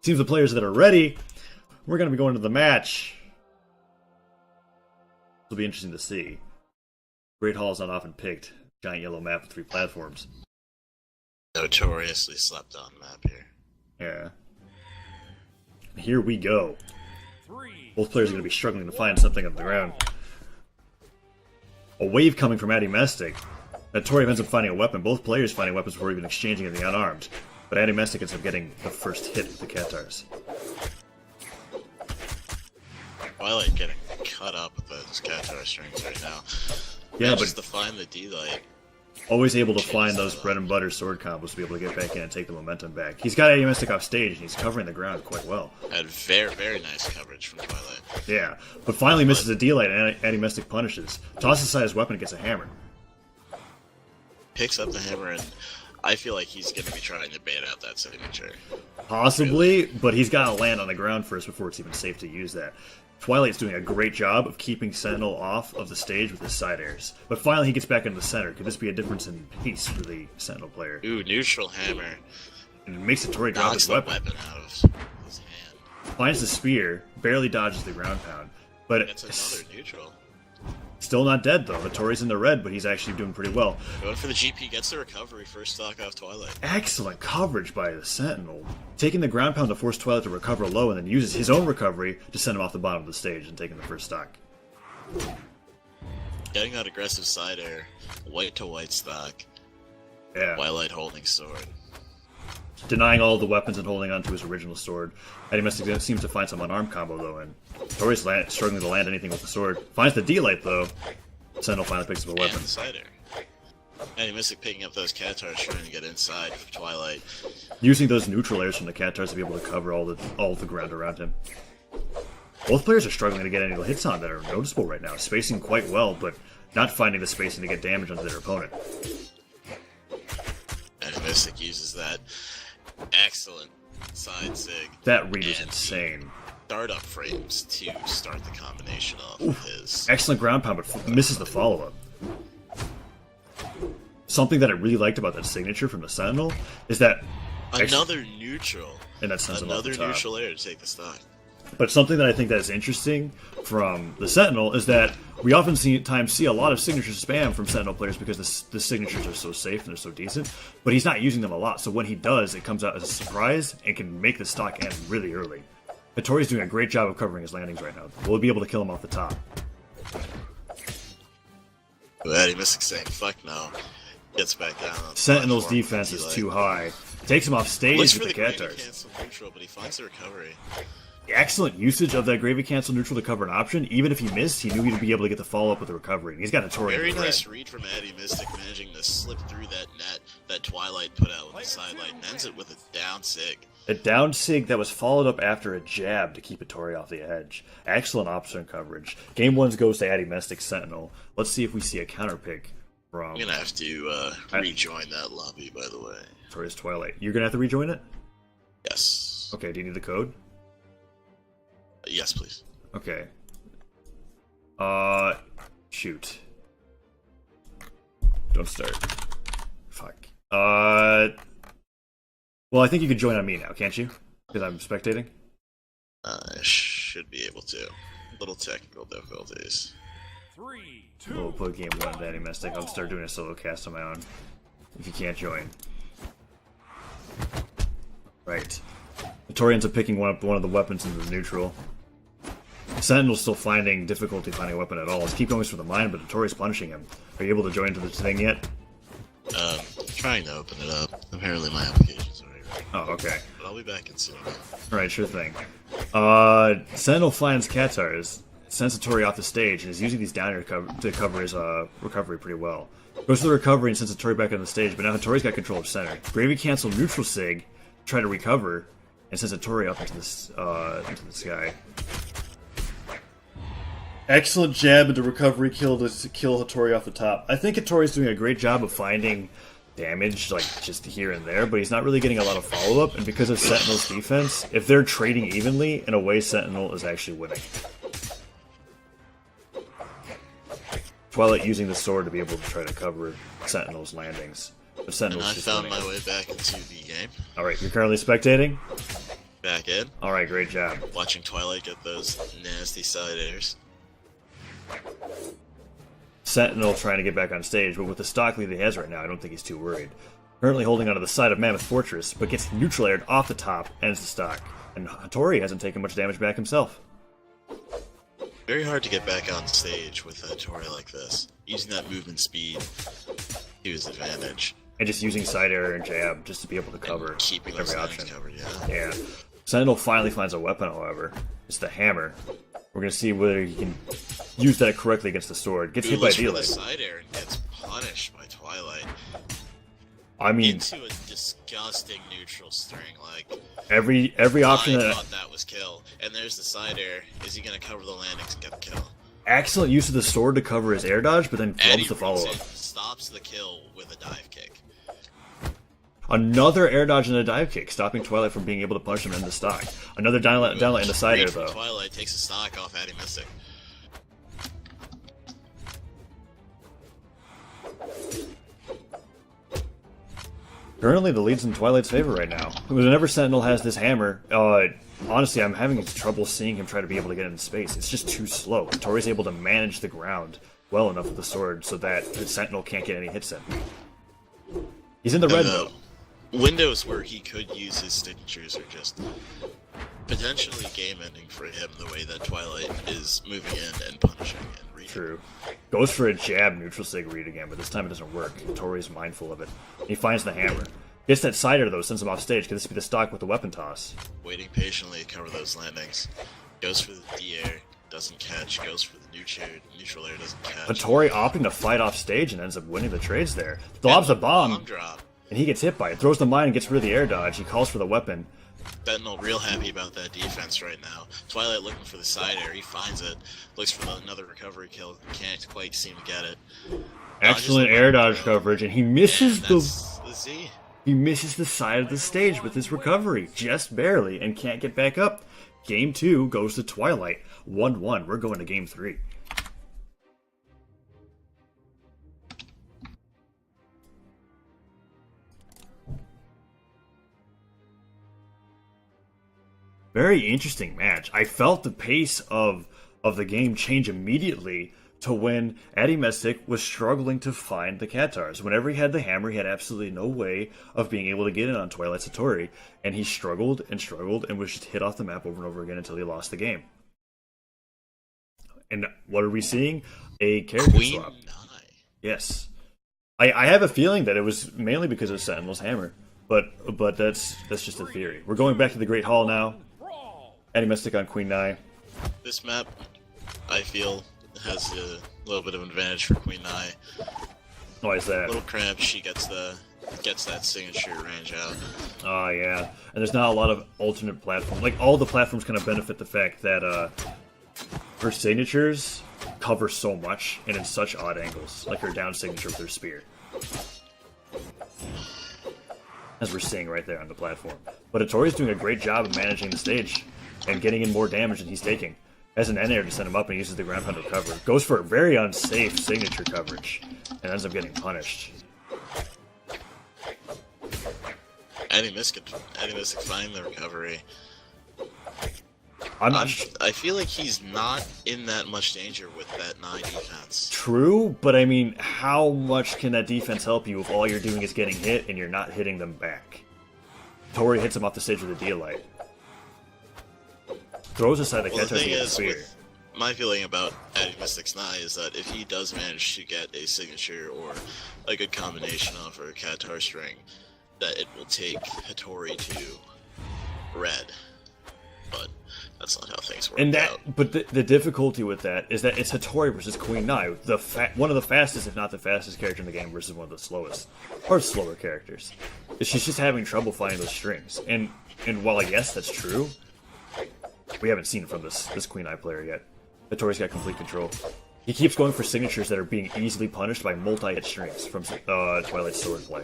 Seems the players that are ready, we're going to be going to the match. It'll be interesting to see. Great Hall is not often picked. Giant yellow map with 3 platforms. Notoriously slept on map here. Yeah. Here we go. Both players are going to be struggling to find something on the ground. A wave coming from Addy Mestic. Tori ends up finding a weapon. Both players finding weapons before even exchanging in the unarmed. But Addy Mestic ends up getting the first hit with the Katars. Twilight getting cut up with those Katar strings right now. Yeah, but just to find the D-Light. Always able to find those bread and butter sword combos to be able to get back in and take the momentum back. He's got Addy Mestic off stage and he's covering the ground quite well. Had very, very nice coverage from Twilight. Yeah, but finally misses a D-Light and Addy Mestic punishes. Tosses aside his weapon and gets a hammer. Picks up the hammer and I feel like he's going to be trying to bait out that signature. Possibly, but he's got to land on the ground first before it's even safe to use that. Twilight's doing a great job of keeping Sentinel off of the stage with his side airs. But finally he gets back into the center. Could this be a difference in pace for the Sentinel player? Ooh, neutral hammer. And it makes Tori drop his weapon. Out of his hand. Finds the spear, barely dodges the ground pound. But it's another neutral. Still not dead though. Tori's in the red, but he's actually doing pretty well. Going for the GP, gets the recovery, first stock off Twilight. Excellent coverage by the Sentinel. Taking the ground pound to force Twilight to recover low and then uses his own recovery to send him off the bottom of the stage and taking the first stock. Getting that aggressive side air, white to white stock. Yeah. Twilight holding sword. Denying all of the weapons and holding on to his original sword. Addy Mestic seems to find some unarmed combo though, and Tori's struggling to land anything with the sword. Finds the D-Light though. Sentinel finally picks up a weapon. And the side air. Addy Mestic picking up those Katars, trying to get inside for Twilight. Using those neutral airs from the Katars to be able to cover all of the ground around him. Both players are struggling to get any hits on that are noticeable right now. Spacing quite well, but not finding the spacing to get damage onto their opponent. Addy Mestic uses that excellent side sig. That read is insane. Startup frames to start the combination off of his. Excellent ground pound, but misses the follow-up. Something that I really liked about that signature from the Sentinel is that another neutral. And that sends another neutral air to take the stock. But something that I think that is interesting from the Sentinel is that we often see a lot of signature spam from Sentinel players because the signatures are so safe and they're so decent, but he's not using them a lot, so when he does, it comes out as a surprise and can make the stock end really early. Tori's doing a great job of covering his landings right now. We'll be able to kill him off the top. Addy Mestic saying, fuck no. Gets back down. Sentinel's defense is too high. Takes him off stage with the Katars. Cancel neutral, but he finds the recovery. Excellent usage of that Gravy Cancel neutral to cover an option. Even if he missed, he knew he'd be able to get the follow-up with the recovery. He's got a Tori. Very nice read from Addy Mestic, managing to slip through that net that Twilight put out with the sidelight, and ends it with a down sig. A down sig that was followed up after a jab to keep a Tori off the edge. Excellent option coverage. Game 1 goes to Addy Mestic Sentinel. Let's see if we see a counter pick from... I'm gonna have to rejoin that lobby, by the way. Tori's Twilight. You're gonna have to rejoin it? Yes. Okay, do you need the code? Yes, please. Okay. Shoot. Don't start. Fuck. Well, I think you can join on me now, can't you? Because I'm spectating? I should be able to. Little technical difficulties. 3, 2, We'll put game 1 Addy Mestic. I'll start doing a solo cast on my own. If you can't join. Right. Tori ends up picking one of the weapons into the neutral. Sentinel's still finding difficulty finding a weapon at all. Let's keep going for the mine, but Tori's punishing him. Are you able to join into this thing yet? Trying to open it up. Apparently my application's already ready. Oh, okay. But I'll be back in soon. Alright, sure thing. Sentinel finds Katars, sends Tori off the stage, and is using these down air to cover his recovery pretty well. Goes for the recovery and sends Tori back on the stage, but now Tori's got control of center. Gravy Cancel neutral sig, try to recover, and sends Tori up into the sky. Excellent jab into recovery kill to kill Hattori off the top. I think Hattori's doing a great job of finding damage, like, just here and there, but he's not really getting a lot of follow-up, and because of Sentinel's defense, if they're trading evenly, in a way Sentinel is actually winning. Twilight using the sword to be able to try to cover Sentinel's landings. But Sentinel's and I just found winning. my way back into the game. Alright, you're currently spectating? back in. Alright, great job. Watching Twilight get those nasty side airs. Sentinel trying to get back on stage, but with the stock lead he has right now, I don't think he's too worried. Currently holding onto the side of Mammoth Fortress, but gets neutral aired off the top, ends the stock. And Hattori hasn't taken much damage back himself. Very hard to get back on stage with a Hattori like this. Using that movement speed to his advantage. And just using side air and jab just to be able to cover and keeping every those option. covered, Yeah. Sentinel finally finds a weapon, however. It's the hammer. We're going to see whether he can use that correctly against the sword. Gets hit by D-Light. Side air and gets punished by Twilight. I mean, into a disgusting neutral string. Like every option. I thought that was kill. And there's the side air. Is he going to cover the landings and get the kill? Excellent use of the sword to cover his air dodge, but then flubs the follow-up. Stops the kill with a dive kick. Another air dodge and a dive kick, stopping Twilight from being able to punish him in the stock. Another downlight in the side air, though. Twilight takes a stock off Addy Mystic. Currently, the lead's in Twilight's favor right now. Whenever Sentinel has this hammer, honestly, I'm having trouble seeing him try to be able to get into space. It's just too slow. Tori's able to manage the ground well enough with the sword so that the Sentinel can't get any hits in. He's in the red, though. Windows where he could use his signatures are just potentially game-ending for him, the way that Twilight is moving in and punishing and reading. True. Goes for a jab neutral sig read again, but this time it doesn't work. Tori's mindful of it. He finds the hammer. Gets that side air, though, sends him off stage. Could this be the stock with the weapon toss? Waiting patiently to cover those landings. Goes for the D-air, doesn't catch. Goes for the neutral air, doesn't catch. Hattori opting to fight off stage and ends up winning the trades there. Lobs a bomb drop. And he gets hit by it. Throws the mine and gets rid of the air dodge. He calls for the weapon. Sentinel real happy about that defense right now. Twilight looking for the side air. He finds it. Looks for another recovery kill. Can't quite seem to get it. Excellent air dodge coverage, and he misses the Z. He misses the side of the stage with his recovery, just barely, and can't get back up. Game 2 goes to Twilight. 1-1. We're going to Game 3. Very interesting match. I felt the pace of the game change immediately to when Addy Mystic was struggling to find the Katars. Whenever he had the hammer, he had absolutely no way of being able to get in on Twilight's Hattori, and he struggled and was just hit off the map over and over again until he lost the game. And what are we seeing? A character swap. Yes. I have a feeling that it was mainly because of Sentinel's hammer, but that's just a theory. We're going back to the Great Hall now. Addy Mystic on Queen Nai. This map, I feel, has a little bit of an advantage for Queen Nai. Why is that? Little cramp, she gets that signature range out. Oh yeah, and there's not a lot of alternate platforms. Like all the platforms kind of benefit the fact that her signatures cover so much and in such odd angles, like her down signature with her spear, as we're seeing right there on the platform. But Hattori's doing a great job of managing the stage and getting in more damage than he's taking. Has an N-air to send him up and uses the ground pound to cover. Goes for a very unsafe signature coverage and ends up getting punished. Addy Mystic finding the recovery. I feel like he's not in that much danger with that 9 defense. True, but I mean, how much can that defense help you if all you're doing is getting hit and you're not hitting them back? Tori hits him off the stage with a D-Light. Throws aside the catcher to get the spear. My feeling about Addy Mystic's Nai is that if he does manage to get a signature or a good combination off her Katar string, that it will take Hattori to red. But that's not how things work out. But the difficulty with that is that it's Hattori versus Queen Nai, one of the fastest, if not the fastest character in the game, versus one of the slowest, or slower characters. She's just having trouble finding those strings. And while I guess that's true, we haven't seen it from this Queen Nai player yet. Hattori's got complete control. He keeps going for signatures that are being easily punished by multi-hit strings from Twilight's sword play.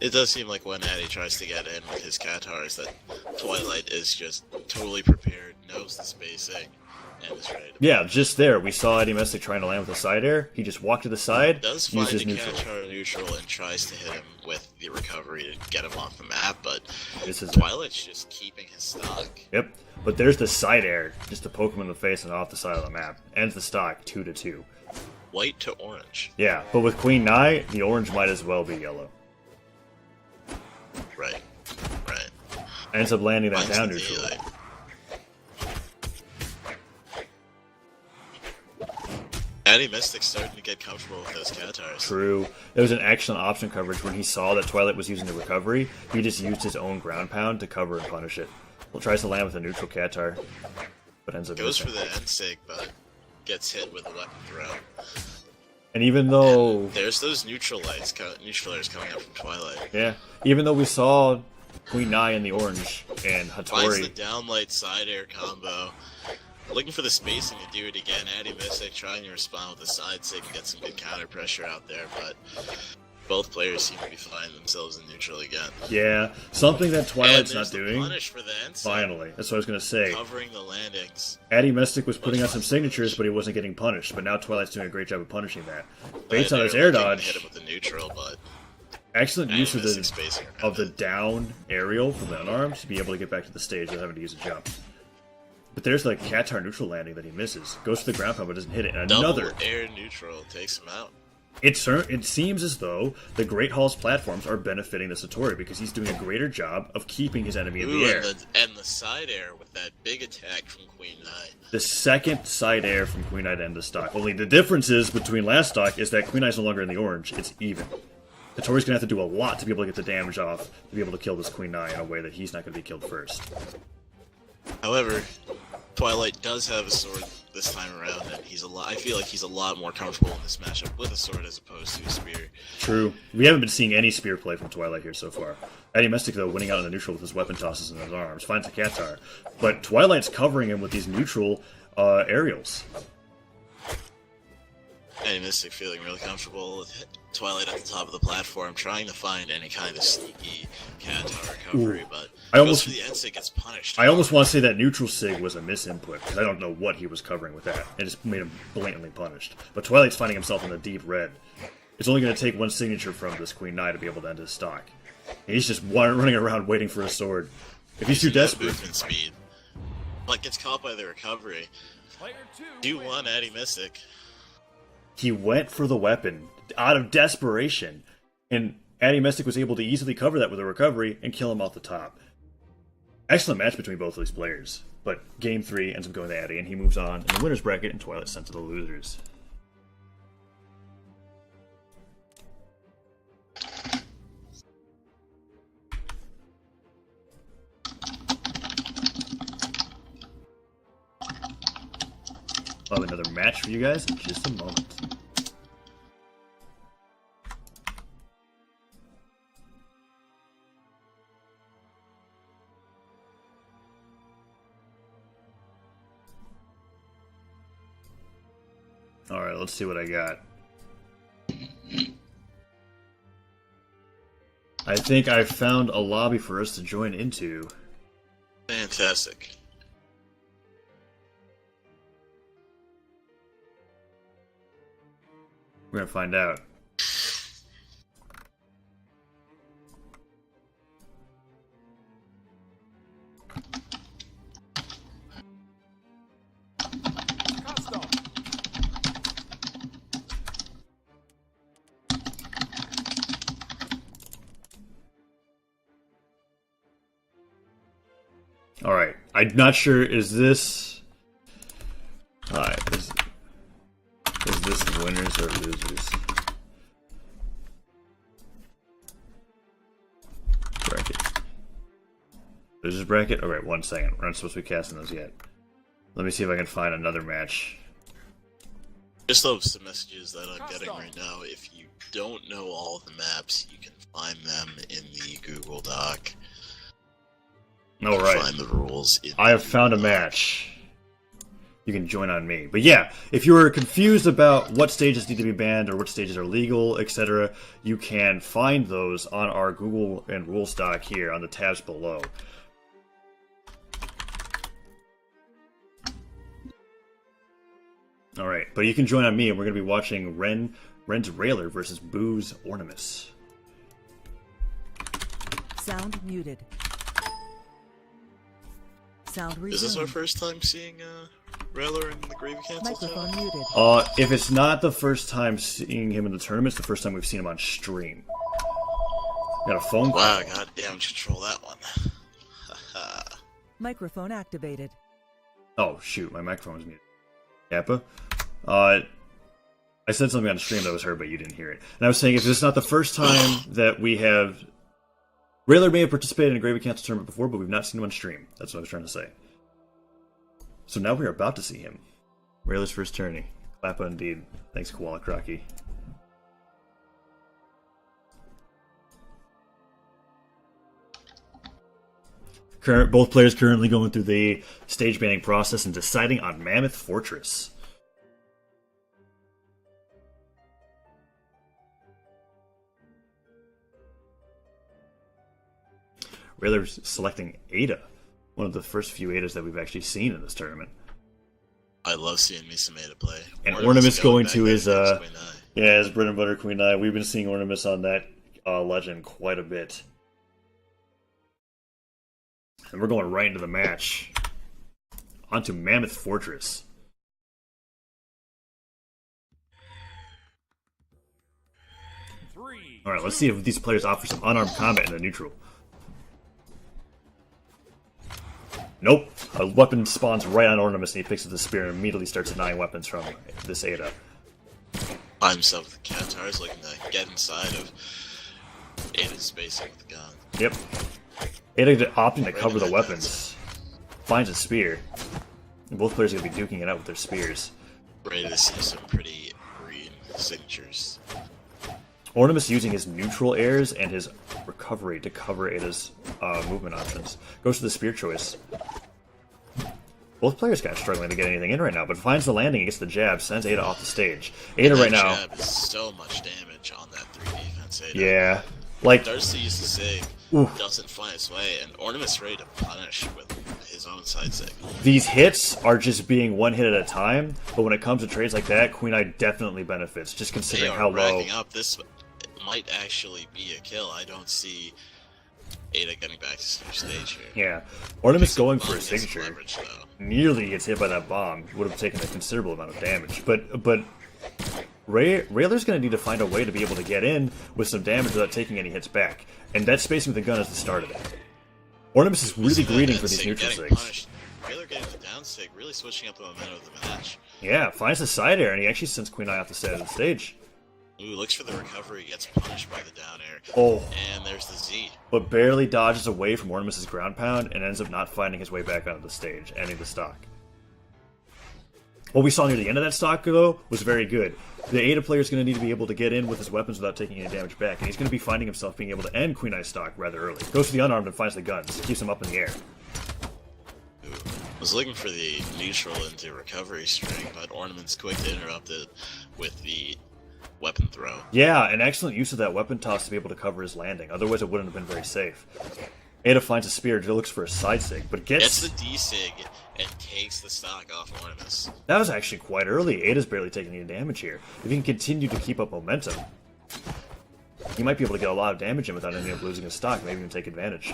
It does seem like when Addy tries to get in with his Katars that Twilight is just totally prepared, knows the spacing, and is ready to Yeah, just there. We saw Eddie Mystic trying to land with a side air. He just walked to the side, does used find his a neutral. Katar neutral and tries to hit him with the recovery to get him off the map, but This is Twilight's just keeping his stock. Yep. But there's the side air, just to poke him in the face and off the side of the map. Ends the stock 2-2. White to orange. Yeah, but with Queen Nai, the orange might as well be yellow. Right. Right. Ends up landing that Finds down the neutral. daylight. Addy Mystic's starting to get comfortable with those Katars. True. It was an excellent option coverage when he saw that Twilight was using the recovery. He just used his own ground pound to cover and punish it. Well, tries to land with a neutral Katar, but ends up Goes missing. for the end sig, but gets hit with a weapon throw. And even though... And there's those neutral lights, neutralers coming up from Twilight. Yeah, even though we saw Queen Nai in the orange and Finds Hattori... the downlight side air combo. Looking for the spacing to do it again. Addy Mystic trying to respond with a side sig and get some good counter pressure out there, but both players seem to be finding themselves in neutral again. Yeah, something that Twilight's and not there's the doing. punish for the end sig, Finally, that's what I was going to say. covering the landings. Addy Mystic was putting on some signatures, but he wasn't getting punished. But now Twilight's doing a great job of punishing that. Baits on his air They're looking to hit dodge. him with the neutral, but Excellent use of Addy Mystic spacing the down aerial from the unarmed to be able to get back to the stage without having to use a jump. But there's the Katar neutral landing that he misses. Goes for the ground pound but doesn't hit it. And another. double air neutral takes him out. It seems as though the Great Hall's platforms are benefiting the Satori because he's doing a greater job of keeping his enemy in the air. And the side air with that big attack from Queen Nai. The second side air from Queen Nai to end the stock. Only the difference is between last stock is that Queen Nai's no longer in the orange. It's even. Satori's going to have to do a lot to be able to get the damage off to be able to kill this Queen Nai in a way that he's not going to be killed first. However, Twilight does have a sword this time around, and I feel like he's a lot more comfortable in this matchup with a sword as opposed to a spear. True. We haven't been seeing any spear play from Twilight here so far. Addy Mystic, though, winning out in the neutral with his weapon tosses in his arms. Finds a Katar. But Twilight's covering him with these neutral aerials. Addy Mystic feeling really comfortable with Twilight at the top of the platform, trying to find any kind of sneaky Katar recovery, but goes for the end sig, gets punished. I almost want to say that neutral sig was a misinput, because I don't know what he was covering with that. It just made him blatantly punished. But Twilight's finding himself in the deep red. It's only going to take one signature from this Queen Nai to be able to end his stock. And he's just running around waiting for a sword. If he's too desperate... Movement speed. But gets caught by the recovery. 2-1 Addy Mystic. He went for the weapon out of desperation, and Addy Mystic was able to easily cover that with a recovery and kill him off the top. Excellent match between both of these players, but Game 3 ends up going to Addy, and he moves on in the winner's bracket, and Twilight's sent to the losers. I'll have another match for you guys in just a moment. Alright, let's see what I got. I think I found a lobby for us to join into. Fantastic. We're gonna find out. Alright, I'm not sure, is this... Alright, is this winners or losers? Bracket. Losers bracket? Alright, 1 second. We're not supposed to be casting those yet. Let me see if I can find another match. Just those messages that I'm getting right now. If you don't know all of the maps, you can find them in the Google Doc. Alright. Find the rules. I have found a match. You can join on me. But yeah, if you were confused about what stages need to be banned or what stages are legal, etc., you can find those on our Google and Rules doc here on the tabs below. All right, but you can join on me, and we're going to be watching Ren's Railer versus Boo's Ornimus. Sound muted. Sound resumed. Is this our first time seeing Railer in the Gravy Cancel Microphone tournament? muted. If it's not the first time seeing him in the tournament, it's the first time we've seen him on stream. Got a phone call. Wow, goddamn, control that one. Microphone activated. Oh, shoot, my microphone was muted. Kappa? I said something on the stream that was heard, but you didn't hear it. And I was saying, if this is not the first time that we have... Railer may have participated in a Gravy Cancel tournament before, but we've not seen him on stream. That's what I was trying to say. So now we're about to see him. Railer's first tourney. Kappa indeed. Thanks, Koala Crocky. Both players currently going through the stage banning process and deciding on Mammoth Fortress. Railer's selecting Ada, one of the first few Adas that we've actually seen in this tournament. I love seeing me some Ada play. And Ornimus going to his, Queen Eye. his bread and butter Queen Eye. We've been seeing Ornimus on that legend quite a bit. And we're going right into the match. Onto Mammoth Fortress. Alright, let's see if these players offer some unarmed combat in the neutral. Nope. A weapon spawns right on Ornimus and he picks up the spear and immediately starts denying weapons from this Ada. By himself with the Katars looking to get inside of Ada's spacing with the gun. Yep. Ada opting to cover the weapons. Finds a spear. And both players are going to be duking it out with their spears. Ready to see some pretty green signatures. Ornimus using his neutral airs and his recovery to cover Ada's movement options. Goes to the spear choice. Both players kind of struggling to get anything in right now, but finds the landing, gets the jab, sends Ada off the stage. Ada right now... That jab is so much damage on that 3 defense Ada. Yeah. Like... Darcy used to say, doesn't find its way, and Ornimus ready to punish with his own side sig. These hits are just being one hit at a time, but when it comes to trades like that, Queen Eye definitely benefits, just considering how low... racking up. This might actually be a kill. I don't see Ada getting back to center stage here. Yeah. Ornimus going for a signature. Leverage, Nearly gets hit by that bomb. Would have taken a considerable amount of damage. But Railer's going to need to find a way to be able to get in with some damage without taking any hits back. And that spacing with the gun is the start of it. Ornimus is really greeting for these neutral sigs. Railer getting the down sig, really switching up the momentum of the match. Yeah, finds the side air, and he actually sends Queen Eye off the side of the stage. Ooh, looks for the recovery, gets punished by the down air. Oh. And there's the Z. But barely dodges away from Ornimus' ground pound and ends up not finding his way back onto the stage, ending the stock. What we saw near the end of that stock, though, was very good. The Ada player is going to need to be able to get in with his weapons without taking any damage back, and he's going to be finding himself being able to end Queen Eye's stock rather early. Goes to the unarmed and finds the guns, keeps him up in the air. Ooh. Was looking for the neutral into recovery string, but Ornament's quick to interrupt it with the weapon throw. Yeah, an excellent use of that weapon toss to be able to cover his landing. Otherwise, it wouldn't have been very safe. Ada finds a spear, looks for a side sig, but gets the D-sig and takes the stock off Ornimus. That was actually quite early. Ada's barely taking any damage here. If he can continue to keep up momentum, he might be able to get a lot of damage in without ending up losing his stock, maybe even take advantage.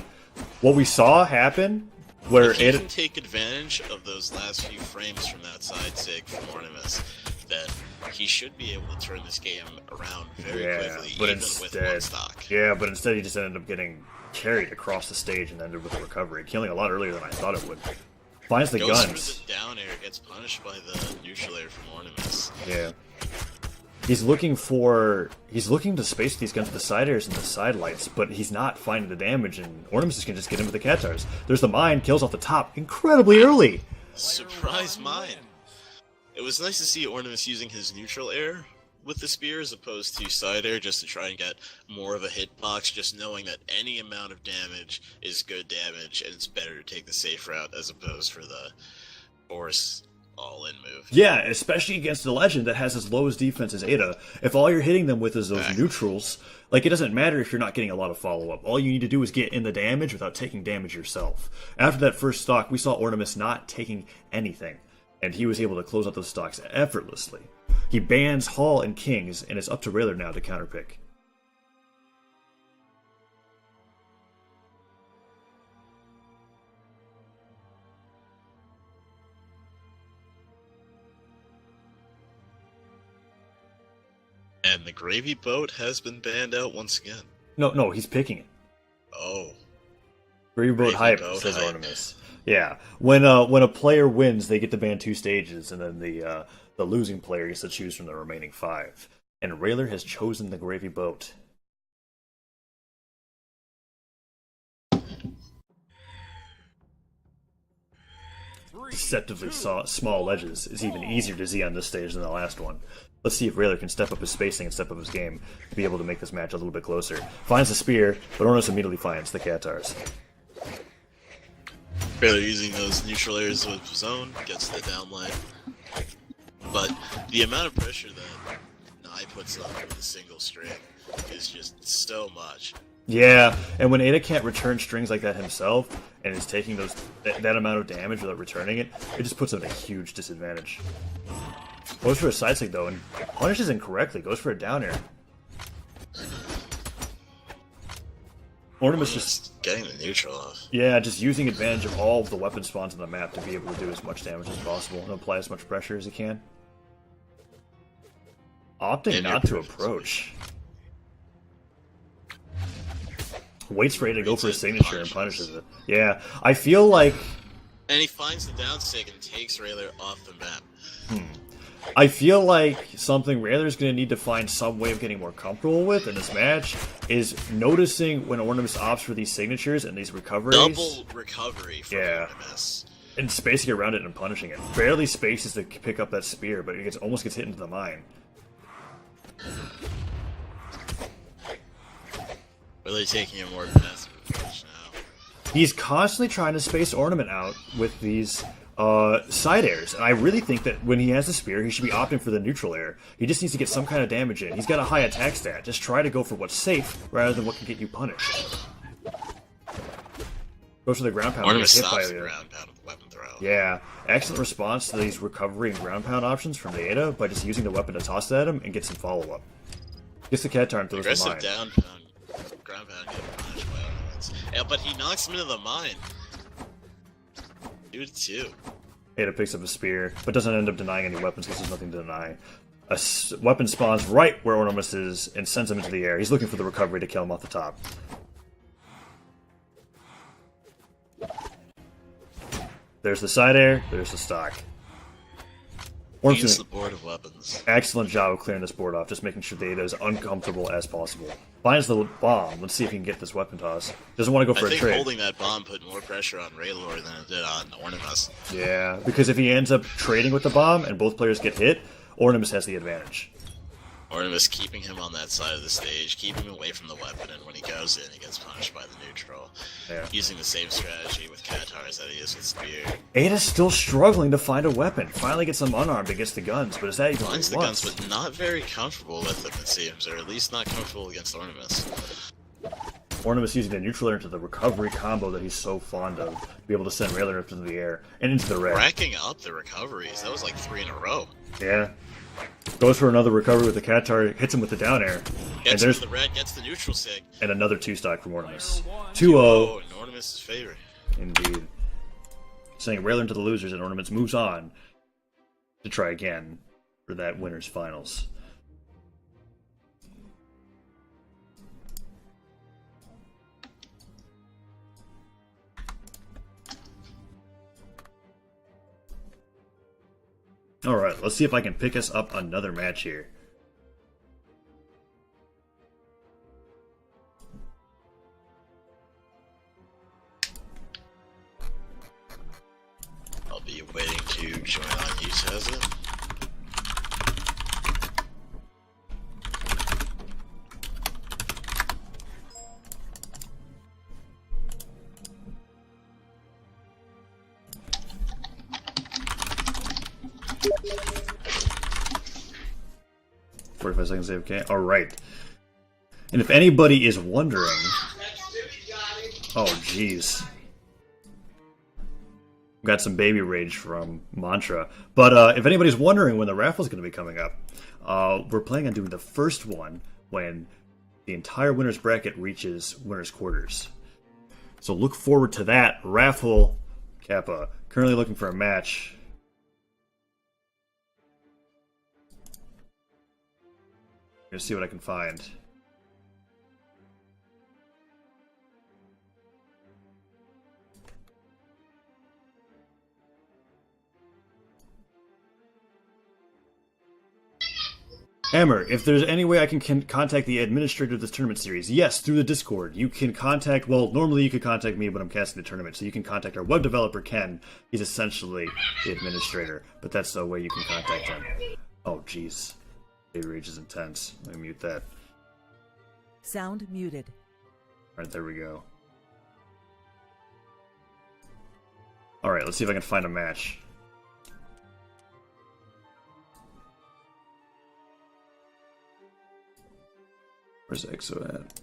What we saw happen, where if he Ada can take advantage of those last few frames from that side sig from Ornimus, then he should be able to turn this game around very quickly, but even with one stock. Yeah, but instead he just ended up getting carried across the stage and ended with a recovery, killing a lot earlier than I thought it would. Finds the Goes guns. for the down air, gets punished by the neutral air from Ornimus. Yeah. He's looking to space these guns with the side airs and the side lights, but he's not finding the damage, and Ornimus can just get in with the Katars. There's the mine, kills off the top incredibly early. Surprise mine. It was nice to see Ornimus using his neutral air with the spear as opposed to side air just to try and get more of a hitbox, just knowing that any amount of damage is good damage and it's better to take the safe route as opposed for the force all-in move. Yeah, especially against the Legend that has as low as defense as Ada. If all you're hitting them with is those neutrals, like, it doesn't matter if you're not getting a lot of follow-up. All you need to do is get in the damage without taking damage yourself. After that first stock, we saw Ornimus not taking anything. and he was able to close out those stocks effortlessly. He bans Hall and Kings, and it's up to Railer now to counterpick. And the gravy boat has been banned out once again. No, he's picking it. Oh. Gravy boat hype, says Ornament. Yeah, when a player wins, they get to ban 2 stages, and then the losing player gets to choose from the remaining 5. And Railer has chosen the gravy boat. Deceptively small ledges is even easier to see on this stage than the last one. Let's see if Railer can step up his spacing and step up his game to be able to make this match a little bit closer. Finds the spear, but Ornos immediately finds the Cathars. Railer using those neutral areas of his own, gets the downline. But the amount of pressure that Nye puts on with a single string is just so much. Yeah, and when Ada can't return strings like that himself, and is taking that amount of damage without returning it, it just puts him at a huge disadvantage. Goes for a side stick though, and punishes incorrectly, goes for a down air. Ornament just getting the neutral off. Yeah, just using advantage of all of the weapon spawns on the map to be able to do as much damage as possible and apply as much pressure as he can. Opting not to approach. Waits for Ada to go for a signature and punishes it. Yeah, I feel like... And he finds the down stick and takes Railer off the map. I feel like something Railer's going to need to find some way of getting more comfortable with in this match is noticing when Ornament opts for these signatures and these recoveries. Double recovery from Ornament. And spacing around it and punishing it. Barely spaces to pick up that spear, but it almost gets hit into the mine. Really taking a more passive approach now. He's constantly trying to space Ornament out with these side airs, and I really think that when he has the spear, he should be opting for the neutral air. He just needs to get some kind of damage in. He's got a high attack stat. Just try to go for what's safe rather than what can get you punished. Goes for the ground pound. Ornament stops the ground pound with the weapon throw. Yeah, excellent response to these recovery and ground pound options from the Ada by just using the weapon to toss it at him and get some follow up. Gets the Catar and throws the mine. Aggressive down pound. Ground pound getting punished by Ornament. Yeah, but he knocks him into the mine. 2-2. Ada picks up a spear, but doesn't end up denying any weapons because there's nothing to deny. A weapon spawns right where Ornament is and sends him into the air. He's looking for the recovery to kill him off the top. There's the side air, there's the stock. Use the board of weapons. Excellent job of clearing this board off, just making sure the Ada is uncomfortable as possible. Finds the bomb. Let's see if he can get this weapon toss. Doesn't want to go for a trade. I think holding that bomb put more pressure on Raylor than it did on Ornament. Yeah, because if he ends up trading with the bomb and both players get hit, Ornament has the advantage. Ornament keeping him on that side of the stage, keeping him away from the weapon, and when he goes in, he gets punished by the neutral. Yeah. Using the same strategy with Catars that he is with Spear. Ada's still struggling to find a weapon. Finally gets them unarmed against the guns, but is that even Finds the guns, but not very comfortable with them, it seems, or at least not comfortable against Ornament. Ornament using the neutral air into the recovery combo that he's so fond of, to be able to send Railer up into the air and into the red. Racking up the recoveries, that was like 3 in a row. Yeah. Goes for another recovery with the Catar, hits him with the down air. Gets and the red, gets the neutral sig. And another 2-stock from Ornament. 2-0 in Ornament's favor. Indeed. Sending Railer into the losers, and Ornament moves on to try again for that winner's finals. Alright, let's see if I can pick us up another match here. I'll be waiting to join on you, Tezza. Seconds AFK. Alright. And if anybody is wondering... Oh, jeez. got some baby rage from Mantra. But if anybody's wondering when the raffle's going to be coming up, we're planning on doing the first one when the entire winner's bracket reaches winner's quarters. So look forward to that raffle. Kappa, currently looking for a match. Gonna see what I can find. Hammer, if there's any way I can contact the administrator of this tournament series, yes, through the Discord. You can contact, well, normally you could contact me, but I'm casting the tournament, so you can contact our web developer, Ken. He's essentially the administrator, but that's the way you can contact him. Oh, jeez. Baby rage is intense. Let me mute that. Sound muted. Alright, there we go. Alright, let's see if I can find a match. Where's EXO at?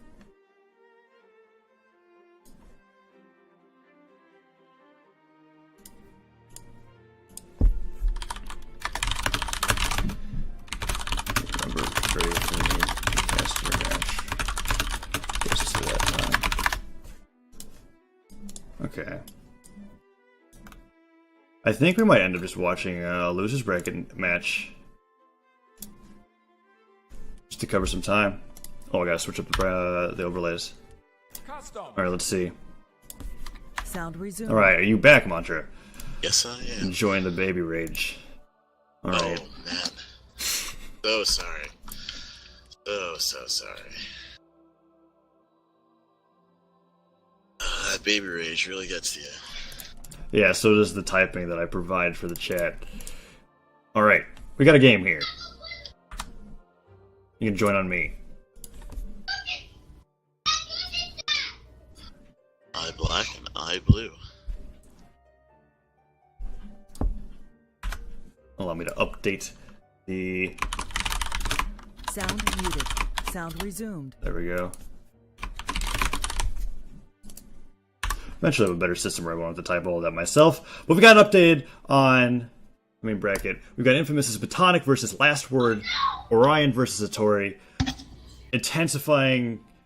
Remember, trade for me. Master match. Just to that time. Okay. I think we might end up just watching a loser's bracket match. Just to cover some time. Oh, I gotta switch up the overlays. Alright, let's see. Sound resumed. Alright, are you back, Mantra? Yes, I am. Enjoying the baby rage. Alright. Oh, man. So sorry. So sorry. That baby rage really gets to you. Yeah, so does the typing that I provide for the chat. Alright, we got a game here. You can join on me. Eye black and eye blue. Allow me to update the... Sound muted. Sound resumed. There we go. Eventually I have a better system where I won't have to type all of that myself. But we got updated on... bracket. We've got Infamous's Batonic versus Last Word, Orion versus Satori.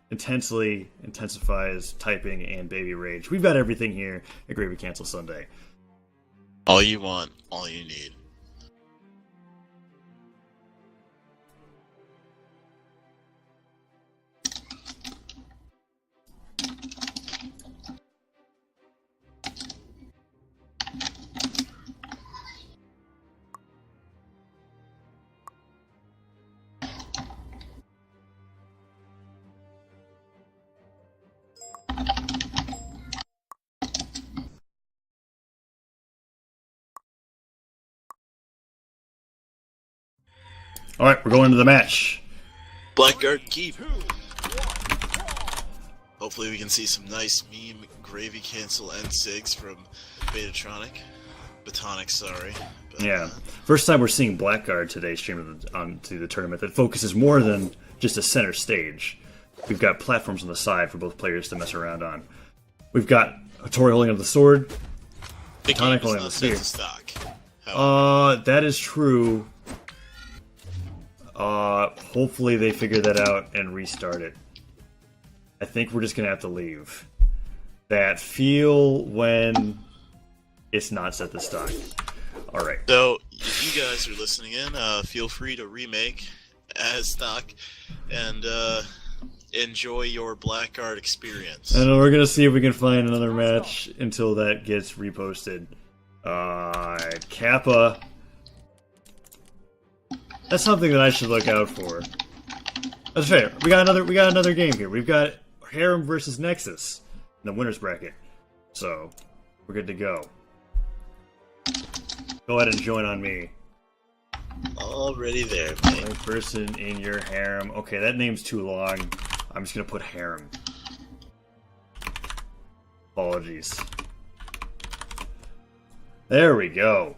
Intensely intensifies typing and baby rage. We've got everything here at Gravy Cancel Sunday. All you want, all you need. Alright, we're going into the match. Blackguard keep. Hopefully we can see some nice meme gravy cancel N6 from Betatronic. Batonic, sorry. But, Yeah. First time we're seeing Blackguard today streamed onto the tournament that focuses more than just a center stage. We've got platforms on the side for both players to mess around on. We've got Hattori holding up the sword. the Batonic game holding is the not sphere. set to stock. That is true. Hopefully they figure that out and restart it. I think we're just gonna have to leave. That feel when it's not set to stock. Alright. So, if you guys are listening in, feel free to remake as stock and enjoy your Blackguard experience. And we're gonna see if we can find another match until that gets reposted. Kappa. That's something that I should look out for. That's fair. We got another game here. We've got Harem versus Nexus in the winners bracket. So we're good to go. Go ahead and join on me. Already there, mate. Only person in your harem. Okay, that name's too long. I'm just gonna put harem. Apologies. There we go.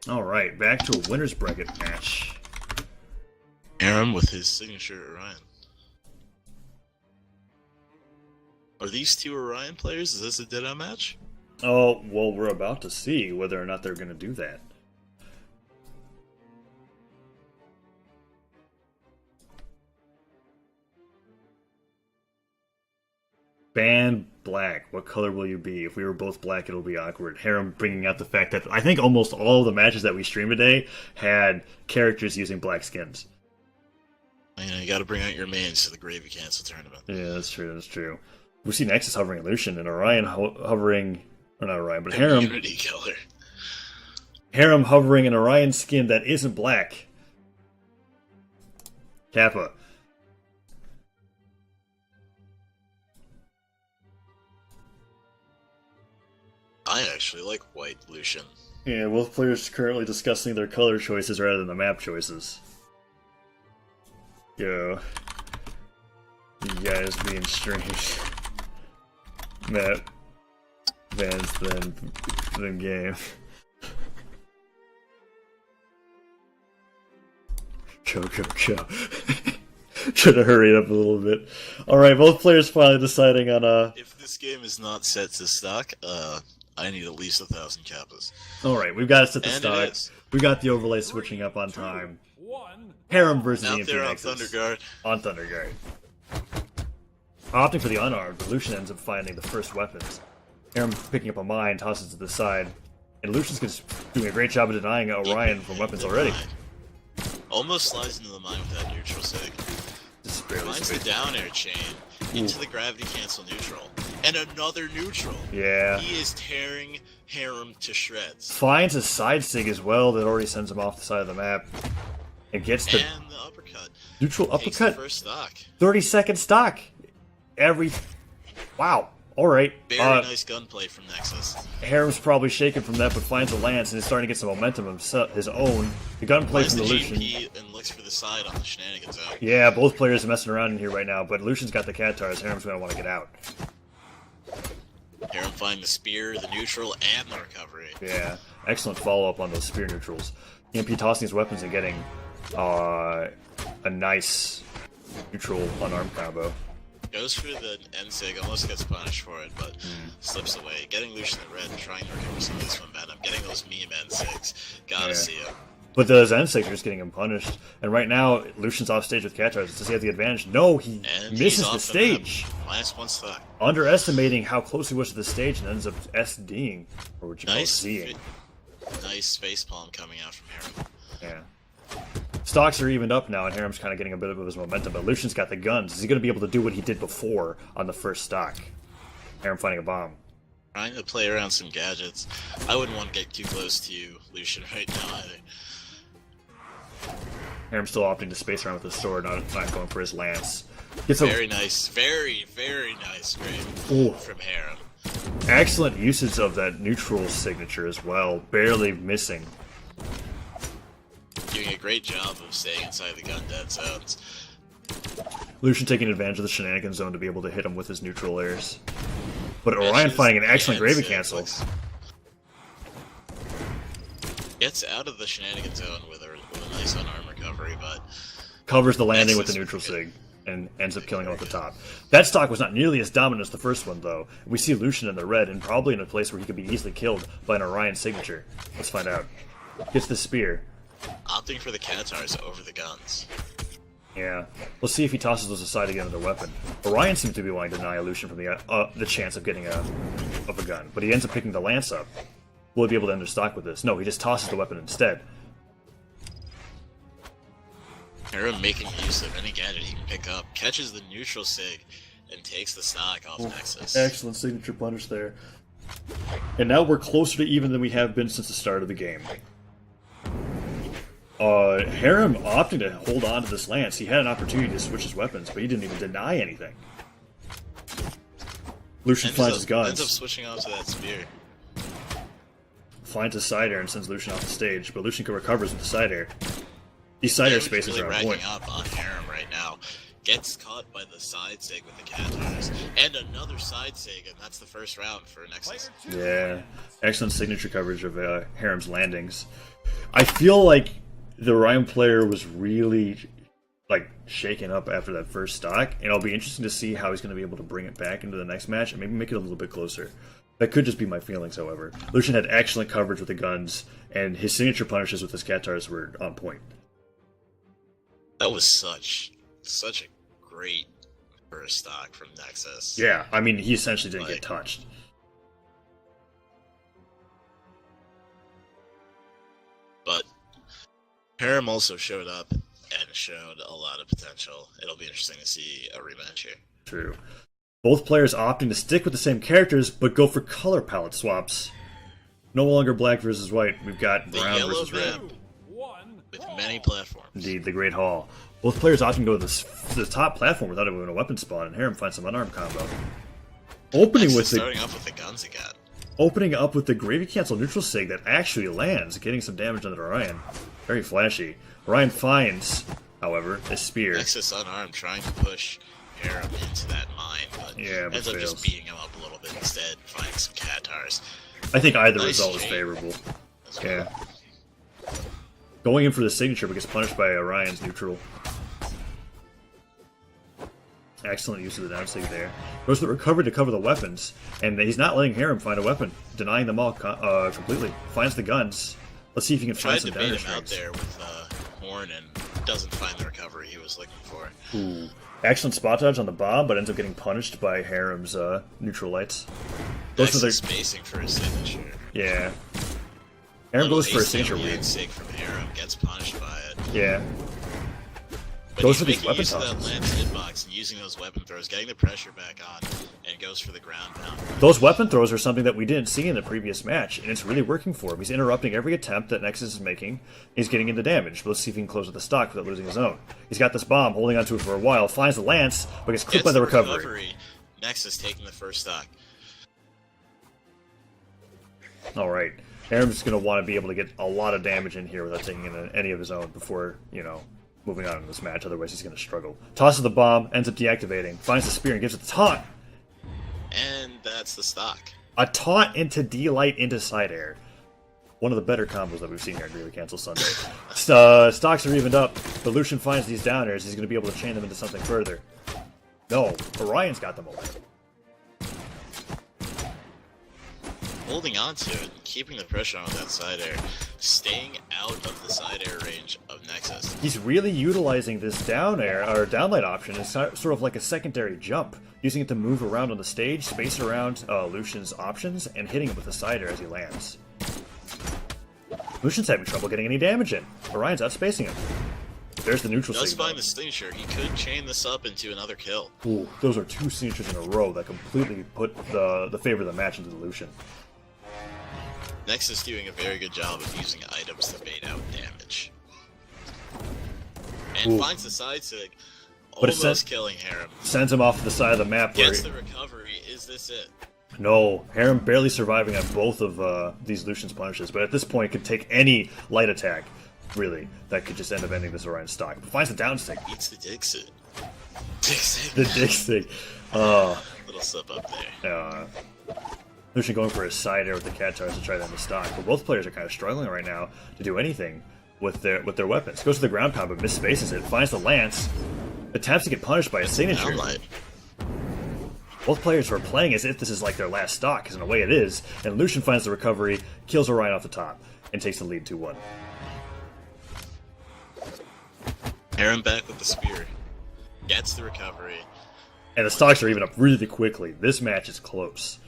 Alright, back to a winner's bracket match. Harem with his signature Orion. Are these two Orion players? Is this a Ditto match? Oh, well, we're about to see whether or not they're going to do that. Ban black. What color will you be? If we were both black, it'll be awkward. Harem bringing out the fact that I think almost all of the matches that we streamed today had characters using black skins. You gotta bring out your mains to the Gravy Cancel tournament. Yeah, that's true, that's true. We see Nexus hovering Lucian and Orion hovering... Or not Orion, but Harem... Community killer. Harem hovering an Orion skin that isn't black. Kappa. I actually like white Lucian. Yeah, both players currently discussing their color choices rather than the map choices. Yo. You guys being strange. Map. Vans then game. Go. Should have hurried up a little bit. Alright, both players finally deciding on If this game is not set to stock, I need at least 1,000 kappas. Alright, we've got to set the And stock. it is. We got the overlay switching up on time. Harem versus Out EMP there on Nexus. Thunderguard. On Thunderguard. Opting for the unarmed, Lucian ends up finding the first weapons. Harem picking up a mine, tosses it to the side, and Lucian's just doing a great job of denying Orion from weapons already. Almost slides into the mine with that neutral sig. Just barely Finds the spaced. down air chain into the gravity cancel neutral. And another neutral. Yeah. He is tearing Harem to shreds. Finds a side sig as well that already sends him off the side of the map. And gets the And the uppercut. neutral Takes the uppercut. first stock. 30-second stock. Wow. Alright. Very nice gunplay from Nexus. Harem's probably shaken from that, but finds a lance and is starting to get some momentum of his own. The gunplay Finds from the the Lucian. GP and looks for the side on the shenanigans out. Yeah, both players are messing around in here right now, but Lucian's got the Katars. Harem's going to want to get out. Harem finding the spear, the neutral, and the recovery. Yeah, excellent follow-up on those spear neutrals. EMP tossing his weapons and getting a nice neutral unarmed combo. Goes for the NSIG, almost gets punished for it, but slips away. Getting Lucian at red and trying to recover some of this momentum. Getting those meme NSIGs. Gotta Yeah. see him. But the Zen are just getting him punished. And right now, Lucian's off stage with Katars. Does he have the advantage? No, he And misses he's the off stage. map. -1 stock. Underestimating how close he was to the stage and ends up SDing. Or what you call Nice, Zing. nice facepalm coming out from Harem. Yeah. Stocks are evened up now, and Harem's kind of getting a bit of his momentum, but Lucian's got the guns. Is he going to be able to do what he did before on the first stock? Harem finding a bomb. Trying to play around some gadgets. I wouldn't want to get too close to you, Lucian, right now either. Harem's still opting to space around with his sword, not going for his lance. Gets a Very nice, very nice grade Ooh. from Harem. excellent usage of that neutral signature as well, barely missing. Doing a great job of staying inside the gun dead zones. Lucian taking advantage of the shenanigan zone to be able to hit him with his neutral airs. But Orion Matches finding an excellent the gravy N6 cancel. looks- Gets out of the shenanigan zone with a nice unarmed recovery, but Covers the landing with the Nexus neutral pretty sig and ends up killing him at the top. That stock was not nearly as dominant as the first one, though. We see Lucian in the red and probably in a place where he could be easily killed by an Orion signature. Let's find out. Gets the spear. opting for the Katars over the guns. Yeah. Let's see if he tosses those aside to get another weapon. Orion seems to be wanting to deny Lucian from the chance of getting a gun, but he ends up picking the lance up. Will he be able to enter stock with this? No, he just tosses the weapon instead. Harem making use of any gadget he can pick up, catches the neutral sig, and takes the stock off Nexus. Excellent signature punish there. And now we're closer to even than we have been since the start of the game. Harem opting to hold on to this lance. He had an opportunity to switch his weapons, but he didn't even deny anything. Lucian finds his guns. Ends up switching off to that spear. Finds a side air and sends Lucian off the stage, but Lucian recovers with the side air. These side air Damage spaces really are on racking point. up on Harem right now. Gets caught by the side sig with the Katars. And another side sig, and that's the first round for Nexus. Yeah, excellent signature coverage of Harem's landings. I feel like the Orion player was really like shaken up after that first stock, and it'll be interesting to see how he's going to be able to bring it back into the next match and maybe make it a little bit closer. That could just be my feelings, however. Lucian had excellent coverage with the guns, and his signature punishes with his Katars were on point. That was such a great first stock from Nexus. Yeah, I mean, he essentially didn't get touched. But Harem also showed up and showed a lot of potential. It'll be interesting to see a rematch here. True. Both players opting to stick with the same characters, but go for color palette swaps. No longer black versus white. We've got brown versus red. With many platforms. Indeed, the Great Hall. Both players often go to the top platform without even a weapon spawn, and Harem finds some unarmed combo. Starting off with the guns again. Opening up with the Gravy Cancel neutral sig that actually lands, getting some damage on Orion. Very flashy. Orion finds, however, a spear. Nexus unarmed, trying to push Harem into that mine, but ends up just beating him up a little bit instead, finding some Katars. I think either result is favorable. Yeah. Going in for the signature but gets punished by Orion's neutral. Excellent use of the down sig there. Goes to the recovery to cover the weapons, and he's not letting Harem find a weapon, denying them all completely. Finds the guns. Let's see if he can find some damage. Tried to bait him out there with Horn and doesn't find the recovery he was looking for. Ooh. Excellent spot dodge on the bomb, but ends up getting punished by Harem's neutral lights. Goes for the spacing for his signature. Yeah. Harem goes for a signature read. From Harem gets punished by it. Yeah. But goes he's for these weapon use of that lance hitbox and using those weapon throws, getting the pressure back on, and goes for the ground pound. Those weapon throws are something that we didn't see in the previous match, and it's really working for him. He's interrupting every attempt that Nexus is making. He's getting into damage, but let's see if he can close with the stock without losing his own. He's got this bomb, holding onto it for a while, finds the lance, but gets clipped by the recovery. Nexus taking the first stock. Alright. Harem's going to want to be able to get a lot of damage in here without taking in any of his own before, moving on in this match, otherwise he's going to struggle. Tosses the bomb, ends up deactivating, finds the spear and gives it the taunt. And that's the stock. A taunt into D-Light into side air. One of the better combos that we've seen here at Gravy Cancel Sunday. Stocks are evened up, but Lucian finds these down airs, he's going to be able to chain them into something further. No, Orion's got them away. Holding on to it, keeping the pressure on that side air, staying out of the side air range of Nexus. He's really utilizing this down air, or downlight option as sort of like a secondary jump, using it to move around on the stage, space around Lucian's options, and hitting him with the side air as he lands. Lucian's having trouble getting any damage in. Orion's outspacing him. There's the neutral signal. Does signal. find the signature. He could chain this up into another kill. Ooh, those are two signatures in a row that completely put the favor of the match into the Lucian. Nexus doing a very good job of using items to bait out damage. And finds the side sig, almost killing Harem. Sends him off to the side of the map. Gets the recovery. Is this it? No, Harem barely surviving on both of these Lucian's punishes, but at this point could take any light attack, really, that could just end up ending this Orion stock. But finds the down stick. Eats the Dixit. Dixit. The Dixit. Little slip up there. Lucian going for a side air with the Katars to try to end the stock, but both players are kind of struggling right now to do anything with their weapons. Goes to the ground pound, but misspaces it. Finds the lance. Attempts to get punished by a signature. Both players are playing as if this is like their last stock, because in a way it is. And Lucian finds the recovery, kills Orion off the top, and takes the lead 2-1. Harem back with the spear. Gets the recovery. And the stocks are even up really quickly. This match is close.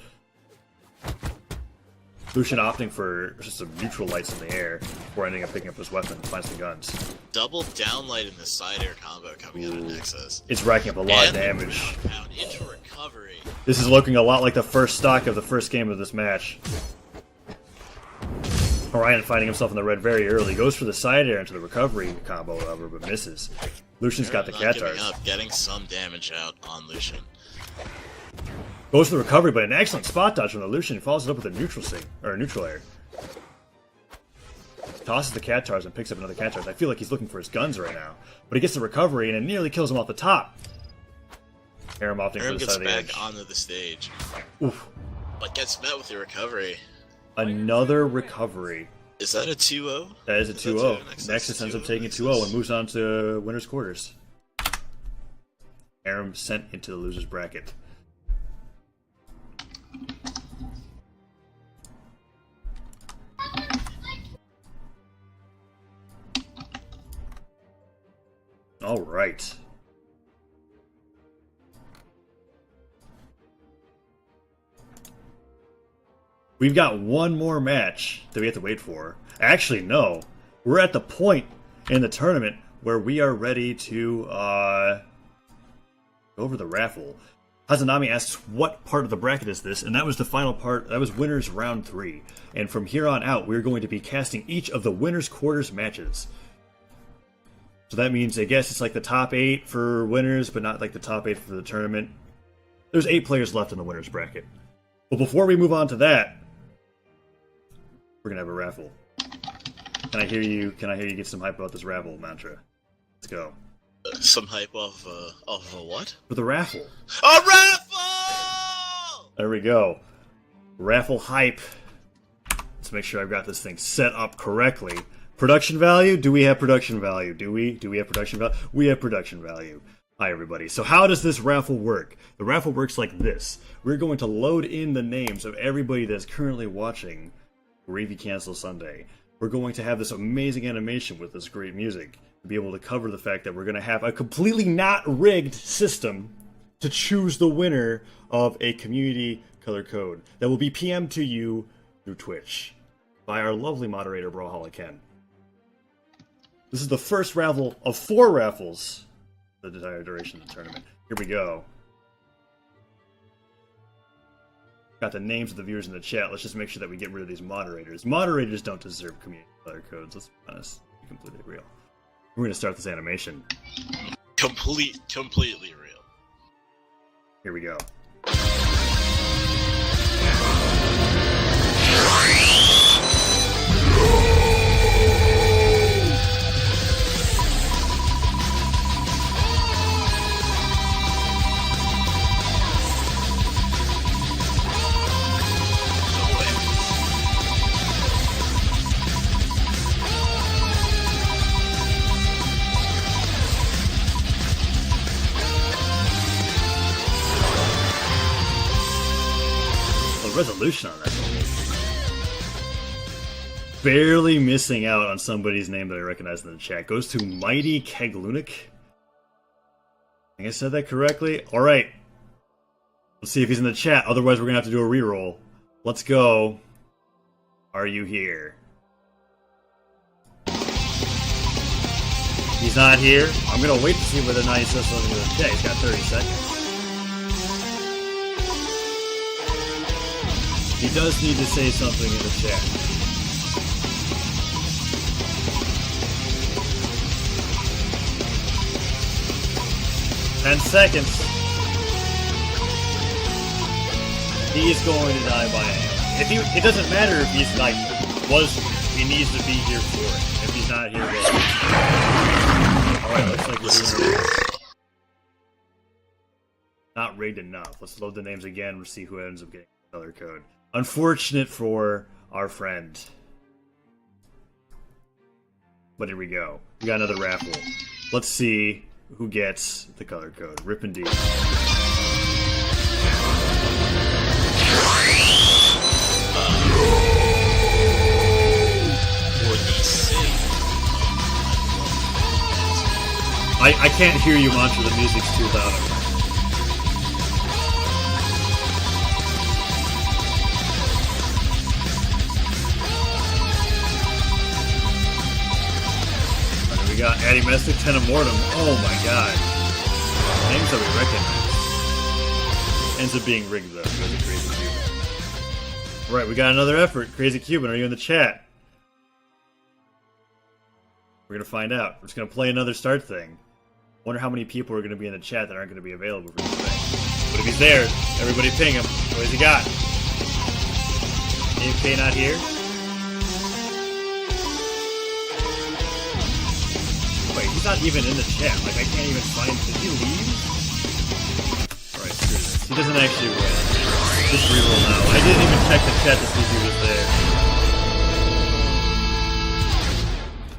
Lucian opting for just some neutral lights in the air before ending up picking up his weapon and finds the guns. Double downlight in the side air combo coming out of Nexus. It's racking up a lot of damage. Into recovery. This is looking a lot like the first stock of the first game of this match. Orion finding himself in the red very early. Goes for the side air into the recovery combo, however, but misses. Lucian's got the Katars. Getting some damage out on Lucian. Goes for the recovery, but an excellent spot dodge from the Lucian. Follows it up with a neutral air. Tosses the Katars and picks up another Katars. I feel like he's looking for his guns right now. But he gets the recovery, and it nearly kills him off the top. Harem opting for the side of the edge. Gets back onto the stage. Oof. But gets met with the recovery. Another recovery. Is that a 2-0? That is a 2-0. Nexus ends up taking a 2-0 and moves on to winner's quarters. Aram sent into the loser's bracket. All right. We've got one more match that we have to wait for. Actually, no. We're at the point in the tournament where we are ready to go over the raffle. Hazanami asks, what part of the bracket is this? And that was the final part. That was winners round 3. And from here on out, we're going to be casting each of the winners quarters matches. So that means, I guess, it's like the top 8 for winners, but not like the top 8 for the tournament. There's 8 players left in the winners bracket. But before we move on to that, we're going to have a raffle. Can I hear you get some hype about this raffle mantra? Let's go. Some hype off of a what? For the raffle. A raffle! There we go. Raffle hype. Let's make sure I've got this thing set up correctly. Production value? Do we have production value? Do we have production value? We have production value. Hi, everybody. So how does this raffle work? The raffle works like this. We're going to load in the names of everybody that's currently watching Gravy Cancel Sunday. We're going to have this amazing animation with this great music to be able to cover the fact that we're going to have a completely not rigged system to choose the winner of a community color code that will be PM'd to you through Twitch by our lovely moderator, Brawlhalla Ken. This is the first raffle of 4 raffles for the entire duration of the tournament. Here we go. Got the names of the viewers in the chat. Let's just make sure that we get rid of these moderators. Moderators don't deserve community color codes. Let's be honest. Be completely real. We're going to start this animation. Completely real. Here we go. Resolution on that. Barely missing out on somebody's name that I recognize in the chat. Goes to Mighty Keglunik. I think I said that correctly. Alright. Let's see if he's in the chat. Otherwise, we're going to have to do a reroll. Let's go. Are you here? He's not here. I'm going to wait to see whether or not he says something in the chat. He's got 30 seconds. He does need to say something in the chat. "10 seconds. He is going to die by hand. It doesn't matter if he's like he needs to be here for it. If he's not here, well. Alright, looks like we're doing it. Not rigged enough. Let's load the names again. We'll see who ends up getting the color code. Unfortunate for our friend. But here we go. We got another raffle. Let's see who gets the color code. Rip indeed. I can't hear you, Mantra. The music's too loud. We got Addy Mestic, Tenamortem. Oh my god. Names that we recognize. Ends up being rigged though. Goes to Crazy Cuban. Right, we got another effort. Crazy Cuban, are you in the chat? We're gonna find out. We're just gonna play another start thing. Wonder how many people are gonna be in the chat that aren't gonna be available for this thing. But if he's there, everybody ping him. What has he got? AFK not here? Wait, he's not even in the chat. Like, I can't even find... Did he leave? Alright, screw this. He doesn't actually win. Just reroll now. I didn't even check the chat to see if he was there.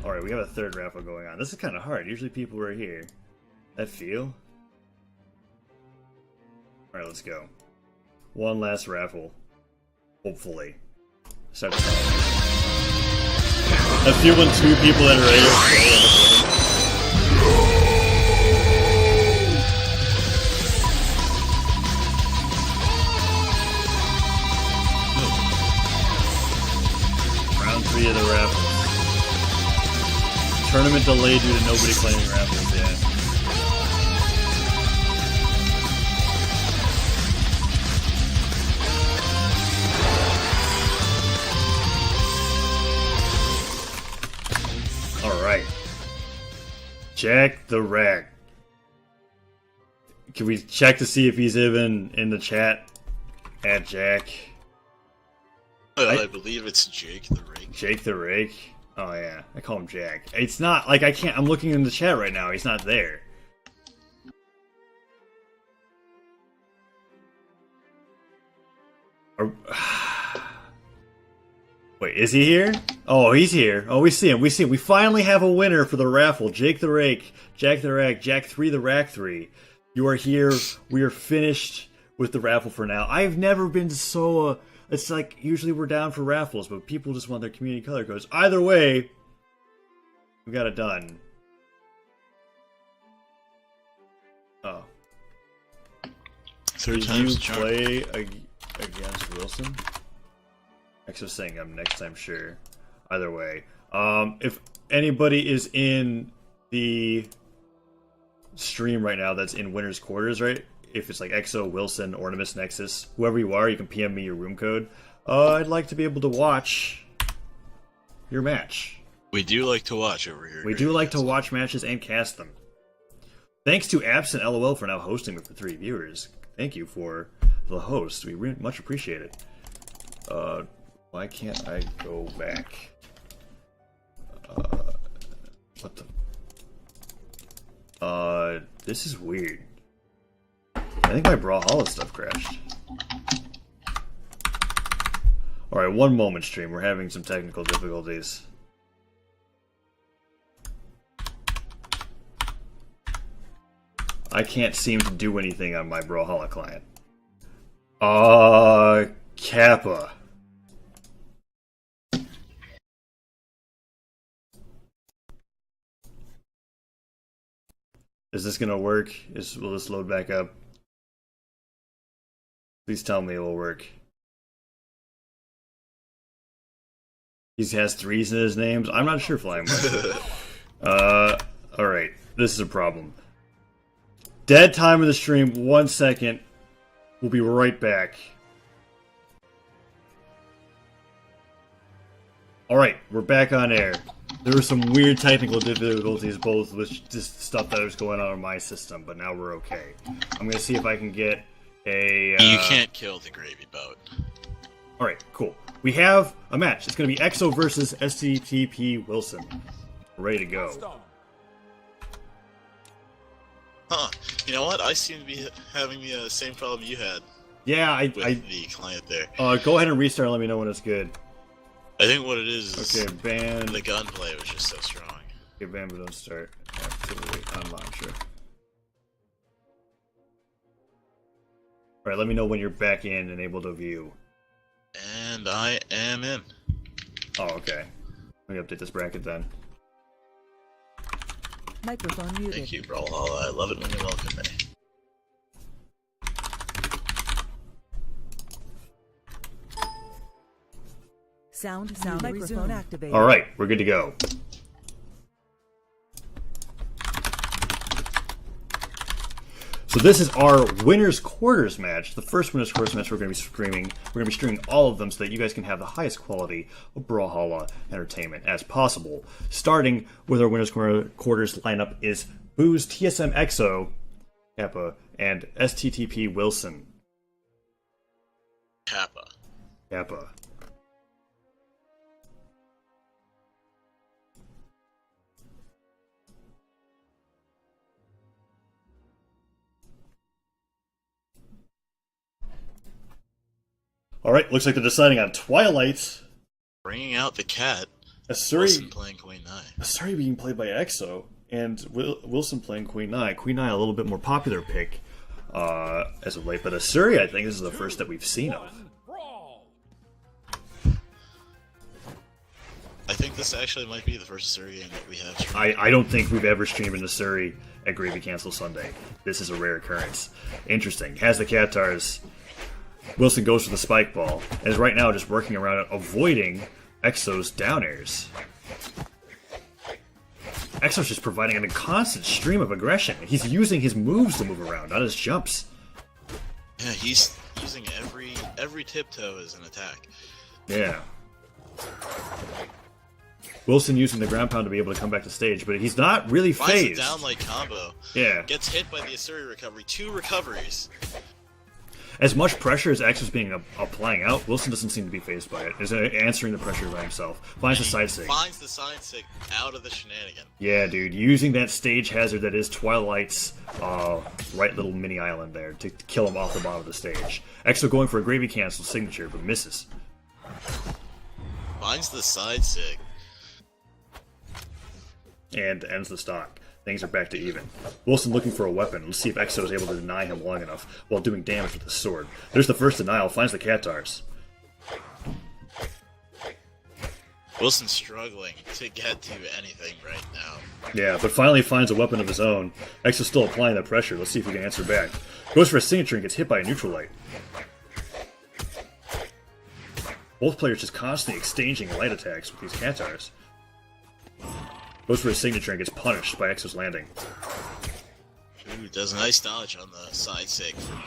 Alright, we have a third raffle going on. This is kind of hard. Usually people are here. That feel? Alright, let's go. One last raffle. Hopefully. Start. I feel when 2 people that are Round 3 of the raffles. Tournament delayed due to nobody claiming raffles yet. Alright. Jack the Rag. Can we check to see if he's even in the chat? At Jack. I believe it's Jake the Rake. Jake the Rake? Oh yeah, I call him Jack. It's not, like, I can't, I'm looking in the chat right now, he's not there. Wait, is he here? Oh, he's here. Oh, we see him, we see him. We finally have a winner for the raffle. Jake the Rake, Jack the Rag, Jack 3 the Rack 3. You are here, we are finished with the raffle for now. I've never been so... It's like, usually we're down for raffles, but people just want their community color codes. Either way, we got it done. Oh. Third Did time's you the charm. play against Wilson? Exo saying I'm next time sure. Either way. If anybody is in the stream right now that's in winner's quarters, right? If it's like Exo, Wilson, Ornimus, Nexus, whoever you are, you can PM me your room code. I'd like to be able to watch your match. We do like to watch over here. We do like to watch matches and cast them. Thanks to Absent LOL for now hosting with the 3 viewers. Thank you for the host. We much appreciate it. Why can't I go back? What the? This is weird. I think my Brawlhalla stuff crashed. Alright, one moment, stream. We're having some technical difficulties. I can't seem to do anything on my Brawlhalla client. Kappa. Is this gonna work? Will this load back up? Please tell me it will work. He has 3s in his names. I'm not sure, Flying Mike. Alright. This is a problem. Dead time of the stream, 1 second. We'll be right back. Alright, we're back on air. There were some weird technical difficulties, both with just stuff that was going on in my system, but now we're okay. I'm gonna see if I can get a... You can't kill the gravy boat. Alright, cool. We have a match. It's going to be EXO versus STTP Wilson. We're ready to go. Huh. You know what? I seem to be having the same problem you had. Yeah, with the client there. Go ahead and restart and let me know when it's good. I think what it is okay, ban... the gunplay was just so strong. Okay, ban but don't start. Activate on launcher. Alright, let me know when you're back in and able to view. And I am in. Oh, okay. Let me update this bracket then. Microphone muted. Thank you, Brawlhalla. I love it when you welcome me. Sound microphone activated. Alright, we're good to go. So this is our winners quarters match. The first winners quarters match we're going to be streaming. We're going to be streaming all of them so that you guys can have the highest quality of Brawlhalla entertainment as possible. Starting with our winners quarters lineup is Booze, TSM EXO, Kappa, and STTP Wilson. Kappa. Kappa. Alright, looks like they're deciding on Twilight. Bringing out the cat. Asuri Wilson playing Queen Nai. Asuri being played by EXO, and Wilson playing Queen Nai. Queen Nai, a little bit more popular pick. as of late, but Asuri, I think this is the first that we've seen of. I think this actually might be the first Asuri game that we have. I don't think we've ever streamed an Asuri at Gravy Cancel Sunday. This is a rare occurrence. Interesting. Has the Katars. Wilson goes for the spike ball, and is right now just working around it, avoiding Exo's down airs. Exo's just providing a constant stream of aggression. He's using his moves to move around, not his jumps. Yeah, he's using every tiptoe as an attack. Yeah. Wilson using the ground pound to be able to come back to stage, but he's not really phased. Finds a down light combo. Yeah. Gets hit by the Asuri recovery. 2 recoveries. As much pressure as X was being applying out, Wilson doesn't seem to be phased by it. He's answering the pressure by himself. Finds the side sig. Finds the side sig out of the shenanigan. Yeah, dude. Using that stage hazard that is Twilight's right little mini island there to kill him off the bottom of the stage. Exo going for a gravy cancel signature, but misses. Finds the side sig. And ends the stock. Things are back to even. Wilson looking for a weapon. Let's see if Exo is able to deny him long enough while doing damage with his sword. There's the first denial. Finds the Katars. Wilson's struggling to get to anything right now. Yeah, but finally finds a weapon of his own. Exo's still applying that pressure. Let's see if he can answer back. Goes for a signature and gets hit by a neutral light. Both players just constantly exchanging light attacks with these Katars. Goes for a signature and gets punished by Exo's landing. Ooh, does a nice dodge on the side sig from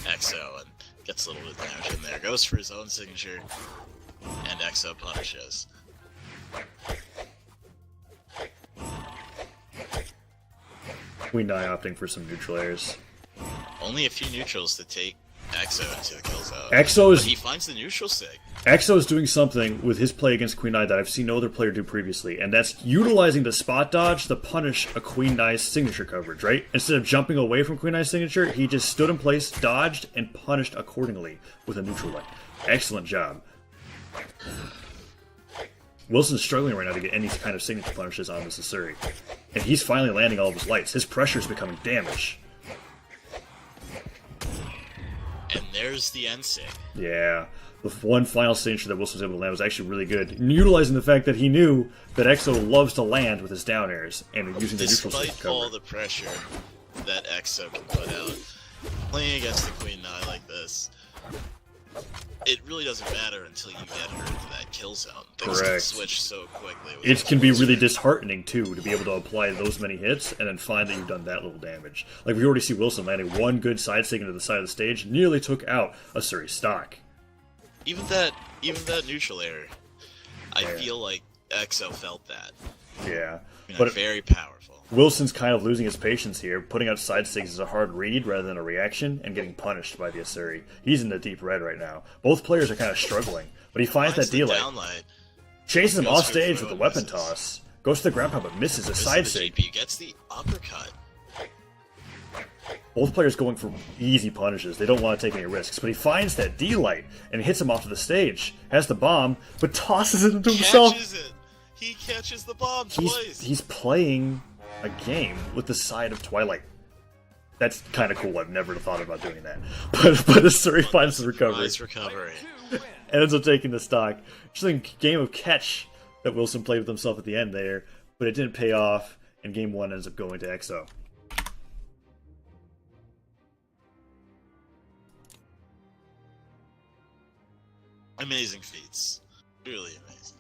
Exo and gets a little bit of damage in there. Goes for his own signature, and Exo punishes. Queen Nai opting for some neutral airs. Only a few neutrals to take Exo into the kill zone. Exo is... But he finds the neutral sig. Exo is doing something with his play against Queen Nai that I've seen no other player do previously, and that's utilizing the spot dodge to punish a Queen Nai's signature coverage, right? Instead of jumping away from Queen Nai's signature, he just stood in place, dodged, and punished accordingly with a neutral light. Excellent job. Wilson's struggling right now to get any kind of signature punishes on this Asuri, and he's finally landing all of his lights. His pressure is becoming damage. And there's the end sig. Yeah. The one final signature that Wilson was able to land was actually really good, utilizing the fact that he knew that Exo loves to land with his down airs and using the neutral stick to Despite cover. all the pressure that Exo can put out, playing against the Queen Nai like this, it really doesn't matter until you get her into that kill zone. Things can Correct. switch so quickly. It can be really disheartening, too, to be able to apply those many hits and then find that you've done that little damage. Like, we already see Wilson landing one good side sig into the side of the stage, nearly took out Asuri's stock. Even that neutral air, I feel like Exo felt that. Yeah. But very powerful. Wilson's kind of losing his patience here. Putting out side sigs is a hard read rather than a reaction, and getting punished by the Asuri. He's in the deep red right now. Both players are kind of struggling, but he finds that D-light. Chases him off stage with the weapon toss. Goes to the ground pound but misses a side sig. GP gets the uppercut. Both players going for easy punishes. They don't want to take any risks. But he finds that D-light and hits him off to the stage. Has the bomb, but tosses it into himself. Catches it. He catches the bomb twice. He's playing a game with the side of Twilight. That's kind of cool. I've never thought about doing that. But Asuri finds the recovery. Nice recovery. And ends up taking the stock. Interesting game of catch that Wilson played with himself at the end there. But it didn't pay off. And game one ends up going to Exo. Amazing feats. Really amazing.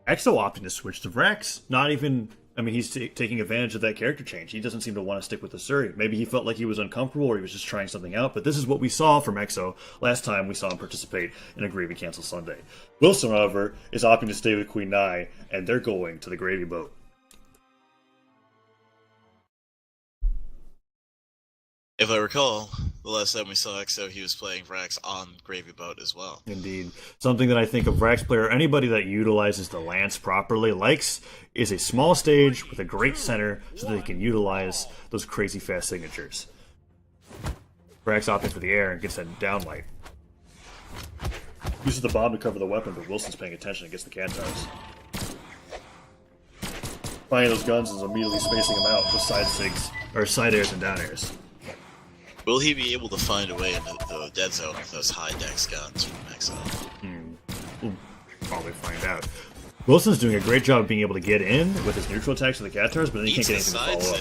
Exo opting to switch to Vrax. Not even... I mean, he's taking advantage of that character change. He doesn't seem to want to stick with the Asuri. Maybe he felt like he was uncomfortable or he was just trying something out, but this is what we saw from Exo last time we saw him participate in a Gravy Cancel Sunday. Wilson, however, is opting to stay with Queen Nai, and they're going to the Gravy Boat. If I recall, the last time we saw Exo, he was playing Vrax on Gravy Boat as well. Indeed. Something that I think a Vrax player, anybody that utilizes the lance properly, likes is a small stage with a great center so that they can utilize those crazy fast signatures. Vrax opting for the air and gets that downlight. Uses the bomb to cover the weapon, but Wilson's paying attention and gets the Katars. Finding those guns is immediately spacing them out with side sigs, or side airs and down airs. Will he be able to find a way into the dead zone with those high dex guns from Exo? We'll probably find out. Wilson's doing a great job of being able to get in with his neutral attacks with the Catars, but then he can't get anything to follow up.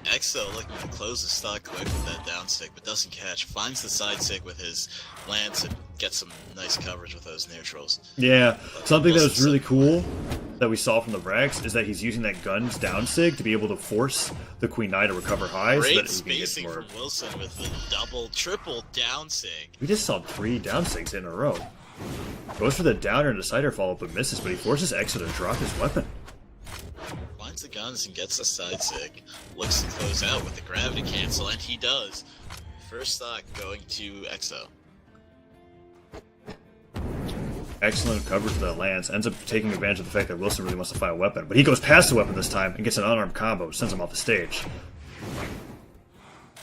Exo looking to close the stock quick with that down stick, but doesn't catch. Finds the side stick with his lance and gets some nice coverage with those neutrals. Yeah, something that was really cool that we saw from the Vrax is that he's using that gun's down sig to be able to force the Queen Nai to recover high. Great so that he can spacing get more. from Wilson with the double, triple down sig. We just saw 3 down sigs in a row. Goes for the downer and decider follow-up but misses, but he forces Exo to drop his weapon. Finds the guns and gets the side sig. Looks to close out with the gravity cancel, and he does. First stock going to Exo. Excellent coverage of that lance. Ends up taking advantage of the fact that Wilson really wants to find a weapon. But he goes past the weapon this time and gets an unarmed combo, sends him off the stage.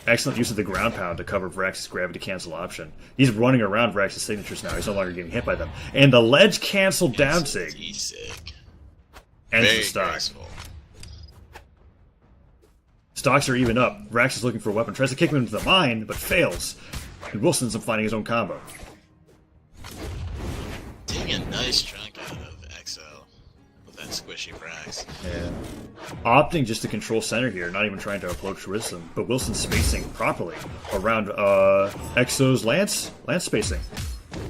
Excellent use of the ground pound to cover Vrax's gravity cancel option. He's running around Vrax's signatures now. He's no longer getting hit by them. And the ledge cancel down sig ends the stock. Graceful. Stocks are even up. Vrax is looking for a weapon. Tries to kick him into the mine, but fails. And Wilson ends up finding his own combo. Taking a nice chunk out of Exo with that squishy Vrax. Yeah. Opting just to control center here, not even trying to approach Wisdom, but Wilson's spacing properly around Exo's lance spacing.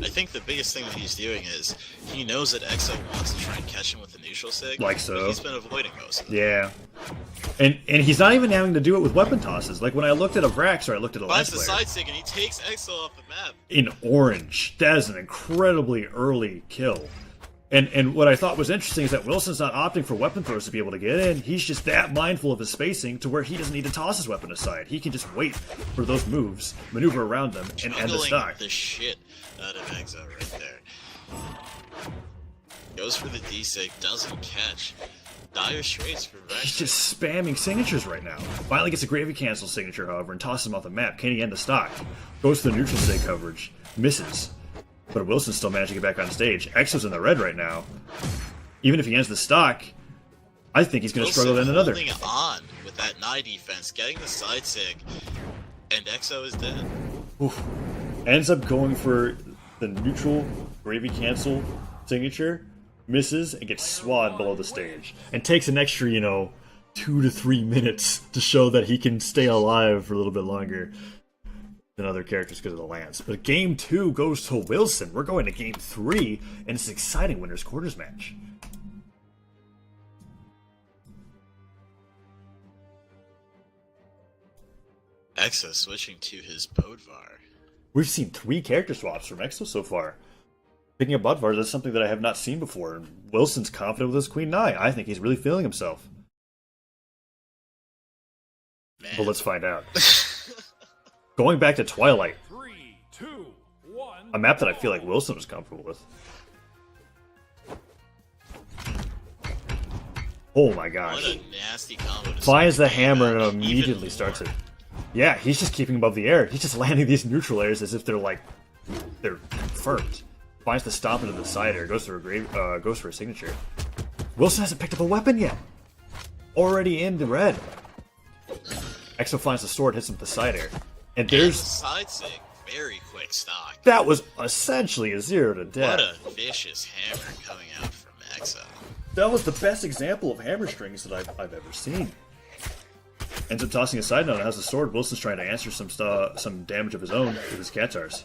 I think the biggest thing that he's doing is he knows that Exo wants to try and catch him with the neutral sig. Like so. But he's been avoiding most of them. Yeah. And he's not even having to do it with weapon tosses. Like when I looked at a Vrax or I looked at a lance Finds the player side stick and he takes Exo off the map. in orange. That is an incredibly early kill. And what I thought was interesting is that Wilson's not opting for weapon throws to be able to get in. He's just that mindful of his spacing to where he doesn't need to toss his weapon aside. He can just wait for those moves, maneuver around them, and end the stock. The shit out of Exo right there. Goes for the D-sig, doesn't catch. Dire straits for Vrax. He's just spamming signatures right now. Finally gets a gravy cancel signature, however, and tosses him off the map. Can he end the stock? Goes for the neutral state coverage. Misses. But Wilson's still managing to get back on stage. Exo's in the red right now. Even if he ends the stock, I think he's going to struggle to end another. Holding on with that Nai defense, getting the side sig, and Exo is dead. Oof. Ends up going for the neutral gravy cancel signature, misses, and gets swatted below the stage. And takes an extra, 2 to 3 minutes to show that he can stay alive for a little bit longer than other characters because of the lance. But game 2 goes to Wilson. We're going to game 3, and it's an exciting winners quarters match. Exo switching to his Bodvar. We've seen 3 character swaps from Exo so far. Picking up Bodvar, that's something that I have not seen before. And Wilson's confident with his Queen Nai. I think he's really feeling himself. Man. But let's find out. Going back to Twilight. 3, 2, 1. A map that I feel like Wilson was comfortable with. Oh my gosh. What a nasty combo. Finds the hammer and immediately starts it. Yeah, he's just keeping above the air. He's just landing these neutral airs as if they're confirmed. Finds the stomp into the side air, goes for a signature. Wilson hasn't picked up a weapon yet. Already in the red. Exo finds the sword, hits him with the side air. And there's side sig, very quick stock. That was essentially a 0 to death. What a vicious hammer coming out from Exo. That was the best example of hammer strings that I've ever seen. Ends up tossing a side note and has the sword. Wilson's trying to answer some damage of his own with his Katars.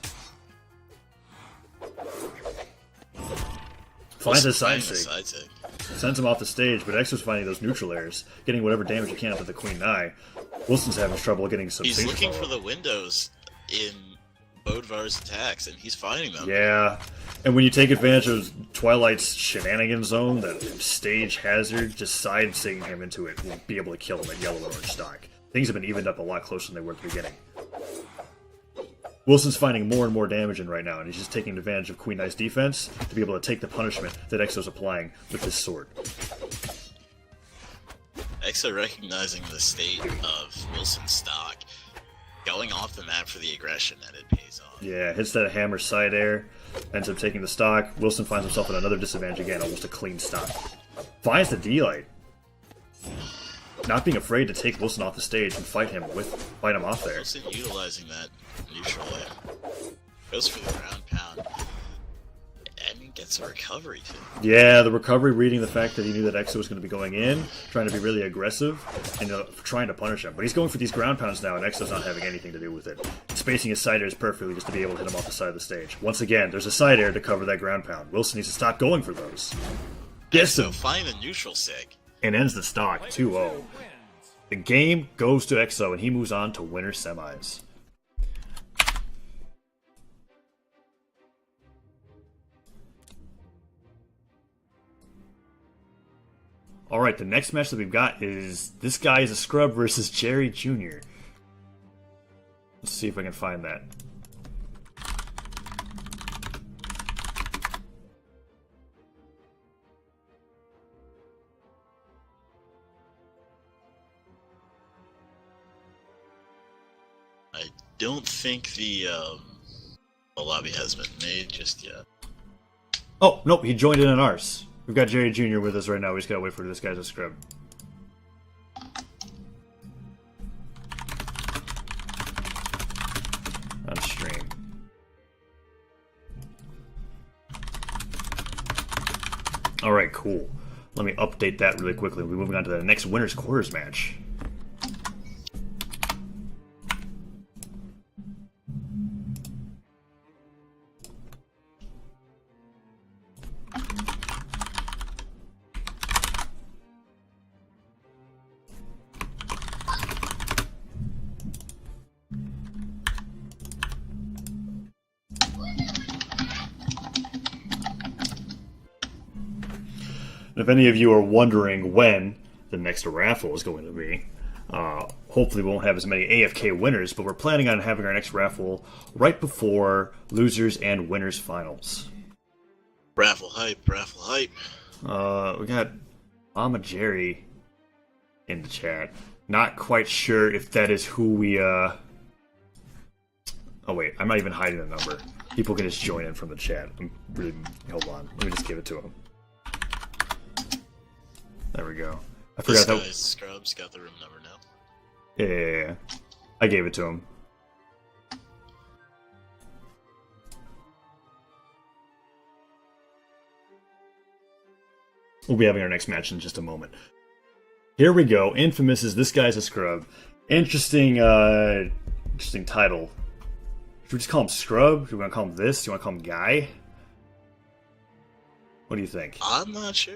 Finds a side sig. Sends him off the stage, but Exo's finding those neutral airs, getting whatever damage he can out of the Queen Nai. Wilson's having trouble getting some. He's looking for the windows in Bodvar's attacks, and he's finding them. Yeah, and when you take advantage of Twilight's shenanigan zone, that stage hazard, just side-signing him into it will be able to kill him at yellow and orange stock. Things have been evened up a lot closer than they were at the beginning. Wilson's finding more and more damage in right now, and he's just taking advantage of Queen Nai's defense to be able to take the punishment that Exo's applying with his sword. Exo recognizing the state of Wilson's stock, going off the map for the aggression, and it pays off. Yeah, hits that hammer side air, ends up taking the stock. Wilson finds himself in another disadvantage again, almost a clean stock. Finds the D-Light. not being afraid to take Wilson off the stage and fight him off there. Wilson utilizing that neutral goes for the ground pound. And gets a recovery too. Yeah, the recovery reading the fact that he knew that Exo was going to be going in, trying to be really aggressive, and trying to punish him. But he's going for these ground pounds now, and Exo's not having anything to do with it. Spacing his side airs perfectly just to be able to hit him off the side of the stage. Once again, there's a side air to cover that ground pound. Wilson needs to stop going for those. Gets him. Find the neutral sig. And ends the stock 2-0. The game goes to Exo, and he moves on to winner semis. Alright, the next match that we've got is this guy is a scrub versus Jerry Jr. Let's see if I can find that. I don't think the lobby has been made just yet. Oh, nope, he joined in on ours. We've got Jerry Jr. with us right now. We just gotta wait for this guy to scrub. On stream. Alright, cool. Let me update that really quickly. We're moving on to the next winner's quarters match. If any of you are wondering when the next raffle is going to be, hopefully we won't have as many AFK winners, but we're planning on having our next raffle right before losers and winners finals. Raffle hype, raffle hype. We got Mama Jerry in the chat. Not quite sure if that is who we, Oh wait, I'm not even hiding the number. People can just join in from the chat. Hold on, let me just give it to him. There we go. I forgot that. This guy's Scrubs got the room number now. Yeah. I gave it to him. We'll be having our next match in just a moment. Here we go. Infamous is This Guy's a Scrub. Interesting, interesting title. Should we just call him Scrub? Do we want to call him this? Do you want to call him Guy? What do you think? I'm not sure.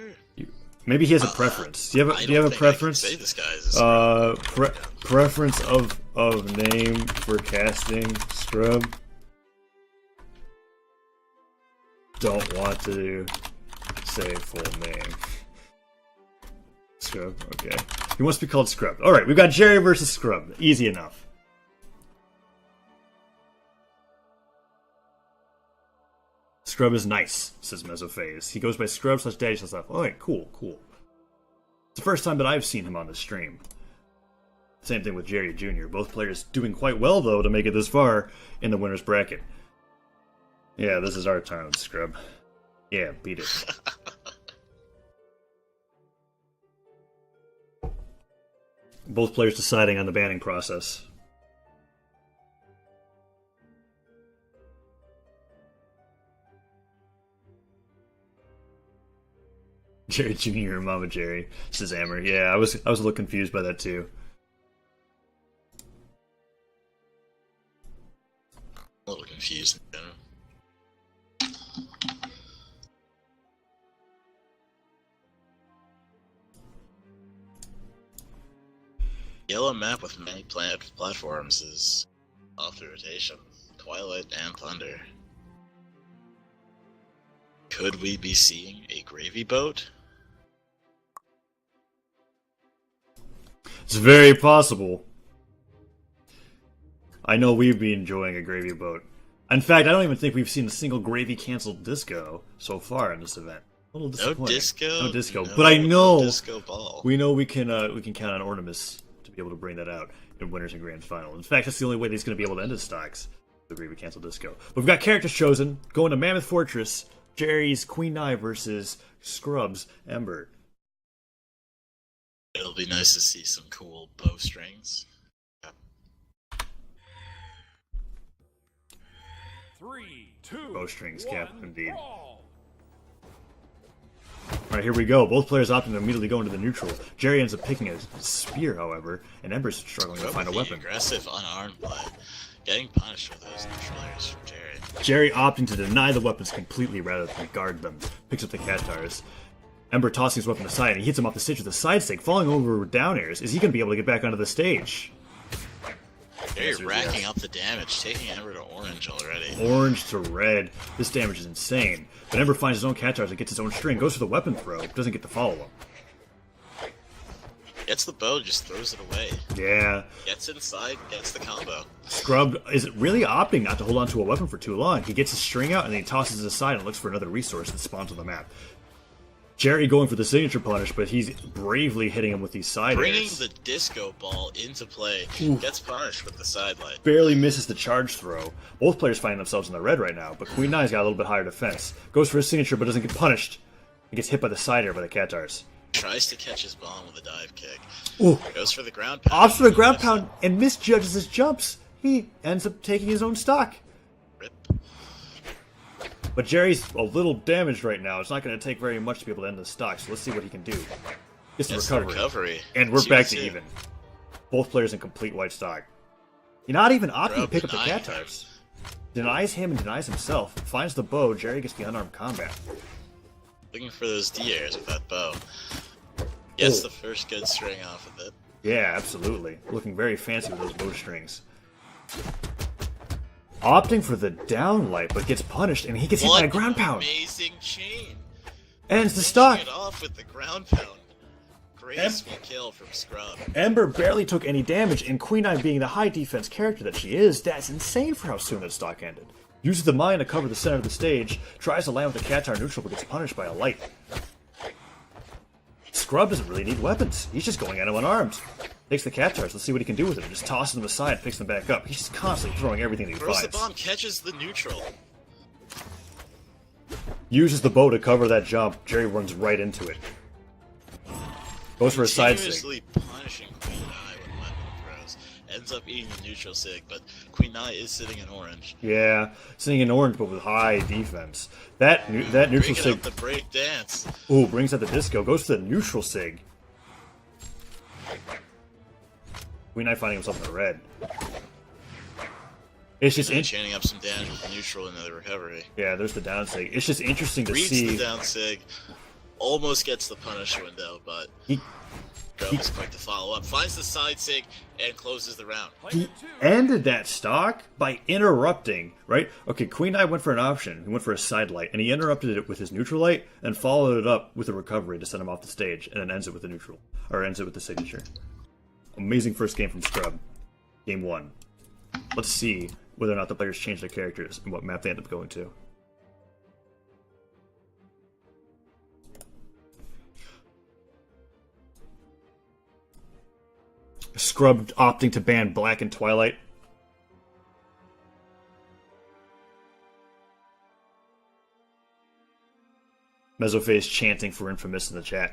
Maybe he has a preference. Do you have a preference? Say this guy is a scrub. Preference of name for casting Scrub. Don't want to say full name. Scrub. Okay. He wants to be called Scrub. All right. We've got Jerry versus Scrub. Easy enough. Scrub is nice, says Mesophase. He goes by Scrub/Daddy/Stuff. Alright, cool. It's the first time that I've seen him on the stream. Same thing with Jerry Jr. Both players doing quite well, though, to make it this far in the winner's bracket. Yeah, this is our turn, Scrub. Yeah, beat it. Both players deciding on the banning process. Jerry Jr. and Mama Jerry, says Amber. Yeah, I was a little confused by that too. A little confused in general. Yellow map with many platforms is off the rotation. Twilight and Thunder. Could we be seeing a gravy boat? It's very possible. I know we'd be enjoying a gravy boat. In fact, I don't even think we've seen a single gravy canceled disco so far in this event. A little disappointing. No disco. But I know no disco ball. We know we can count on Ornimus to be able to bring that out in winners and grand final. In fact, that's the only way that he's going to be able to end his stocks. The gravy canceled disco. But we've got characters chosen. Going to Mammoth Fortress. Jerry's Queen Nye versus Scrub's Ember. It'll It'll be nice to see some cool bowstrings. 3, 2, Bowstrings, Cap, 1, indeed. brawl. Alright, here we go. Both players opting to immediately go into the neutral. Jerry ends up picking a spear, however, and Ember's struggling to find a weapon. Aggressive, unarmed play. Getting punished for those neutral areas from Jerry. Jerry opting to deny the weapons completely rather than guard them. Picks up the Katars. Ember tossing his weapon aside, and he hits him off the stage with a side stick, falling over with down airs. Is he going to be able to get back onto the stage? Jerry racking up the damage, taking Ember to orange already. Orange to red. This damage is insane. But Ember finds his own Katars and gets his own string, goes for the weapon throw, doesn't get the follow-up. Gets the bow, just throws it away. Yeah. Gets inside, gets the combo. Scrub is really opting not to hold on to a weapon for too long. He gets his string out and then he tosses it aside and looks for another resource that spawns on the map. Jerry going for the signature punish, but he's bravely hitting him with these side Bringing airs. the disco ball into play, gets punished with the sidelight. Barely misses the charge throw. Both players find themselves in the red right now, but Queen Nine's got a little bit higher defense. Goes for his signature, but doesn't get punished. He gets hit by the side air by the Katars. Tries to catch his bomb with a dive kick. Ooh. Goes for the ground pound. Opts for the ground pound and misjudges his jumps. He ends up taking his own stock. Rip. But Jerry's a little damaged right now. It's not going to take very much to be able to end the stock, so let's see what he can do. Gets the Gets the recovery. recovery. And we're 2-2. back to even. Both players in complete white stock. You're not even opting to Scrub pick up the denying Katars. Denies him and denies himself. Finds the bow. Jerry gets the unarmed combat. Looking for those D-airs with that bow. Gets Oh. the first good string off of it. Yeah, absolutely. Looking very fancy with those bowstrings. Opting for the downlight, but gets punished, and he gets hit by a ground pound. Amazing chain. Ends the Finishing stock. it off with the ground pound. Graceful kill from Scrub. Ember barely took any damage, and Queen Eye being the high defense character that she is, that's insane for how soon that stock ended. Uses the mine to cover the center of the stage, tries to land with the Katar neutral, but gets punished by a light. Scrub doesn't really need weapons. He's just going at him unarmed. Takes the Katars, let's see what he can do with them. Just tosses them aside, picks them back up. He's just constantly throwing everything that he Throws the finds. bomb, catches the neutral. Uses the bow to cover that jump. Jerry runs right into it. Goes for a side sig. Continuously punishing Queen Eye with weapon throws. Ends up eating the neutral sig, but Queen Eye is sitting in orange. Yeah, sitting in orange, but with high defense. That neutral Breaking sig. up the break dance. Ooh, brings out the disco. Goes for the neutral sig. Queen Eye finding himself in the red. It's just Chaining up some damage with the neutral into the recovery. yeah. There's the down sig. It's just interesting to Reads see. the down sig. Almost gets the punish window, but He Scrub is quick to follow up. Finds the side sig and closes the round. he ended that stock by interrupting, right? Okay, Queen Eye went for an option. He went for a side light, and he interrupted it with his neutral light, and followed it up with a recovery to send him off the stage, and then ends it with the neutral, or ends it with the signature. Amazing first game from Scrub. Game 1. Let's see whether or not the players change their characters and what map they end up going to. Scrub opting to ban Black and Twilight. Mesophase chanting for Infamous in the chat.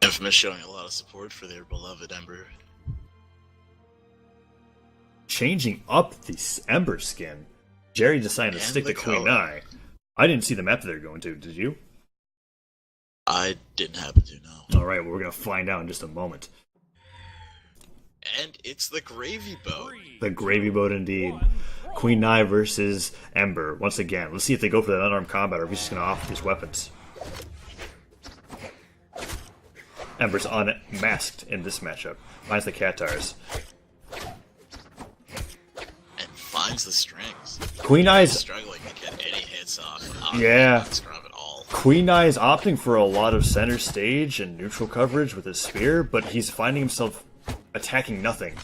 Infamous showing a lot of support for their beloved Ember. Changing up the Ember skin. Jerry decided to And stick the to Queen color. Eye. I didn't see the map that they're going to. Did you? I didn't happen to know. Alright, well, we're going to find out in just a moment. And it's the gravy boat. The Gravy Boat indeed. Queen Eye versus Ember. Once again, let's see if they go for that unarmed combat or if he's just going to offer these weapons. Ember's unmasked in this matchup. Finds the Katars. And finds the strings. Queen Eye's Struggling to get any hits off. Yeah. Not Scrub at all. Queen Eye is opting for a lot of center stage and neutral coverage with his spear, but he's finding himself attacking nothing,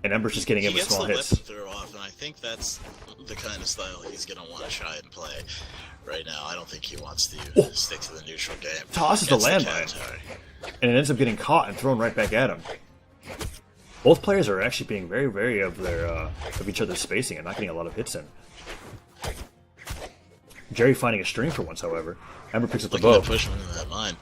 and Ember's just getting He him with gets small the hits. weapon throw off, and I think that's the kind of style he's going to want to try and play right now. I don't think he wants to stick to the neutral game. Tosses the Gets landmine. Katar. And it ends up getting caught and thrown right back at him. Both players are actually being very wary of their of each other's spacing and not getting a lot of hits in. Jerry finding a string for once, however. Ember picks up the Looking bow. to push him into that mine.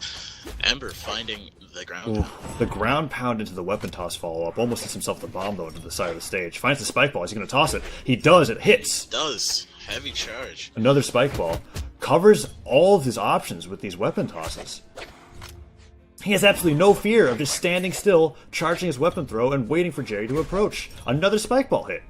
Ember finding the ground. Ooh, the ground pound into the weapon toss follow-up. Almost hits himself the bomb, though, into the side of the stage. Finds the spike ball. Is he going to toss it? He does. It hits. Does. Heavy charge. Another spike ball. Covers all of his options with these weapon tosses. He has absolutely no fear of just standing still, charging his weapon throw, and waiting for Jerry to approach. Another spike ball hit.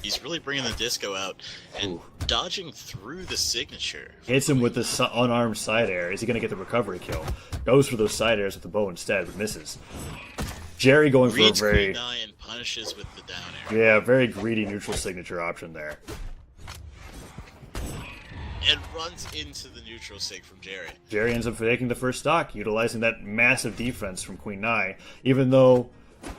He's really bringing the disco out and dodging through the signature. Hits him with the unarmed side air. Is he going to get the recovery kill? Goes for those side airs with the bow instead, but misses. Jerry going Reads for a very... Queen Eye and punishes with the down air. Yeah, very greedy neutral signature option there. And runs into the neutral sig from Jerry. Jerry ends up taking the first stock, utilizing that massive defense from Queen Eye, even though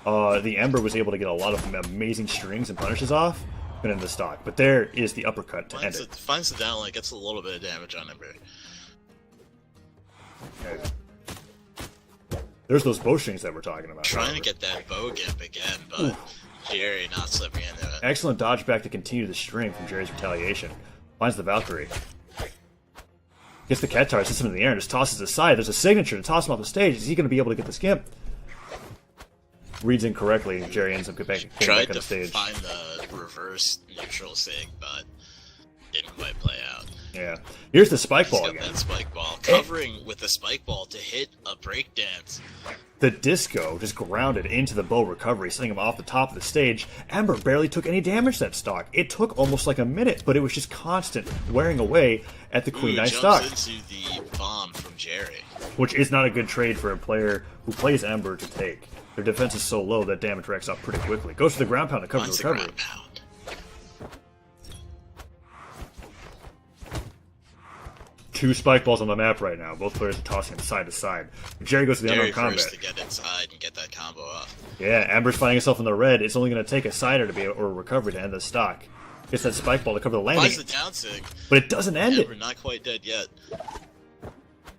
the Ember was able to get a lot of amazing strings and punishes off, and in the stock. But there is the uppercut to end it. Finds the down line, gets a little bit of damage on Ember. Okay. There's those bowstrings that we're talking about. Trying to get that bow gimp again, but Jerry not slipping into it. Excellent dodge back to continue the string from Jerry's retaliation. Finds the Valkyrie. Gets the Qatar, sits him in the air, and just tosses it aside. There's a signature to toss him off the stage. Is he going to be able to get the skimp? Reads incorrectly, and Jerry ends up getting back on the stage. Tried to find the reverse neutral sig, but didn't quite play out. Yeah. Here's the spike He's ball got again. that spike ball, covering with the spike ball to hit a breakdance. The disco just grounded into the bow recovery, sending him off the top of the stage. Ember barely took any damage that stock. It took almost like a minute, but it was just constant wearing away at the Queen Eye stock. Jumps into the bomb from Jerry. Which is not a good trade for a player who plays Ember to take. Their defense is so low that damage racks up pretty quickly. Goes for the ground pound to cover the Finds the recovery. ground pound. Two spike balls on the map right now. Both players are tossing them side to side. Jerry goes to the Jerry unarmed combat. first to get inside and get that combo off. Yeah, Amber's finding himself in the red. It's only going to take a cider to be or a recovery to end the stock. Gets that spike ball to cover the landing, Finds the down sig. but it doesn't end Ember it. not quite dead yet.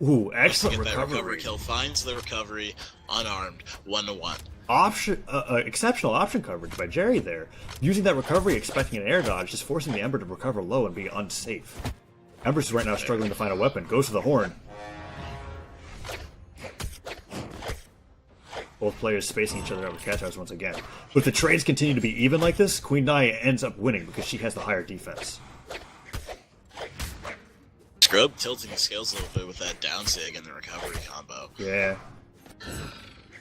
Ooh, To excellent get that recovery recovery. kill. Finds the recovery unarmed, 1-1. Exceptional option coverage by Jerry there. Using that recovery, expecting an air dodge, just forcing the Ember to recover low and be unsafe. Ember's right now struggling to find a weapon. Goes for the horn. Both players spacing each other out with catch-outs once again. But if the trades continue to be even like this, Queen Eye ends up winning because she has the higher defense. Scrub tilting his scales a little bit with that down sig and the recovery combo. Yeah.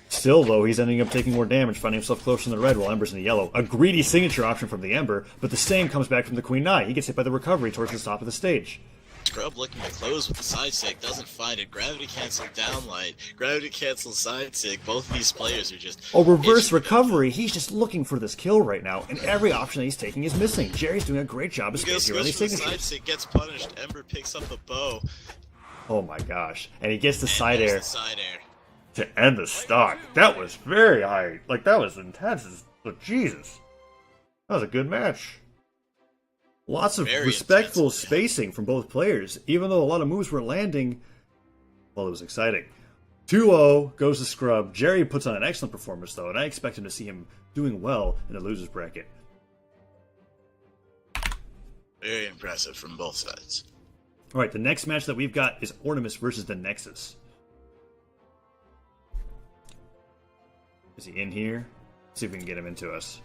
Still, though, he's ending up taking more damage, finding himself closer in the red while Ember's in the yellow. A greedy signature option from the Ember, but the same comes back from the Queen Eye. He gets hit by the recovery towards the top of the stage. Scrub looking to close with the side sig, doesn't find it. Gravity cancel down light, gravity cancel side sig. Both of these players are just... Oh, reverse recovery. He's just looking for this kill right now, and every option that he's taking is missing. Jerry's doing a great job of spacing around these Goes for the side signatures. sig, gets punished. Ember picks up the bow. Oh my gosh. And he gets the side There's air the side air. to end the stock. That was very high. Like, that was intense. But Jesus. That was a good match. Lots of Very respectful intense, yeah. spacing from both players, even though a lot of moves were landing. Well, it was exciting. 2-0 goes to Scrub. Jerry puts on an excellent performance, though, and I expect him to see him doing well in the losers bracket. Very impressive from both sides. All right, the next match that we've got is Ornimus versus the Nexus. Is he in here? Let's see if we can get him into us.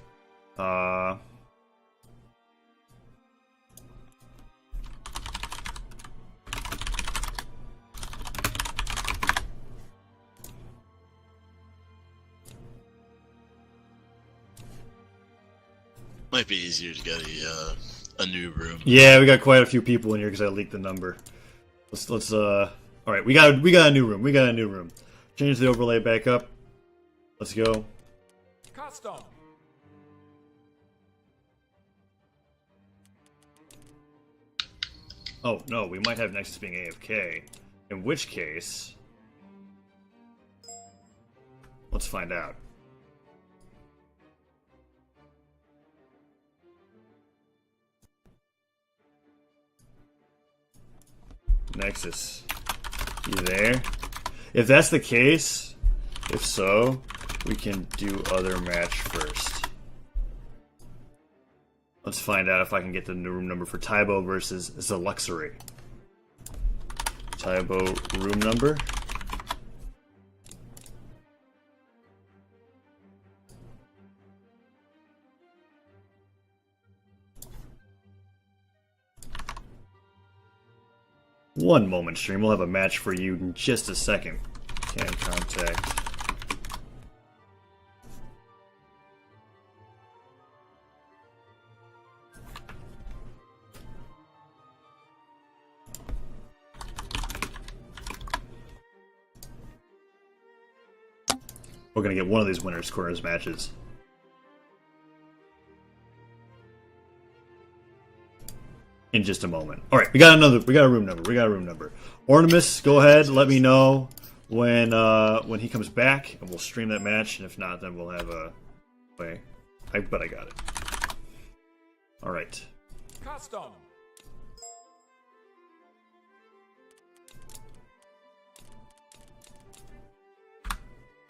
Might be easier to get a new room. Yeah, we got quite a few people in here because I leaked the number. Let's all right, we got a new room. We got a new room. Change the overlay back up. Let's go. Custom. Oh no, we might have Nexus being AFK. In which case, let's find out. Nexus, you there? If that's the case, if so, we can do other match first. Let's find out if I can get the new room number for Tybo versus Zeluxury. Tybo room number. One moment, stream. We'll have a match for you in just a second. Can contact. We're gonna get one of these winners corners matches. In just a moment. All right, we got a room number. Ornimus, go ahead, let me know when he comes back, and we'll stream that match. And if not, then we'll have a way. But I got it. All right. Custom.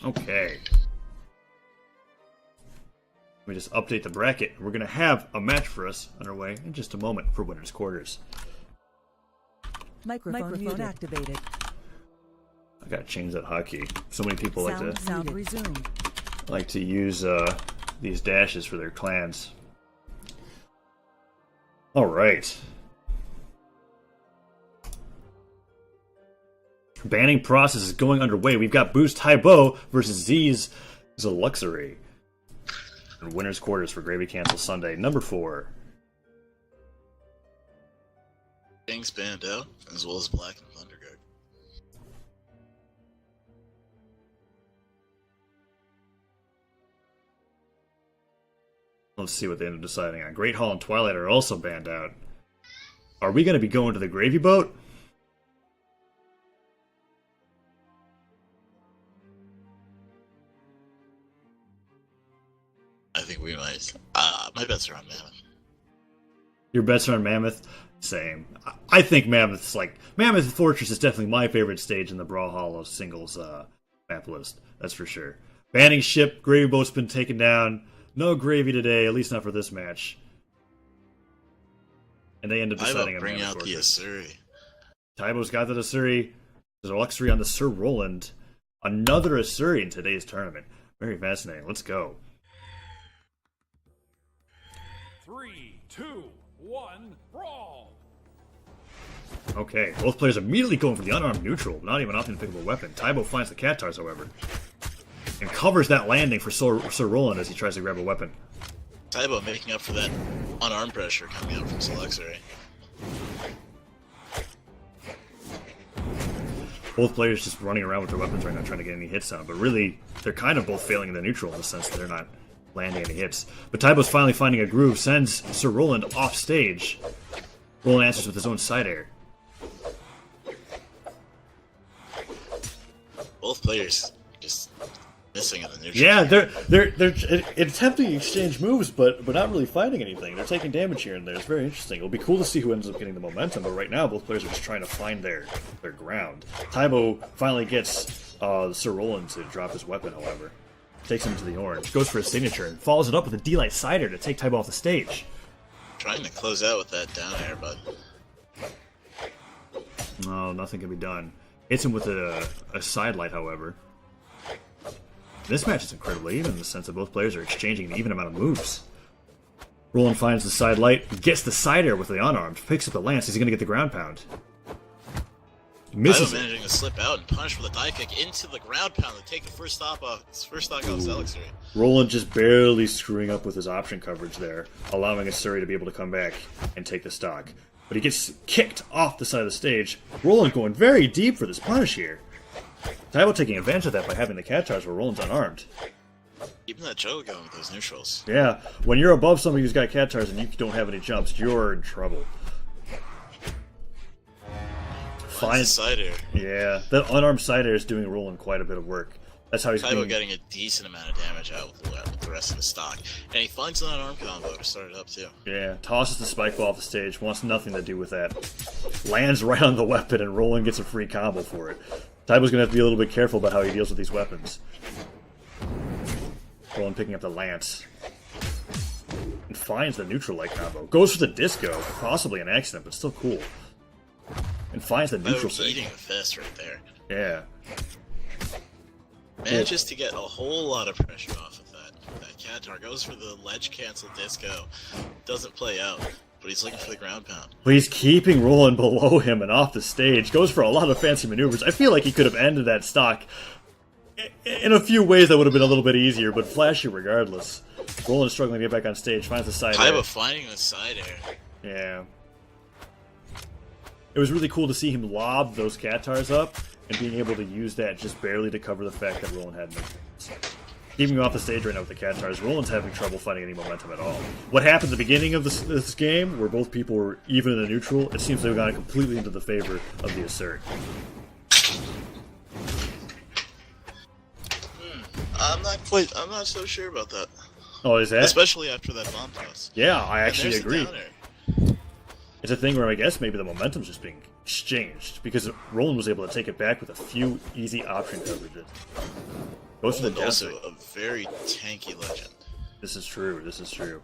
Okay. Let me just update the bracket. We're going to have a match for us underway in just a moment for winners' quarters. Microphone activated. I got to change that hotkey. So many people Sound resumed. like to use these dashes for their clans. All right. Banning process is going underway. We've got Boost Tybo versus Z's Zeluxury. And winners' quarters for Gravy Cancel Sunday, number 4. King's banned out, as well as Black and Thunderguard. Let's see what they end up deciding on. Great Hall and Twilight are also banned out. Are we going to be going to the Gravy Boat? I think we might. My bets are on Mammoth. Your bets are on Mammoth? Same. I think Mammoth's Mammoth Fortress is definitely my favorite stage in the Brawlhalla singles map list. That's for sure. Banning ship, Gravy Boat's been taken down. No Gravy today, at least not for this match. And they end up deciding on bring Mammoth out the Fortress. Asuri. Tybo's got the Asuri. There's a luxury on the Sir Roland. Another Asuri in today's tournament. Very fascinating. Let's go. 3, 2, 1, brawl! Okay, both players immediately going for the unarmed neutral, not even opting to pick up a weapon. Tybo finds the Cattars, however, and covers that landing for Sir Roland as he tries to grab a weapon. Tybo making up for that unarmed pressure coming out from Zeluxury. Both players just running around with their weapons right now trying to get any hits on, but really, they're kind of both failing in the neutral in the sense that they're not landing any hits. But Tybo's finally finding a groove, sends Sir Roland off stage. Roland answers with his own side air. Both players just missing in the neutral. Yeah, they're attempting to exchange moves, but not really finding anything. They're taking damage here and there. It's very interesting. It'll be cool to see who ends up getting the momentum, but right now both players are just trying to find their ground. Tybo finally gets Sir Roland to drop his weapon, however. Takes him to the orange, goes for his signature, and follows it up with a D-Light Cider to take Tybo off the stage. Trying to close out with that down air, but No, nothing can be done. Hits him with a side light, however. This match is incredibly even in the sense that both players are exchanging an even amount of moves. Roland finds the side light, gets the side air with the unarmed, picks up the lance. He's going to get the ground pound. Misses Tybo managing to slip out and punish with a dive kick into the ground pound to take the first stock off Zeluxury. Roland just barely screwing up with his option coverage there, allowing Asuri to be able to come back and take the stock. But he gets kicked off the side of the stage. Roland going very deep for this punish here. Tybo taking advantage of that by having the cat charge where Roland's unarmed. Keeping that Joe going with those neutrals. Yeah, when you're above somebody who's got cat charge and you don't have any jumps, you're in trouble. Finds the side air. Yeah, that unarmed side air is doing Roland quite a bit of work. That's how he's Tybo getting a decent amount of damage out with the rest of the stock. And he finds an unarmed combo to start it up too. Yeah, tosses the spike ball off the stage, wants nothing to do with that. Lands right on the weapon and Roland gets a free combo for it. Tybo's going to have to be a little bit careful about how he deals with these weapons. Roland picking up the lance. And finds the neutral light combo. Goes for the disco, possibly an accident, but still cool. And finds the neutral sig. Eating the fist right there. Yeah. Manages to get a whole lot of pressure off of that Qatar. Goes for the ledge cancel disco. Doesn't play out, but he's looking for the ground pound. But he's keeping Roland below him and off the stage. Goes for a lot of fancy maneuvers. I feel like he could have ended that stock in a few ways that would have been a little bit easier, but flashy regardless. Roland struggling to get back on stage. Finds the side air. Taibo finding the side air. Yeah. It was really cool to see him lob those Qatars up and being able to use that just barely to cover the fact that Roland had no chance. Keeping him off the stage right now with the Qatars, Roland's having trouble finding any momentum at all. What happened at the beginning of this game, where both people were even in the neutral, it seems to have gone completely into the favor of the assert. I'm not so sure about that. Oh, is that? Especially after that bomb toss. Yeah, I actually And there's agree. the downer. It's a thing where I guess maybe the momentum's just being exchanged, because Roland was able to take it back with a few easy option coverages. Goes to the Roland also downside. a very tanky legend. This is true, this is true.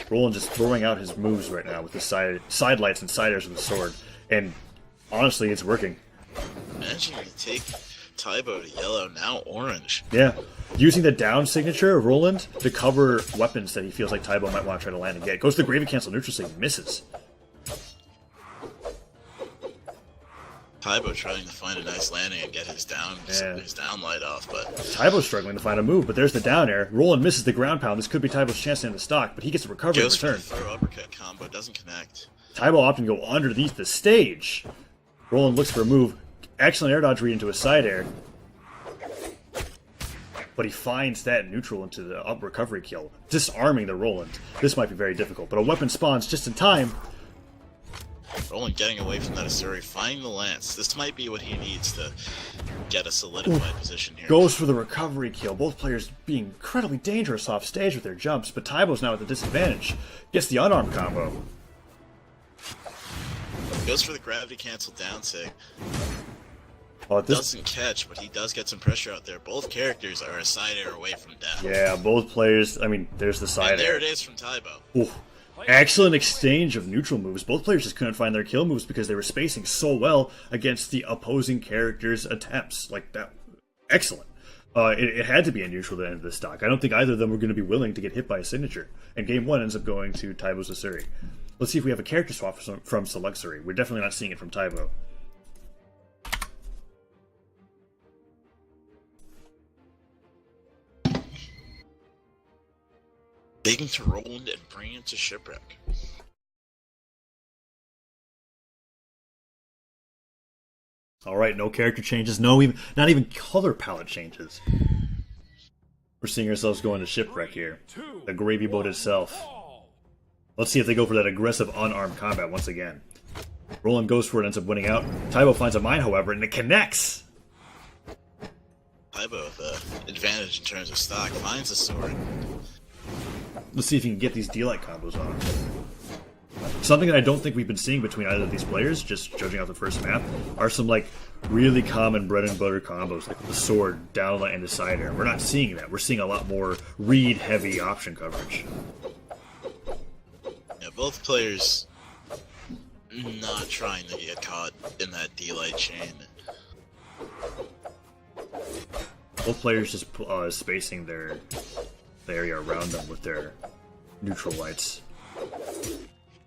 Roland just throwing out his moves right now with the side lights and side airs with the sword, and honestly, it's working. Managing to take Taibo to yellow, now orange. Yeah. Using the down signature of Roland to cover weapons that he feels like Taibo might want to try to land and get. Goes to the Gravy Cancel neutral sig, misses. Taibo trying to find a nice landing and get his down light off, but Taibo's struggling to find a move, but there's the down air. Roland misses the ground pound. This could be Taibo's chance to end the stock, but he gets a recovery in goes for return. the throw uppercut combo, doesn't connect. Taibo opting to go underneath the stage. Roland looks for a move. Excellent air dodge read into a side air. But he finds that neutral into the up recovery kill, disarming the Roland. This might be very difficult, but a weapon spawns just in time. Roland getting away from that Asuri, finding the lance. This might be what he needs to get a solidified position here. Goes for the recovery kill. Both players being incredibly dangerous off stage with their jumps, but Taibo's now at the disadvantage. Gets the unarmed combo. Goes for the gravity cancel down sig. Oh, at this, Doesn't catch, but he does get some pressure out there. Both characters are a side air away from death. yeah, both players. I mean, there's the side And there air. it is from Taibo. Ooh. Excellent exchange of neutral moves. Both players just couldn't find their kill moves because they were spacing so well against the opposing character's attempts. Like that, excellent. It had to be a neutral to end this stock. I don't think either of them were going to be willing to get hit by a signature. And game one ends up going to Taibo's Asuri. Let's see if we have a character swap from Seluxury. We're definitely not seeing it from Taibo. Taking to Roland and bringing it to Shipwreck. All right, no character changes, not even color palette changes. We're seeing ourselves going to Shipwreck here. The gravy boat itself. Let's see if they go for that aggressive unarmed combat once again. Roland goes for it, ends up winning out. Taibo finds a mine, however, and it connects. Taibo with the advantage in terms of stock finds a sword. Let's see if he can get these D-Light combos off. Something that I don't think we've been seeing between either of these players, just judging off the first map, are some like really common bread and butter combos, like the sword, downlight, and the side air. We're not seeing that. We're seeing a lot more read-heavy option coverage. Yeah, both players not trying to get caught in that D-Light chain. Both players just spacing the area around them with their neutral lights,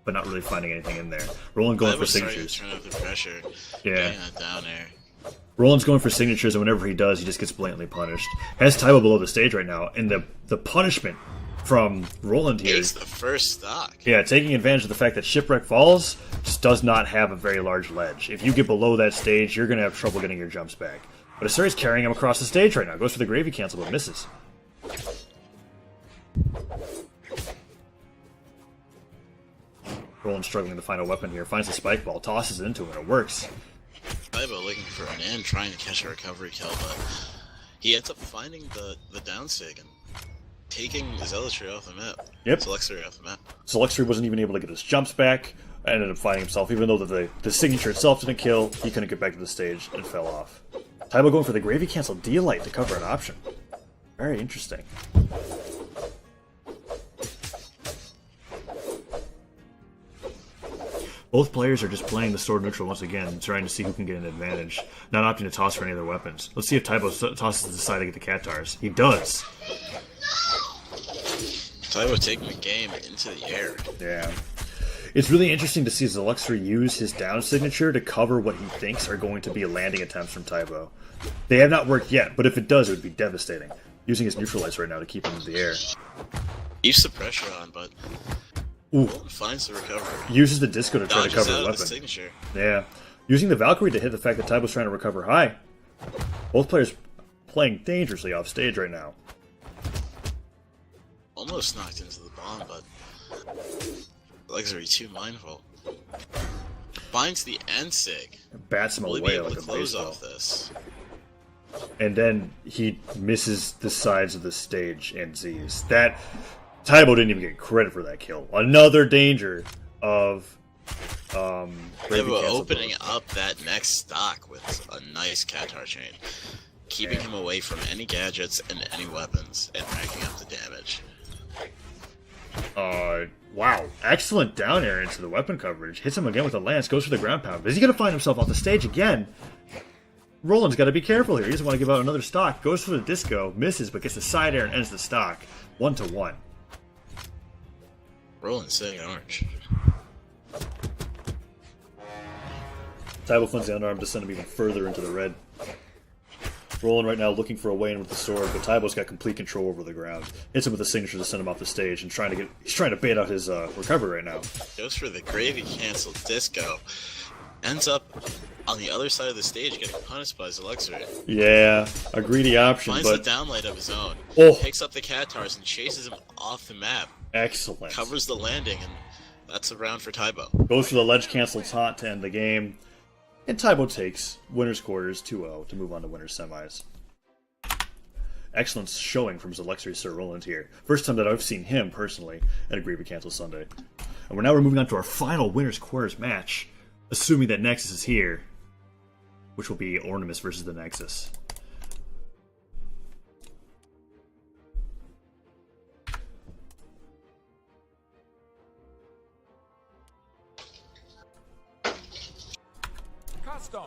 but not really finding anything in there. Roland going for signatures. Turn up the pressure. Yeah. Getting that down air. Roland's going for signatures, and whenever he does, he just gets blatantly punished. Has Taibo below the stage right now, and the punishment from Roland here. It's the first stock. Yeah, taking advantage of the fact that Shipwreck Falls just does not have a very large ledge. If you get below that stage, you're going to have trouble getting your jumps back. But Asuri's carrying him across the stage right now. Goes for the gravy cancel, but misses. Roland struggling to find a weapon here. Finds the spike ball, tosses it into him, and it works. Taibo looking for an in, trying to catch a recovery kill, but he ends up finding the down sig and taking Zealotry off the map. Yep. Seluxury off the map. Seluxury wasn't even able to get his jumps back. Ended up finding himself, even though the signature itself didn't kill, he couldn't get back to the stage and fell off. Taibo going for the Gravy Cancel D-Light to cover an option. Very interesting. Both players are just playing the sword neutral once again, trying to see who can get an advantage, not opting to toss for any other weapons. Let's see if Taibo tosses the side to get the Cathars. He does! Taibo taking the game into the air. Yeah. It's really interesting to see Zeluxor use his down signature to cover what he thinks are going to be landing attempts from Taibo. They have not worked yet, but if it does, it would be devastating. Using his neutralize right now to keep him in the air. Keeps the pressure on, but Ooh. finds the recovery. Uses the disco to try to Dodges cover out the of weapon. the signature. Yeah. Using the Valkyrie to hit the fact that Taibo's trying to recover high. Both players playing dangerously off stage right now. Almost knocked into the bomb, but legs are too mindful. Finds the end sig. Bats him Will he be away able like to a close baseball. off this? And then he misses the sides of the stage and Z's. That Taibo didn't even get credit for that kill. Another danger of Gravy Taibo Cancel opening throws. up that next stock with a nice Cathar chain, keeping him away from any gadgets and any weapons, and racking up the damage. Wow. Excellent down air into the weapon coverage. Hits him again with a lance, goes for the ground pound. Is he going to find himself off the stage again? Roland's got to be careful here. He doesn't want to give out another stock. Goes for the disco, misses, but gets the side air and ends the stock. 1-1. Roland sitting orange. Taibo finds the underarm to send him even further into the red. Roland right now looking for a way in with the sword, but Taibo's got complete control over the ground. Hits him with a signature to send him off the stage, and he's trying to bait out his recovery right now. Goes for the gravy cancel disco. Ends up on the other side of the stage getting punished by Zeluxor. Yeah, a greedy option, Finds but the downlight of his own. Oh. Picks up the Cathars and chases him off the map. excellent. Covers the landing, and that's a round for Taibo. Goes for the ledge cancel taunt to end the game. And Taibo takes winner's quarters 2-0 to move on to winner's semis. Excellent showing from Zeluxor Sir Roland here. First time that I've seen him personally at a Gravy Cancel Sunday. And we're moving on to our final winner's quarters match, assuming that Nexus is here, which will be Ornimus versus the Nexus. Custom.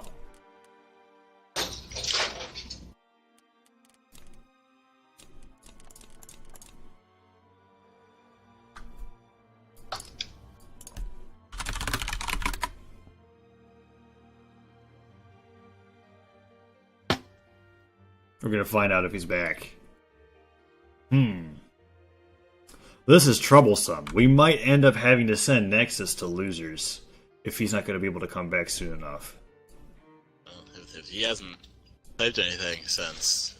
We're going to find out if he's back. This is troublesome. We might end up having to send Nexus to losers if he's not going to be able to come back soon enough. Well, if he hasn't typed anything since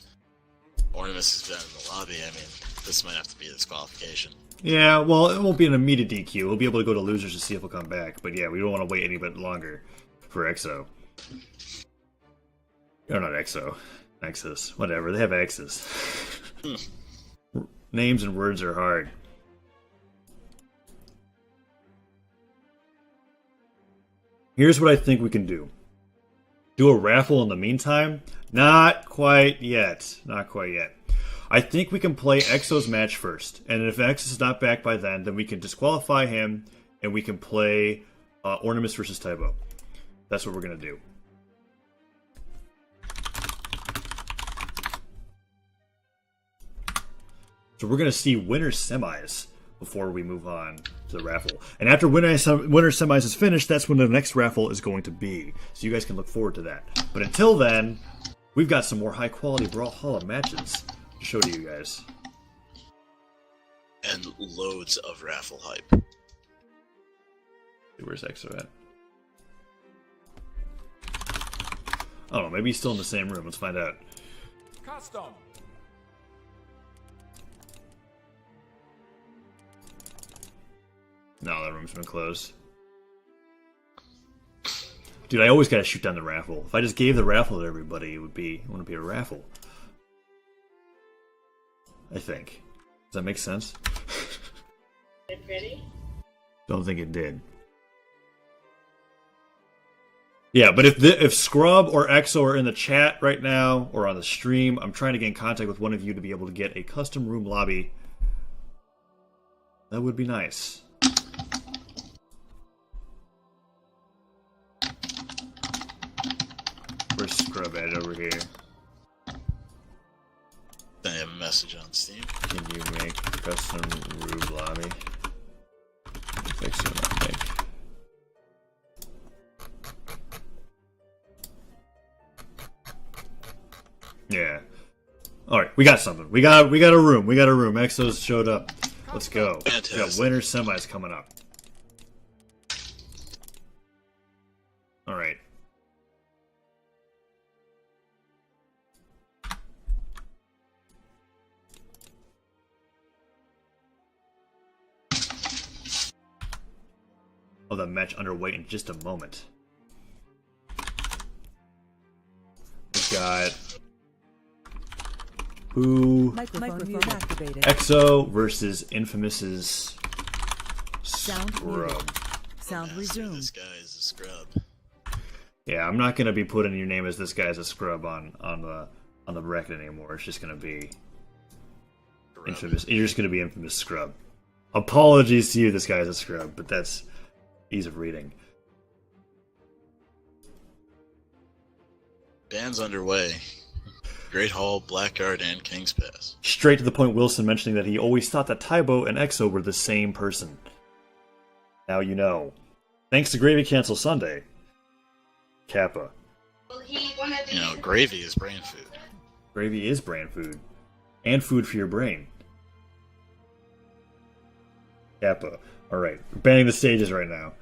Ornimus has been in the lobby, I mean, this might have to be a disqualification. Yeah, well, it won't be an immediate DQ. We'll be able to go to losers to see if he'll come back. But yeah, we don't want to wait any bit longer for EXO. Or not EXO. Nexus. Whatever. They have X's. Names and words are hard. Here's what I think we can do. Do a raffle in the meantime? Not quite yet. Not quite yet. I think we can play EXO's match first. And if X is not back by then we can disqualify him and we can play Ornimus versus Taibo. That's what we're going to do. So we're going to see winner semis before we move on to the raffle. And after winner semis is finished, that's when the next raffle is going to be. So you guys can look forward to that. But until then, we've got some more high-quality Brawlhalla matches to show to you guys. And loads of raffle hype. Where's EXO at? I don't know, maybe he's still in the same room. Let's find out. Custom. No, that room's been closed. Dude, I always gotta shoot down the raffle. If I just gave the raffle to everybody, it wouldn't be a raffle. I think. Does that make sense? It ready? Don't think it did. Yeah, but if Scrub or Exo are in the chat right now or on the stream, I'm trying to get in contact with one of you to be able to get a custom room lobby. That would be nice. Where's Scrub at over here? I have a message on Steam. Can you make custom room lobby? Exo not make. Yeah. All right, we got something. We got a room. We got a room. Exos showed up. Let's go. Fantastic. We got winter semis coming up. All right. Oh, the match underway in just a moment. We've got who? Microphone activated. Exo versus Infamous's Sound muted. Scrub. Sound Master, resumed. This guy is a scrub. Yeah, I'm not gonna be putting your name as this guy's a scrub on the bracket anymore. It's just gonna be Scrub. Infamous. You're just gonna be Infamous Scrub. Apologies to you, this guy's a scrub, but that's ease of reading. Band's underway. Great Hall, Blackguard, and King's Pass. Straight to the point, Wilson mentioning that he always thought that Tybo and Exo were the same person. Now you know. Thanks to Gravy Cancel Sunday. Kappa. You know, gravy is brain food. Gravy is brain food. And food for your brain. Kappa. Alright, we're banning the stages right now.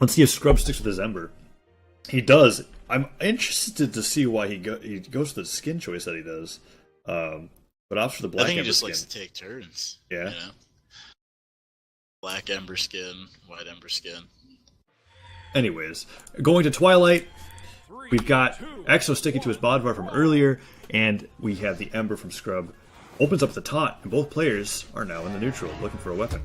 Let's see if Scrub sticks with his Ember. He does. I'm interested to see why he goes for the skin choice that he does. But opts for the black I think he Ember just skin. likes to take turns. Yeah. You know? Black Ember skin, white Ember skin. Anyways, going to Twilight, Three, we've got two, Exo sticking to his Bodvar from earlier, and we have the Ember from Scrub. Opens up the taunt, and both players are now in the neutral, looking for a weapon.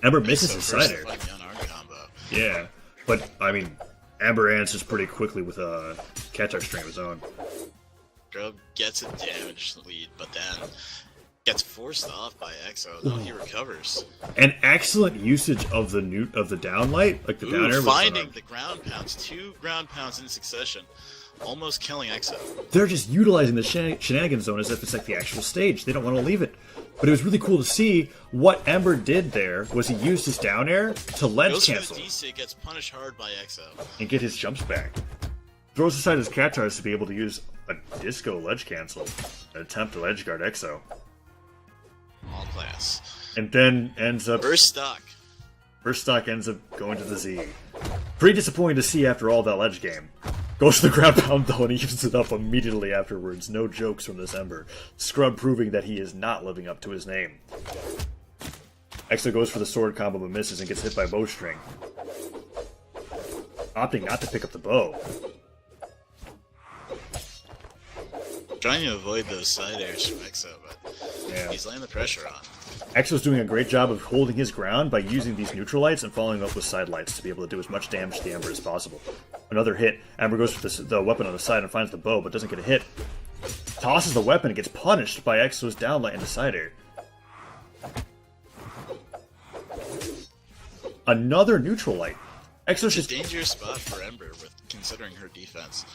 Ember misses his first side air. to find the unarmed combo. Yeah, but, I mean, Ember answers pretty quickly with a Qatar string of his own. Scrub gets a damage lead, but then gets forced off by Exo. No, he recovers. An excellent usage of the downlight, like the down air. Finding the ground pounds, 2 ground pounds in succession, almost killing Exo. They're just utilizing the shenanigan zone as if it's like the actual stage. They don't want to leave it. But it was really cool to see what Ember did there was he used his down air to ledge Goes cancel for the DC, gets punished hard by Exo. and get his jumps back. Throws aside his Qatars to be able to use a disco ledge cancel and attempt to ledge guard Exo. All class. And then ends up... First stock. First stock ends up going to the Z. Pretty disappointing to see after all that ledge game. Goes to the ground pound though and he uses it up immediately afterwards. No jokes from this Ember. Scrub proving that he is not living up to his name. Exo goes for the sword combo but misses and gets hit by bowstring. Opting not to pick up the bow. Trying to avoid those side airs from Exo, but Yeah. he's laying the pressure on. Exo's doing a great job of holding his ground by using these neutral lights and following up with side lights to be able to do as much damage to the Ember as possible. Another hit. Ember goes for the weapon on the side and finds the bow, but doesn't get a hit. Tosses the weapon and gets punished by Exo's downlight into side air. Another neutral light. Exo's It's a just dangerous spot for Ember, with considering her defense.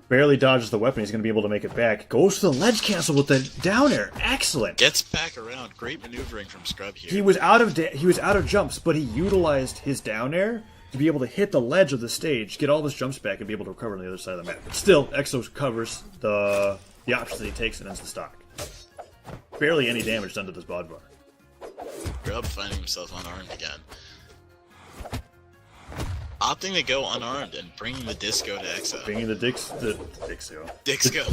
barely dodges the weapon. He's going to be able to make it back. Goes for the ledge cancel with the down air. Excellent. Gets back around. Great maneuvering from Scrub here. He was out of jumps, but he utilized his down air to be able to hit the ledge of the stage, get all of his jumps back, and be able to recover on the other side of the map. But still, Exo covers the options that he takes and ends the stock. Barely any damage done to this Bodvar. Scrub finding himself unarmed again. Opting to go unarmed and bringing the disco to Exo. Bringing the Dixo. Disco.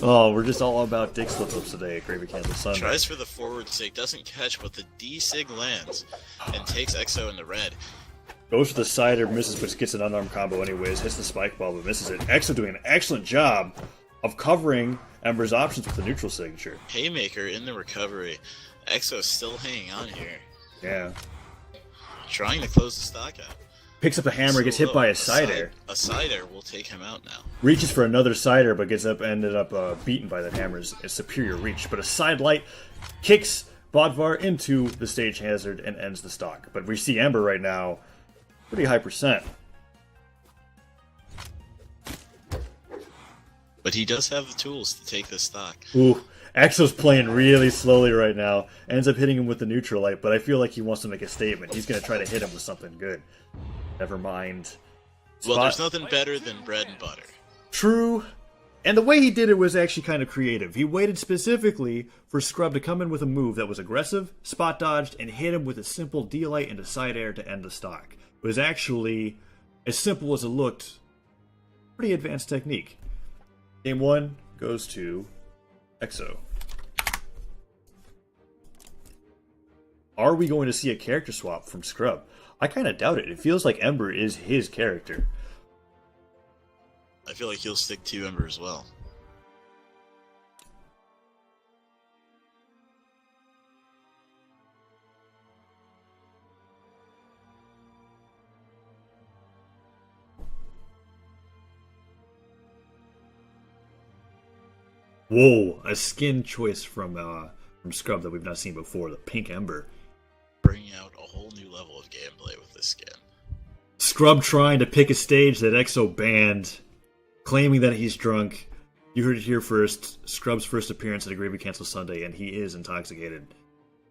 Oh, we're just all about dick slip-ups today at Gravy Cancel Sunday. Tries for the forward sig, doesn't catch, but the D-sig lands and takes Exo in the red. Goes for the cider, misses, but gets an unarmed combo anyways. Hits the spike ball, but misses it. Exo doing an excellent job of covering Ember's options with the neutral signature. Haymaker in the recovery. Exo still hanging on here. Yeah. trying to close the stock out. Picks up a hammer, gets hit by a side air. A side air will take him out now. Reaches for another side air, but ended up beaten by that hammer's superior reach. But a side light kicks Bodvar into the stage hazard and ends the stock. But we see Ember right now, pretty high percent. But he does have the tools to take this stock. Ooh, Exo's playing really slowly right now. Ends up hitting him with the neutral light, but I feel like he wants to make a statement. He's going to try to hit him with something good. Never mind. Well, there's nothing better than bread and butter. True. And the way he did it was actually kind of creative. He waited specifically for Scrub to come in with a move that was aggressive, spot dodged, and hit him with a simple D-light and a side air to end the stock. It was actually, as simple as it looked, pretty advanced technique. Game 1 goes to Exo. Are we going to see a character swap from Scrub? I kind of doubt it. It feels like Ember is his character. I feel like he'll stick to Ember as well. Whoa, a skin choice from Scrub that we've not seen before, the pink Ember. Bringing out a whole new level of gameplay with this skin. Scrub trying to pick a stage that Exo banned, claiming that he's drunk. You heard it here first. Scrub's first appearance at a Gravy Cancel Sunday, and he is intoxicated.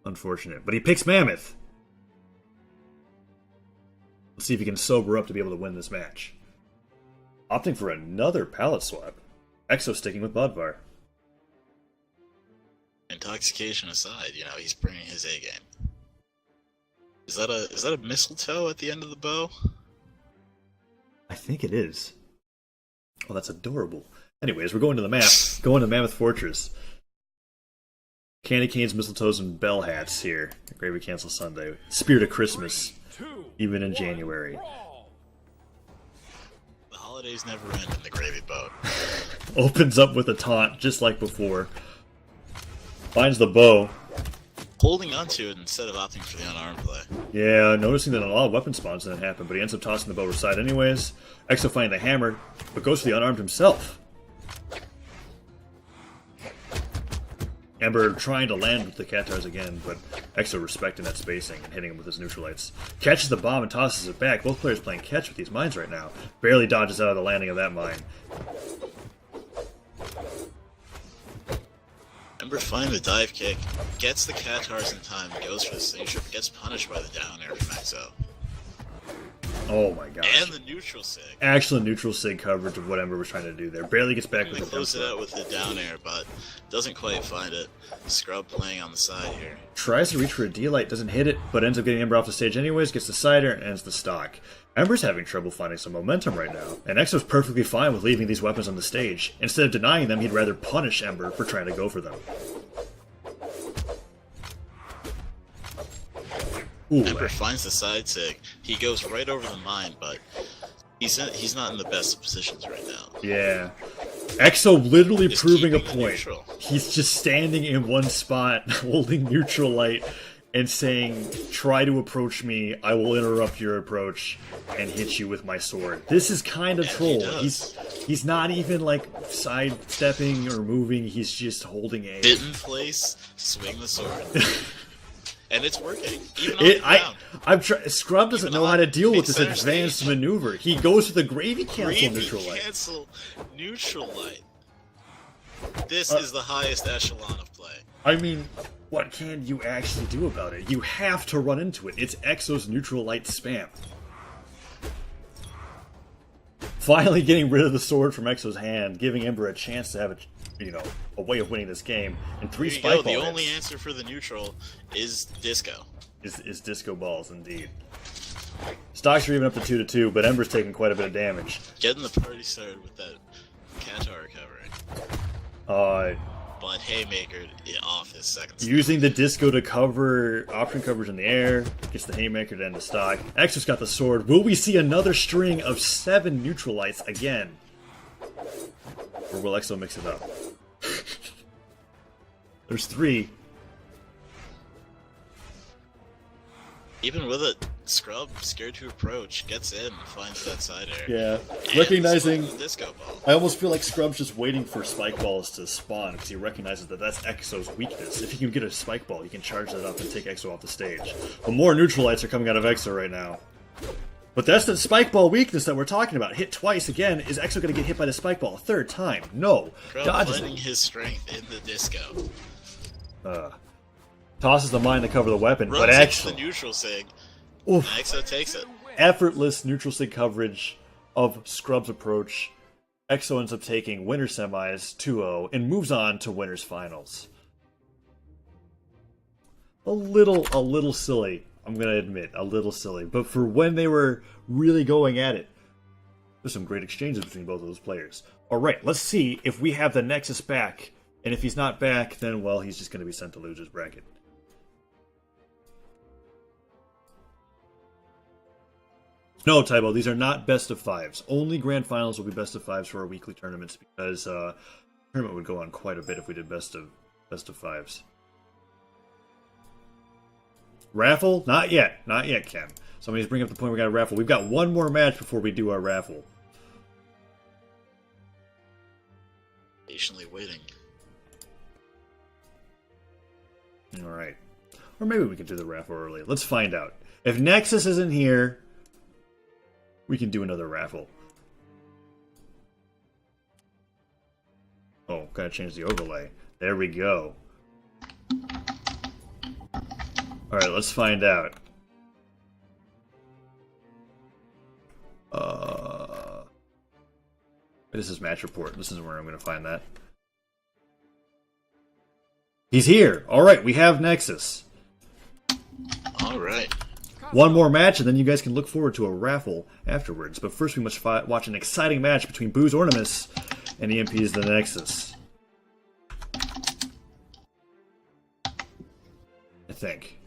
Unfortunate. But he picks Mammoth. Let's see if he can sober up to be able to win this match. Opting for another palette swap. Exo sticking with Bodvar. Intoxication aside, you know, he's bringing his A game. Is that a mistletoe at the end of the bow? I think it is. Oh, that's adorable. Anyways, we're going to the map. Going to Mammoth Fortress. Candy canes, mistletoes, and bell hats here. Gravy Cancel Sunday. Spirit of Christmas. 3, 2, Even in 1, January. brawl. The holidays never end in the gravy boat. Opens up with a taunt, just like before. Finds the bow. Holding onto it instead of opting for the unarmed play. Yeah, noticing that a lot of weapon spawns didn't happen, but he ends up tossing the bow aside anyways. Exo finding the hammer, but goes for the unarmed himself. Ember trying to land with the Katars again, but Exo respecting that spacing and hitting him with his neutral lights. Catches the bomb and tosses it back. Both players playing catch with these mines right now. Barely dodges out of the landing of that mine. Ember finds the dive kick, gets the Katars in time, goes for the signature, but gets punished by the down air from Exo. Oh my gosh. And the neutral sig. Excellent neutral sig coverage of what Ember was trying to do there. Barely gets back with They the close jump it shot. out with the down air, but doesn't quite find it. Scrub playing on the side here. Tries to reach for a D-light, doesn't hit it, but ends up getting Ember off the stage anyways, gets the cider, and ends the stock. Ember's having trouble finding some momentum right now, and Exo's perfectly fine with leaving these weapons on the stage. Instead of denying them, he'd rather punish Ember for trying to go for them. Ooh, Ember finds the side sig. He goes right over the mine, but he's not in the best of positions right now. yeah. Exo literally Just proving a keeping the point. neutral. He's just standing in one spot, holding neutral light, and saying, try to approach me, I will interrupt your approach, and hit you with my sword. This is kind of And troll. he does. He's not even, like, sidestepping or moving, he's just holding a... Bit in place, swing the sword. And it's working. Even on the ground. Scrub doesn't Even know how to deal with this center advanced stage. maneuver. He goes for the gravy cancel Gravy neutral light. cancel neutral light. This is the highest echelon of play. I mean, what can you actually do about it? You have to run into it. It's Exo's neutral light spam. Finally getting rid of the sword from Exo's hand, giving Ember a chance to have a way of winning this game. And 3 There you spike go. The balls only answer for the neutral is disco. is disco balls indeed. Stocks are even up to 2-2, but Ember's taking quite a bit of damage. Getting the party started with that Qatar recovery. But Haymaker off his second step. Using the disco to cover option coverage in the air, gets the haymaker to end the stock. Exo's got the sword. Will we see another string of 7 neutral lights again? Or will Exo mix it up? There's 3. Even with it, Scrub, scared to approach, gets in, finds that side air. Yeah, And recognizing. the disco ball. I almost feel like Scrub's just waiting for spike balls to spawn because he recognizes that that's Exo's weakness. If he can get a spike ball, he can charge that up and take Exo off the stage. But more neutral lights are coming out of Exo right now. But that's the spike ball weakness that we're talking about. Hit twice again. Is Exo going to get hit by the spike ball a third time? No. Scrub Dodges finding it. his strength in the disco. Tosses the mine to cover the weapon, Runs but into actually, the neutral sig. oof, Exo takes it. effortless neutral sig coverage of Scrub's approach. Exo ends up taking winner semis 2-0 and moves on to winners finals. A little silly. I'm gonna admit, a little silly. But for when they were really going at it, there's some great exchanges between both of those players. Alright, let's see if we have the Nexus back. And if he's not back, then, well, he's just gonna be sent to loser's bracket. No, Tybo, these are not best of fives. Only grand finals will be best of fives for our weekly tournaments because the tournament would go on quite a bit if we did best of fives. Raffle? Not yet, Ken. Somebody's bringing up the point we got a raffle. We've got one more match before we do our raffle. Patiently waiting. Alright. Or maybe we can do the raffle early. Let's find out. If Nexus isn't here, we can do another raffle. Oh, gotta change the overlay. There we go. Alright, let's find out. This is match report. This is where I'm gonna find that. He's here! Alright, we have Nexus. Alright. One more match, and then you guys can look forward to a raffle afterwards. But first, we must watch an exciting match between Boo's Ornimus and EMP's The Nexus. I think.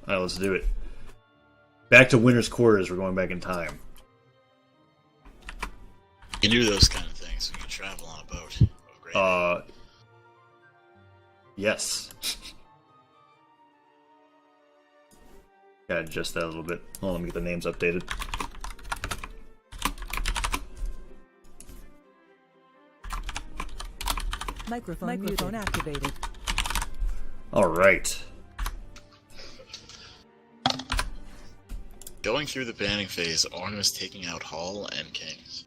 Alright, let's do it. Back to winner's quarters. We're going back in time. You can do those kind of things. We can travel on a boat. Oh, great. Yes. Gotta adjust that a little bit. Hold on, let me get the names updated. Microphone activated. Alright. Going through the banning phase, Ornimus taking out Hall and Kings.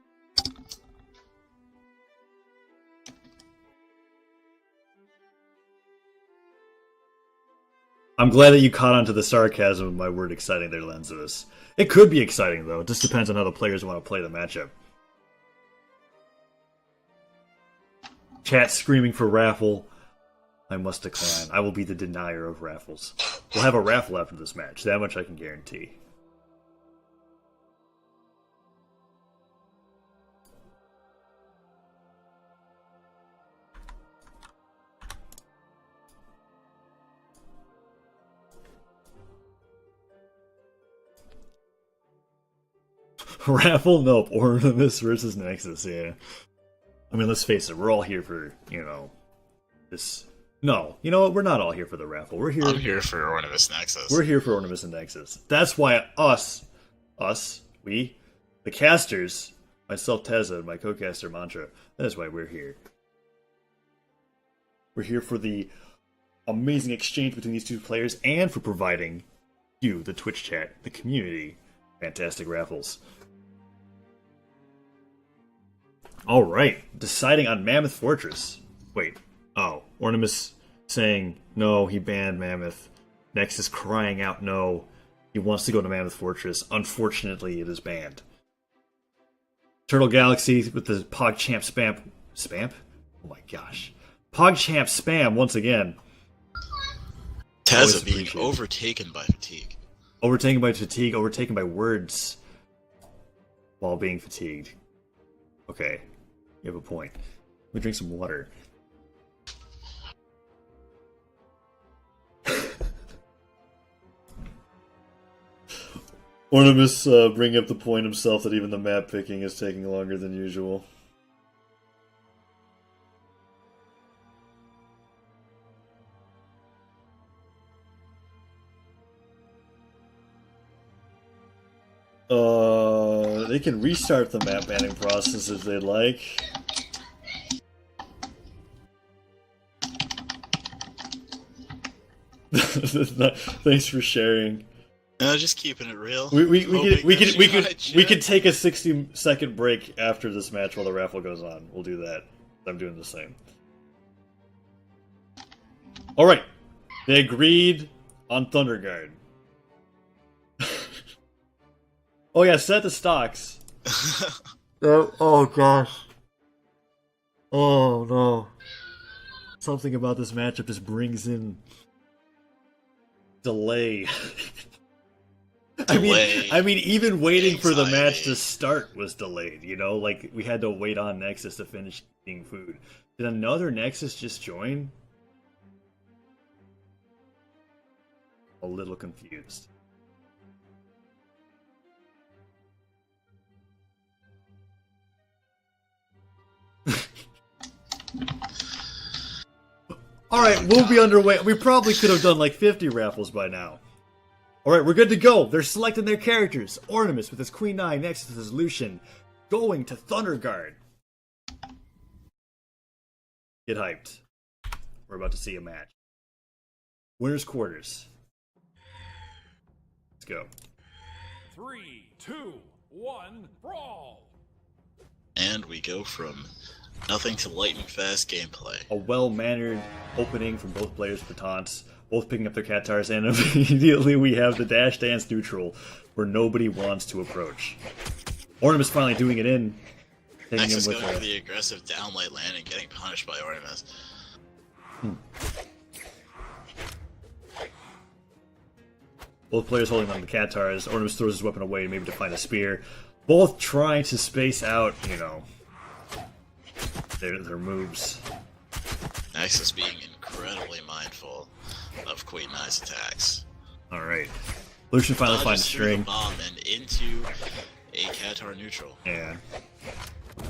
I'm glad that you caught on to the sarcasm of my word exciting there, Lenzus. It could be exciting, though. It just depends on how the players want to play the matchup. Chat screaming for raffle. I must decline. I will be the denier of raffles. We'll have a raffle after this match. That much I can guarantee. Raffle? Nope. Ornimus versus Nexus, yeah. I mean, let's face it, we're all here for, this... No, you know what? We're not all here for the raffle. We're here... I'm here for Ornimus Nexus. We're here for Ornimus and Nexus. That's why we, the casters, myself, Tezza, and my co-caster, Mantra, that is why we're here. We're here for the amazing exchange between these two players and for providing you, the Twitch chat, the community, fantastic raffles. Alright, deciding on Mammoth Fortress. Wait, Ornimus saying no, he banned Mammoth. Nexus crying out no, he wants to go to Mammoth Fortress. Unfortunately, it is banned. Turtle Galaxy with the PogChamp spam. Spam? Oh my gosh. PogChamp spam once again. Tezza being overtaken by fatigue. Overtaken by fatigue, overtaken by words while being fatigued. Okay, you have a point. Let me drink some water. Ornamen's bringing up the point himself that even the map picking is taking longer than usual. They can restart the map banning process if they'd like. Thanks for sharing. No, just keeping it real. We could take a 60-second break after this match while the raffle goes on. We'll do that. I'm doing the same. All right, they agreed on Thunderguard. Oh yeah, set the stocks. Oh gosh. Oh no. Something about this matchup just brings in delay. I mean, even waiting for the match to start was delayed, you know? Like, we had to wait on Nexus to finish eating food. Did another Nexus just join? A little confused. Alright, we'll be underway. We probably could have done like 50 raffles by now. Alright, we're good to go. They're selecting their characters. Ornament with his Queen 9, Nexus with his Lucian, going to Thunderguard. Get hyped. We're about to see a match. Winner's quarters. Let's go. 3, 2, 1, brawl! And we go from nothing to lightning fast gameplay. A well-mannered opening from both players with the taunts, both picking up their Katars, and immediately we have the dash dance neutral where nobody wants to approach. Ornamen's finally doing it in. Nexus going for the aggressive downlight landing, getting punished by Ornament. Both players holding on to the Katars. Ornament throws his weapon away, maybe to find a spear. Both trying to space out, you know, their moves. Nexus being incredibly mindful of Queen Eye's attacks. Alright. Lucian finally finds a string. The bomb and into a Katar neutral. Yeah.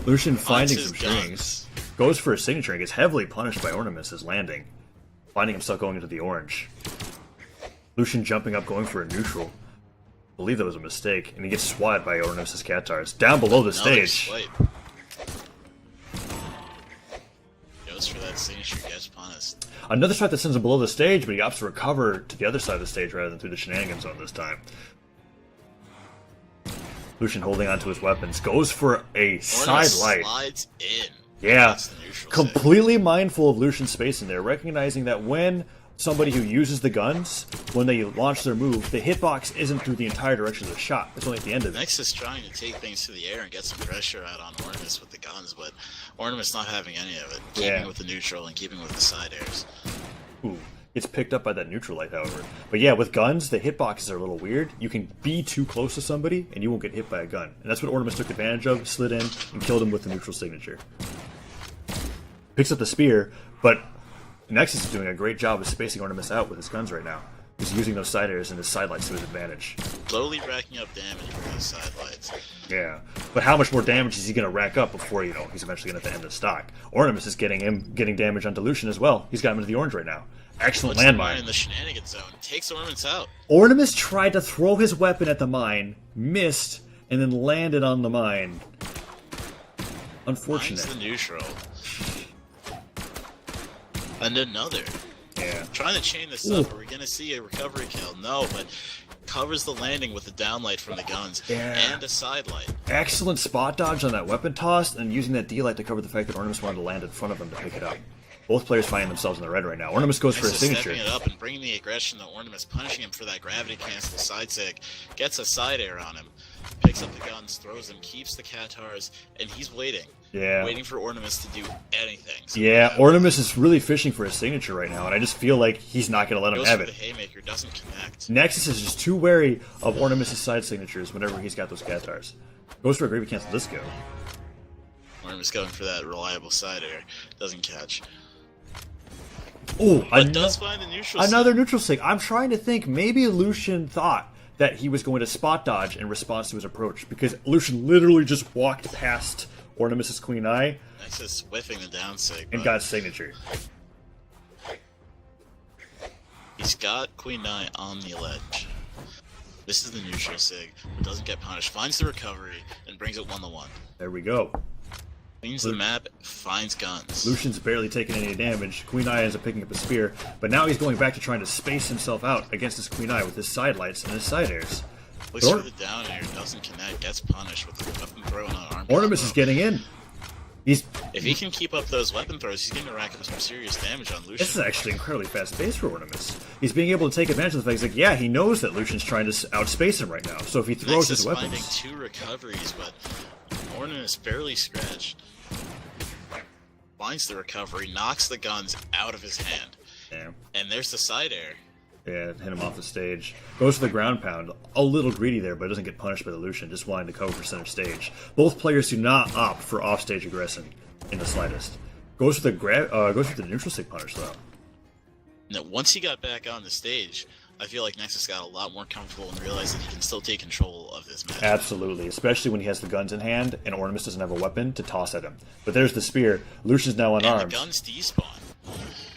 Lucian finding some strings. Goes for a signature and gets heavily punished by Ornamen's landing. Finding himself going into the orange. Lucian jumping up, going for a neutral. I believe that was a mistake. And he gets swatted by Ornamen's Katars. Down below the stage. Goes for that signature, gets punished. Another shot that sends him below the stage, but he opts to recover to the other side of the stage rather than through the shenanigans zone this time. Lucian holding onto his weapons, goes for a side light. Slides in. Yeah, completely mindful of Lucian's space in there, recognizing that when somebody who uses the guns, when they launch their move, the hitbox isn't through the entire direction of the shot. It's only at the end of it. Nexus trying to take things to the air and get some pressure out on Ornament with the guns, but Ornament's not having any of it. Keeping with the neutral and keeping with the side airs. Ooh, gets picked up by that neutral light, however. But yeah, with guns, the hitboxes are a little weird. You can be too close to somebody, and you won't get hit by a gun. And that's what Ornament took advantage of, slid in, and killed him with the neutral signature. Picks up the spear, but Nexus is doing a great job of spacing Ornament out with his guns right now. He's using those side airs and his side lights to his advantage. Slowly racking up damage with those side lights. Yeah, but how much more damage is he going to rack up before, you know, he's eventually going to end the stock? Ornament is getting damage onto Lucian as well. He's got him into the orange right now. Excellent landmine. In the shenanigans zone, takes Ornament out. Ornament tried to throw his weapon at the mine, missed, and then landed on the mine. Unfortunate. Mine's the neutral. And another. Yeah. Trying to chain this up. Are we going to see a recovery kill? No, but covers the landing with the downlight from the guns and a side light. Excellent spot dodge on that weapon toss, and using that D-light to cover the fact that Ornament wanted to land in front of him to pick it up. Both players finding themselves in the red right now. Ornament goes for a signature. Stepping it up and bringing the aggression. The Ornament's punishing him for that gravity cancel side sig. Gets a side air on him. Picks up the guns, throws them, keeps the Katars, and he's waiting. Yeah. Waiting for Ornament to do anything. So yeah, Ornament is really fishing for a signature right now, and I just feel like he's not going to let him have it. The haymaker doesn't connect. Nexus is just too wary of Ornament's side signatures whenever he's got those Katars. Goes for a gravy cancel disco. Ornament's going for that reliable side air. Doesn't catch. Oh, but does find the neutral another neutral sig. I'm trying to think. Maybe Lucian thought that he was going to spot dodge in response to his approach, because Lucian literally just walked past Ornamis's Queen Eye Nexus whiffing the down sig, and got signature. He's got Queen Eye on the ledge. This is the neutral sig, but doesn't get punished. Finds the recovery and brings it 1-1. There we go. Cleans the map, finds guns. Lucian's barely taking any damage. Queen Eye ends up picking up a spear, but now he's going back to trying to space himself out against his Queen Eye with his side lights and his side airs. Looks for the down air, doesn't connect, gets punished with the weapon throw and an arm. Ornamus is getting in. If he can keep up those weapon throws, he's going to rack up some serious damage on Lucian. This is actually incredibly fast pace for Ornamus. He's being able to take advantage of the fact, he's like, yeah, he knows that Lucian's trying to outspace him right now. So if he throws his weapons, finding 2 recoveries, but Ornamus barely scratched. Finds the recovery, knocks the guns out of his hand. Yeah. And there's the side air. Yeah, hit him off the stage. Goes for the ground pound. A little greedy there, but doesn't get punished by the Lucian, just wanting to cover for center stage. Both players do not opt for offstage aggression in the slightest. Goes for the neutral stick punish though. Now, once he got back on the stage, I feel like Nexus got a lot more comfortable and realized that he can still take control of this match. Absolutely, especially when he has the guns in hand and Ornamus doesn't have a weapon to toss at him. But there's the spear. Lucian's now unarmed. And the guns despawn.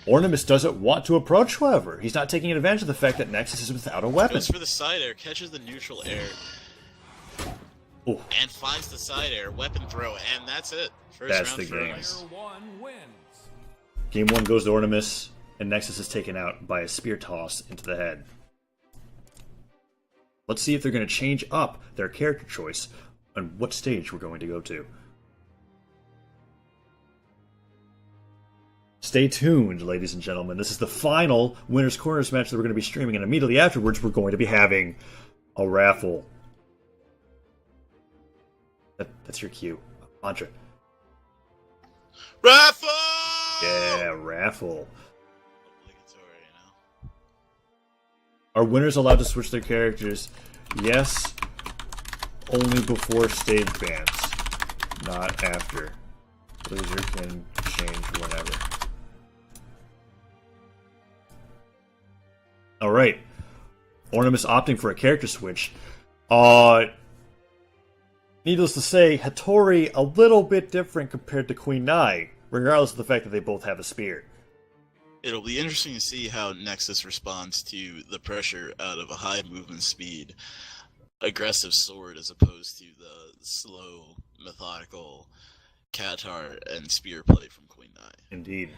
Ornamus doesn't want to approach, however. He's not taking advantage of the fact that Nexus is without a weapon. Goes for the side air, catches the neutral air, Ooh. and finds the side air, weapon throw, and that's it. First That's round the for game. Ornamus. Player 1 wins. Game 1 goes to Ornamus, and Nexus is taken out by a spear toss into the head. Let's see if they're going to change up their character choice on what stage we're going to go to. Stay tuned, ladies and gentlemen. This is the final Winners Corners match that we're going to be streaming, and immediately afterwards we're going to be having a raffle. That's your cue. Mantra. Raffle! Yeah, raffle. Obligatory, you know? Are winners allowed to switch their characters? Yes, only before stage bans, not after. Loser can change whenever. Alright. Ornamus opting for a character switch. Needless to say, Hattori a little bit different compared to Queen Nai, regardless of the fact that they both have a spear. It'll be interesting to see how Nexus responds to the pressure out of a high movement speed, aggressive sword as opposed to the slow, methodical Qatar and spear play from Queen Nai. Indeed.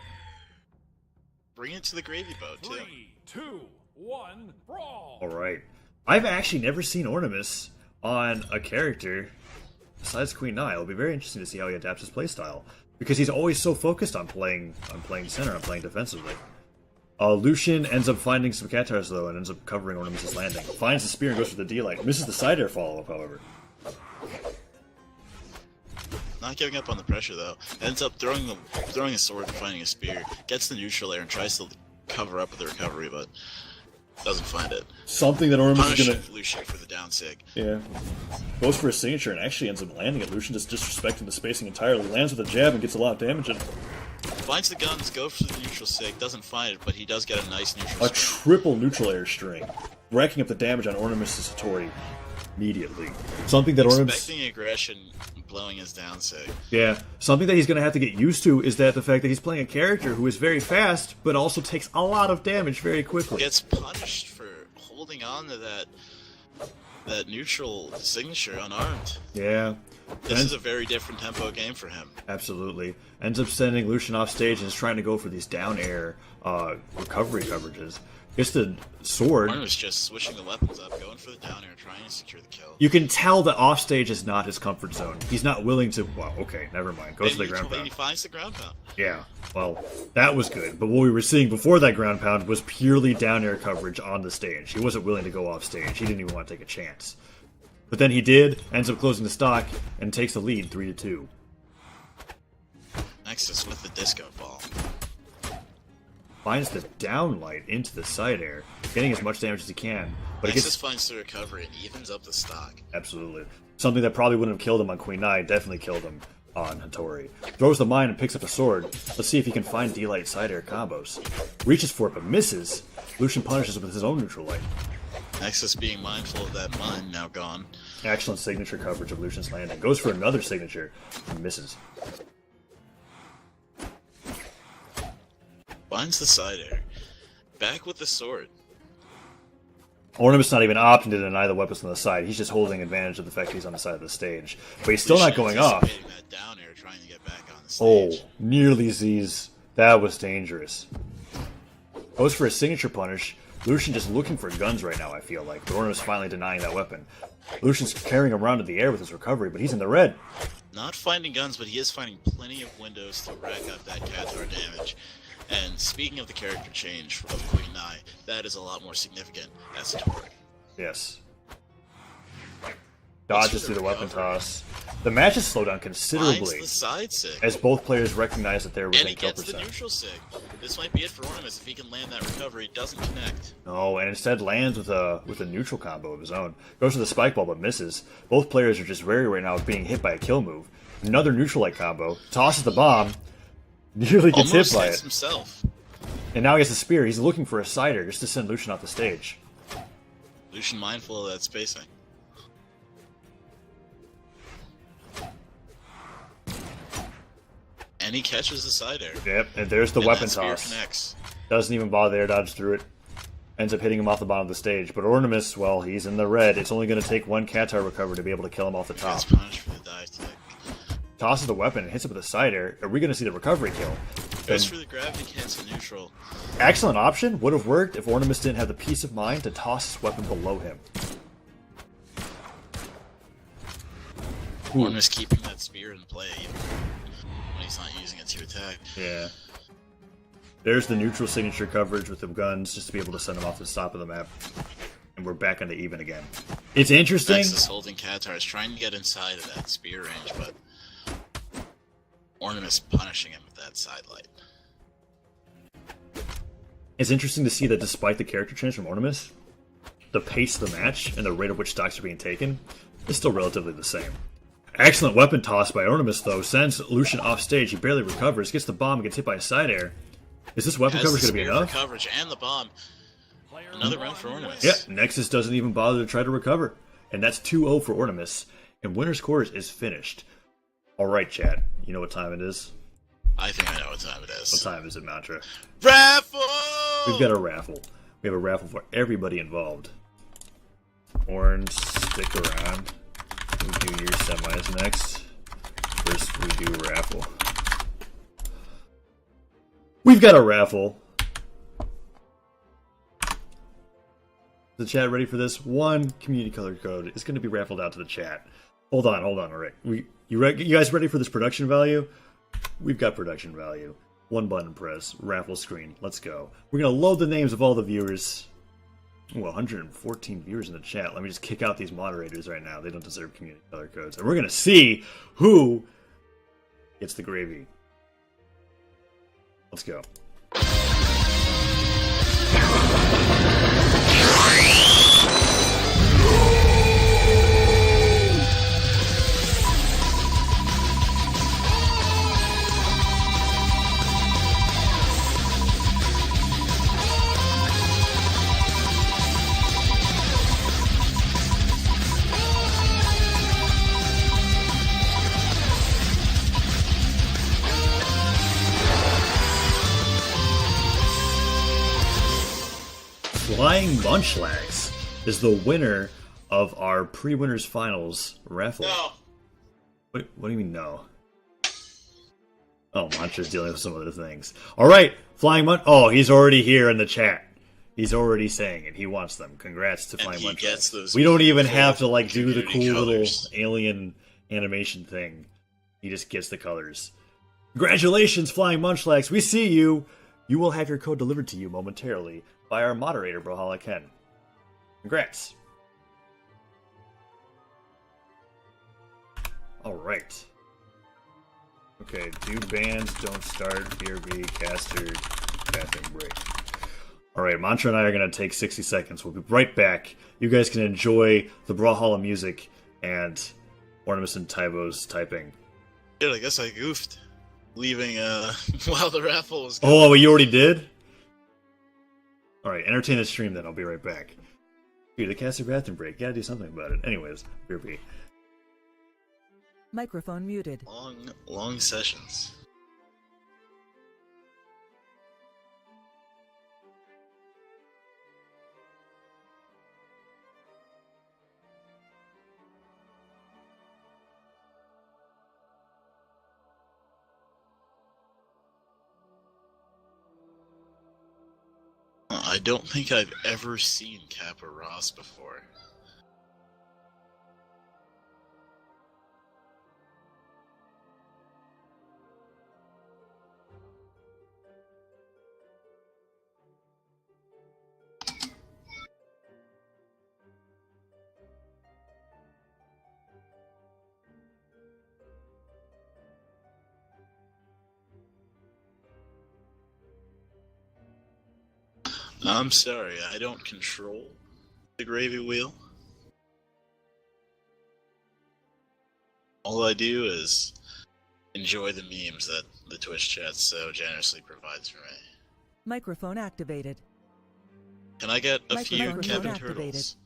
Bring it to the gravy boat, too. 3, 2, 1, brawl! Alright. I've actually never seen Ornamus on a character besides Queen Nai. It'll be very interesting to see how he adapts his playstyle, because he's always so focused on playing center, on playing defensively. Lucian ends up finding some Qatars though, and ends up covering Ornamus' landing. Finds the spear and goes for the D-Light. Misses the side air follow-up, however. Not giving up on the pressure though. Ends up throwing a sword and finding a spear. Gets the neutral air and tries to cover up with the recovery, but doesn't find it. Something that Ornamus is Punishing gonna... Lucian for the down sig. Yeah. Goes for a signature and actually ends up landing it. Lucian just disrespecting the spacing entirely. Lands with a jab and gets a lot of damage in. Finds the guns, goes for the neutral sig, doesn't find it, but he does get a nice neutral A string. triple neutral air string. Racking up the damage on Ornamus' Hattori immediately. Something that Ornamus... Expecting aggression, blowing his down sig. Yeah, something that he's going to have to get used to is that the fact that he's playing a character who is very fast, but also takes a lot of damage very quickly. Gets punished for holding on to that neutral signature unarmed. Yeah. This is a very different tempo game for him. Absolutely. Ends up sending Lucian off stage and is trying to go for these down air recovery coverages. Gets the sword. Warren was just switching the weapons up, going for the down air, trying to secure the kill. You can tell that off stage is not his comfort zone. He's not willing to... Well, okay, never mind. Goes to the ground pound. He finds the ground pound. Yeah, well, that was good. But what we were seeing before that ground pound was purely down air coverage on the stage. He wasn't willing to go off stage. He didn't even want to take a chance. But then he did, ends up closing the stock, and takes the lead 3-2. Nexus with the disco ball. Finds the downlight into the side air, getting as much damage as he can. But it Nexus gets... finds the recovery and evens up the stock. Absolutely. Something that probably wouldn't have killed him on Queen Nai, definitely killed him on Hattori. Throws the mine and picks up a sword. Let's see if he can find D-Light side air combos. Reaches for it, but misses. Lucian punishes with his own neutral light. Nexus being mindful of that mine, now gone. Excellent signature coverage of Lucian's landing. Goes for another signature. And misses. Finds the side air. Back with the sword. Ornamen's not even opting to deny the weapons on the side. He's just holding advantage of the fact he's on the side of the stage. But he's still not going off. That down air, trying to get back on the stage. Oh, nearly Z's. That was dangerous. Goes for a signature punish. Lucian just looking for guns right now, I feel like. But Ornamen's finally denying that weapon. Lucian's carrying him around in the air with his recovery, but he's in the red. Not finding guns, but he is finding plenty of windows to rack up that Qatar damage. And speaking of the character change of Queen Nai, that is a lot more significant as a Tori. Yes. Dodges through the weapon toss. The match has slowed down considerably Finds the side sig. as both players recognize that they're And within he kill gets the percent. neutral sig. This might be it for Ornament if he can land that recovery. It doesn't connect. No, and instead lands with a neutral combo of his own. Goes for the spike ball but misses. Both players are just wary right now of being hit by a kill move. Another neutral light combo. Tosses the bomb. Nearly gets Almost hit by hits it. himself. And now he has a spear. He's looking for a cider just to send Lucian off the stage. Lucian mindful of that spacing. And he catches the side air. Yep, and there's the And weapon that spear toss. connects. Doesn't even bother there, dodge through it. Ends up hitting him off the bottom of the stage. But Ornamen's, well, he's in the red. It's only going to take one Qatar recover to be able to kill him off the top. Gets punished for the dive tech. Tosses the weapon and hits it with a side air. Are we going to see the recovery kill? Goes for the gravity cancel neutral. Excellent option. Would have worked if Ornament didn't have the peace of mind to toss his weapon below him. Ornament keeping that spear in play even when he's not using it to attack. Yeah. There's the neutral signature coverage with the guns just to be able to send him off the top of the map. And we're back into even again. It's interesting. Nexus holding Qatar is trying to get inside of that spear range, but Ornament's punishing him with that side light. It's interesting to see that despite the character change from Ornament, the pace of the match and the rate at which stocks are being taken is still relatively the same. Excellent weapon toss by Ornament, though. Sends Lucian off stage. He barely recovers. Gets the bomb and gets hit by a side air. Is this weapon coverage going to be enough? Coverage and the bomb. Another round for Ornament. Yeah, Nexus doesn't even bother to try to recover. And that's 2-0 for Ornament. And winner's quarters is finished. Alright, chat. You know what time it is? I think I know what time it is. What time is it, Mantra? Raffle! We've got a raffle. We have a raffle for everybody involved. Orange, stick around. We do your semis next. First, we do raffle. We've got a raffle. The chat ready for this? One community color code is going to be raffled out to the chat. Hold on, Rick. You guys ready for this production value? We've got production value. One button press, raffle screen. Let's go. We're going to load the names of all the viewers. Well, 114 viewers in the chat. Let me just kick out these moderators right now. They don't deserve community color codes. And we're going to see who gets the gravy. Let's go. Flying Munchlax is the winner of our pre-winners finals raffle. No. Wait, what do you mean no? Oh, Mantra's dealing with some other things. Alright, Flying Munch... Oh, he's already here in the chat. He's already saying it. He wants them. Congrats to Flying Munchlax. Gets those We don't even have to, like, do the community cool colors. little alien animation thing. He just gets the colors. Congratulations, Flying Munchlax. We see you. You will have your code delivered to you momentarily by our moderator, Brawlhalla Ken. Congrats. Alright. Okay, do bands, don't start, BRB, caster, bathroom break. Alright, Mantra and I are going to take 60 seconds. We'll be right back. You guys can enjoy the Brawlhalla music and Ornament and Tybo's typing. Dude, I guess I goofed. Leaving, while the raffle was going. Oh, you already did? Alright, entertain the stream then. I'll be right back. Dude, the caster bathroom break. Gotta do something about it. Anyways, BRB. Microphone muted. Long sessions. I don't think I've ever seen Kappa Ross before. I'm sorry, I don't control the gravy wheel. All I do is enjoy the memes that the Twitch chat so generously provides for me. Microphone activated. Can I get a few Microphone Kevin activated. Turtles?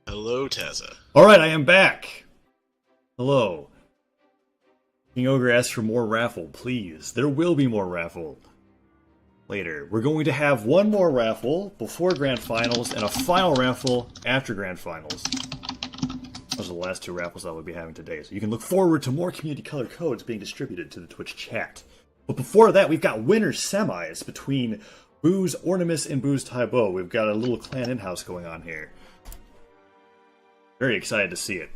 Hello, Tazza. Alright, I am back! Hello. King Ogre asked for more raffle, please. There will be more raffle later. We're going to have one more raffle before Grand Finals and a final raffle after Grand Finals. Those are the last two raffles I will be having today, so you can look forward to more community color codes being distributed to the Twitch chat. But before that, we've got winner semis between Booze Ornimus and Booze Tybo. We've got a little clan in-house going on here. Very excited to see it.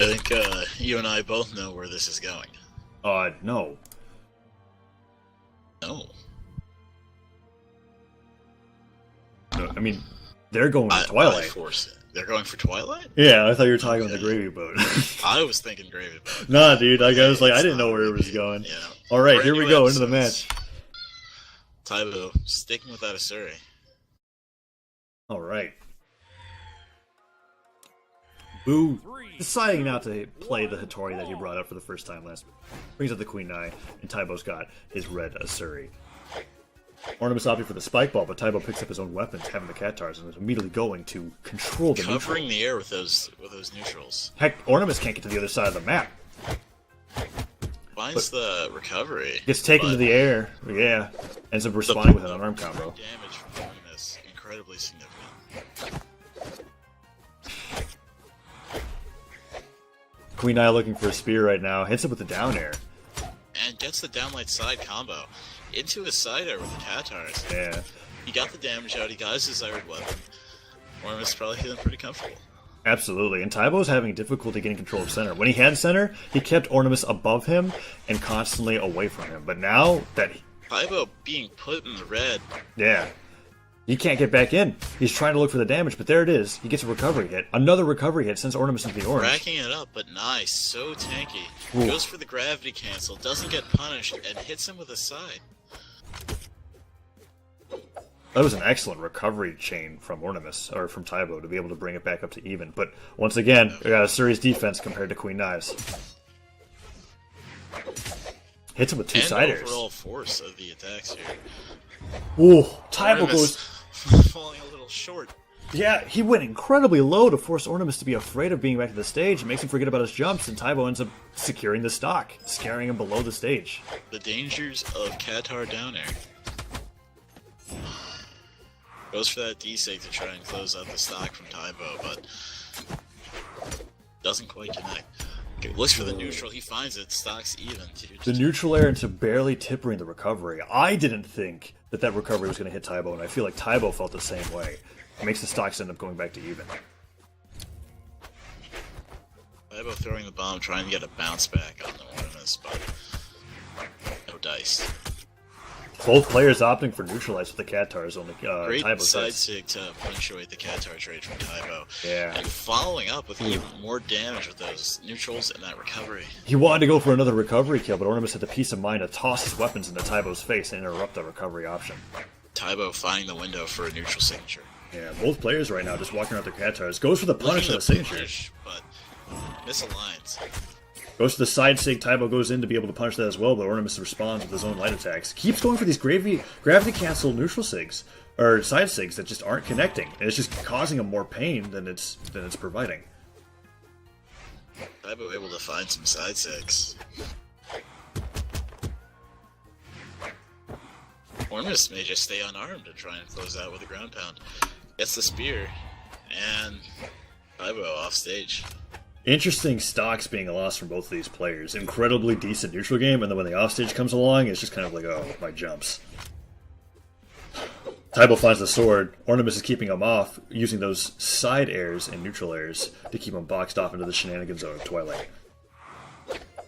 I think you and I both know where this is going. No. No. No, I mean, they're going to I Twilight. force it. They're going for Twilight? Yeah, I thought you were talking about the gravy boat. I was thinking gravy boat. Nah, dude, I was like, I didn't know where it was going. Yeah. Alright, Brand here we new go, into the episodes. match. Tybo, sticking with that Asuri. Alright. Boo deciding not to play the Hattori that he brought up for the first time last week. Brings up the Queen Nai, and Tybo's got his red Asuri. Ornimus opted for the spike ball, but Tybo picks up his own weapons, having the Cattars, and is immediately going to control the Covering neutral. the air with those neutrals. Heck, Ornimus can't get to the other side of the map. Finds the recovery. Gets taken but to the air, yeah. Ends up responding with an unarmed combo. Damage from Ornimus, incredibly significant. Queen Nai looking for a spear right now. Hits it with the down air. And gets the downlight side combo into his side air with the Cattars. Yeah. He got the damage out, he got his desired weapon. Ornimus is probably feeling pretty comfortable. Absolutely. And Tybo's having difficulty getting control of center. When he had center, he kept Ornimus above him and constantly away from him. But now that Tybo being put in the red. yeah. He can't get back in. He's trying to look for the damage, but there it is. He gets a recovery hit. Another recovery hit sends Ornimus into the orange. Racking it up, but nice, so tanky. Ooh. Goes for the gravity cancel, doesn't get punished, and hits him with a side. That was an excellent recovery chain from Ornimus, or from Tybo, to be able to bring it back up to even. But once again, we got a serious defense compared to Queen Nai's. Hits him with two And siders. overall force of the attacks here. Ooh, Tybo Ornimus goes. falling a little short. Yeah, he went incredibly low to force Ornimus to be afraid of being back to the stage. It makes him forget about his jumps, and Tybo ends up securing the stock, scaring him below the stage. The dangers of Qatar down air. Goes for that D-sig to try and close out the stock from Tybo, but doesn't quite connect. Okay, looks for the neutral, he finds it, stock's even. The neutral air into barely tippering the recovery. I didn't think that that recovery was going to hit Tybo, and I feel like Tybo felt the same way. It makes the stocks end up going back to even. Tybo throwing the bomb, trying to get a bounce back on the Ornimus, but no dice. Both players opting for neutralize with the Cattars, only Great Tybo side says. sig to punctuate the Qatar trade from Tybo. Yeah. And following up with even more damage with those neutrals and that recovery. He wanted to go for another recovery kill, but Ornimus had the peace of mind to toss his weapons into Tybo's face and interrupt the recovery option. Tybo finding the window for a neutral signature. Yeah, both players right now just walking around their Katars. Goes for the punish of the signature. Punish, but misaligns. Goes to the side sig. Tybo goes in to be able to punish that as well, but Ornament responds with his own light attacks. Keeps going for these gravity cancel neutral sigs or side sigs that just aren't connecting, and it's just causing him more pain than it's providing. Tybo able to find some side six. Ormus may just stay unarmed and try and close out with a ground pound. Gets the spear, and Tybo off stage. Interesting stocks being lost from both of these players. Incredibly decent neutral game, and then when the offstage comes along, it's just kind of like, oh, my jumps. Tybo finds the sword. Ornament is keeping him off, using those side airs and neutral airs to keep him boxed off into the shenanigans zone of Twilight.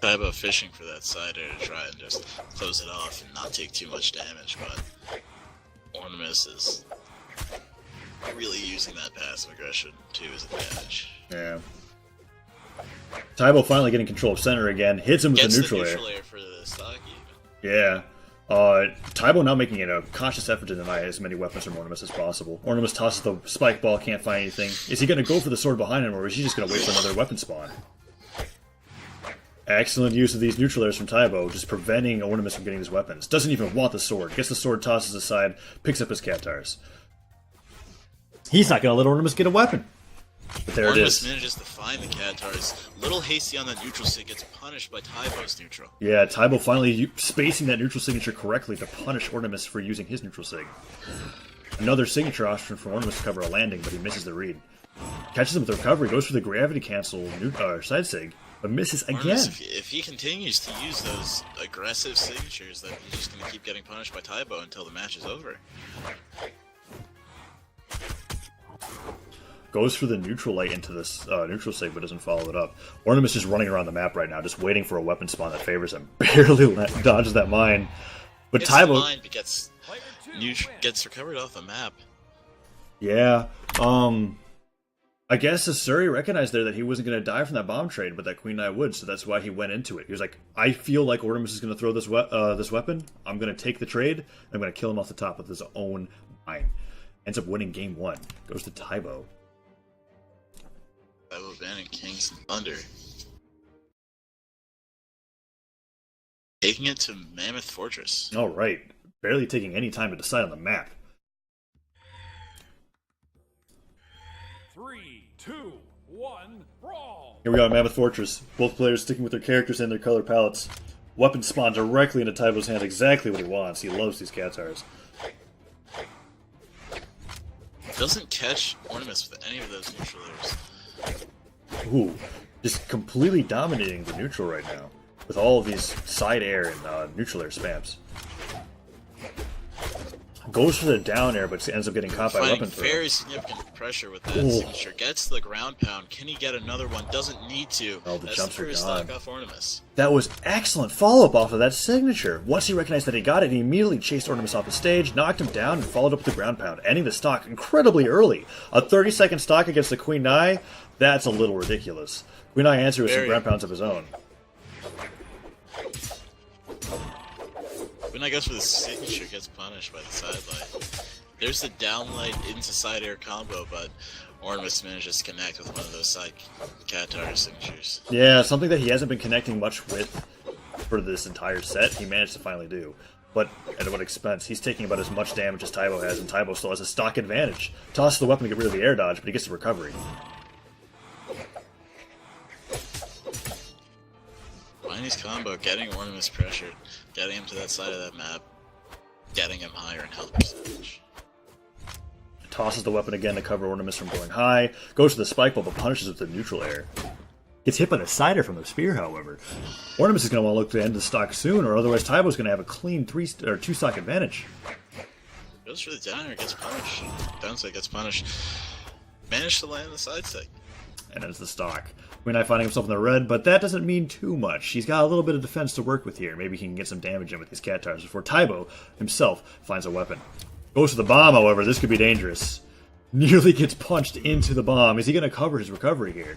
Tybo fishing for that side air to try and just close it off and not take too much damage, but Ornament is really using that passive aggression to his advantage. Yeah. Tybo finally getting control of center again, hits him with the neutral air. For the stock even. Yeah. Tybo now making it a conscious effort to deny as many weapons from Ornament as possible. Ornament tosses the spike ball, can't find anything. Is he going to go for the sword behind him, or is he just going to wait for another weapon spawn? Excellent use of these neutral airs from Tybo, just preventing Ornament from getting his weapons. Doesn't even want the sword. Gets the sword, tosses aside, picks up his Katars. He's not going to let Ornament get a weapon. But there it is. Manages to find the Katars. Little hasty on that neutral sig, gets punished by Tybo's neutral. Yeah, Tybo finally spacing that neutral signature correctly to punish Ornament for using his neutral sig. Another signature option for Ornament to cover a landing, but he misses the read. Catches him with the recovery, goes for the gravity cancel side sig, but misses again. If he continues to use those aggressive signatures, then he's just going to keep getting punished by Tybo until the match is over. Goes for the neutral light into this neutral sig, but doesn't follow it up. Ornament's just running around the map right now, just waiting for a weapon spawn that favors him. Barely dodges that mine. But Tybo gets recovered off the map. Yeah. I guess Asuri recognized there that he wasn't going to die from that bomb trade, but that Queen Knight would, so that's why he went into it. He was like, I feel like Ornament is going to throw this weapon. I'm going to take the trade. I'm going to kill him off the top with his own mine. Ends up winning game 1. Goes to Tybo. Tybo banning King's Thunder. Taking it to Mammoth Fortress. All right. Barely taking any time to decide on the map. 3, 2, 1, brawl! Here we go, Mammoth Fortress. Both players sticking with their characters and their color palettes. Weapon spawn directly into Tybo's hands, exactly what he wants. He loves these Katars. Doesn't catch ornaments with any of those neutral airs. Ooh, just completely dominating the neutral right now. With all of these side air and neutral air spams. Goes for the down air, but ends up getting caught by weapon throw. Very significant pressure with that signature. Gets the ground pound. Can he get another one? Doesn't need to. Oh, the jumps are gone. Off Ornament. That was excellent follow-up off of that signature. Once he recognized that he got it, he immediately chased Ornament off the stage, knocked him down, and followed up with the ground pound, ending the stock incredibly early. A 30-second stock against the Queen Nai? That's a little ridiculous. Queen Nai answered with some ground pounds of his own. When I goes for the signature, gets punished by the side light. There's the downlight into side air combo, but Ornament manages to connect with one of those side Katar signatures. Yeah, something that he hasn't been connecting much with for this entire set, he managed to finally do. But at what expense? He's taking about as much damage as Tybo has, and Tybo still has a stock advantage. Tosses the weapon to get rid of the air dodge, but he gets the recovery. Miney's combo, getting Ornament's pressured, getting him to that side of that map, getting him higher in health percentage. Tosses the weapon again to cover Ornament from going high. Goes to the spike ball, but punishes with the neutral air. Gets hit by the side air from the spear, however. Ornament is going to want to look to end the stock soon, or otherwise Tybo's going to have a clean 2 stock advantage. Goes for the down air, gets punished. Downside gets punished. Managed to land the side stick. And ends the stock. Queen Knight finding himself in the red, but that doesn't mean too much. He's got a little bit of defense to work with here. Maybe he can get some damage in with these Katars before Tybo himself finds a weapon. Goes for the bomb, however. This could be dangerous. Nearly gets punched into the bomb. Is he going to cover his recovery here?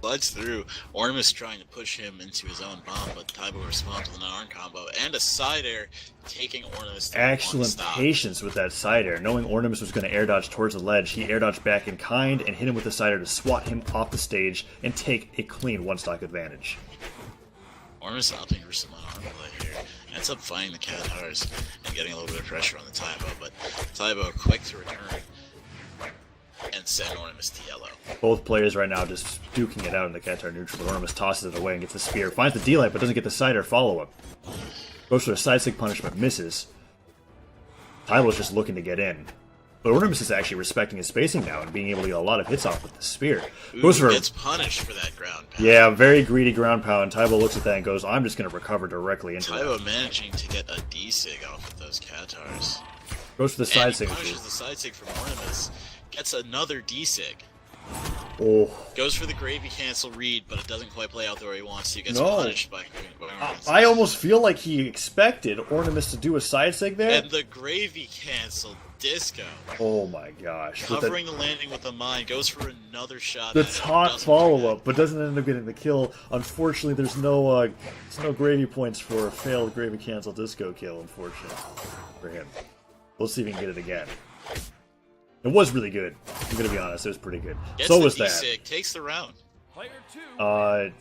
Slides through. Ornament trying to push him into his own bomb, but Taibo responds with an arm combo and a side air, taking Ornament to Excellent patience with that side air. Knowing Ornament was going to air dodge towards the ledge, he air dodged back in kind and hit him with the side air to swat him off the stage and take a clean one-stock advantage. Ornament opting for some arm play here. Ends up finding the Katars and getting a little bit of pressure on the Taibo, but Taibo quick to return and send Ornament to yellow. Both players right now just duking it out in the Qatar neutral, but Ornament tosses it away and gets the spear. Finds the D-Light, but doesn't get the side air follow-up. Goes for a side stick punishment, misses. Taibo's just looking to get in. But Ornament is actually respecting his spacing now and being able to get a lot of hits off with the spear. Goes for gets punished for that ground pound. Yeah, very greedy ground pound. Taibo looks at that and goes, I'm just going to recover directly into Taibo that. managing to get a D-Sig off of those Katars. Goes for the side and sig. Punishes the side sig from Ornaments. Gets another D-Sig. Oh. Goes for the gravy cancel read, but it doesn't quite play out the way he wants to. Gets No. punished by Ornaments. I almost feel like he expected Ornaments to do a side sig there. And the gravy cancel disco. Oh my gosh. With Covering the landing with a mine. Goes for another shot. the at it, taunt doesn't follow-up, but doesn't end up getting the kill. Unfortunately, there's no gravy points for a failed gravy cancel disco kill, unfortunately, for him. We'll see if he can get it again. It was really good. I'm gonna be honest, it was pretty good. Gets So the was that. D-Sig, takes the round. Player 2.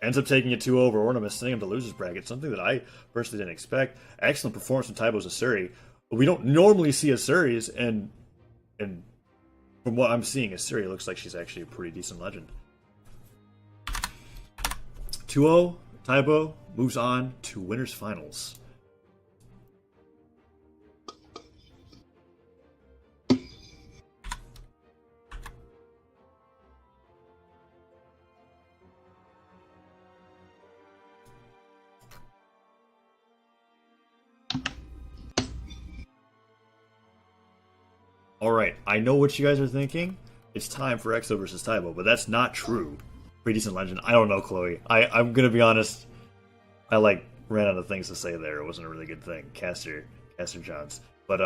Ends up taking it 2 over. Ornament sending him to losers bracket, something that I personally didn't expect. Excellent performance from Taibo's Asuri. We don't normally see Asuris, and from what I'm seeing, Asuri looks like she's actually a pretty decent legend. 2-0, Taibo moves on to winners finals. Alright, I know what you guys are thinking. It's time for EXO versus Taibo, but that's not true. Pretty decent legend. I don't know, Chloe. I'm gonna be honest. I ran out of things to say there. It wasn't a really good thing. Caster Johns. But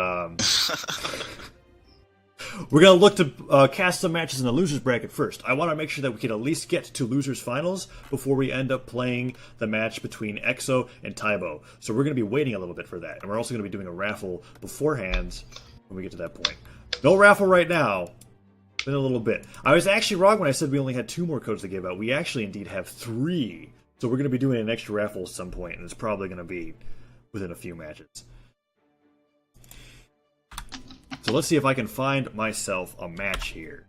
we're gonna look to cast some matches in the losers bracket first. I want to make sure that we can at least get to losers finals before we end up playing the match between EXO and Taibo. So we're gonna be waiting a little bit for that, and we're also gonna be doing a raffle beforehand when we get to that point. No raffle right now. In a little bit. I was actually wrong when I said we only had 2 more codes to give out. We actually indeed have 3. So we're going to be doing an extra raffle at some point, and it's probably going to be within a few matches. So let's see if I can find myself a match here.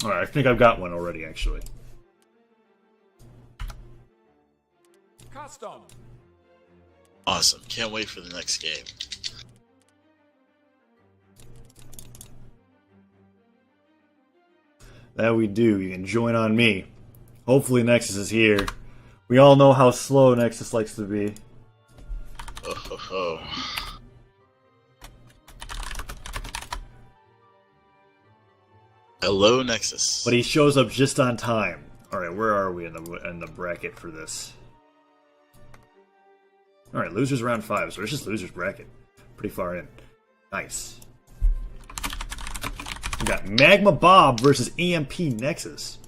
Alright, I think I've got one already, actually. Custom. Awesome. Can't wait for the next game. That we do. You can join on me. Hopefully Nexus is here. We all know how slow Nexus likes to be. Oh ho ho. Hello, Nexus. But he shows up just on time. Alright, where are we in the bracket for this? Alright, losers round 5, so it's just losers bracket. Pretty far in. Nice. We got Magma Bob versus EMP Nexus.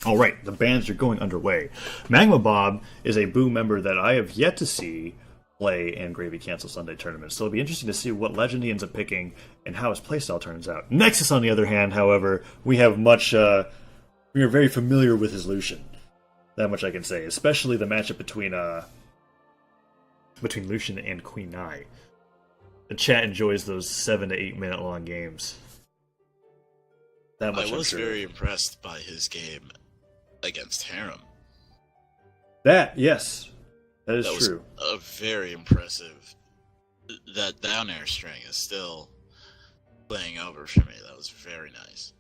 Alright, the bans are going underway. Magma Bob is a Boo member that I have yet to see play in Gravy Cancel Sunday tournaments, so it'll be interesting to see what legend he ends up picking and how his playstyle turns out. Nexus, on the other hand, however, we are very familiar with his Lucian. That much I can say, especially the matchup between Lucian and Queen Nai. The chat enjoys those 7 to 8 minute long games. That much I was sure. very impressed by his game against Harem. Yes. That is That true. was a very impressive. That down air string is still playing over for me. That was very nice.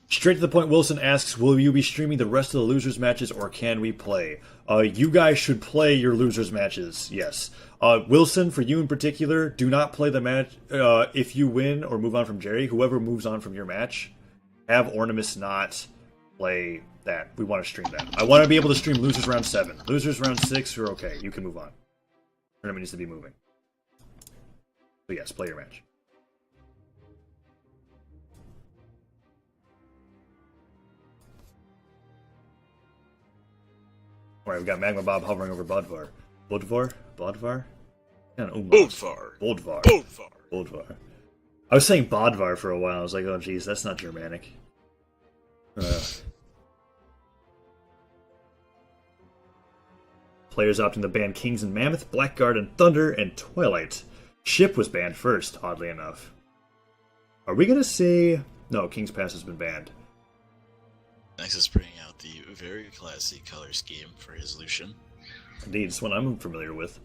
Straight to the point, Wilson asks, will you be streaming the rest of the losers matches, or can we play? You guys should play your losers matches, yes. Wilson, for you in particular, do not play the match. If you win or move on from Jerry, whoever moves on from your match, have Ornimus not play that. We want to stream that. I want to be able to stream losers round 7. Losers round 6, you're okay. You can move on. Tournament needs to be moving. So yes, play your match. Alright, we've got Magma Bob hovering over Bodvar. Bodvar? Bodvar? Bodvar. I was saying Bodvar for a while. I was like, oh geez, that's not Germanic. Players opting to ban Kings and Mammoth, Blackguard and Thunder, and Twilight. Ship was banned first, oddly enough. Are we gonna say... No, King's Pass has been banned. Nexus bringing out the very classy color scheme for his Lucian. Indeed, it's one I'm familiar with.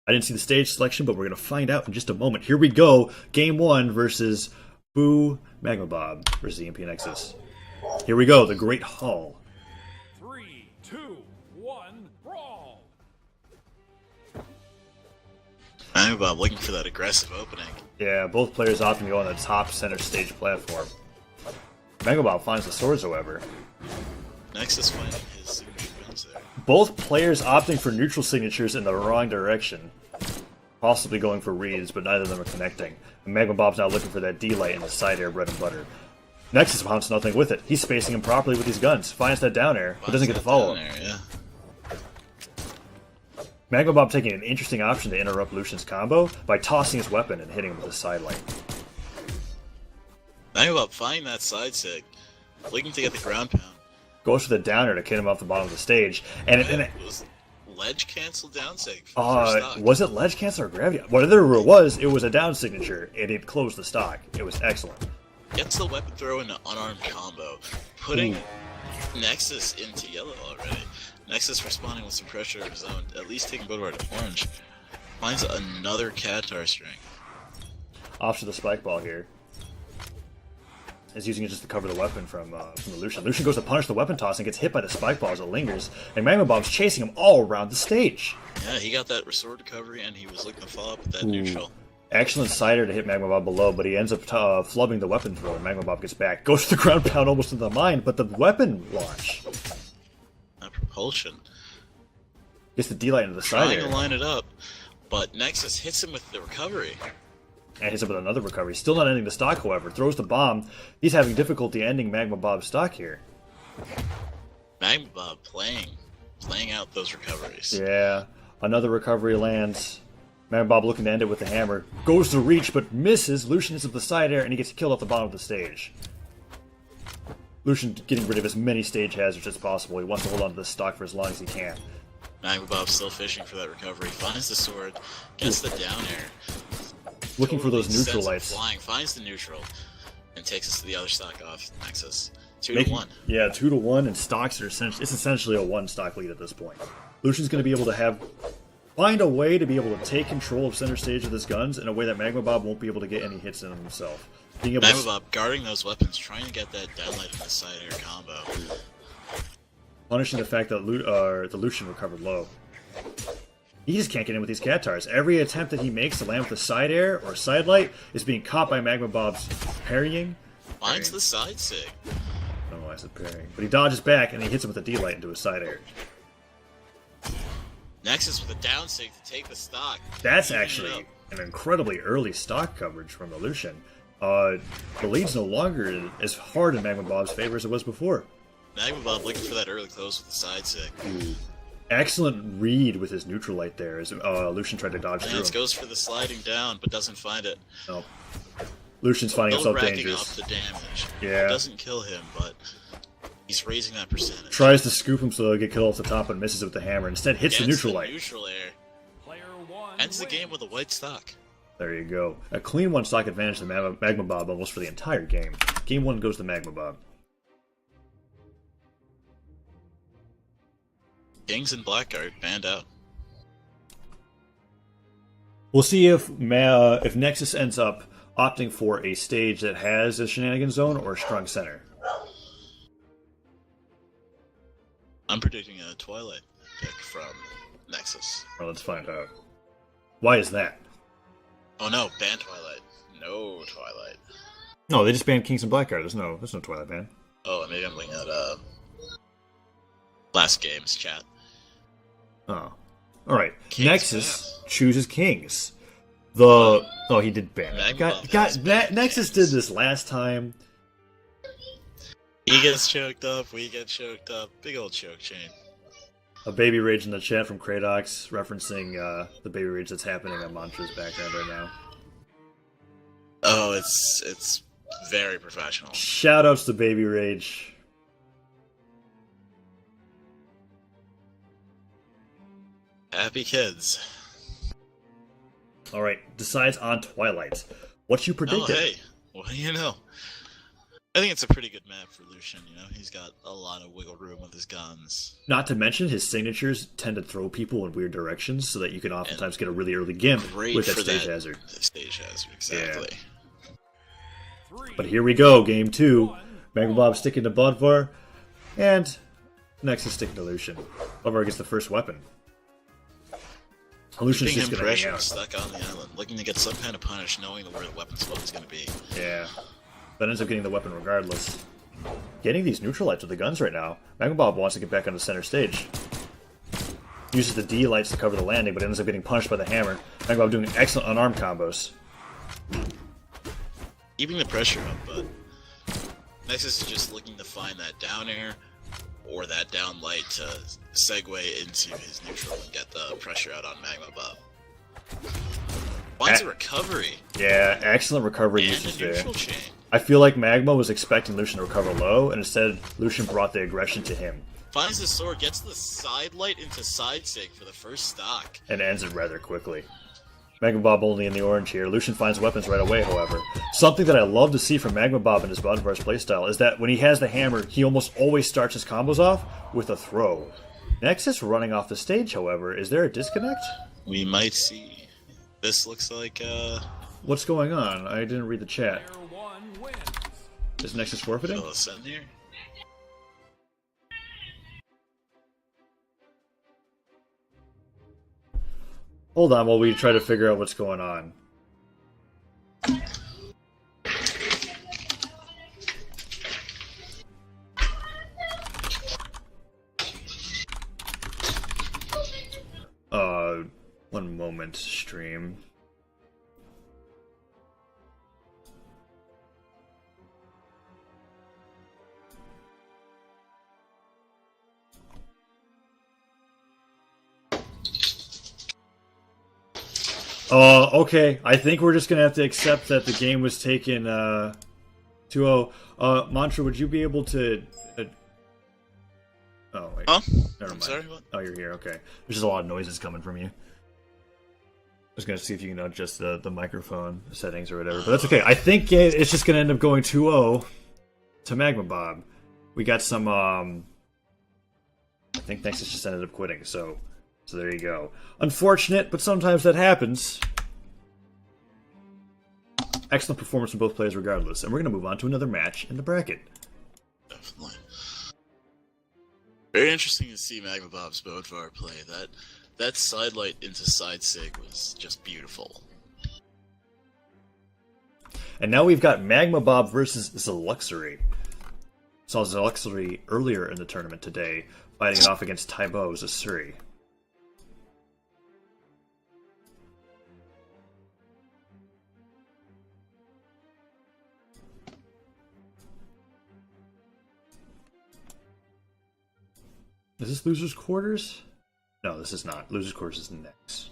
I didn't see the stage selection, but we're going to find out in just a moment. Here we go. Game 1 versus Boo Magma Bob versus the EMP Nexus. Here we go. The Great Hall. 3, 2, 1, brawl! Magma Bob looking for that aggressive opening. Yeah, both players opting to go on the top center stage platform. Magma Bob finds the swords, however. Nexus finding his signature wins there. Both players opting for neutral signatures in the wrong direction. Possibly going for reads, but neither of them are connecting. And Magma Bob's now looking for that D-light in the side air bread and butter. Nexus wants nothing with it. He's spacing him properly with these guns. Finds that down air, but doesn't get the follow-up. Yeah. Magma Bob taking an interesting option to interrupt Lucian's combo by tossing his weapon and hitting him with a side light. Magma Bob finding that side sig, looking to get the ground pound. Goes for the downer to hit him off the bottom of the stage. And it was ledge cancel down sig. Was it ledge cancel or gravity? Whatever it was a down signature, and it closed the stock. It was excellent. Gets the weapon throw into unarmed combo, putting Nexus into yellow already. Nexus responding with some pressure of his own, at least taking Bodvar to orange. Finds another Catar string. Off to the spike ball here. Is using it just to cover the weapon from the Lucian. Lucian goes to punish the weapon toss and gets hit by the spike ball as it lingers, and Magma Bob's chasing him all around the stage. Yeah, he got that sword recovery, and he was looking to follow up with that neutral. Excellent cider to hit Magma Bob below, but he ends up flubbing the weapon throw, and Magma Bob gets back. Goes to the ground pound almost into the mine, but the weapon launch. That propulsion. Gets the D-light into the side air. Trying to line it up, but Nexus hits him with the recovery. And hits up with another recovery. Still not ending the stock, however. Throws the bomb. He's having difficulty ending Magma Bob's stock here. Magma Bob playing out those recoveries. Yeah. Another recovery lands. Magma Bob looking to end it with the hammer. Goes to reach, but misses. Lucian hits up the side air, and he gets killed off the bottom of the stage. Lucian getting rid of as many stage hazards as possible. He wants to hold on to this stock for as long as he can. Magma Bob still fishing for that recovery. Finds the sword. Gets the down air. Looking for those neutral lights. Flying, finds the neutral, and takes us to the other stock off Nexus. 2-1. Yeah, 2-1, and stocks are essentially a one stock lead at this point. Lucian's going to be able to find a way to be able to take control of center stage with his guns in a way that Magma Bob won't be able to get any hits in himself. Magma Bob guarding those weapons, trying to get that downlight in the side air combo. Punishing the fact that the Lucian recovered low. He just can't get in with these Catars. Every attempt that he makes to land with a side air or side light is being caught by Magma Bob's parrying. Finds the side sig. I don't know why I said parrying. But he dodges back and he hits him with a D-light into his side air. Nexus with a down sig to take the stock. That's actually an incredibly early stock coverage from the Lucian. The lead's no longer as hard in Magma Bob's favor as it was before. Magma Bob looking for that early close with the side sig. Excellent read with his neutral light there as Lucian tried to dodge through him. Goes for the sliding down, but doesn't find it. No. Lucian's finding himself dangerous. Up the damage. Yeah. It doesn't kill him, but he's raising that percentage. Tries to scoop him so he'll get killed off the top and misses it with the hammer. Instead hits the neutral light. Neutral air. Ends the game with a white stock. There you go. A clean one stock advantage to Magma Bob almost for the entire game. Game 1 goes to Magma Bob. Kings and Blackguard banned out. We'll see if Nexus ends up opting for a stage that has a shenanigan zone or a strong center. I'm predicting a Twilight pick from Nexus. Well, let's find out. Why is that? Oh no, ban Twilight. No Twilight. No, they just banned Kings and Blackguard. There's no Twilight ban. Oh, maybe I'm looking at last game's chat. Oh. Alright. Kings Nexus chooses Kings. Oh, he did ban it. Magma Nexus did this last time. He gets choked up, we get choked up. Big old choke chain. A baby rage in the chat from Kradox referencing the baby rage that's happening on Mantra's background right now. Oh, it's very professional. Shoutouts to baby rage. Happy kids. Alright, decides on Twilight. What you predicted? Oh, hey, what do you know? I think it's a pretty good map for Lucian, you know? He's got a lot of wiggle room with his guns. Not to mention, his signatures tend to throw people in weird directions, so that you can oftentimes get a really early gimp with that stage hazard. Stage hazard, exactly. Yeah. But here we go, game 2. Magma Bob sticking to Bloodvar, and Nexus sticking to Lucian. Bloodvar gets the first weapon. Lucian's just gonna hang out. Stuck on the island, looking to get some kind of punish, knowing where the weapon spot is going to be. Yeah. But ends up getting the weapon regardless. Getting these neutral lights with the guns right now. Magma Bob wants to get back on the center stage. Uses the D lights to cover the landing, but ends up getting punished by the hammer. Magma Bob doing excellent unarmed combos. Keeping the pressure up, but Nexus is just looking to find that down air or that down light to segue into his neutral and get the pressure out on Magma Bob. Finds a recovery. Yeah, excellent recovery And usage a there. neutral chain. I feel like Magma was expecting Lucian to recover low, and instead Lucian brought the aggression to him. Finds the sword, gets the side light into side sig for the first stock. And ends it rather quickly. Magma Bob only in the orange here. Lucian finds weapons right away, however. Something that I love to see from Magma Bob in his Bloodvar's playstyle is that when he has the hammer, he almost always starts his combos off with a throw. Nexus running off the stage, however. Is there a disconnect? We might see. This looks like, What's going on? I didn't read the chat. Player one wins. Is Nexus forfeiting? Phil Ascend here. Hold on while we try to figure out what's going on. One moment, stream. Okay. I think we're just gonna have to accept that the game was taken 2-0. Mantra, would you be able to? Oh wait. Huh? Never mind. Sorry, what? Oh, you're here. Okay. There's just a lot of noises coming from you. I was gonna see if you can adjust the microphone settings or whatever, but that's okay. I think it's just gonna end up going 2-0 to Magma Bob. We got some. I think Nexus just ended up quitting. So there you go. Unfortunate, but sometimes that happens. Excellent performance from both players regardless. And we're going to move on to another match in the bracket. Definitely. Very interesting to see Magma Bob's Bodvar play. That side light into side sig was just beautiful. And now we've got Magma Bob versus Zeluxury. Saw Zeluxury earlier in the tournament today, fighting it off against Taibo Zasuri. Is this Loser's Quarters? No, this is not. Loser's Quarters is next.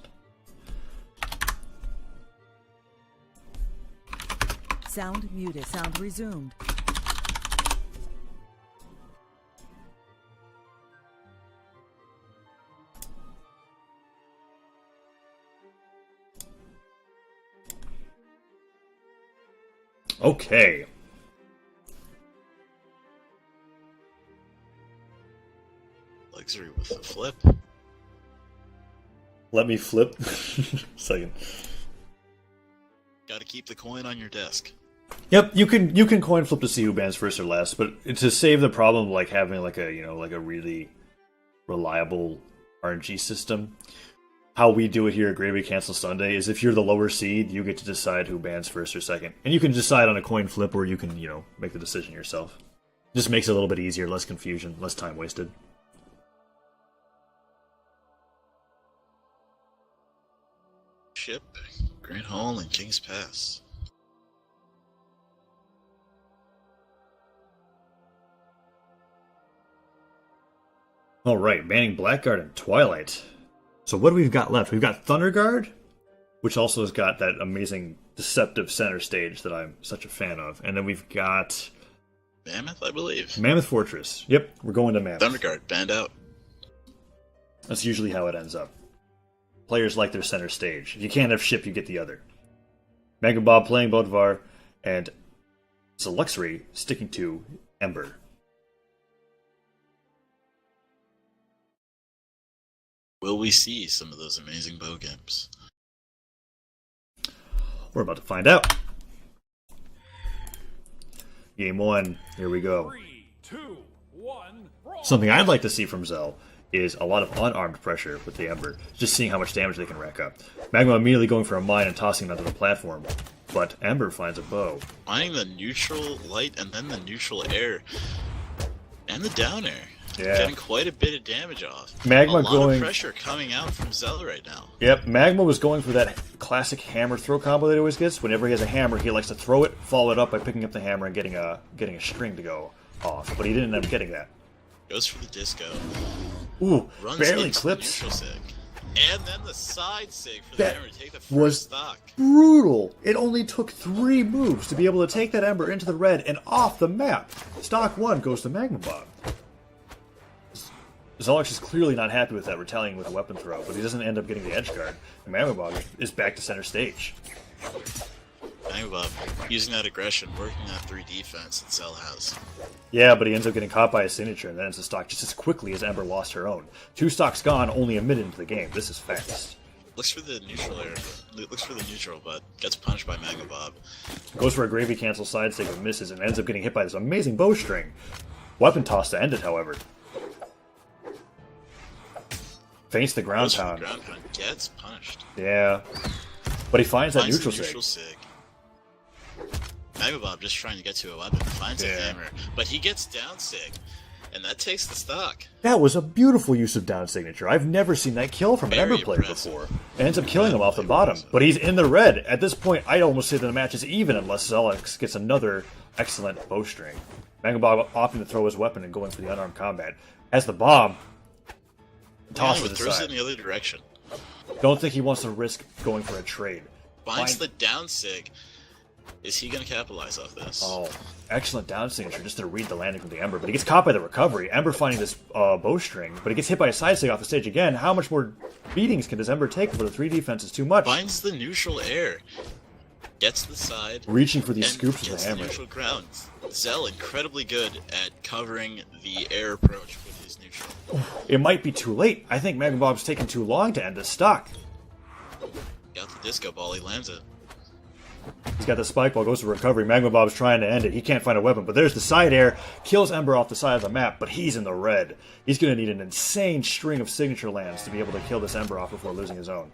Sound muted. Sound resumed. Okay. Luxury with the flip. Let me flip. Second. Gotta keep the coin on your desk. Yep, you can coin flip to see who bans first or last, but to save the problem of like having like a like a really reliable RNG system. How we do it here at Gravy Cancel Sunday is if you're the lower seed, you get to decide who bans first or second. And you can decide on a coin flip where you can, make the decision yourself. Just makes it a little bit easier, less confusion, less time wasted. Ship, Great Hall, and King's Pass. Alright, banning Blackguard and Twilight. So what do we've got left? We've got Thunderguard, which also has got that amazing deceptive center stage that I'm such a fan of. And then we've got Mammoth, I believe. Mammoth Fortress. Yep, we're going to Mammoth. Thunderguard, banned out. That's usually how it ends up. Players like their center stage. If you can't have ship, you get the other. Magma Bob playing Bodvar, and Luxury sticking to Ember. Will we see some of those amazing bow gimps? We're about to find out. Game 1, here we go. 3, 2, 1, brawl. Something I'd like to see from Zell is a lot of unarmed pressure with the Ember, just seeing how much damage they can rack up. Magma immediately going for a mine and tossing it onto the platform, but Ember finds a bow. Finding the neutral light and then the neutral air. And the down air. Yeah. Getting quite a bit of damage off. Magma a lot going... of pressure coming out from Zell right now. Yep, Magma was going for that classic hammer throw combo that he always gets. Whenever he has a hammer, he likes to throw it, follow it up by picking up the hammer and getting a string to go off. But he didn't end up getting that. Goes for the disco. Ooh, Runs barely into clips. the neutral sig. And then the side sig for That the hammer to take the first was stock. brutal. It only took 3 moves to be able to take that Ember into the red and off the map. Stock 1 goes to Magma Bob. Zolox is clearly not happy with that, retaliating with a weapon throw, but he doesn't end up getting the edge guard. And Magma Bob is back to center stage. Magma Bob using that aggression, working that 3 defense that Zell has. Yeah, but he ends up getting caught by a signature and then ends the stock just as quickly as Ember lost her own. 2 stocks gone, only a minute into the game. This is fast. Looks for the neutral air. Looks for the neutral, but gets punched by Magma Bob. Goes for a gravy cancel side stick but misses and ends up getting hit by this amazing bowstring. Weapon toss to end it, however. Feints the ground Goes for the pound. ground pound. Gets punished. Yeah. But he finds that neutral the neutral sig. sig. Magma Bob just trying to get to a weapon, finds a hammer, but he gets down sig, and that takes the stock. That was a beautiful use of down signature. I've never seen that kill from an Very Ember player impressive. before. It ends up killing him off the bottom. But he's in the red. At this point, I'd almost say that the match is even unless Zelex gets another excellent bowstring. Magma Bob opting to throw his weapon and going for the unarmed combat. As the bomb, toss to the throws side. it in the other direction. Don't think he wants to risk going for a trade. Finds the down sig. Is he going to capitalize off this? Oh, excellent down signature just to read the landing from the Ember. But he gets caught by the recovery. Ember finding this bowstring, but he gets hit by a side sig off the stage again. How much more beatings can this Ember take for the 3 defense is too much? Finds the neutral air. Gets the side. Reaching for these and scoops with gets the the hammer. neutral ground. Zell incredibly good at covering the air approach with his neutral. It might be too late. I think Magma Bob's taking too long to end this stock. Got the disco ball, he lands it. He's got the spike ball, goes to recovery. Magma Bob's trying to end it. He can't find a weapon, but there's the side air. Kills Ember off the side of the map, but he's in the red. He's going to need an insane string of signature lands to be able to kill this Ember off before losing his own.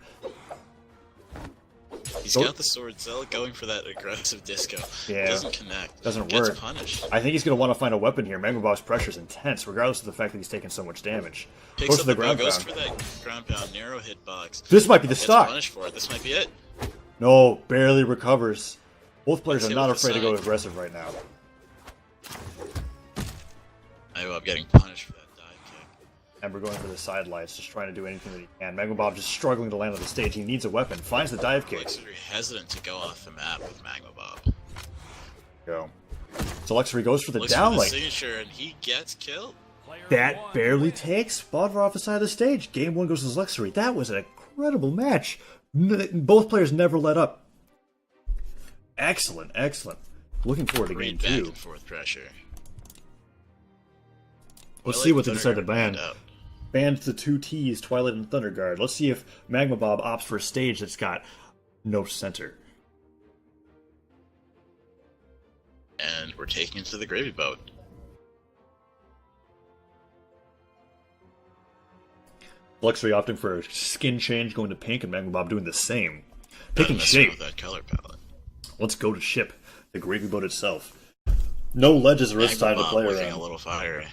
He's got the sword. Zell going for that aggressive disco. Yeah. Doesn't connect. Doesn't Gets work. punished. I think he's going to want to find a weapon here. Magma Bob's pressure is intense, regardless of the fact that he's taking so much damage. Picks Goes up for the the ground goes pound. for that ground pound, narrow hitbox. This might be the Gets stock. punished for it. This might be it. No, barely recovers. Both players Let's are see not what the afraid to go side- aggressive right now. I'm getting punished for that dive kick. Ember going for the side lights, just trying to do anything that he can. Magma Bob just struggling to land on the stage. He needs a weapon. Finds the dive kick. Looks very hesitant to go off the map with Magma Bob. Go. So Luxury goes for the Looks down for the light. signature and he gets killed. Player That one barely wins. takes Bodvar off the side of the stage. Game 1 goes to Luxury. That was an incredible match. Both players never let up. Excellent, excellent. Looking forward to game Great back 2. and forth pressure. Let's Twilight see what they and decide to Thunderguard ban. banned out. Banned the 2 T's, Twilight and Thunderguard. Let's see if Magma Bob opts for a stage that's got no center. And we're taking it to the gravy boat. Luxury opting for a skin change, going to pink, and Magma Bob doing the same. Gotta Picking mess around shape. with that color palette. Let's go to ship. The gravy boat itself. No ledges or this time to play looking around. a little fiery.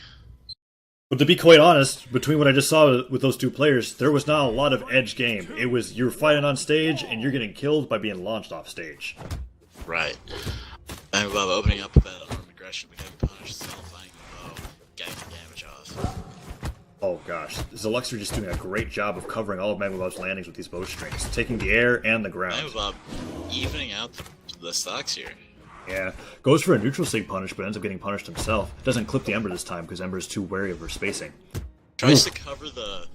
But to be quite honest, between what I just saw with those two players, there was not a lot of edge game. It was you're fighting on stage and you're getting killed by being launched off stage. Right. And Bob opening up with that unarmed aggression, but getting punished, solidifying the bow, getting the damage off. Oh gosh, Zeluxer just doing a great job of covering all of Magma Bob's landings with these bow strings, taking the air and the ground. Magma Bob evening out the stocks here. Yeah, goes for a neutral sig punish, but ends up getting punished himself. Doesn't clip the Ember this time because Ember is too wary of her spacing. Tries to cover the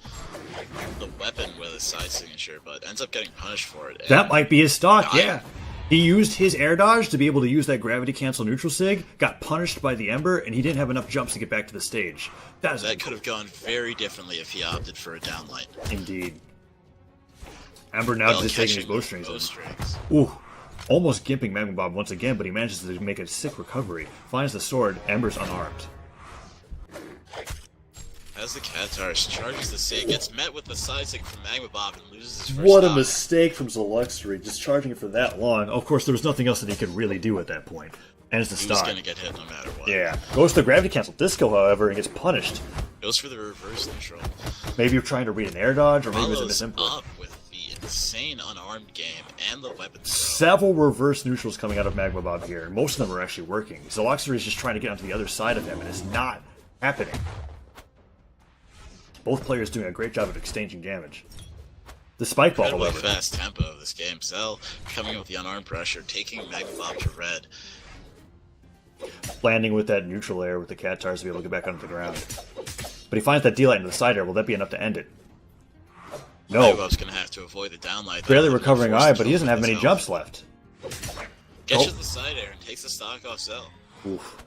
weapon with a side signature, but ends up getting punished for it. That might be his stock, I- yeah. He used his air dodge to be able to use that gravity cancel neutral sig, got punished by the Ember, and he didn't have enough jumps to get back to the stage. That could have gone very differently if he opted for a downlight. Indeed. Ember now just taking his Catching bowstrings in. bowstrings. Ooh, almost gimping Magma Bob once again, but he manages to make a sick recovery. Finds the sword, Ember's unarmed. As the Katars charges the sig, gets met with the side sig from Magma Bob and loses his first What a stock. mistake from Zeluxery, just charging it for that long. Of course, there was nothing else that he could really do at that point. Ends the He was stock. going to get hit no matter what. Yeah. Goes to the gravity cancel disco, however, and gets punished. Goes for the reverse neutral. Maybe you're trying to read an air dodge, or maybe it was a Follows misinput. up with the insane unarmed game and the weapon skill. Several reverse neutrals coming out of Magma Bob here, and most of them are actually working. Zeluxery is just trying to get onto the other side of him, and it's not happening. Both players doing a great job of exchanging damage. The spike ball, Incredibly however, fast tempo of this game. Cell coming in with the unarmed pressure, taking Magma Bob to red. landing with that neutral air with the Katars to be able to get back onto the ground. But he finds that D-light into the side air. Will that be enough to end it? Magma No. Bob's going to have to avoid the downlight. Barely recovering eye, but he doesn't have many jumps left. Catches Oh. the side air and takes the stock off Cell. Oof.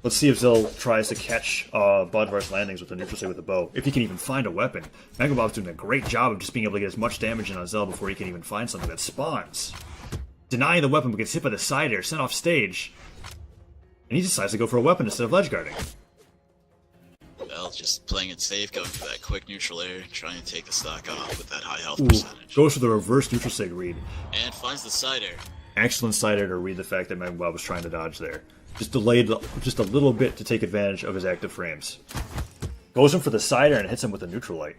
Let's see if Zell tries to catch Bodvar's landings with the neutral sig with the bow. If he can even find a weapon. Magma Bob's doing a great job of just being able to get as much damage in on Zell before he can even find something that spawns. Denying the weapon, but gets hit by the side air, sent off stage. And he decides to go for a weapon instead of ledge guarding. Well, just playing it safe, going for that quick neutral air, trying to take the stock off with that high health Ooh. percentage. Goes for the reverse neutral sig read. And finds the side air. Excellent side air to read the fact that Magma Bob was trying to dodge there. Just delayed just a little bit to take advantage of his active frames. Goes in for the side air and hits him with a neutral light.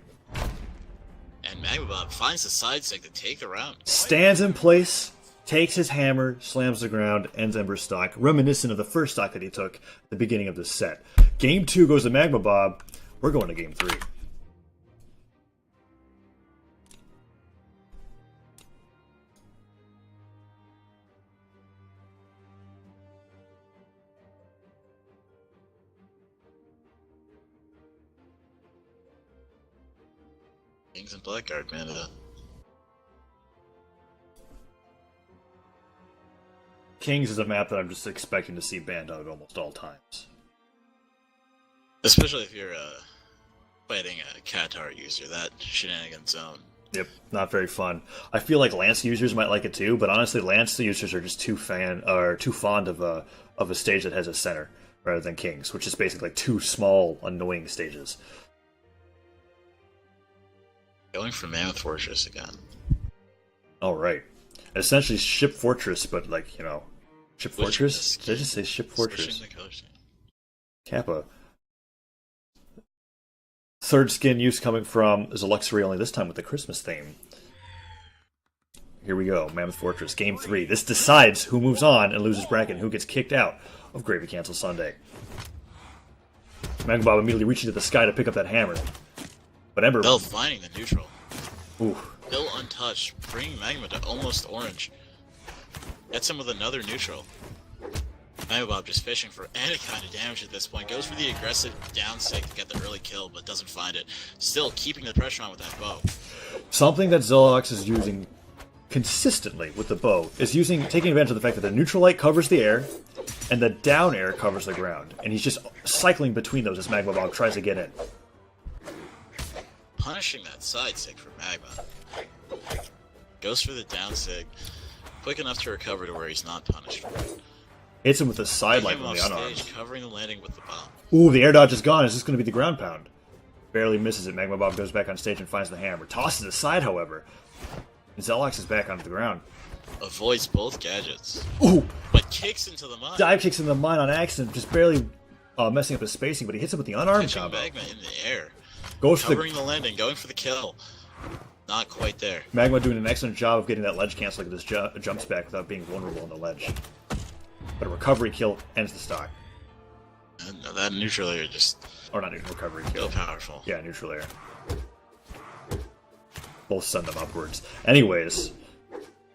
And Magma Bob finds the side sig to take the round. Stands in place, takes his hammer, slams the ground, ends Ember's stock, reminiscent of the first stock that he took at the beginning of this set. Game 2 goes to Magma Bob. We're going to Game 3. Kings and Blackguard, man. Kings is a map that I'm just expecting to see banned out at almost all times. Especially if you're fighting a Qatar user, that shenanigan zone. Yep, not very fun. I feel like Lance users might like it too, but honestly, Lance users are just too fond of a stage that has a center rather than Kings, which is basically like two small, annoying stages. Going for Mammoth Fortress again. All right, essentially Ship Fortress, but like Ship Switching Fortress. the Did I just say Ship Fortress? Switching the color scheme. Kappa. Third skin use coming from Zeluxery, only this time with the Christmas theme. Here we go, Mammoth Fortress, Game 3. This decides who moves on and loses bracket and who gets kicked out of Gravy Cancel Sunday. Magma Bob immediately reaching to the sky to pick up that hammer. But Ember... Bell finding the neutral. Ooh. Still untouched, bringing Magma to almost orange. Gets him with another neutral. Magma Bob just fishing for any kind of damage at this point. Goes for the aggressive down sig to get the early kill, but doesn't find it. Still keeping the pressure on with that bow. Something that Zelox is using consistently with the bow is taking advantage of the fact that the neutral light covers the air and the down air covers the ground. And he's just cycling between those as Magma Bob tries to get in. Punishing that side sig for Magma. Goes for the down sig. Quick enough to recover to where he's not punished for it. Hits him with a side light Taking from him the off unarmed. stage, covering the landing with the bomb. Ooh, the air dodge is gone. Is this going to be the ground pound? Barely misses it. Magma Bob goes back on stage and finds the hammer. Tosses it aside, however. And Zelox is back onto the ground. Avoids both gadgets. Ooh! But kicks into the mine. Dive kicks in the mine on accident, just barely messing up his spacing, but he hits him with the unarmed Catching combo. Magma in the air. Goes for Covering the landing, going for the kill. Not quite there. Magma doing an excellent job of getting that ledge cancel with this jumps back without being vulnerable on the ledge. But a recovery kill ends the stock. And that neutral air just Or not recovery kill. so powerful. Yeah, neutral air. Both send them upwards. Anyways,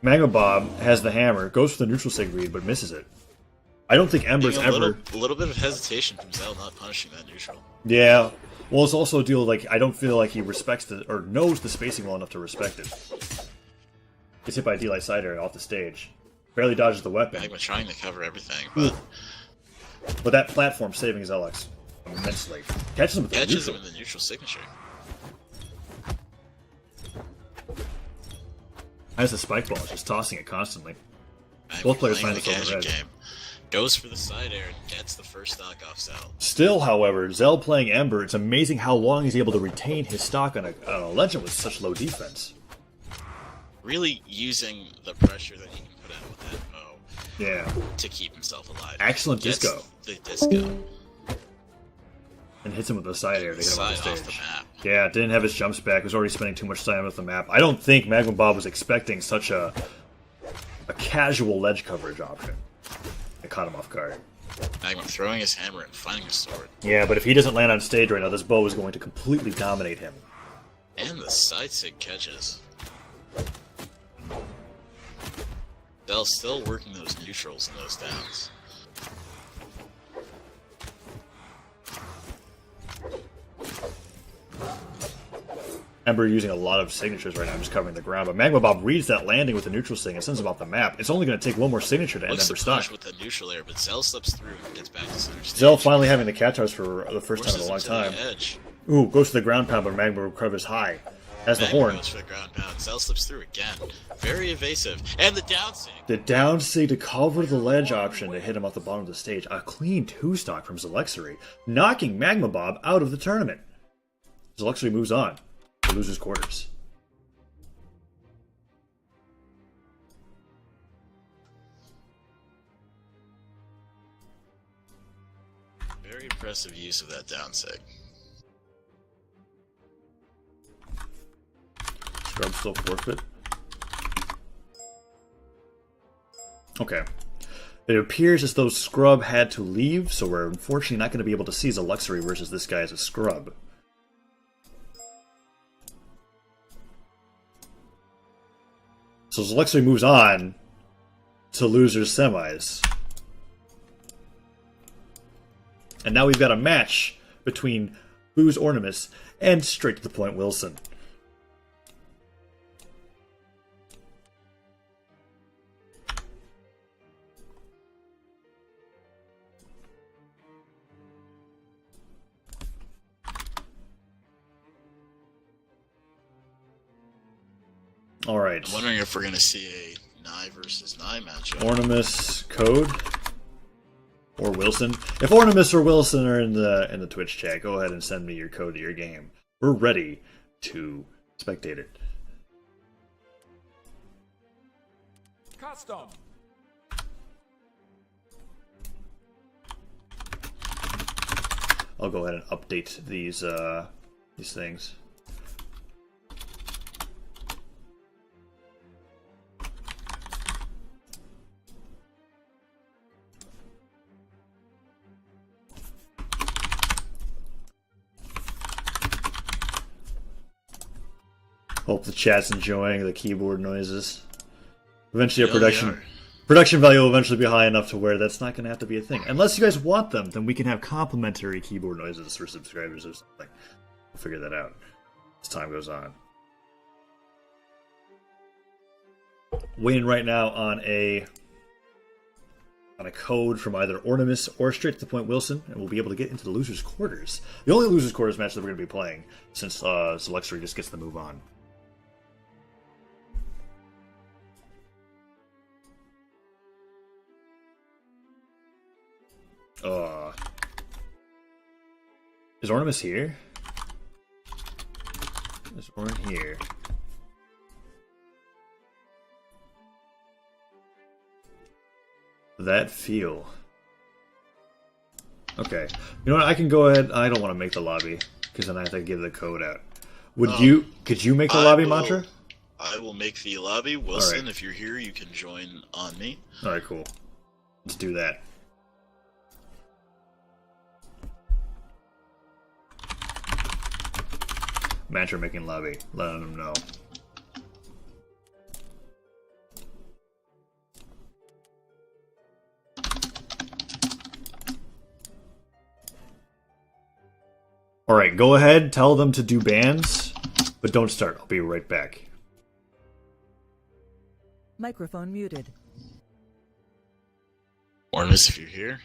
Magma Bob has the hammer, goes for the neutral sig read, but misses it. I don't think Ember's Being a ever... little bit of hesitation from Zell not punishing that neutral. Yeah. Well, it's also a deal, like, I don't feel like he respects the... or knows the spacing well enough to respect it. Gets hit by a D-Light side area off the stage. Barely dodges the weapon. Magma trying to cover everything, but But that platform saving Zelox immensely. Catches him with the catches neutral. him in the neutral signature. Has the spike ball, just tossing it constantly. Magma Both players playing find the this over gadget red. game. Goes for the side air and gets the first stock off Zell. Still, however, Zell playing Ember, it's amazing how long he's able to retain his stock on a legend with such low defense. Really using the pressure that he can put out with that bow Yeah. to keep himself alive. Excellent Gets disco. The disco. And hits him with the side air to hit him Side off the off stage. the map. Yeah, didn't have his jumps back, was already spending too much time with the map. I don't think Magma Bob was expecting such a casual ledge coverage option. It caught him off guard. Magma throwing his hammer and finding his sword. Yeah, but if he doesn't land on stage right now, this bow is going to completely dominate him. And the side sig catches. Zell's still working those neutrals and those downs. Ember using a lot of signatures right now, just covering the ground. But Magma Bob reads that landing with the neutral sting and sends him off the map. It's only going to take one more signature to end Looks to Ember's punish stock. with the neutral air, but Zell slips through and gets back to center stage. Zell finally having the cat toss for the first time in Forces a long him to time. the edge. Ooh, goes to the ground pound, but Magma recovers high. Has the Magma horn. goes for the ground pound. Zell slips through again. Very evasive. And the down sig. The down C to cover the ledge option to hit him off the bottom of the stage. A clean 2-stock from Zelexery, knocking Magma Bob out of the tournament. Zelexery moves on to losers' quarters. Very impressive use of that down sig. Scrub still forfeit. Okay. It appears as though Scrub had to leave, so we're unfortunately not going to be able to see Zelexery versus this guy as a Scrub. So Zelexery moves on to losers semis. And now we've got a match between Booze Ornimus and straight to the point Wilson. All right. I'm wondering if we're going to see a Nye versus Nye matchup. Ornimus Code or Wilson. If Ornimus or Wilson are in the Twitch chat, go ahead and send me your code to your game. We're ready to spectate it. Custom. I'll go ahead and update these things. Hope the chat's enjoying the keyboard noises. Eventually, our Yeah, they are. production value will eventually be high enough to where that's not going to have to be a thing. Unless you guys want them, then we can have complimentary keyboard noises for subscribers or something. We'll figure that out as time goes on. Waiting right now on a code from either Ornimus or straight to the point Wilson, and we'll be able to get into the losers' quarters. The only losers' quarters match that we're going to be playing, since Zelexery just gets the move on. Is Ornimus here? There's one here. That feel. Okay. You know what? I can go ahead. I don't want to make the lobby because then I have to give the code out. Would you? Could you make the lobby, Mantra? I will make the lobby. Wilson, right. if you're here, you can join on me. All right, cool. Let's do that. Mantra making lobby, letting them know. Alright, go ahead, tell them to do bans, but don't start. I'll be right back. Microphone muted. Ormus, if you're here.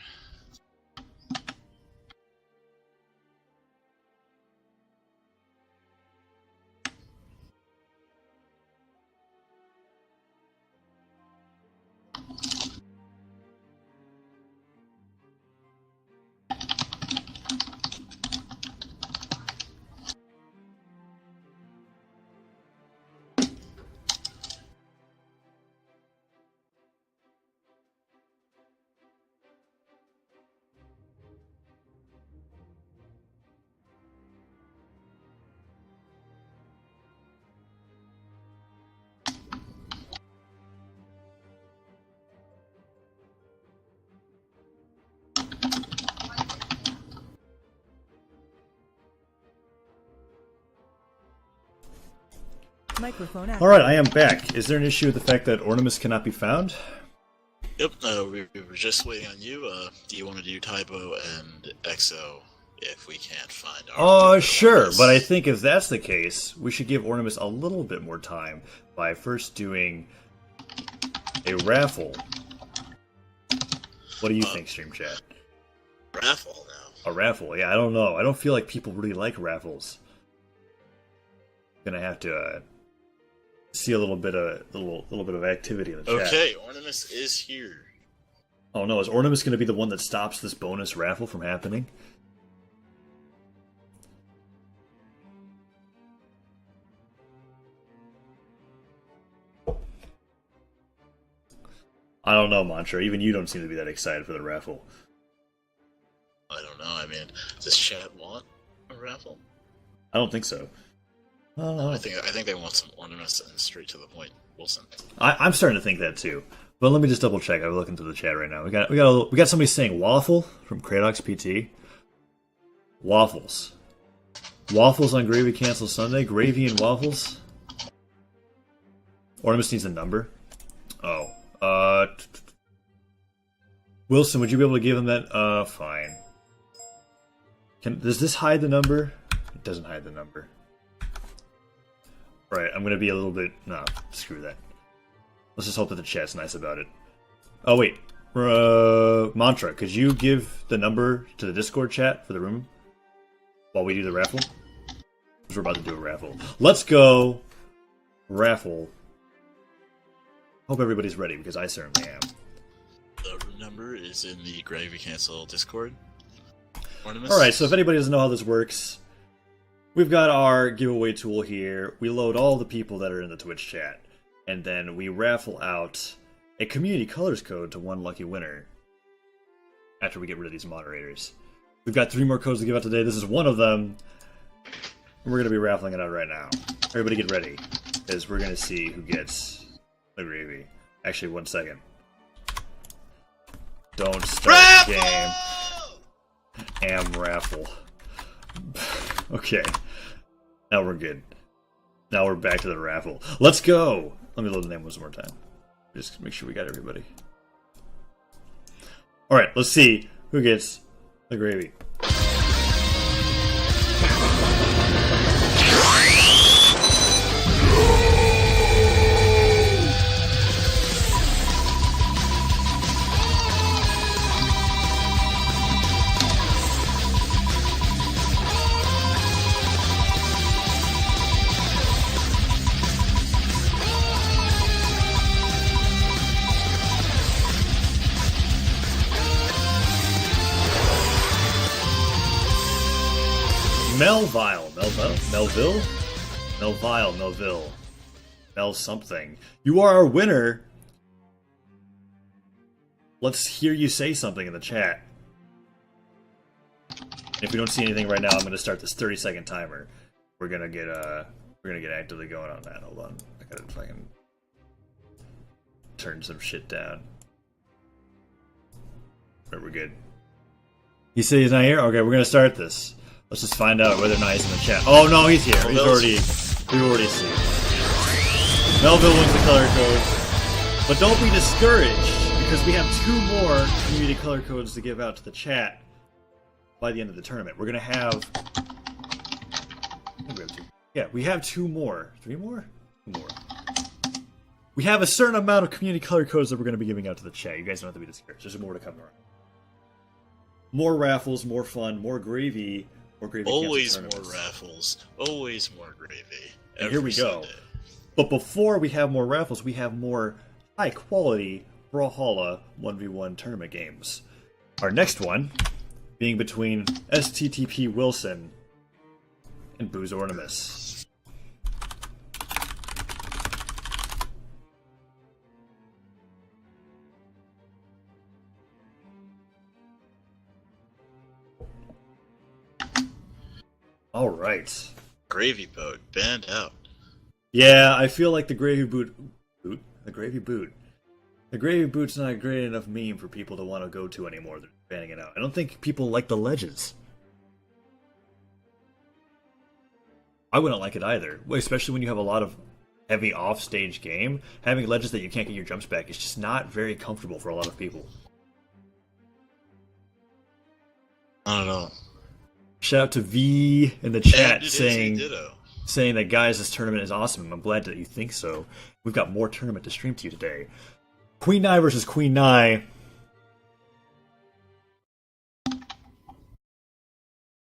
Microphone active. Alright, I am back. Is there an issue with the fact that Ornament cannot be found? Yep, we were just waiting on you. Do you want to do Typo and Exo if we can't find our... Sure, but I think if that's the case, we should give Ornament a little bit more time by first doing a raffle. What do you think, Stream Chat? Raffle now. A raffle? Yeah, I don't know. I don't feel like people really like raffles. Gonna have to see a little bit of activity in the chat. Okay, Ornament is here. Oh no, is Ornament going to be the one that stops this bonus raffle from happening? I don't know, Mantra. Even you don't seem to be that excited for the raffle. I don't know. I mean, does chat want a raffle? I don't think so. I think they want some ornaments and straight to the point. Wilson. I'm starting to think that too. But let me just double check. I'm looking through the chat right now. We got somebody saying waffle from Kradox PT. Waffles. Waffles on gravy cancel Sunday. Gravy and waffles. Ornament needs a number. Oh. Wilson, would you be able to give him that? Fine. Does this hide the number? It doesn't hide the number. Right, I'm gonna be a little bit... No, screw that. Let's just hope that the chat's nice about it. Oh, wait. Mantra, could you give the number to the Discord chat for the room while we do the raffle? Because we're about to do a raffle. Let's go! Raffle. Hope everybody's ready, because I certainly am. The room number is in the Gravy Cancel Discord. Alright, so if anybody doesn't know how this works... We've got our giveaway tool here. We load all the people that are in the Twitch chat. And then we raffle out a community colors code to one lucky winner. After we get rid of these moderators. We've got 3 more codes to give out today. This is one of them. We're going to be raffling it out right now. Everybody get ready. Because we're going to see who gets the gravy. Actually, 1 second. Don't start the game. Raffle. Okay. Now we're good. Now we're back to the raffle. Let's go! Let me load the name one more time. Just make sure we got everybody. Alright, let's see who gets the gravy. Melville? Melville, Melville. Mel something. You are our winner! Let's hear you say something in the chat. If we don't see anything right now, I'm gonna start this 30-second timer. We're gonna get actively going on that. Hold on. I gotta fucking turn some shit down. Right, we're good. He said he's not here? Okay, we're gonna start this. Let's just find out whether or not he's in the chat. Oh no, he's here. We already see. Melville wins the color code. But don't be discouraged, because we have 2 more community color codes to give out to the chat by the end of the tournament. We're gonna have... I think we have 2. Yeah, we have 2 more. 3 more? 2 more. We have a certain amount of community color codes that we're gonna be giving out to the chat. You guys don't have to be discouraged. There's more to come around. More raffles, more fun, more gravy. More gravy. Always more raffles. Always more gravy. And here we go. Sunday. But before we have more raffles, we have more high-quality Brawlhalla 1v1 tournament games. Our next one being between STTP Wilson and Booze Ornimus. All right. Gravy boat banned out. Yeah, I feel like the gravy boot's not a great enough meme for people to want to go to anymore. They're banning it out. I don't think people like the ledges. I wouldn't like it either, especially when you have a lot of heavy off-stage game. Having ledges that you can't get your jumps back is just not very comfortable for a lot of people. Not at all. Shout out to V in the chat saying that, guys, this tournament is awesome. I'm glad that you think so. We've got more tournament to stream to you today. Queen Nai versus Queen Nai.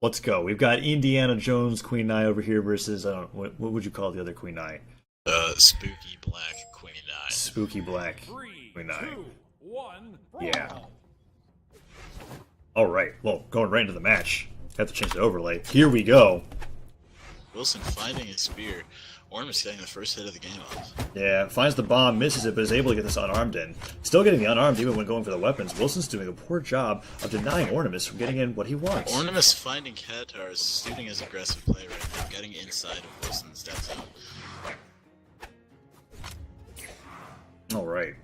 Let's go. We've got Indiana Jones Queen Nai over here versus, what would you call the other Queen Nai? Spooky Black Queen Nai. Spooky Black 3, Queen Nai. 2, 1, Yeah. brawl. Alright, well, going right into the match. Have to change the overlay. Here we go. Wilson finding his spear. Ornimus getting the first hit of the game off. Yeah, finds the bomb, misses it, but is able to get this unarmed in. Still getting the unarmed even when going for the weapons. Wilson's doing a poor job of denying Ornimus from getting in what he wants. Ornimus finding Katar's, suiting his aggressive play right now, getting inside of Wilson's death zone. Alright.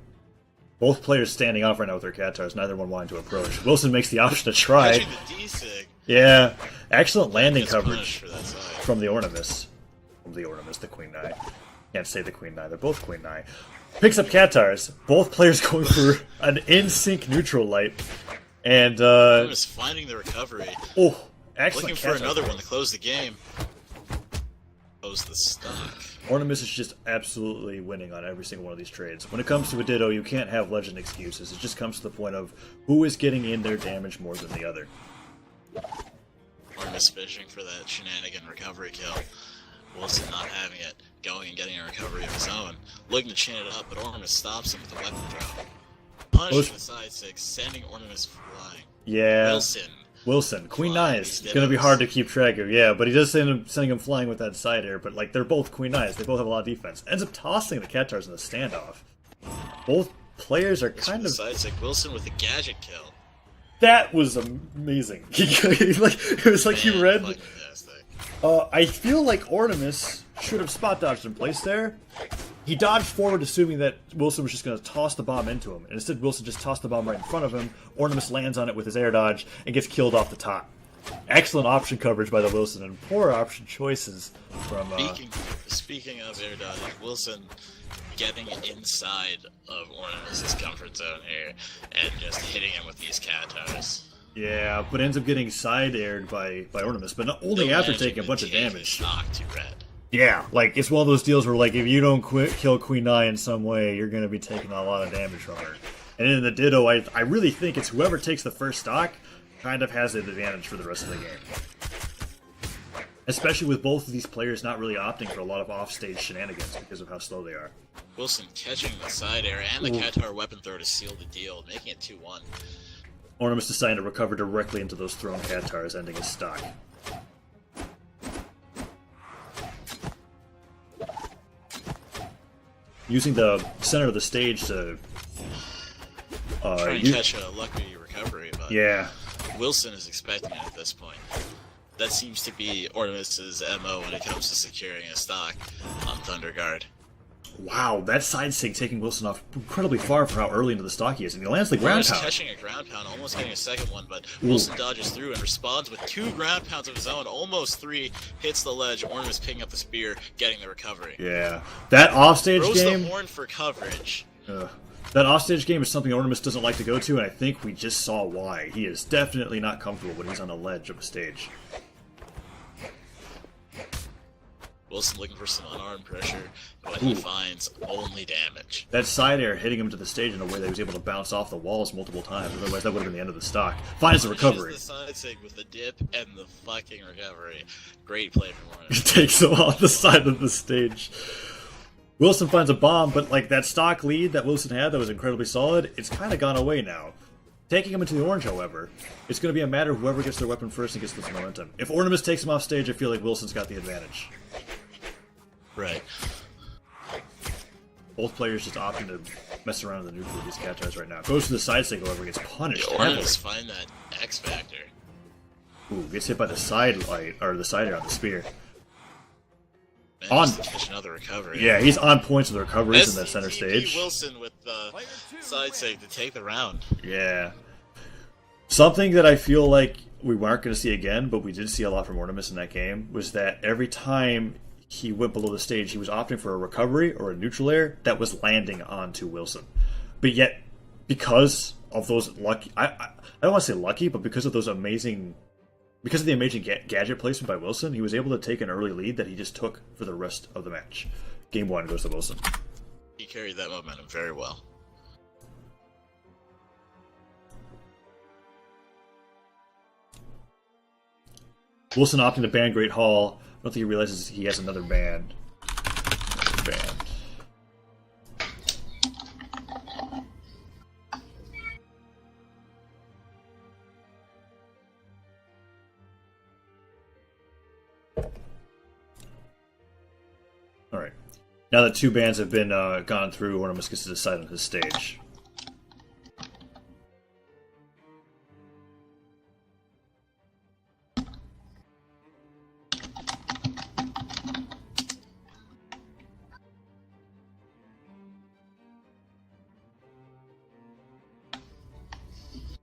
Both players standing off right now with their Katars, neither one wanting to approach. Wilson makes the option to try. Catching the D-Sig. Yeah, excellent landing Gets coverage punished for that side. from the Ornimus. The Queen Nai. Can't say the Queen Nai, they're both Queen Nai. Picks up Katars, both players going for an in-sync neutral light. And, Ornimus finding the recovery. oh, excellent Looking for Katar another play. one to close the game. Close the stock. Ornimus is just absolutely winning on every single one of these trades. When it comes to a Ditto, you can't have legend excuses. It just comes to the point of who is getting in their damage more than the other. Ornimus fishing for that shenanigan recovery kill. Wilson not having it, going and getting a recovery of his own. Looking to chain it up, but Ornimus stops him with a weapon throw. Punch to the side six, sending Ornimus flying. Yeah. Wilson. Queen Flying Nai is these going to be Dittos. hard to keep track of, yeah, but he does sending him flying with that side air, but like they're both Queen Nais, they both have a lot of defense. Ends up tossing the Katars in the standoff. Both players are kind of... Side stick, Wilson with a gadget kill. That was amazing. It was like he read... Fantastic. I feel like Ornimus should have spot dodged in place there. He dodged forward assuming that Wilson was just going to toss the bomb into him. And instead Wilson just tossed the bomb right in front of him. Ornimus lands on it with his air dodge and gets killed off the top. Excellent option coverage by the Wilson and poor option choices from... Speaking of air dodging, Wilson getting inside of Ornimus' comfort zone here and just hitting him with these Katars. Yeah, but ends up getting side-aired by Ornimus, but not only Still after managing taking a to bunch of take his damage. stock to red. Yeah, like, it's one of those deals where, like, if you don't kill Queen Nai in some way, you're going to be taking a lot of damage from her. And in the Ditto, I really think it's whoever takes the first stock kind of has the advantage for the rest of the game. Especially with both of these players not really opting for a lot of off-stage shenanigans because of how slow they are. Wilson catching the side air and the Katar weapon throw to seal the deal, making it 2-1. Ornimus deciding to recover directly into those thrown Katars, ending his stock. using the center of the stage to Trying to catch a lucky recovery, but yeah. Wilson is expecting it at this point. That seems to be Ornamis's MO when it comes to securing a stock on Thunder Guard. Wow, that side sig taking Wilson off incredibly far for how early into the stock he is, and he lands the ground Ornamis pound. catching a ground pound, almost getting a second one, but Wilson dodges through and responds with 2 ground pounds of his own, almost 3, hits the ledge, Ornamis picking up the spear, getting the recovery. Yeah, that offstage Throws game. the horn for coverage. That offstage game is something Ornamis doesn't like to go to, and I think we just saw why. He is definitely not comfortable when he's on the ledge of a stage. Wilson looking for some unarmed pressure, but he finds only damage. That side air hitting him to the stage in a way that he was able to bounce off the walls multiple times, otherwise that would have been the end of the stock. Finds the recovery. The side sig with the dip and the fucking recovery. Great play from He Ornamis. takes him off the side of the stage. Wilson finds a bomb, but like that stock lead that Wilson had that was incredibly solid, it's kind of gone away now. Taking him into the orange, however, it's going to be a matter of whoever gets their weapon first and gets this momentum. If Ornamis takes him off stage, I feel like Wilson's got the advantage. Right. Both players just opting to mess around in the neutral with these Katars right now. Goes to the side sig, however, gets punished. Ornamis find that X Factor. Ooh, gets hit by the side light, or the side air on the spear. Manages to catch another recovery. Yeah, he's on points with the recoveries in that center SCTP stage. Wilson with the side sig to take the round. Yeah. Something that I feel like we weren't going to see again, but we did see a lot from Ornamis in that game, was that every time he went below the stage, he was opting for a recovery or a neutral air that was landing onto Wilson. But yet, because of those lucky... I don't want to say lucky, but because of those amazing... Because of the amazing gadget placement by Wilson, he was able to take an early lead that he just took for the rest of the match. Game 1 goes to Wilson. He carried that momentum very well. Wilson opting to ban Great Hall. I don't think he realizes he has another ban. Alright. Now that 2 bans have been gone through, Ornamis gets to decide on his stage.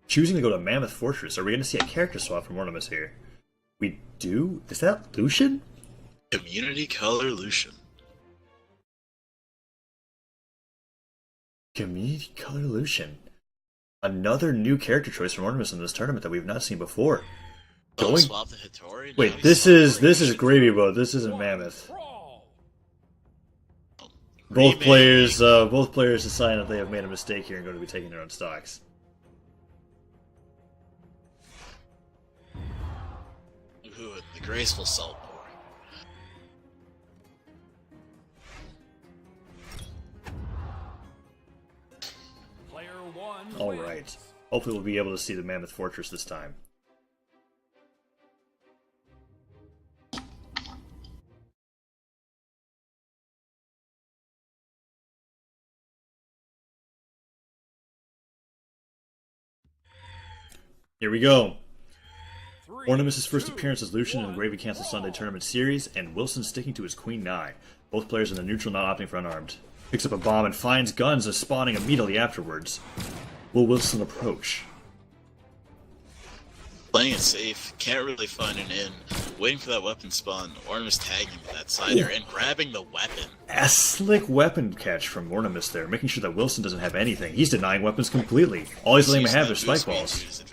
Choosing to go to Mammoth Fortress. Are we going to see a character swap from Ornamis here? We do? Is that Lucian? Community Color Lucian. Community Color Lucian. Another new character choice from Ornamis in this tournament that we've not seen before. Swap the Hittori? Wait, this is Gravy Boat. This isn't Mammoth. Both players decide that they have made a mistake here and going to be taking their own stocks. Ooh, the graceful salt pour. Player 1 All wins. right. Hopefully we'll be able to see the Mammoth Fortress this time. Here we go. Ornamis' first appearance as Lucian in the Gravy Cancel Sunday Tournament Series, and Wilson sticking to his Queen Nai. Both players in the neutral not opting for unarmed. Picks up a bomb and finds guns as spawning immediately afterwards. Will Wilson approach? Playing it safe, can't really find an in. Waiting for that weapon spawn, Ornamis tagging that side air and grabbing the weapon. A slick weapon catch from Ornamis there, making sure that Wilson doesn't have anything. He's denying weapons completely. All he's letting him have is spike balls.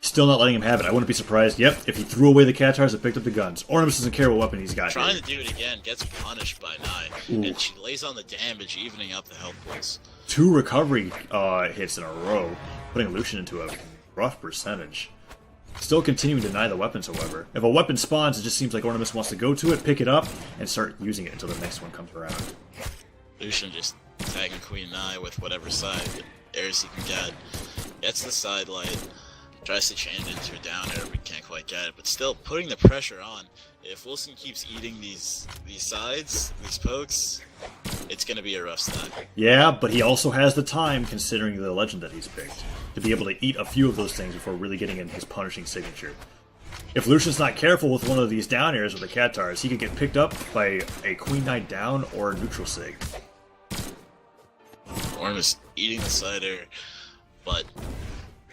Still not letting him have it. I wouldn't be surprised. Yep, if he threw away the Katars and picked up the guns. Ornamis doesn't care what weapon he's got. Trying to do it again, gets punished by Nai, and she lays on the damage, evening up the health pools. 2 recovery hits in a row, putting Lucian into a rough percentage. Still continuing to deny the weapons, however. If a weapon spawns, it just seems like Ornamis wants to go to it, pick it up, and start using it until the next one comes around. Lucian just tagging Queen Nai with whatever side airs he can get. Gets the side light. Tries to chain it into a down air, but can't quite get it. But still, putting the pressure on. If Wilson keeps eating these sides, these pokes, it's going to be a rough stack. Yeah, but he also has the time, considering the legend that he's picked, to be able to eat a few of those things before really getting in his punishing signature. If Lucian's not careful with one of these down airs with the Katars, he could get picked up by a Queen Knight down or a neutral sig. Orm is eating the side air, but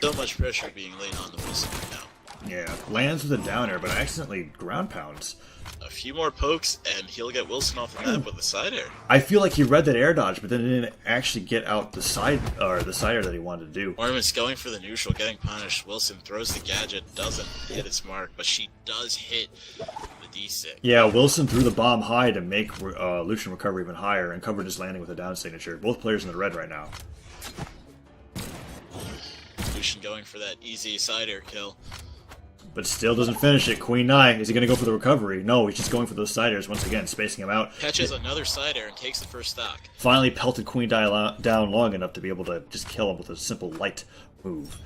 so much pressure being laid on the Wilson right now. Yeah, lands with a down air, but accidentally ground pounds. A few more pokes, and he'll get Wilson off the map with the side air. I feel like he read that air dodge, but then didn't actually get out the side air that he wanted to do. Orm is going for the neutral, getting punished. Wilson throws the gadget, doesn't hit its mark, but she does hit the D6. Yeah, Wilson threw the bomb high to make Lucian recover even higher, and covered his landing with a down signature. Both players in the red right now. Lucian going for that easy side air kill. But still doesn't finish it. Queen Knight, is he going to go for the recovery? No, he's just going for those side airs once again, spacing him out. Catches another side air and takes the first stock. Finally pelted Queen Knight down long enough to be able to just kill him with a simple light move.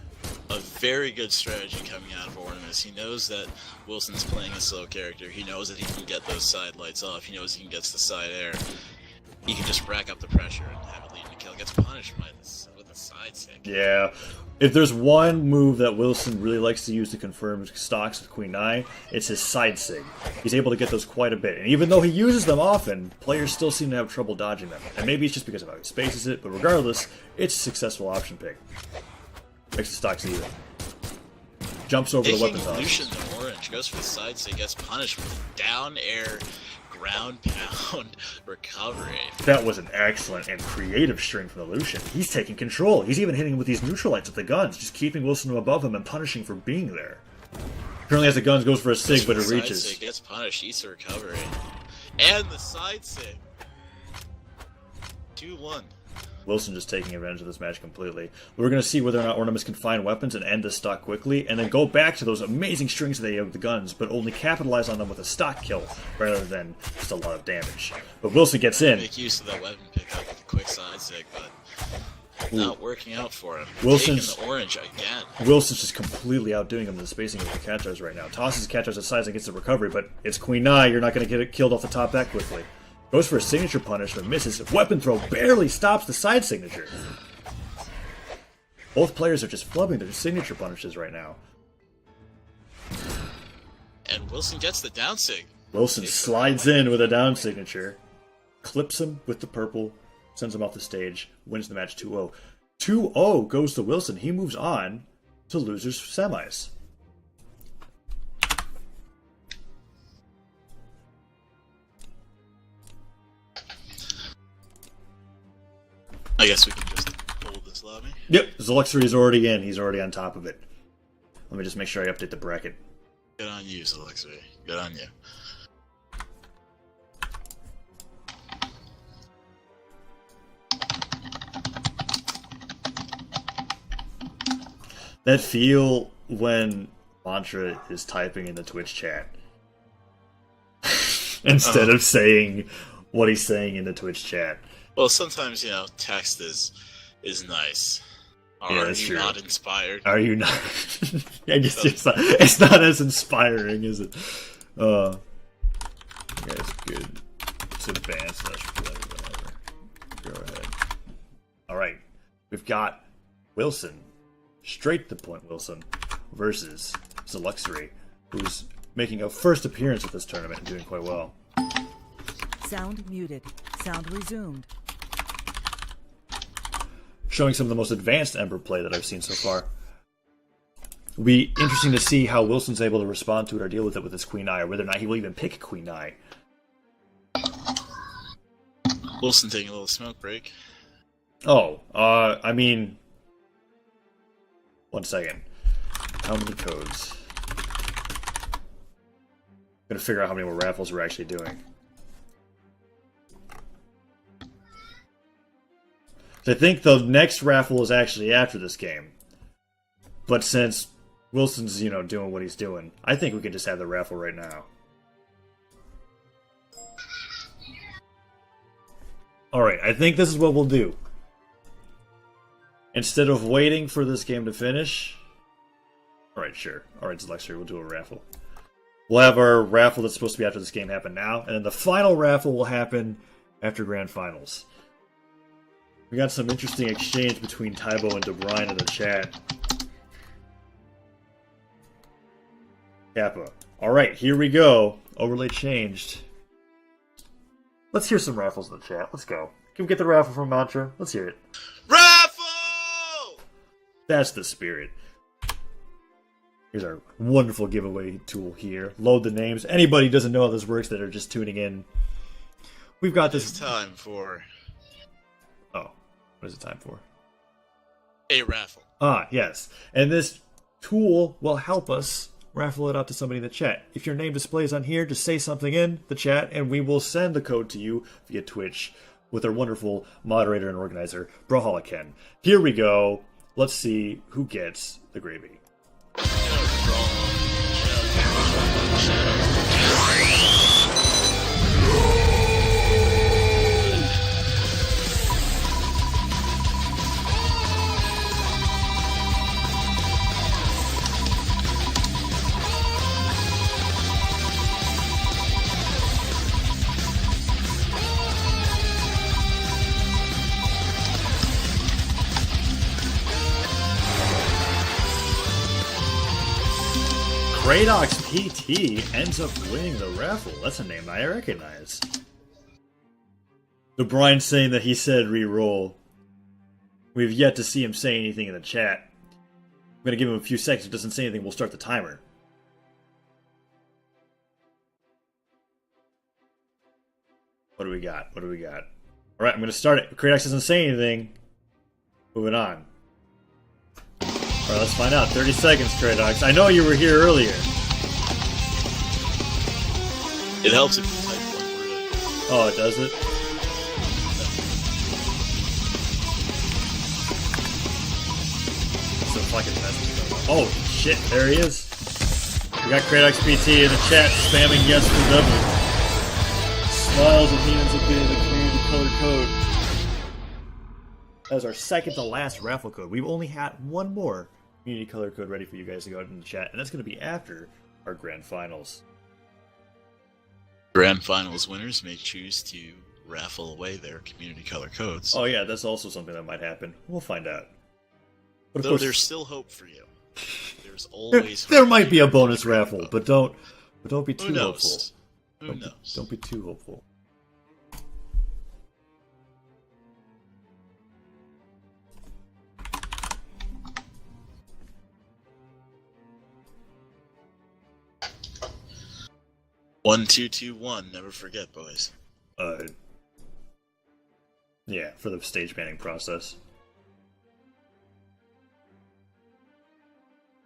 A very good strategy coming out of Ornament. He knows that Wilson's playing a slow character. He knows that he can get those side lights off. He knows he can get the side air. He can just rack up the pressure and have it lead to kill. Gets punished by this with a side stick. Yeah. If there's one move that Wilson really likes to use to confirm stocks with Queen Nai, it's his side sig. He's able to get those quite a bit. And even though he uses them often, players still seem to have trouble dodging them. And maybe it's just because of how he spaces it, but regardless, it's a successful option pick. Makes the stocks even. Jumps over the weapon toss. Lucian the orange goes for the side sig, gets punished with a down air ground pound recovery. That was an excellent and creative string from the Lucian. He's taking control. He's even hitting with these neutralites with the guns, just keeping Wilson above him and punishing for being there. Currently has the guns, goes for a sig, but it reaches. Sig gets punished, eats the recovery. And the side sig. 2-1. Wilson just taking advantage of this match completely. We're going to see whether or not Ornaments can find weapons and end the stock quickly, and then go back to those amazing strings that they have with the guns, but only capitalize on them with a stock kill, rather than just a lot of damage. But Wilson gets in. Make use of that weapon pickup with a quick side sig, but not working out for him. Wilson's taking the orange again. Wilson's just completely outdoing him in the spacing of the Katars right now. Tosses Katars aside and gets the recovery, but it's Queen Nai. You're not going to get it killed off the top that quickly. Goes for a signature punish, but misses. Weapon throw barely stops the side signature. Both players are just flubbing their signature punishes right now. And Wilson gets the down sig. Wilson slides in with a down signature, clips him with the purple, sends him off the stage, wins the match 2-0. 2-0 goes to Wilson. He moves on to losers semis. I guess we can just hold this lobby. Yep, Zeluxury is already in. He's already on top of it. Let me just make sure I update the bracket. Good on you, Zeluxury. Good on you. That feel when Mantra is typing in the Twitch chat instead of saying what he's saying in the Twitch chat. Well, sometimes, text is nice. Are you not inspired? Are you not? I guess it's not as inspiring, is it? Yeah, it's good. It's advanced. Whatever. Go ahead. Alright. We've got Wilson. Straight to the point Wilson versus Zeluxury, who's making a first appearance at this tournament and doing quite well. Sound muted. Sound resumed. Showing some of the most advanced Ember play that I've seen so far. It'll be interesting to see how Wilson's able to respond to it or deal with it with his Queen Eye, or whether or not he will even pick Queen Eye. Wilson taking a little smoke break. Oh, I mean... One second. How many codes? I'm gonna figure out how many more raffles we're actually doing. I think the next raffle is actually after this game. But since Wilson's, doing what he's doing, I think we can just have the raffle right now. Alright, I think this is what we'll do. Instead of waiting for this game to finish, Alright, sure. Alright, Zelexter, we'll do a raffle. We'll have our raffle that's supposed to be after this game happen now, and then the final raffle will happen after Grand Finals. We got some interesting exchange between Tybo and DeBrine in the chat. Kappa. Alright, here we go. Overlay changed. Let's hear some raffles in the chat. Let's go. Can we get the raffle from Mantra? Let's hear it. Raffle! That's the spirit. Here's our wonderful giveaway tool here. Load the names. Anybody who doesn't know how this works that are just tuning in. We've got this. It's time for Oh, what is it time for? a raffle. Ah, yes. And this tool will help us raffle it out to somebody in the chat. If your name displays on here, just say something in the chat and we will send the code to you via Twitch with our wonderful moderator and organizer, Brawlhalla Ken. Here we go. Let's see who gets the gravy. Kradox PT ends up winning the raffle. That's a name I recognize. The Brian saying that he said re-roll. We've yet to see him say anything in the chat. I'm gonna give him a few seconds. If he doesn't say anything, we'll start the timer. What do we got? What do we got? Alright, I'm gonna start it. If Kradox doesn't say anything, moving on. Alright, let's find out. 30 seconds, Kradox. I know you were here earlier. It helps if you type one word. Oh, it does it? So fucking messy. Oh, shit, there he is. We got Kradox PT in the chat spamming yes for double. Smiles and he ends up getting the community color code. That was our second to last raffle code. We've only had one more community color code ready for you guys to go out in the chat, and that's going to be after our grand finals. Grand Finals winners may choose to raffle away their community color codes. Oh yeah, that's also something that might happen. We'll find out. But of Though course, there's still hope for you. There's always there hope might for be you. a bonus raffle, but don't be too Who hopeful. knows? Who knows? Don't be too hopeful. One, two, two, one. Never forget, boys. Yeah, for the stage banning process.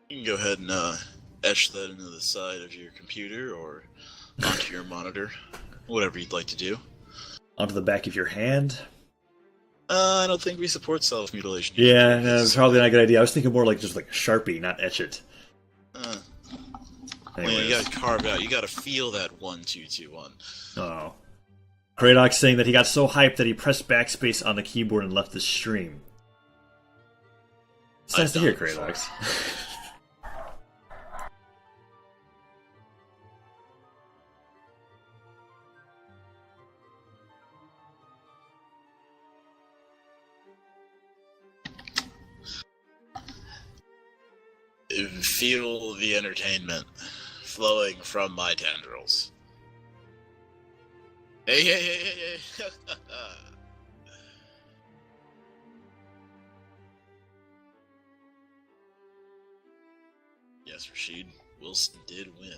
You can go ahead and etch that into the side of your computer or onto your monitor, whatever you'd like to do. Onto the back of your hand. I don't think we support self-mutilation. Yeah, no, probably not a good idea. I was thinking more like just like a Sharpie, not etch it. Well, you gotta carve out. You gotta feel that 1, 2, 2, 1. Oh. Kradox saying that he got so hyped that he pressed backspace on the keyboard and left the stream. It's nice to hear, Kradox. Feel the entertainment flowing from my tendrils. Hey, hey, hey, hey, hey. Yes, Rashid, Wilson did win.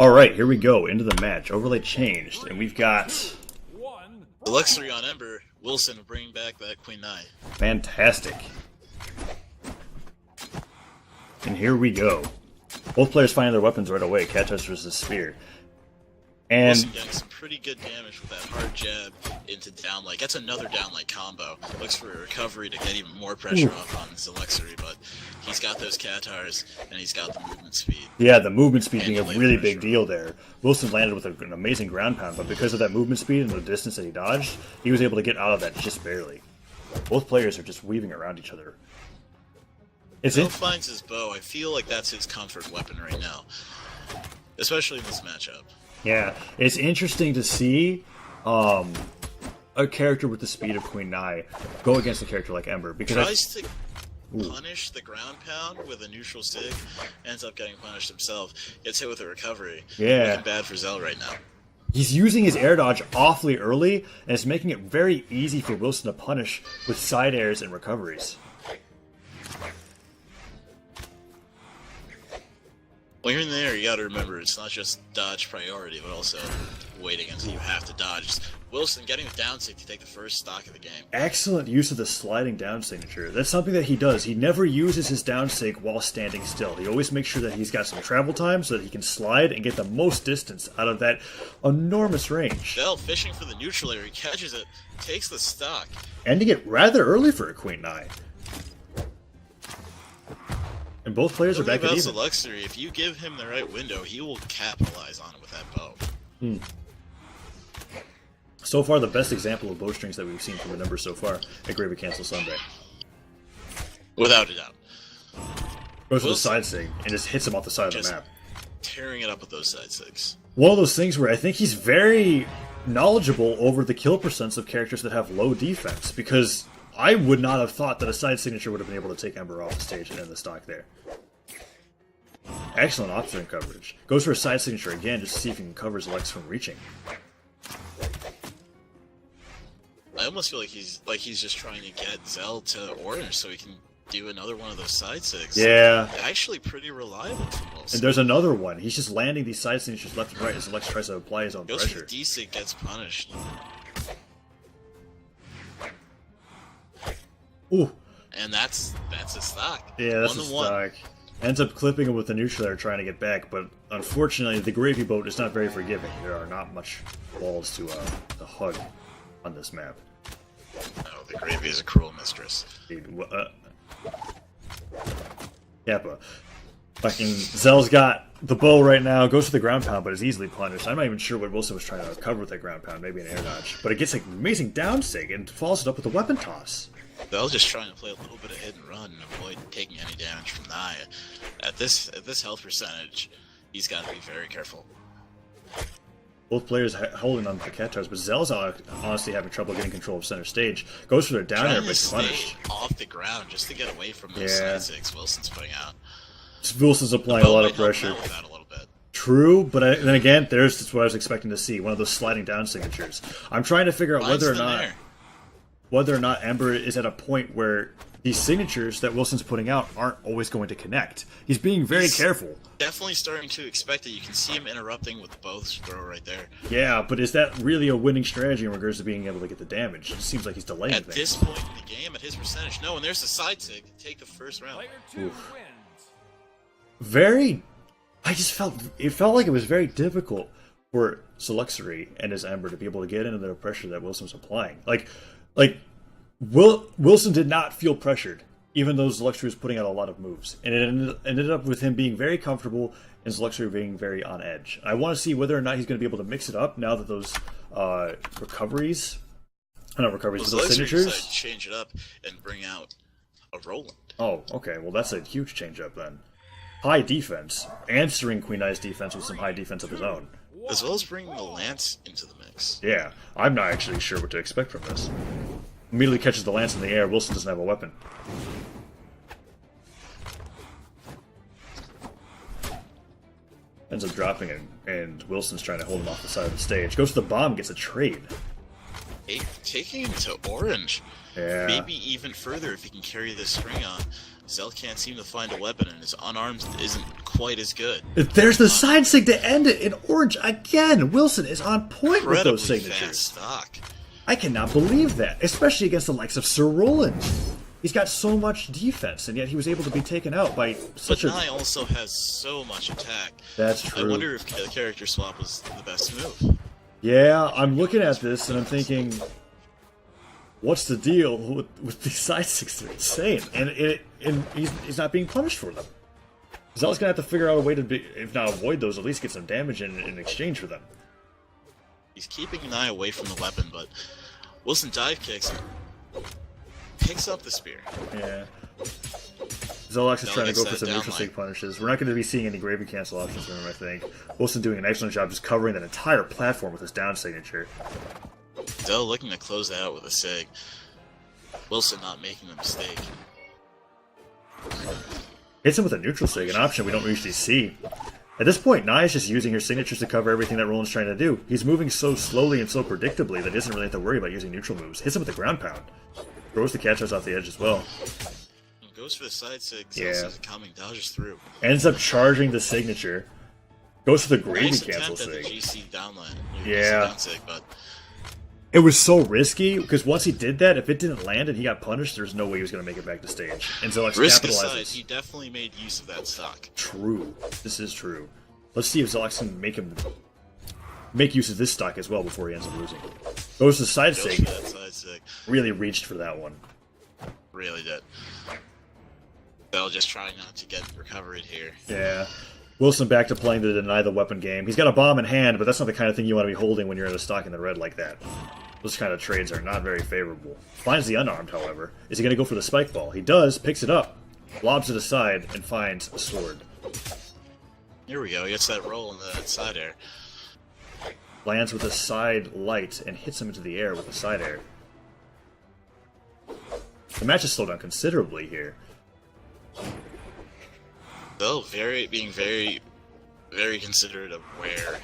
Alright, here we go, into the match. Overlay changed, and we've got... The Luxury on Ember, Wilson bringing back that Queen Nine. Fantastic. And here we go. Both players finding their weapons right away. Cat Toast versus Spear. And Wilson getting some pretty good damage with that hard jab into down leg. That's another down leg combo. Looks for a recovery to get even more pressure off on Zelexery, but he's got those Katars and he's got the movement speed. yeah, the movement speed being a And really pressure. big deal there. Wilson landed with an amazing ground pound, but because of that movement speed and the distance that he dodged, he was able to get out of that just barely. Both players are just weaving around each other. It's Zell it. finds his bow. I feel like that's his comfort weapon right now, especially in this matchup. Yeah, it's interesting to see a character with the speed of Queen Nai go against a character like Ember because Tries to punish the ground pound with a neutral sig, ends up getting punished himself. Gets hit with a recovery. Yeah. Looking bad for Zell right now. he's using his air dodge awfully early, and it's making it very easy for Wilson to punish with side airs and recoveries. When you're in there, you gotta remember it's not just dodge priority, but also waiting until you have to dodge. Wilson getting the down stick to take the first stock of the game. Excellent use of the sliding down signature. That's something that he does. He never uses his down sig while standing still. He always makes sure that he's got some travel time so that he can slide and get the most distance out of that enormous range. Zell fishing for the neutral area, he catches it, takes the stock. Ending it rather early for a Queen Nai. And both players are The thing back at about even. Zelexery, if you give him the right window, he will capitalize on it with that bow. So far, the best example of bowstrings that we've seen from the numbers so far at Gravy Cancel Sunday. Without a doubt. Goes for the Wilson side sig and just hits him off the side of the just map. tearing it up with those side six. One of those things where I think he's very knowledgeable over the kill percents of characters that have low defense, because I would not have thought that a side signature would have been able to take Ember off the stage and end the stock there. Excellent option coverage. Goes for a side signature again just to see if he can cover Lex from reaching. I almost feel like he's just trying to get Zell to orange so he can do another one of those side six. Yeah. Actually pretty reliable from Wilson. And there's another one. He's just landing these side signatures left and right as Lex tries to apply his own Goes for pressure. D-Sig, gets punished. Ooh. And that's a stock. Yeah, that's a 1-1. stock. Ends up clipping him with the neutral air trying to get back, but unfortunately the gravy boat is not very forgiving. There are not much walls to hug on this map. Oh, the gravy is a cruel mistress. Dude, yeah, but fucking Zell's got the bow right now, goes for the ground pound, but is easily punished. I'm not even sure what Wilson was trying to cover with that ground pound, maybe an air dodge. But it gets like amazing down sig and follows it up with a weapon toss. Zell's just trying to play a little bit of hit and run and avoid taking any damage from Naya. At this health percentage, he's got to be very careful. Both players holding on to the Katars, but Zell's honestly having trouble getting control of center stage. Goes for their down air, Trying but to gets stay punished. off the ground just to get away from those Yeah. side six Wilson's putting out. Wilson's applying a Bow lot might of help pressure. out with that a little bit. True, but then again, there's just what I was expecting to see. One of those sliding down signatures. I'm trying to figure out Line's whether or thin not there. Ember is at a point where these signatures that Wilson's putting out aren't always going to connect. He's being very He's careful. Definitely starting to expect it. You can see him interrupting with the bow throw right there. Yeah, but is that really a winning strategy in regards to being able to get the damage? It seems like he's delaying At things. this point in the game, at his percentage, no, and there's the side sig to take the first round. Player 2 wins. It felt like it was very difficult for Selexery and his Ember to be able to get into the pressure that Wilson was applying. Wilson did not feel pressured, even though Selexery was putting out a lot of moves. And it ended up with him being very comfortable and Selexery being very on edge. I want to see whether or not he's going to be able to mix it up now that those those Zelexery signatures. decided to change it up and bring out a Roland. Oh, okay. Well, that's a huge change up then. High defense, answering Queen Nai's defense with some high defense of his own. As well as bringing the Lance into the mix. Yeah, I'm not actually sure what to expect from this. Immediately catches the lance in the air. Wilson doesn't have a weapon. Ends up dropping it, and Wilson's trying to hold him off the side of the stage. Goes to the bomb, gets a trade. Taking him to orange. Yeah. Maybe even further if he can carry this string on. Zell can't seem to find a weapon, and his unarmed isn't quite as good. There's the side sig to end it in orange again. Wilson is on point with those Incredibly signatures. fast stock. I cannot believe that, especially against the likes of Sir Roland. He's got so much defense, and yet he was able to be taken out by such But a... Nye also has so much attack. That's true. I wonder if the character swap was the best move. Yeah, I'm looking at this and I'm thinking, what's the deal with these side sticks? They're insane, and he's not being punished for them. Zell's gonna have to figure out a way to, if not avoid those, at least get some damage in exchange for them. He's keeping an eye away from the weapon, but Wilson dive kicks, picks up the spear. Yeah. Zolox is trying to go for some down neutral line. stick punishes. We're not going to be seeing any gravy cancel options from him, I think. Wilson doing an excellent job just covering that entire platform with his down signature. Zell looking to close that out with a sig. Wilson not making the mistake. Hits him with a neutral sig, an option we don't usually see. At this point, Nye is just using her signatures to cover everything that Roland's trying to do. He's moving so slowly and so predictably that he doesn't really have to worry about using neutral moves. Hits him with the ground pound. Throws the catchers off the edge as well. Goes for the side sig, Yeah. Zell sees it coming, dodges through. Ends up charging the signature. Goes for the gravy Nice cancel attempt at the sig. GC downline. Yeah. Down sig, but It was so risky, because once he did that, if it didn't land and he got punished, there's no way he was going to make it back to stage. And Zolox risk capitalizes. aside, he definitely made use of that stock. True. This is true. Let's see if Zolox can make use of this stock as well before he ends up losing. Goes to side Goes sig. for that side sig. Really reached for that one. Really did. Zell just trying not to get recovered here. Yeah. Wilson back to playing the deny the weapon game. He's got a bomb in hand, but that's not the kind of thing you want to be holding when you're in a stock in the red like that. Those kind of trades are not very favorable. Finds the unarmed, however. Is he going to go for the spike ball? He does, picks it up, lobs it aside, and finds a sword. Here we go, he gets that roll in the side air. Lands with a side light and hits him into the air with a side air. The match has slowed down considerably here. Zell being very considerate of where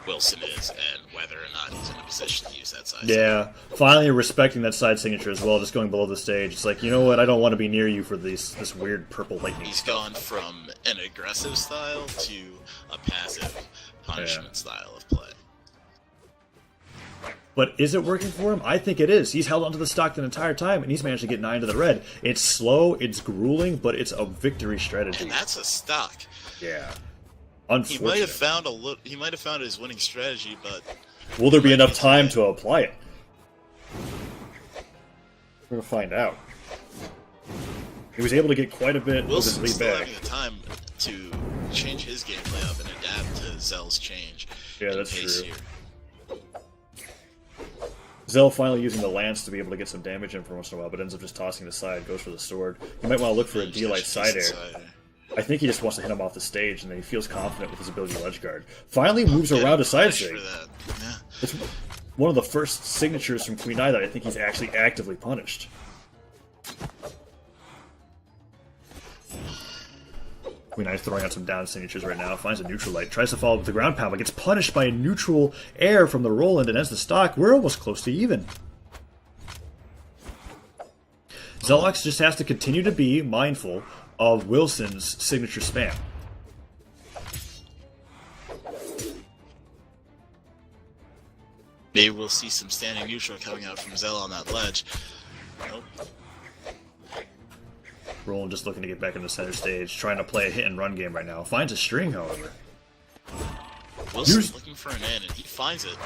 Wilson is and whether or not he's in a position to use that side. Yeah, finally respecting that side signature as well, just going below the stage. It's like, you know what, I don't want to be near you for this weird purple lightning He's stuff. gone from an aggressive style to a passive punishment style of play. But is it working for him? I think it is. He's held onto the stock the entire time, and he's managed to get 9 to the red. It's slow, it's grueling, but it's a victory strategy. And that's a stock. Yeah. He Unfortunate. might have found his winning strategy, but Will there be enough time to apply it? We're going to find out. He was able to get quite a bit with his Wilson's lead still back. having the time to change his gameplay up and adapt to Zell's change. Yeah, in that's pace true. here. Zell finally using the lance to be able to get some damage in for once in a while, but ends up just tossing the side, goes for the sword. You might want to look for a D-light side air. I think he just wants to hit him off the stage, and then he feels confident with his ability to ledge guard. Finally moves around a side Punished sig. for that. Yeah. It's one of the first signatures from Queen Eye that I think he's actually actively punished. Queen Eye's throwing out some down signatures right now, finds a neutral light, tries to follow up with the ground pound, but gets punished by a neutral air from the Roland and ends the stock. We're almost close to even. Zolox just has to continue to be mindful of Wilson's signature spam. Maybe we'll see some standing neutral coming out from Zell on that ledge. Nope. Roland just looking to get back into center stage, trying to play a hit and run game right now. Finds a string, however. Wilson's looking for an in, and he finds it.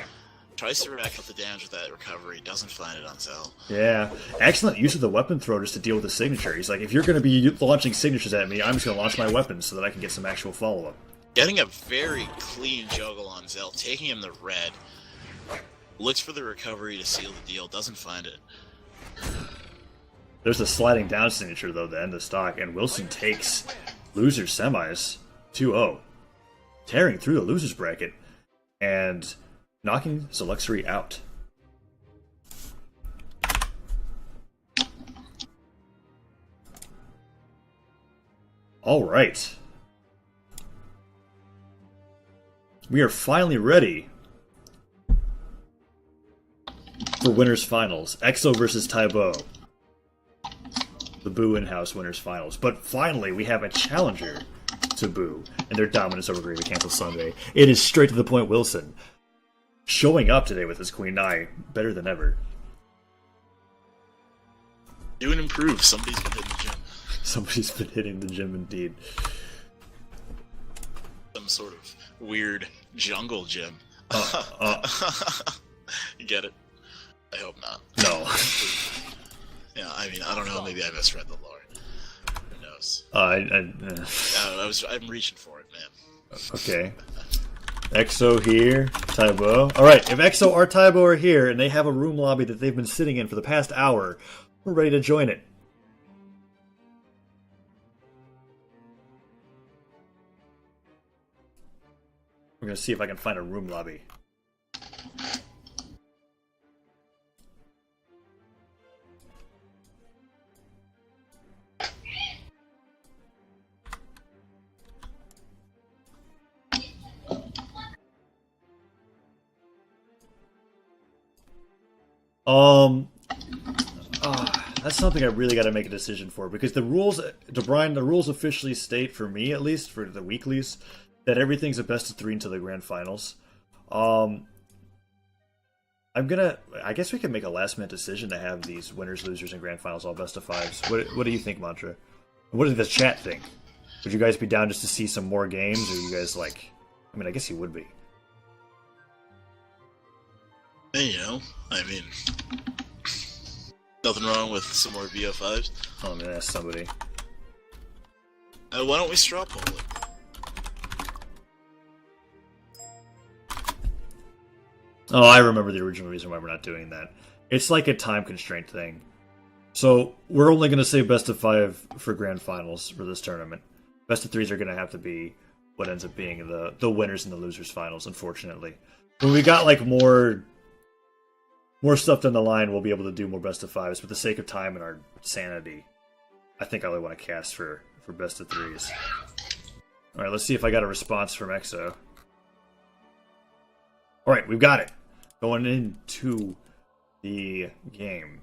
Tries to rack up the damage with that recovery, doesn't find it on Zell. Yeah, excellent use of the weapon throw just to deal with the signature. He's like, if you're going to be launching signatures at me, I'm just going to launch my weapons so that I can get some actual follow-up. Getting a very clean juggle on Zell, taking him the red. Looks for the recovery to seal the deal, doesn't find it. There's a sliding down signature, though, to end the stock, and Wilson takes loser semis 2-0, tearing through the losers bracket and knocking Zeluxury out. All right. We are finally ready for winners finals. EXO versus Taibo. The Boo in-house winners finals. But finally, we have a challenger to Boo and their dominance over Gravy Cancel Sunday. It is straight to the point Wilson. Showing up today with his Queen Eye better than ever. Do and improve. Somebody's been hitting the gym. Somebody's been hitting the gym indeed. Some sort of weird jungle gym. You get it? I hope not. No. Yeah, I mean, I don't know. Maybe I misread the lore. Who knows? I'm reaching for it, man. Okay. Exo here, Tybo. Alright, if Exo or Tybo are here and they have a room lobby that they've been sitting in for the past hour, we're ready to join it. We're gonna see if I can find a room lobby. That's something I really got to make a decision for, because the rules, Brian, the rules officially state, for me at least, for the weeklies, that everything's a best of 3 until the grand finals. I guess we can make a last minute decision to have these winners, losers, and grand finals all best of 5s. What do you think, Mantra? What does the chat think? Would you guys be down just to see some more games, or you guys like? I mean, I guess you would be. Hey, you know, I mean, nothing wrong with some more VO5s. Oh, I'm gonna ask somebody. Why don't we straw poll it? Oh, I remember the original reason why we're not doing that. It's like a time constraint thing. So we're only going to say best of 5 for grand finals for this tournament. Best of 3s are going to have to be what ends up being the winners and the losers finals, unfortunately. When we got like more stuff down the line, we'll be able to do more best of 5s. For the sake of time and our sanity, I think I only want to cast for best of 3s. Alright, let's see if I got a response from Exo. Alright, we've got it. Going into the game.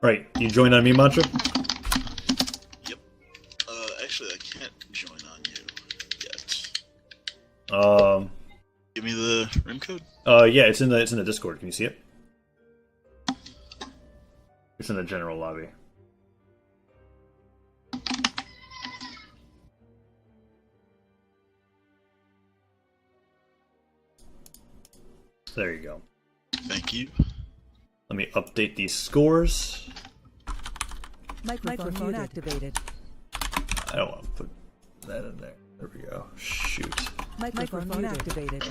Right, you join on me, Mantra? Yep. Actually, I can't join on you yet. Give me the room code. Yeah, it's in the Discord. Can you see it? It's in the general lobby. There you go. Thank you. Let me update these scores. Microphone activated. I don't want to put that in there. There we go. Shoot. Microphone activated.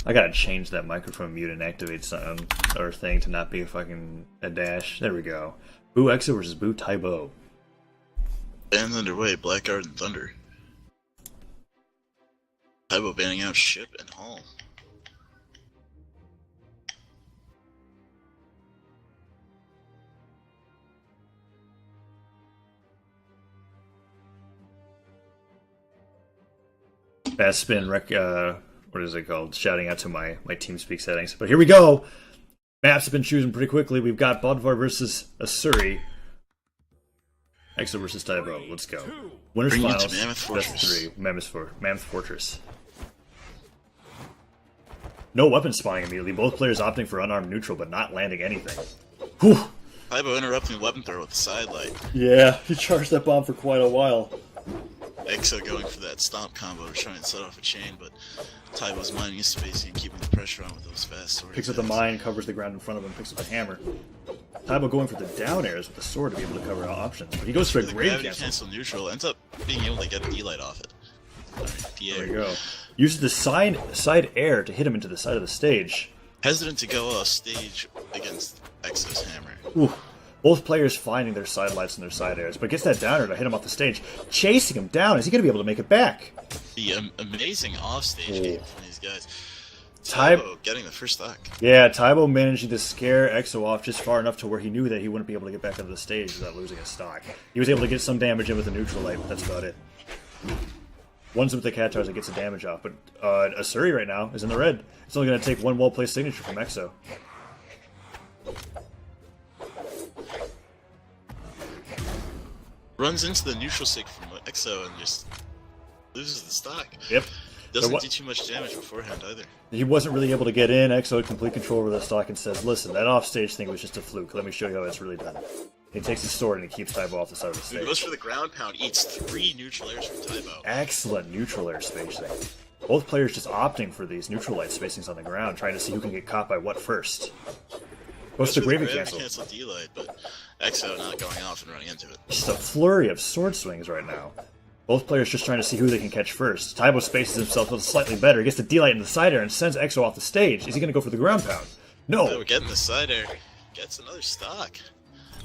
I gotta change that microphone mute and activate something or thing to not be a dash. There we go. Boo Exo versus Boo Tybo. Bans underway, Blackguard and Thunder. Tybo banning out Ship and Hall. Fast spin what is it called? Shouting out to my TeamSpeak settings. But here we go! Maps have been chosen pretty quickly. We've got Bodvar versus Asuri. Exo versus Tybo. Let's go. Winners Bring finals. it to Mammoth Fortress. Best 3. Mammoth Fortress. No weapon spawning immediately. Both players opting for unarmed neutral, but not landing anything. Whew! Tybo interrupting weapon throw with the sidelight. Yeah, he charged that bomb for quite a while. Exo going for that stomp combo to try and set off a chain, but Tybo's mining his spacing and keeping the pressure on with those fast sword Picks up the mine, covers the ground in front of him, picks up the hammer. Tybo going for the down airs with the sword to be able to cover all options. But he goes for a the grave gravity cancel. cancel neutral, ends up being able to get a D-light off it. There you go. Uses the side air to hit him into the side of the stage. Hesitant to go off stage against Exo's hammer. Ooh. Both players finding their side lights and their side airs, but gets that downer to hit him off the stage. Chasing him down. Is he going to be able to make it back? The amazing offstage game from these guys. Tybo Tybo getting the first stock. Yeah, Tybo managing to scare Exo off just far enough to where he knew that he wouldn't be able to get back onto the stage without losing his stock. He was able to get some damage in with a neutral light, but that's about it. One's with the Katars that gets the damage off, but Asuri right now is in the red. It's only going to take one well-placed signature from Exo. Runs into the neutral stick from Exo and just loses the stock. Yep. Doesn't do too much damage beforehand either. He wasn't really able to get in. Exo had complete control over the stock and says, listen, that offstage thing was just a fluke. Let me show you how it's really done. He takes his sword and he keeps Taibo off the side of the stage. He goes for the ground pound, eats 3 neutral airs from Taibo. Excellent neutral air spacing. Both players just opting for these neutral light spacings on the ground, trying to see who can get caught by what first. Goes to Gravy Cancel. Cancel D-Light, but Exo not going off and running into it. Just a flurry of sword swings right now. Both players just trying to see who they can catch first. Taibo spaces himself slightly better, gets the D-Light in the side air and sends Exo off the stage. Is he going to go for the ground pound? No! Taibo getting the side air, gets another stock.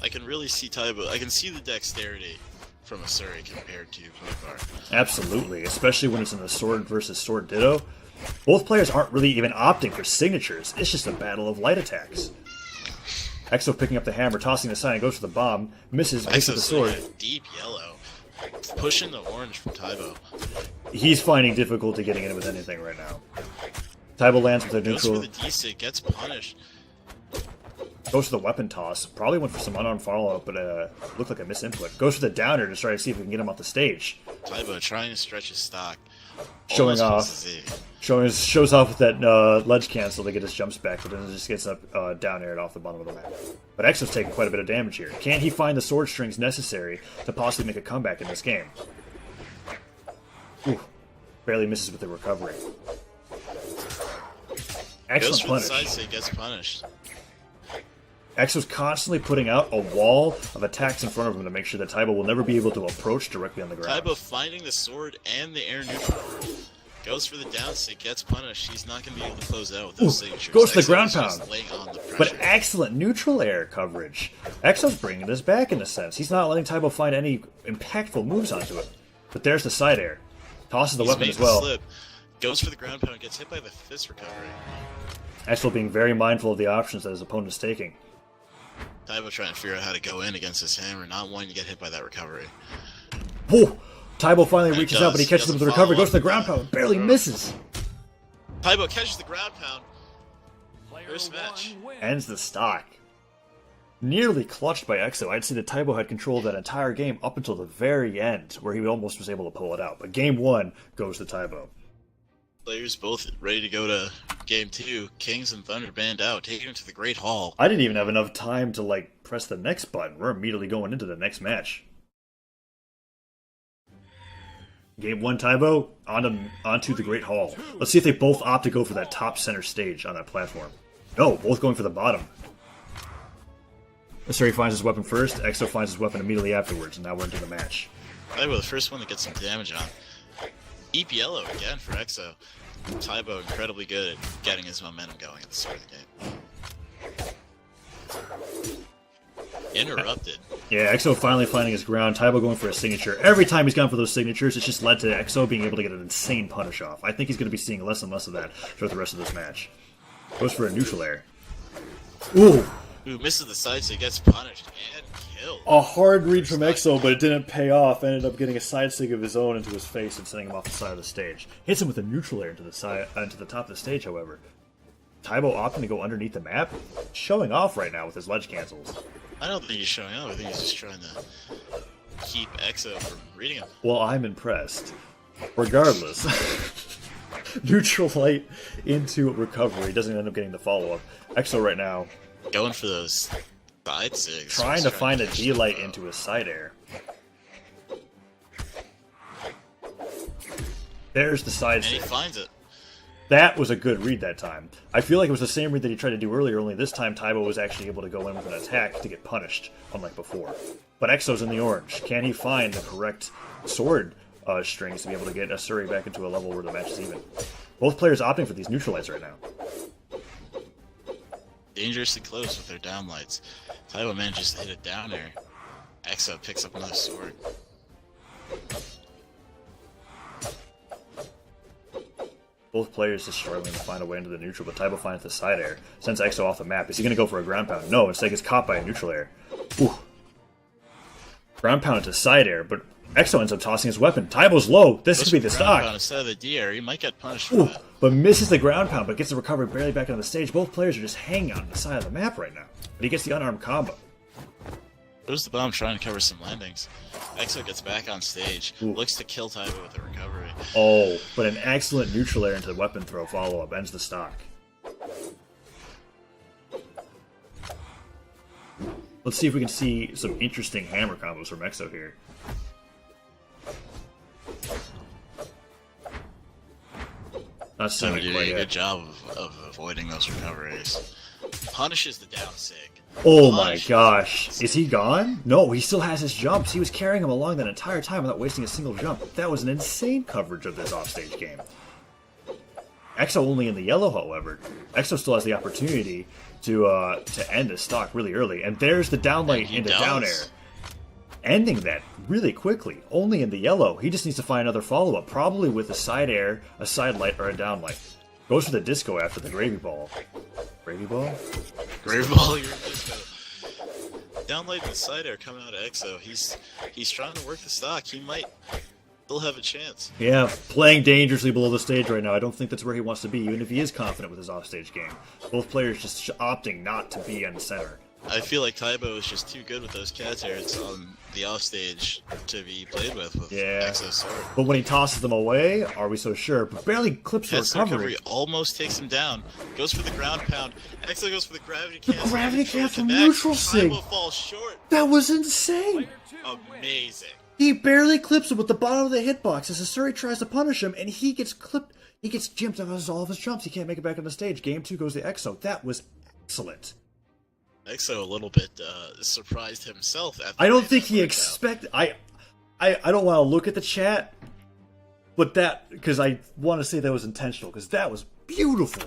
I can really see Taibo. I can see the dexterity from a Suri compared to Kokar. Absolutely, especially when it's in the sword versus sword ditto. Both players aren't really even opting for signatures. It's just a battle of light attacks. Exo picking up the hammer, tossing the aside, and goes for the bomb. Misses, picks up the sword. Deep yellow. Pushing the orange from Taibo. He's finding difficulty getting in with anything right now. Taibo lands with a neutral. Goes for the D-stick, gets punished. Goes for the weapon toss. Probably went for some unarmed follow-up, but looked like a misinput. Goes for the downer to try to see if we can get him off the stage. Taibo trying to stretch his stock. Showing off. Shows off with that ledge cancel to get his jumps back, but then just gets up down aired off the bottom of the map. But Exo's taking quite a bit of damage here. Can he find the sword strings necessary to possibly make a comeback in this game? Ooh, barely misses with the recovery. Excellent punish. Goes for the side, gets punished. Exo's constantly putting out a wall of attacks in front of him to make sure that Taibo will never be able to approach directly on the ground. Taibo finding the sword and the air neutral. Goes for the down stick, gets punished. He's not going to be able to close out with those signatures. Goes to the Exo ground is pound. just laying on the pressure. But excellent neutral air coverage. Exo's bringing this back in a sense. He's not letting Taibo find any impactful moves onto it. But there's the side air. Tosses the weapon as well. Slip. Goes for the ground pound, gets hit by the fist recovery. Exo being very mindful of the options that his opponent is taking. Taibo trying to figure out how to go in against this hammer, not wanting to get hit by that recovery. Whoa! Taibo finally reaches out, but he catches him with the recovery, goes to the ground pound, barely misses. Taibo catches the ground pound. Player First match. one wins. Ends the stock. Nearly clutched by Exo. I'd say that Taibo had control of that entire game up until the very end, where he almost was able to pull it out. But game 1 goes to Taibo. Players both ready to go to game 2. Kings and Thunder band out, taking it to the Great Hall. I didn't even have enough time to, press the next button. We're immediately going into the next match. Game 1, Taibo, onto the Great Hall. Let's see if they both opt to go for that top center stage on that platform. No, both going for the bottom. Suri finds his weapon first, Exo finds his weapon immediately afterwards, and now we're into the match. Taibo, the first one to get some damage on. Deep yellow again for Exo. Taibo incredibly good at getting his momentum going at the start of the game. Interrupted. Yeah, Exo finally finding his ground. Taibo going for a signature. Every time he's gone for those signatures, it's just led to Exo being able to get an insane punish off. I think he's going to be seeing less and less of that throughout the rest of this match. Goes for a neutral air. Ooh! Ooh, misses the side, so he gets punished and killed. A hard read from Exo, but it didn't pay off. Ended up getting a side stick of his own into his face and sending him off the side of the stage. Hits him with a neutral air into the top of the stage, however. Taibo opting to go underneath the map, showing off right now with his ledge cancels. I don't think he's showing up. I think he's just trying to keep Exo from reading him. Well, I'm impressed. Regardless. Neutral light into recovery. Doesn't end up getting the follow-up. Exo right now Going for those side sigs. trying to find a D-light into his side air. There's the side And he sig. finds it. That was a good read that time. I feel like it was the same read that he tried to do earlier, only this time Taibo was actually able to go in with an attack to get punished, unlike before. But Exo's in the orange. Can he find the correct sword strings to be able to get a Suri back into a level where the match is even? Both players opting for these neutralites right now. Dangerously close with their downlights. Taibo manages to hit it down there. Exo picks up another sword. Both players just struggling to find a way into the neutral, but Taibo finds the side air. Sends Exo off the map. Is he going to go for a ground pound? No, instead gets caught by a neutral air. Ooh. Ground pound into side air, but Exo ends up tossing his weapon. Taibo's low. This could be the Ground stock. pound instead of the D air, he might get punished for Ooh, that. but misses the ground pound, but gets the recovery barely back on the stage. Both players are just hanging on the side of the map right now. But he gets the unarmed combo. Goes the bomb trying to cover some landings. Exo gets back on stage, looks to kill Taibo with a recovery. Oh, but an excellent neutral air into the weapon throw follow-up ends the stock. Let's see if we can see some interesting hammer combos from Exo here. Not So seeming doing quite a yet. good job of avoiding those recoveries. Punishes the down sig. Oh my Punishes. gosh. Is he gone? No, he still has his jumps. He was carrying him along that entire time without wasting a single jump. That was an insane coverage of this offstage game. Exo only in the yellow, however. Exo still has the opportunity to end his stock really early. And there's the downlight He into does. down air. Ending that really quickly. Only in the yellow. He just needs to find another follow-up. Probably with a side air, a side light, or a downlight. Goes for the disco after the gravy ball. Gravy ball? Brave ball, you're disco. Downlight and side air coming out of Exo. He's trying to work the stock. He might still have a chance. Yeah, playing dangerously below the stage right now. I don't think that's where he wants to be, even if he is confident with his offstage game. Both players just opting not to be in the center. I feel like Taibo is just too good with those cat airs on the offstage to be played with Yeah. Exo sword. But when he tosses them away, are we so sure? But barely clips the Hits the recovery. recovery, almost takes him down. Goes for the ground pound. Exo goes for the gravity cancel. gravity Neutral cancel connect. neutral sig. Taibo falls short. That was insane! Player 2 wins. Amazing. He barely clips him with the bottom of the hitbox as Asuri tries to punish him, and he gets clipped. He gets jimped out all of his jumps. He can't make it back on the stage. Game 2 goes to Exo. That was excellent. Exo a little bit surprised himself. At the I don't way think that he worked out. expected. I don't want to look at the chat, but that because I want to say that was intentional because that was beautiful.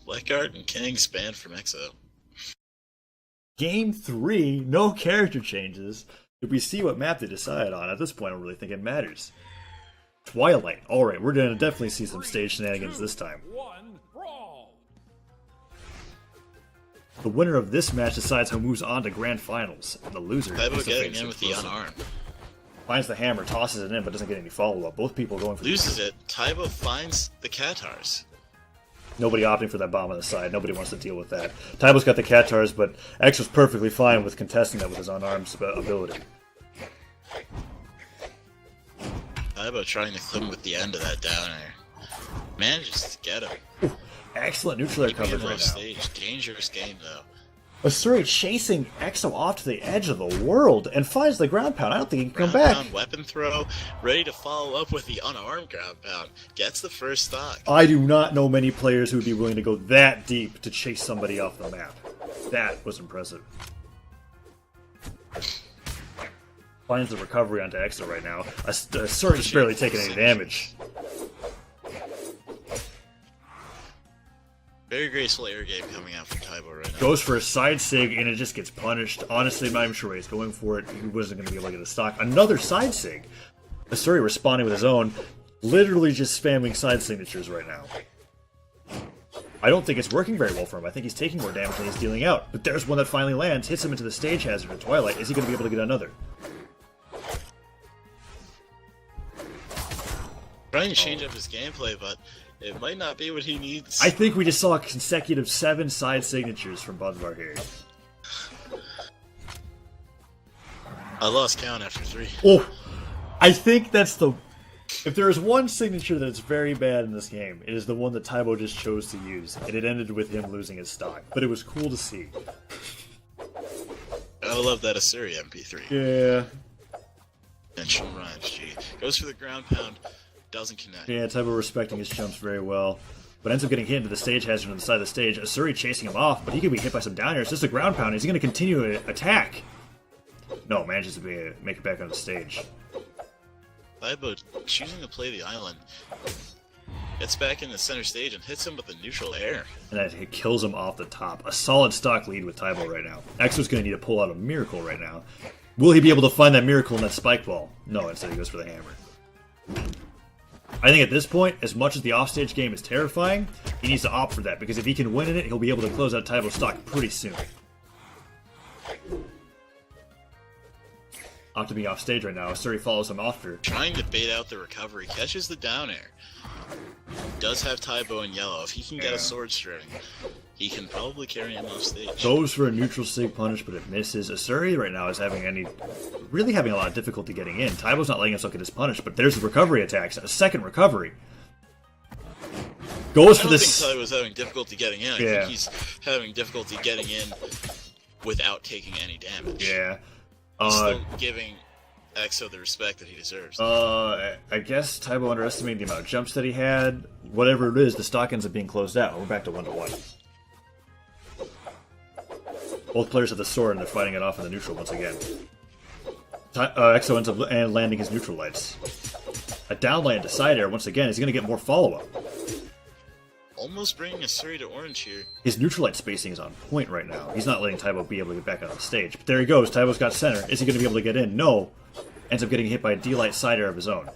Blackguard and Kang's banned from Exo. Game 3, no character changes. If we see what map they decide on, at this point I don't really think it matters. Twilight. Alright, we're gonna definitely see some stage shenanigans this time. 1 brawl. The winner of this match decides who moves on to grand finals. And the loser Taibo is the getting famous in with the explosive. unarmed. Finds the hammer, tosses it in, but doesn't get any follow-up. Both people going for Loses it. Taibo finds the Katars. Nobody opting for that bomb on the side. Nobody wants to deal with that. Taibo's got the Katars, but X was perfectly fine with contesting that with his unarmed ability. Taibo trying to clip him with the end of that down air. Manages to get him. Excellent neutral air Keeping coverage him right off now. stage. Dangerous game though. Asuri chasing Exo off to the edge of the world and finds the ground pound. I don't think he can come Ground back. pound, weapon throw, ready to follow up with the unarmed ground pound. Gets the first stock. I do not know many players who would be willing to go that deep to chase somebody off the map. That was impressive. Finds the recovery onto Exo right now. Asuri's barely taking any damage. Very graceful air game coming out from Taibo right now. Goes for a side sig and it just gets punished. Honestly, I'm not even sure why he's going for it. He wasn't going to be able to get a stock. Another side sig. Asuri responding with his own. Literally just spamming side signatures right now. I don't think it's working very well for him. I think he's taking more damage than he's dealing out. But there's one that finally lands, hits him into the stage hazard in Twilight. Is he going to be able to get another? Trying to change up his gameplay, but it might not be what he needs. I think we just saw a consecutive 7 side signatures from Budvar here. I lost count after 3. Oh, I think that's the... If there is one signature that's very bad in this game, it is the one that Taibo just chose to use. And it ended with him losing his stock. But it was cool to see. I love that Asuri MP3. Yeah. And Shum Rhymes, G. Goes for the ground pound, doesn't connect. Yeah, Taibo respecting his jumps very well. But ends up getting hit into the stage hazard on the side of the stage. Asuri chasing him off, but he could be hit by some down airs. Just a ground pound. Is he going to continue to attack? No, manages to make it back on the stage. Taibo choosing to play the island. Gets back in the center stage and hits him with a neutral air. And that it kills him off the top. A solid stock lead with Taibo right now. Exo's going to need to pull out a miracle right now. Will he be able to find that miracle in that spike ball? No, instead he goes for the hammer. I think at this point, as much as the offstage game is terrifying, he needs to opt for that, because if he can win in it, he'll be able to close out Taibo's stock pretty soon. Opting off stage right now, Asuri follows him after. Trying to bait out the recovery, catches the down air. Does have Taibo in yellow. If he can get a sword string, he can probably carry him off stage. Goes for a neutral sig punish, but it misses. Asuri right now is really having a lot of difficulty getting in. Taibo's not letting himself get his punish, but there's the recovery attacks. A second recovery. Goes for this. I don't think Taibo's having difficulty getting in. I think he's having difficulty getting in without taking any damage. Yeah. He's still giving EXO the respect that he deserves. I guess Taibo underestimated the amount of jumps that he had. Whatever it is, the stock ends up being closed out. We're back to 1-1. Both players have the sword and they're fighting it off in the neutral once again. EXO ends up landing his neutral lights. A downland to side air once again. He's going to get more follow-up. Almost bringing a Suri to orange here. His neutral light spacing is on point right now. He's not letting Taibo be able to get back on the stage. But there he goes. Taibo's got center. Is he going to be able to get in? No. Ends up getting hit by a D-light side air of his own.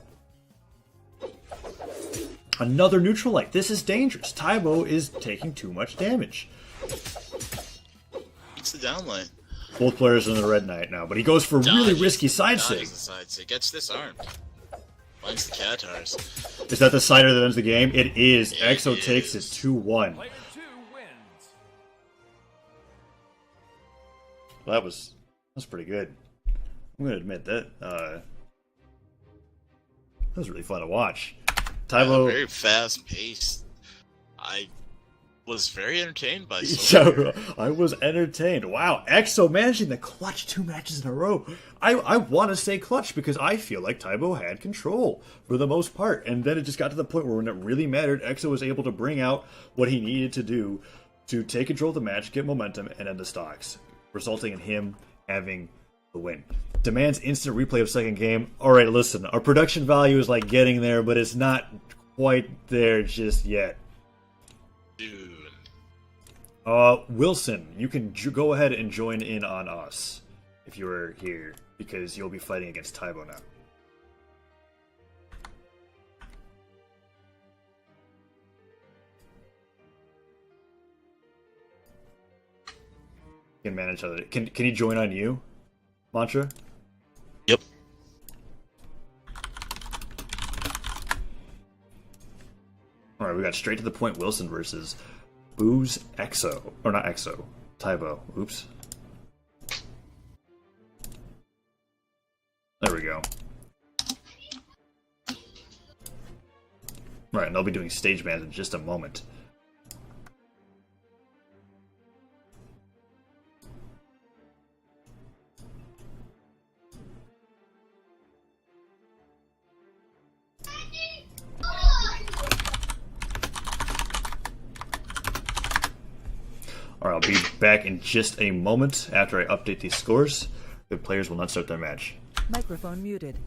Another neutral light. This is dangerous. Taibo is taking too much damage. It's the downline. Both players are in the red knight now, but he goes for really risky side sig. Gets disarmed. Finds the Katars. Is that the cider that ends the game? It is. EXO takes it 2-1. Player 2 wins. Well, that was pretty good. I'm going to admit that was really fun to watch. Taibo, very fast paced. I was very entertained by so I was entertained. Wow, EXO managing the clutch 2 matches in a row. I want to say clutch because I feel like Taibo had control for the most part. And then it just got to the point where when it really mattered, EXO was able to bring out what he needed to do to take control of the match, get momentum, and end the stocks, resulting in him having the win. Demands instant replay of second game. Alright, listen, our production value is like getting there, but it's not quite there just yet. Dude. Wilson, you can go ahead and join in on us if you're here, because you'll be fighting against Taibo now. Can manage other. Can he join on you, Mantra? Yep. All right, we got straight to the point. Wilson versus Booze EXO, or not EXO, Taibo. Oops. There we go. Right, and they'll be doing stage bans in just a moment. Alright, I'll be back in just a moment after I update these scores. The players will not start their match. Microphone muted.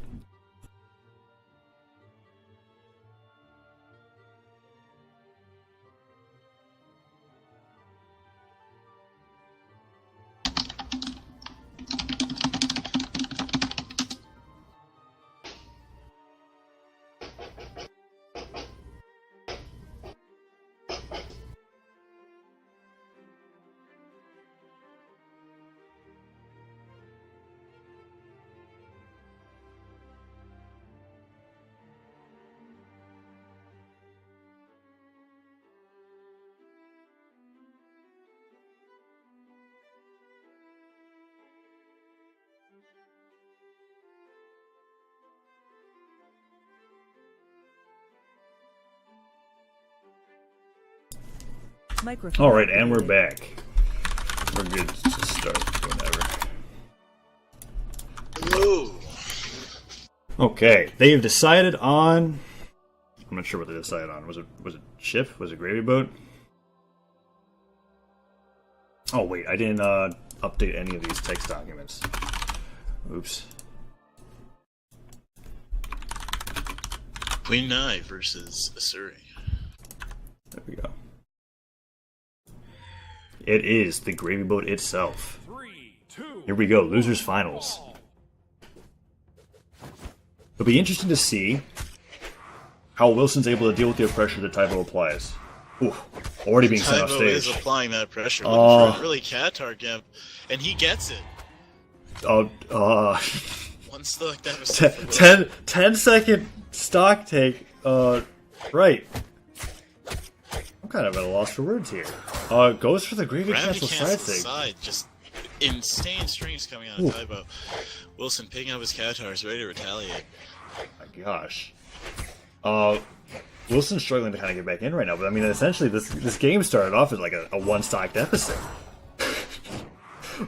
Microphone All right, and we're activated. back. We're good to start whenever. Hello. Okay, they have decided on. I'm not sure what they decided on. Was it ship? Was it gravy boat? Oh wait, I didn't update any of these text documents. Oops. Queen Nai versus Asuri. There we go. It is the gravy boat itself. 3, 2, Here we go, losers finals. It'll be interesting to see how Wilson's able to deal with the pressure that Taibo applies. Ooh, already being sent off Taibo stage. is applying that pressure, looking for a really Qatar gimp, and he gets it. One stock that was 10 second stock take. Right. I'm kind of at a loss for words here. Goes for the gravy Gravity cancel cancel side thing. side, just insane strings coming out of Tybo. Wilson picking up his Catars, ready to retaliate. My gosh. Wilson's struggling to kind of get back in right now, but I mean, essentially, this game started off as like a one-stock deficit.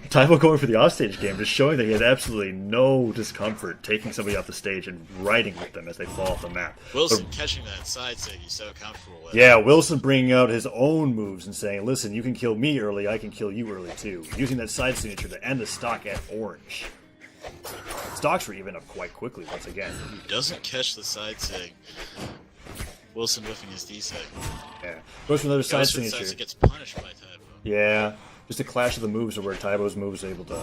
Tybo going for the offstage game, just showing that he has absolutely no discomfort taking somebody off the stage and riding with them as they fall off the map. Wilson catching that side sig he's so comfortable with. Yeah, Wilson bringing out his own moves and saying, listen, you can kill me early, I can kill you early too. Using that side signature to end the stock at orange. Stocks were even up quite quickly once again. Doesn't catch the side sig. Wilson whiffing his D sig. Yeah. Goes for another side Goes for the signature. side sig, gets punished by Tybo. Yeah. Just a clash of the moves where Tybo's moves are able to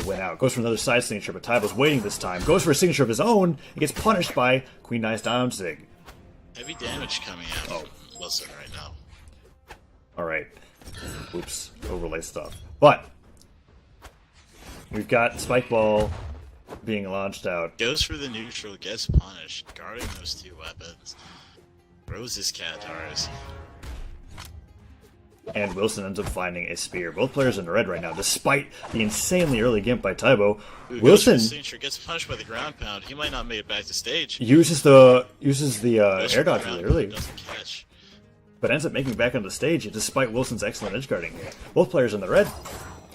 win out. Goes for another side signature, but Tybo's waiting this time. Goes for a signature of his own and gets punished by Queen Nice down sig. Heavy damage coming out from Wilson right now. Alright. Oops. Overlay stuff. But we've got Spike Ball being launched out. Goes for the neutral, gets punished, guarding those two weapons. Throws his Catars. And Wilson ends up finding a spear. Both players in the red right now, despite the insanely early gimp by Tybo. Wilson gets punished by the ground pound. He might not make it back to stage. uses the air dodge really early, Doesn't catch. but ends up making it back on the stage despite Wilson's excellent edge guarding here. Both players in the red.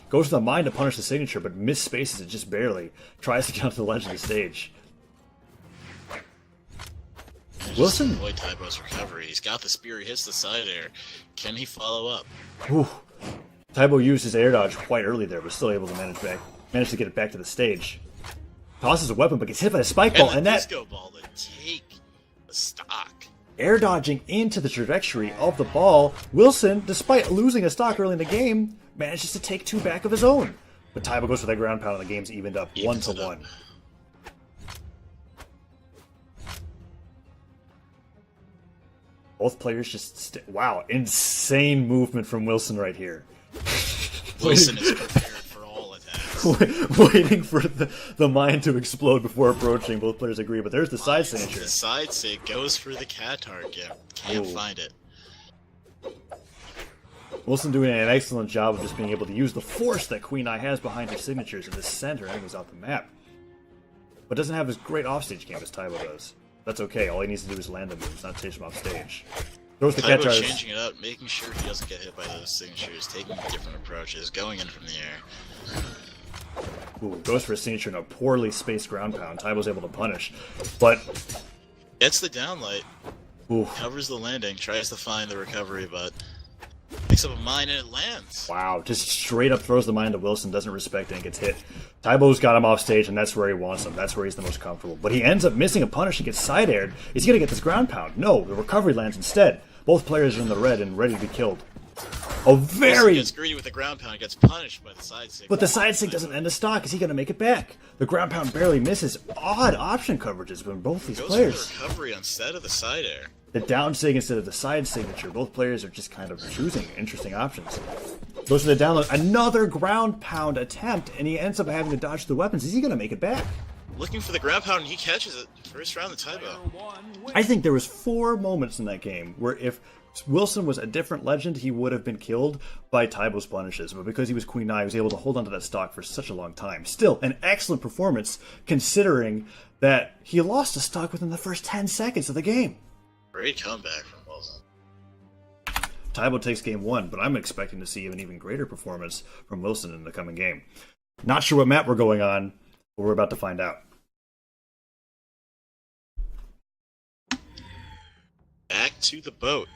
Goes for the mine to punish the signature, but misspaces it just barely. Tries to get onto the ledge of the stage. Wilson. Avoid Tybo's recovery. He's got the spear. He hits the side air. Can he follow up? Whew. Tybo used his air dodge quite early there, but still able to manage to get it back to the stage. Tosses a weapon, but gets hit by a spike ball, and that disco ball to take the stock. air dodging into the trajectory of the ball. Wilson, despite losing a stock early in the game, manages to take two back of his own. But Tybo goes for that ground pound, and the game's evened up 1-1. Both players just wow, insane movement from Wilson right here. Wilson is prepared for all attacks. Waiting for the mine to explode before approaching. Both players agree, but there's the side signature. The side sig goes for the Catar gift. Can't find it. Wilson doing an excellent job of just being able to use the force that Queen Eye has behind her signatures and to send her enemies off the map. But doesn't have as great offstage game as Tybo does. That's okay, all he needs to do is land the moves, not chase him off stage. Throws the Tybo Catars. changing it up, making sure he doesn't get hit by those signatures, taking different approaches, going in from the air. Ooh, goes for a signature and a poorly spaced ground pound. Tybo's able to punish, but Gets the downlight, ooh, covers the landing, tries to find the recovery, but picks up a mine and it lands. wow, just straight up throws the mine to Wilson, doesn't respect it and gets hit. Tybo's got him off stage, and that's where he wants him. That's where he's the most comfortable. But he ends up missing a punish and gets side-aired. Is he going to get this ground pound? No, the recovery lands instead. Both players are in the red and ready to be killed. A very... Gets greedy with the ground pound, gets punished by the side sig. But the side sig doesn't end the stock. Is he going to make it back? The ground pound barely misses. Odd option coverages from both these Goes players. for the recovery instead of the side air. The down sig instead of the side signature. Both players are just kind of choosing interesting options. Goes for the download. Another ground pound attempt, and he ends up having to dodge the weapons. Is he going to make it back? Looking for the ground pound, and he catches it. First round, the Tybo. I think there was 4 moments in that game where if Wilson was a different legend, he would have been killed by Tybo's punishes. But because he was Queen Eye, he was able to hold onto that stock for such a long time. Still, an excellent performance, considering that he lost a stock within the first 10 seconds of the game. Great comeback from Wilson. Tybo takes game 1, but I'm expecting to see an even greater performance from Wilson in the coming game. Not sure what map we're going on, but we're about to find out. Back to the boat.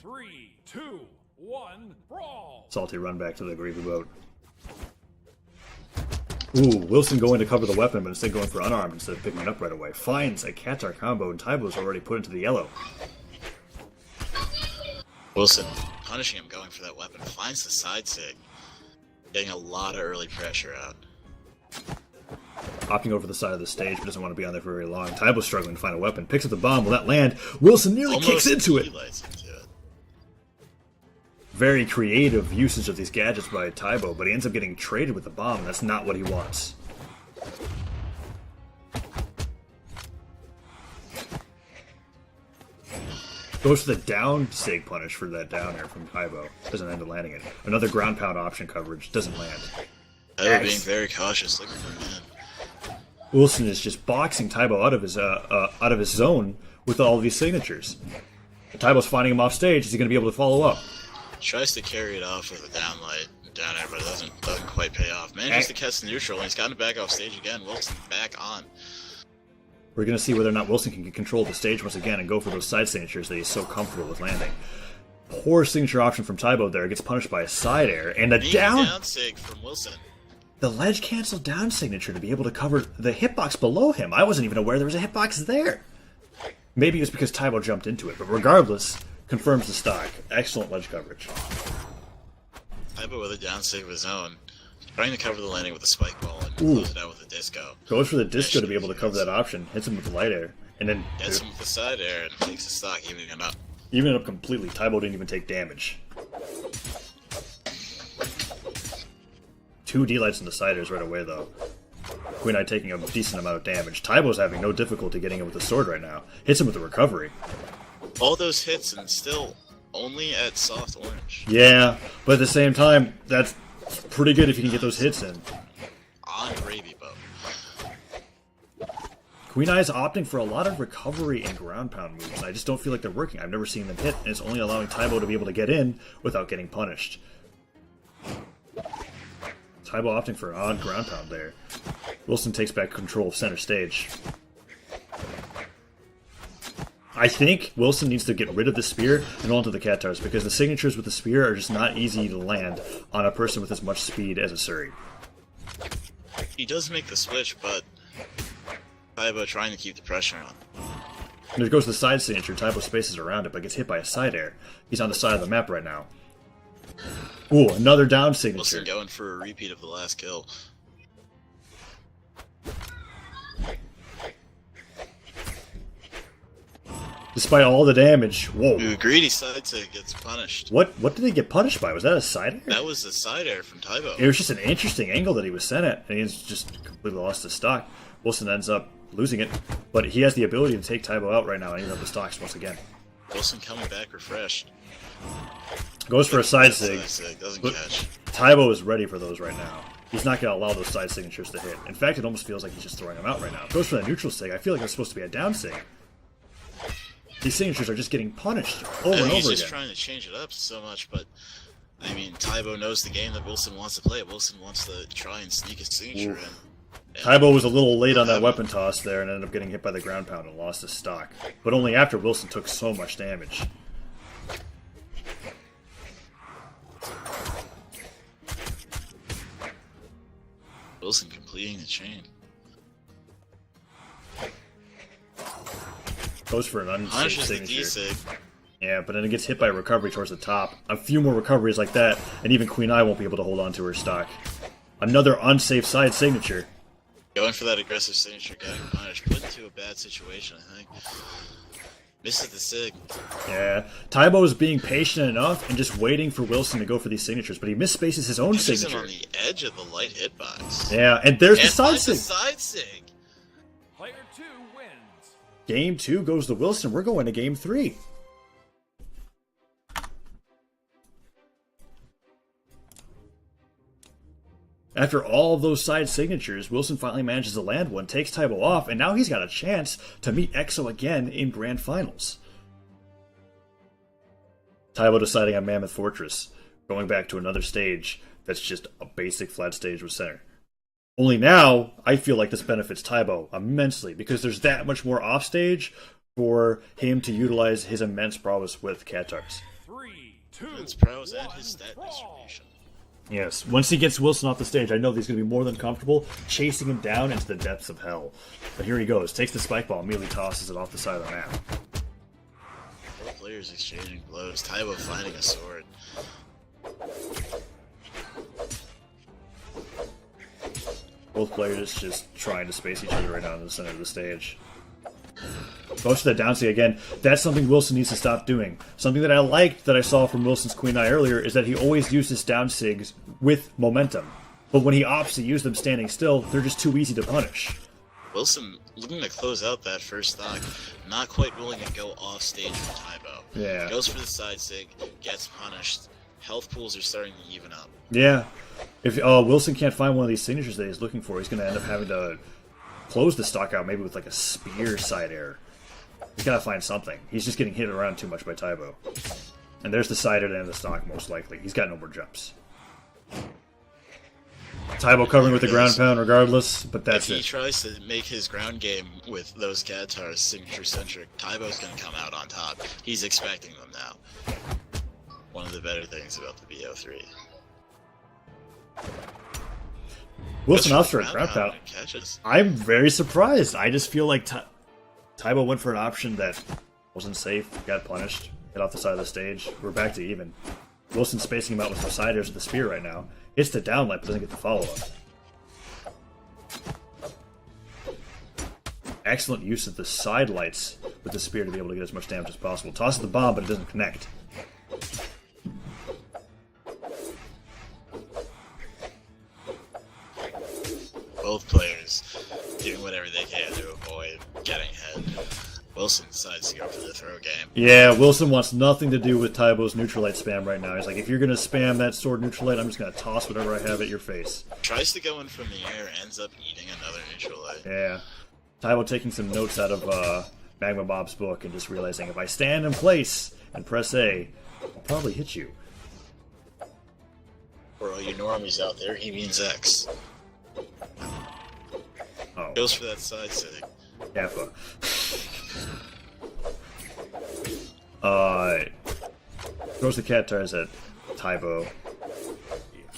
3, 2, 1, brawl! Salty run back to the gravy boat. Ooh, Wilson going to cover the weapon, but instead going for unarmed instead of picking it up right away. Finds a Qatar combo, and Tybo's already put into the yellow. Wilson punishing him, going for that weapon. Finds the side sig. Getting a lot of early pressure out. Opting over the side of the stage, but doesn't want to be on there for very long. Tybo's struggling to find a weapon. Picks up the bomb, will not land. Wilson nearly kicks into it. Lights into it. Very creative usage of these gadgets by Tybo, but he ends up getting traded with the bomb, and that's not what he wants. Goes for the down sig punish for that down air from Tybo. Doesn't end up landing it. Another ground pound option coverage. Doesn't land. Tybo being very cautious, looking for a man. Wilson is just boxing Tybo out of his zone with all of these signatures. Tybo's finding him off stage. Is he going to be able to follow up? Tries to carry it off with a down air, but it doesn't quite pay off. Manages to catch the neutral, and he's gotten it back off stage again. Wilson back on. We're going to see whether or not Wilson can get control of the stage once again and go for those side signatures that he's so comfortable with landing. Poor signature option from Tybo there. Gets punished by a side air. And a down sig from Wilson. The ledge cancel down signature to be able to cover the hitbox below him. I wasn't even aware there was a hitbox there. Maybe it's because Tybo jumped into it, but regardless, confirms the stock. Excellent ledge coverage. Tybo with a down sig of his own. Trying to cover the landing with a spike ball and close it out with a disco. Goes for the disco to be able to cover that option. Hits him with the light air. And then gets him with the side air and takes the stock, evening it up. Even up completely. Tybo didn't even take damage. 2 D-lights in the side airs right away, though. Queen Eye taking a decent amount of damage. Tybo's having no difficulty getting it with the sword right now. Hits him with the recovery. All those hits and still only at soft orange. Yeah, but at the same time, that's pretty good if you can get those hits in. On Gravy Boat. Queen Eye is opting for a lot of recovery and ground pound moves, and I just don't feel like they're working. I've never seen them hit, and it's only allowing Tybo to be able to get in without getting punished. Tybo opting for an odd ground pound there. Wilson takes back control of center stage. I think Wilson needs to get rid of the spear and onto the Katars, because the signatures with the spear are just not easy to land on a person with as much speed as a Suri. He does make the switch, but Tybo trying to keep the pressure on. And there goes the side signature. Tybo spaces around it, but gets hit by a side air. He's on the side of the map right now. Ooh, another down signature. Wilson going for a repeat of the last kill. Despite all the damage, whoa. Ooh, greedy side sig gets punished. What did he get punished by? Was that a side air? That was a side air from Tybo. It was just an interesting angle that he was sent at, and he's just completely lost his stock. Wilson ends up losing it, but he has the ability to take Tybo out right now and even up the stocks once again. Wilson coming back refreshed. Goes for a side sig. Doesn't But catch. Tybo is ready for those right now. He's not going to allow those side signatures to hit. In fact, it almost feels like he's just throwing them out right now. Goes for that neutral sig. I feel like it's supposed to be a down sig. These signatures are just getting punished over and over He's just again. trying to change it up so much, but I mean, Tybo knows the game that Wilson wants to play. Wilson wants to try and sneak his signature in. Tybo was a little late on that weapon toss there and ended up getting hit by the ground pound and lost his stock. But only after Wilson took so much damage. Wilson completing the chain. Goes for an unsafe Punishes the signature. D-sig. Yeah, but then it gets hit by a recovery towards the top. A few more recoveries like that, and even Queen Eye won't be able to hold on to her stock. Another unsafe side signature. Going for that aggressive signature, getting punished. Put into a bad situation, I think. Misses the sig. Yeah, Tybo is being patient enough and just waiting for Wilson to go for these signatures, but he misspaces his own Catches him signature. on the edge of the light hitbox. Yeah, and there's the And side finds the sig. side sig. Player 2 wins. Game 2 goes to Wilson. We're going to Game 3. After all of those side signatures, Wilson finally manages to land one, takes Tybo off, and now he's got a chance to meet EXO again in Grand Finals. Tybo deciding on Mammoth Fortress, going back to another stage that's just a basic flat stage with center. Only now, I feel like this benefits Tybo immensely, because there's that much more offstage for him to utilize his immense prowess with Katars. 3, 2, His prowess and 1, his stat brawl. distribution. Yes, once he gets Wilson off the stage, I know that he's going to be more than comfortable chasing him down into the depths of hell. But here he goes, takes the spike ball, immediately tosses it off the side of the map. Both players exchanging blows. Tybo finding a sword. Both players just trying to space each other right now in the center of the stage. Goes to that down sig again. That's something Wilson needs to stop doing. Something that I liked that I saw from Wilson's Queen Eye earlier is that he always uses down sigs with momentum. But when he opts to use them standing still, they're just too easy to punish. Wilson looking to close out that first stock, not quite willing to go off stage for Tybo. Yeah. Goes for the side sig, gets punished. Health pools are starting to even up. Yeah. If Wilson can't find one of these signatures that he's looking for, he's going to end up having to close the stock out maybe with like a spear side air. He's got to find something. He's just getting hit around too much by Tybo. And there's the side air to end the stock most likely. He's got no more jumps. Tybo covering with the ground pound regardless, but that's if he it. tries to make his ground game with those Gatars signature-centric, Tybo's going to come out on top. He's expecting them now. One of the better things about the VO3. Wilson off for a ground pound. Catches. I'm very surprised. I just feel like Tybo went for an option that wasn't safe, got punished, hit off the side of the stage. We're back to even. Wilson's spacing him out with the side airs with the spear right now. Hits the down light, but doesn't get the follow-up. Excellent use of the side lights with the spear to be able to get as much damage as possible. Tosses the bomb, but it doesn't connect. Both players doing whatever they can to avoid getting hit. Wilson decides to go for the throw game. Yeah, Wilson wants nothing to do with Tybo's neutral light spam right now. He's like, if you're going to spam that sword neutral light, I'm just going to toss whatever I have at your face. Tries to go in from the air, ends up eating another neutral light. Yeah. Tybo taking some notes out of Magma Bob's book and just realizing if I stand in place and press A, I'll probably hit you. For all you normies out there, he means X. Oh. Goes for that side sig. Kappa. Throws the cat tires at Tybo.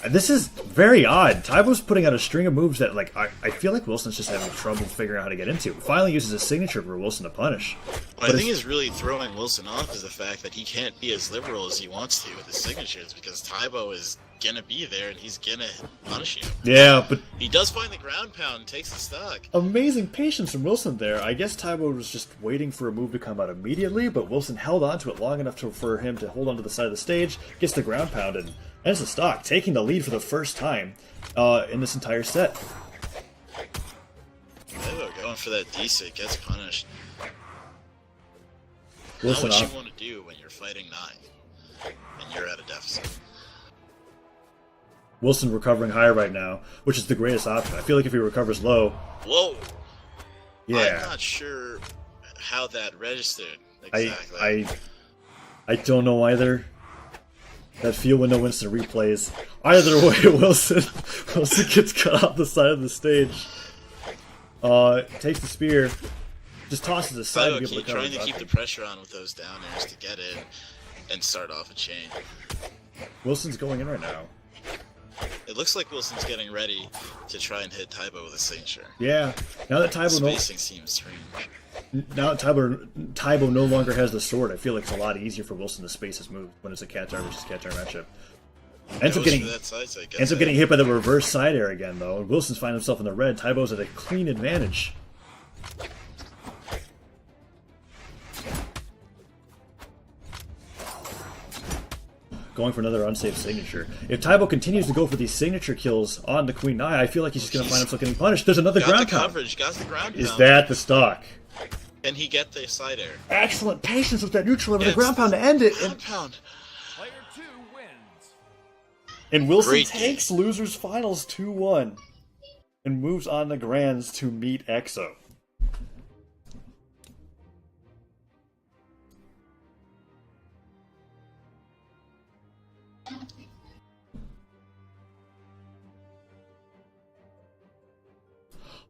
This is very odd. Tybo's putting out a string of moves that, like, I feel like Wilson's just having trouble figuring out how to get into. Finally uses a signature for Wilson to punish. What I think is really throwing Wilson off is the fact that he can't be as liberal as he wants to with his signatures because Tybo is gonna be there and he's gonna punish you. Yeah, but He does find the ground pound and takes the stock. amazing patience from Wilson there. I guess Tybo was just waiting for a move to come out immediately, but Wilson held on to it long enough for him to hold onto the side of the stage, gets the ground pound, and ends the stock, taking the lead for the first time in this entire set. Tybo going for that D-sig, gets punished. Wilson Not what off. you want to do when you're fighting 9 and you're at a deficit. Wilson recovering high right now, which is the greatest option. I feel like if he recovers low, Whoa! yeah. I'm not sure how that registered exactly. I don't know either. That feel when no instant replays. Either way, Wilson gets cut off the side of the stage. Takes the spear, just tosses it aside to be able to cover. Trying to keep the pressure on with those down airs to get in and start off a chain. Wilson's going in right now. It looks like Wilson's getting ready to try and hit Tybo with a signature. Yeah. Now that Spacing seems strange. Tybo no longer has the sword, I feel like it's a lot easier for Wilson to space his move when it's a Qatar versus Qatar matchup. Ends up getting hit by the reverse side air again, though. Wilson's finding himself in the red. Tybo's at a clean advantage. Going for another unsafe signature. If Tybo continues to go for these signature kills on the Queen Nai, I feel like he's just going to find himself getting punished. There's another ground pound. Got the ground pound. Is that the stock? Can he get the side air? Excellent patience with that neutral over the ground pound to end it. Ground pound. Player 2 wins. And Wilson Great takes losers finals 2-1 and moves on the grands to meet EXO.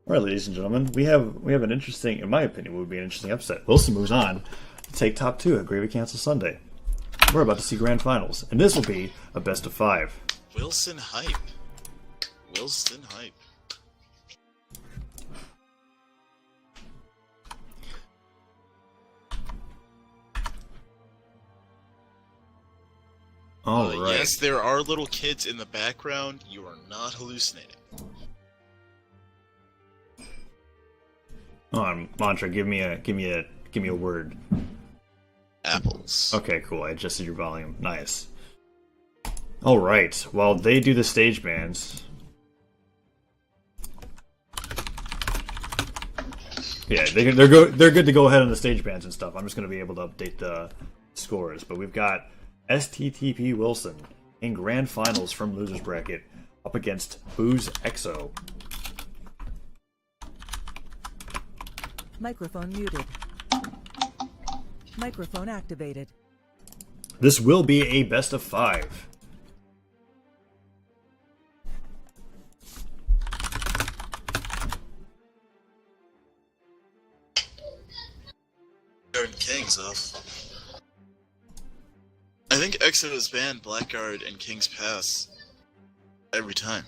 All right, ladies and gentlemen, we have an interesting, in my opinion, would be an interesting upset. Wilson moves on to take top 2 at Gravy Cancel Sunday. We're about to see grand finals, and this will be a best of 5. Wilson hype. Wilson hype. All right. Yes, there are little kids in the background. You are not hallucinating. Hold on, Mantra, give me a word. Apples. Okay, cool. I adjusted your volume. Nice. All right. While they do the stage bands, Yeah, they're good to go ahead on the stage bans and stuff. I'm just going to be able to update the scores. But we've got STTP Wilson in grand finals from losers bracket up against Booze EXO. Microphone muted. Microphone activated. This will be a best of 5. Guard Kings off. I think EXO has banned Blackguard and King's Pass every time.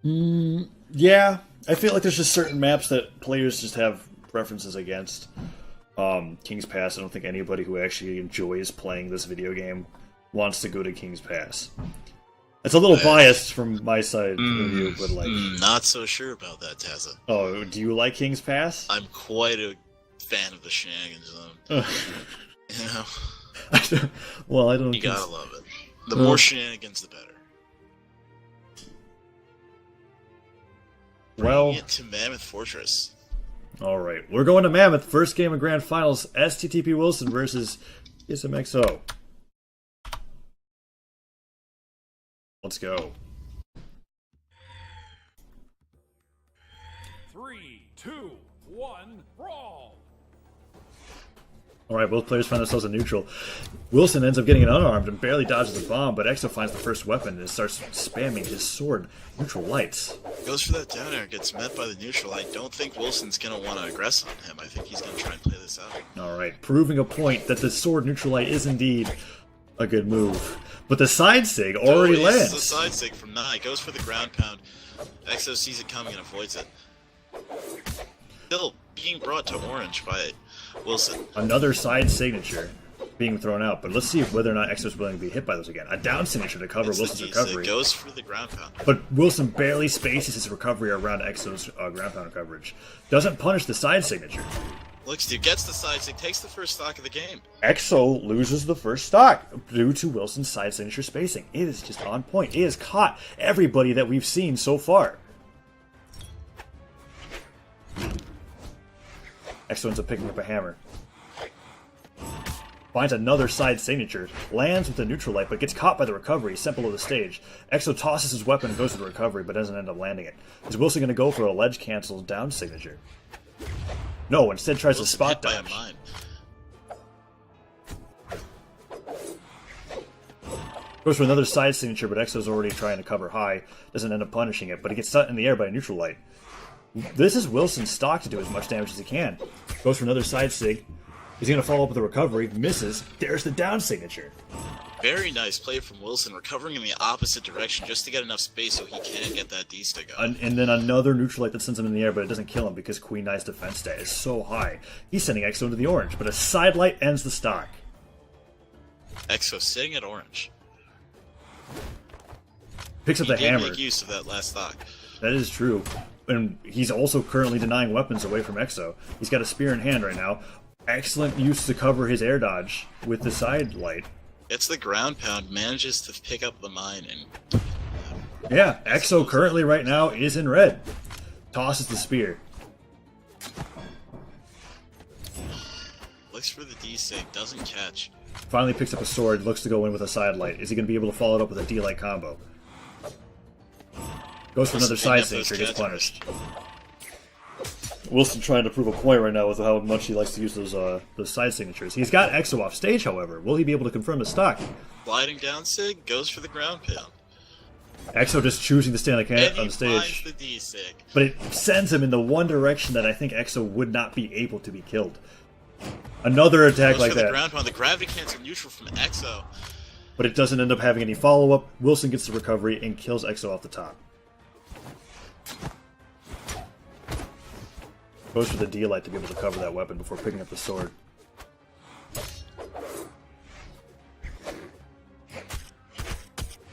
Yeah, I feel like there's just certain maps that players just have preferences against. King's Pass, I don't think anybody who actually enjoys playing this video game wants to go to King's Pass. It's a little biased from my side of view, but like... Not so sure about that, Tazza. Oh, do you like King's Pass? I'm quite a fan of the Shenanigans Zone. You know? Well, I don't... You gotta love it. The more shenanigans, the better. Well... Bringing it to Mammoth Fortress. Alright, we're going to Mammoth. First game of Grand Finals, STTP Wilson versus ISMXO. Let's go. 3, 2, 1, brawl! Alright, both players find themselves in neutral. Wilson ends up getting an unarmed and barely dodges the bomb, but EXO finds the first weapon and starts spamming his sword neutral lights. Goes for that down air, gets met by the neutral. I don't think Wilson's gonna want to aggress on him. I think he's gonna try and play this out. Alright, proving a point that the sword neutral light is indeed a good move. But the side sig already lands. The side sig from Nye goes for the ground pound. EXO sees it coming and avoids it. Still being brought to orange by Wilson. Another side signature being thrown out, but let's see whether or not EXO is willing to be hit by those again. A down signature to cover Wilson's recovery. Goes for the ground pound. But Wilson barely spaces his recovery around EXO's ground pound coverage. Doesn't punish the side signature. Looks to gets the side sig, takes the first stock of the game. EXO loses the first stock due to Wilson's side signature spacing. It is just on point. It has caught everybody that we've seen so far. EXO ends up picking up a hammer. Finds another side signature, lands with the neutral light, but gets caught by the recovery, sent below the stage. EXO tosses his weapon and goes to the recovery, but doesn't end up landing it. Is Wilson going to go for a ledge cancel down signature? No, instead tries to spot dodge. Goes for another side signature, but EXO's already trying to cover high. Doesn't end up punishing it, but he gets set in the air by a neutral light. This is Wilson's stock to do as much damage as he can. Goes for another side sig. He's going to follow up with a recovery. Misses. There's the down signature. Very nice play from Wilson, recovering in the opposite direction just to get enough space so he can get that D-stick up. And then another neutral light that sends him in the air, but it doesn't kill him because Queen Knight's defense stat is so high. He's sending EXO into the orange, but a side light ends the stock. EXO sitting at orange. Picks up the hammer. Make use of that last stock. That is true. And he's also currently denying weapons away from EXO. He's got a spear in hand right now. Excellent use to cover his air dodge with the side light. It's the ground pound, manages to pick up the mine, and... Yeah, EXO currently right now is in red. Tosses the spear. Looks for the D-sig, doesn't catch. Finally picks up a sword, looks to go in with a side light. Is he going to be able to follow it up with a D-light combo? Goes for another side signature, gets punished. Wilson trying to prove a point right now with how much he likes to use those side signatures. He's got EXO off stage, however. Will he be able to confirm his stock? Gliding down sig, goes for the ground pound. EXO just choosing to stay on the stage. Finds the D-sig. But it sends him in the one direction that I think EXO would not be able to be killed. Another attack goes like for the that. ground pound, the gravity cancel neutral from EXO. But it doesn't end up having any follow-up. Wilson gets the recovery and kills EXO off the top. Goes for the D-light to be able to cover that weapon before picking up the sword.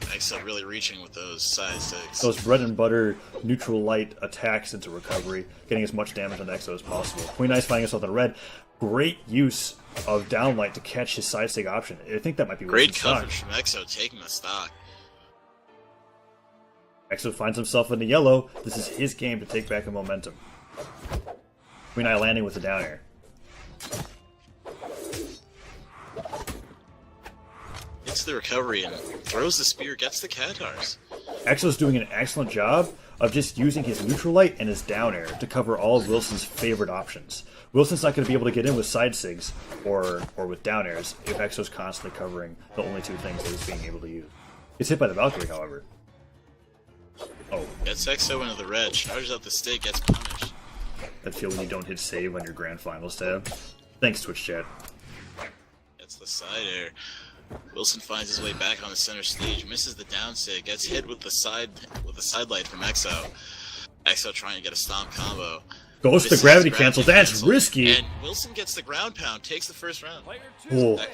EXO really reaching with those side sigs. Those bread and butter neutral light attacks into recovery, getting as much damage on EXO as possible. Queen Knight's finding himself in red. Great use of downlight to catch his side sig option. I think that might be great Wilson's coverage stock. from EXO, taking the stock. Exo finds himself in the yellow. This is his game to take back a momentum. Queen Eye landing with the down air. Gets the recovery and throws the spear, gets the Katars. Exo's doing an excellent job of just using his neutral light and his down air to cover all of Wilson's favorite options. Wilson's not going to be able to get in with side sigs or with down airs if Exo's constantly covering the only two things that he's being able to use. Gets hit by the Valkyrie, however. Oh. Gets Exo into the red, charges out the stick, gets punished. That feeling you don't hit save on your grand finals tab. Thanks, Twitch chat. Gets the side air. Wilson finds his way back on the center stage, misses the down sig, gets hit with the side light from Exo. Exo trying to get a stomp combo. Goes to the gravity cancel. That's risky. And Wilson gets the ground pound, takes the first round. Player Oh. 2 wins.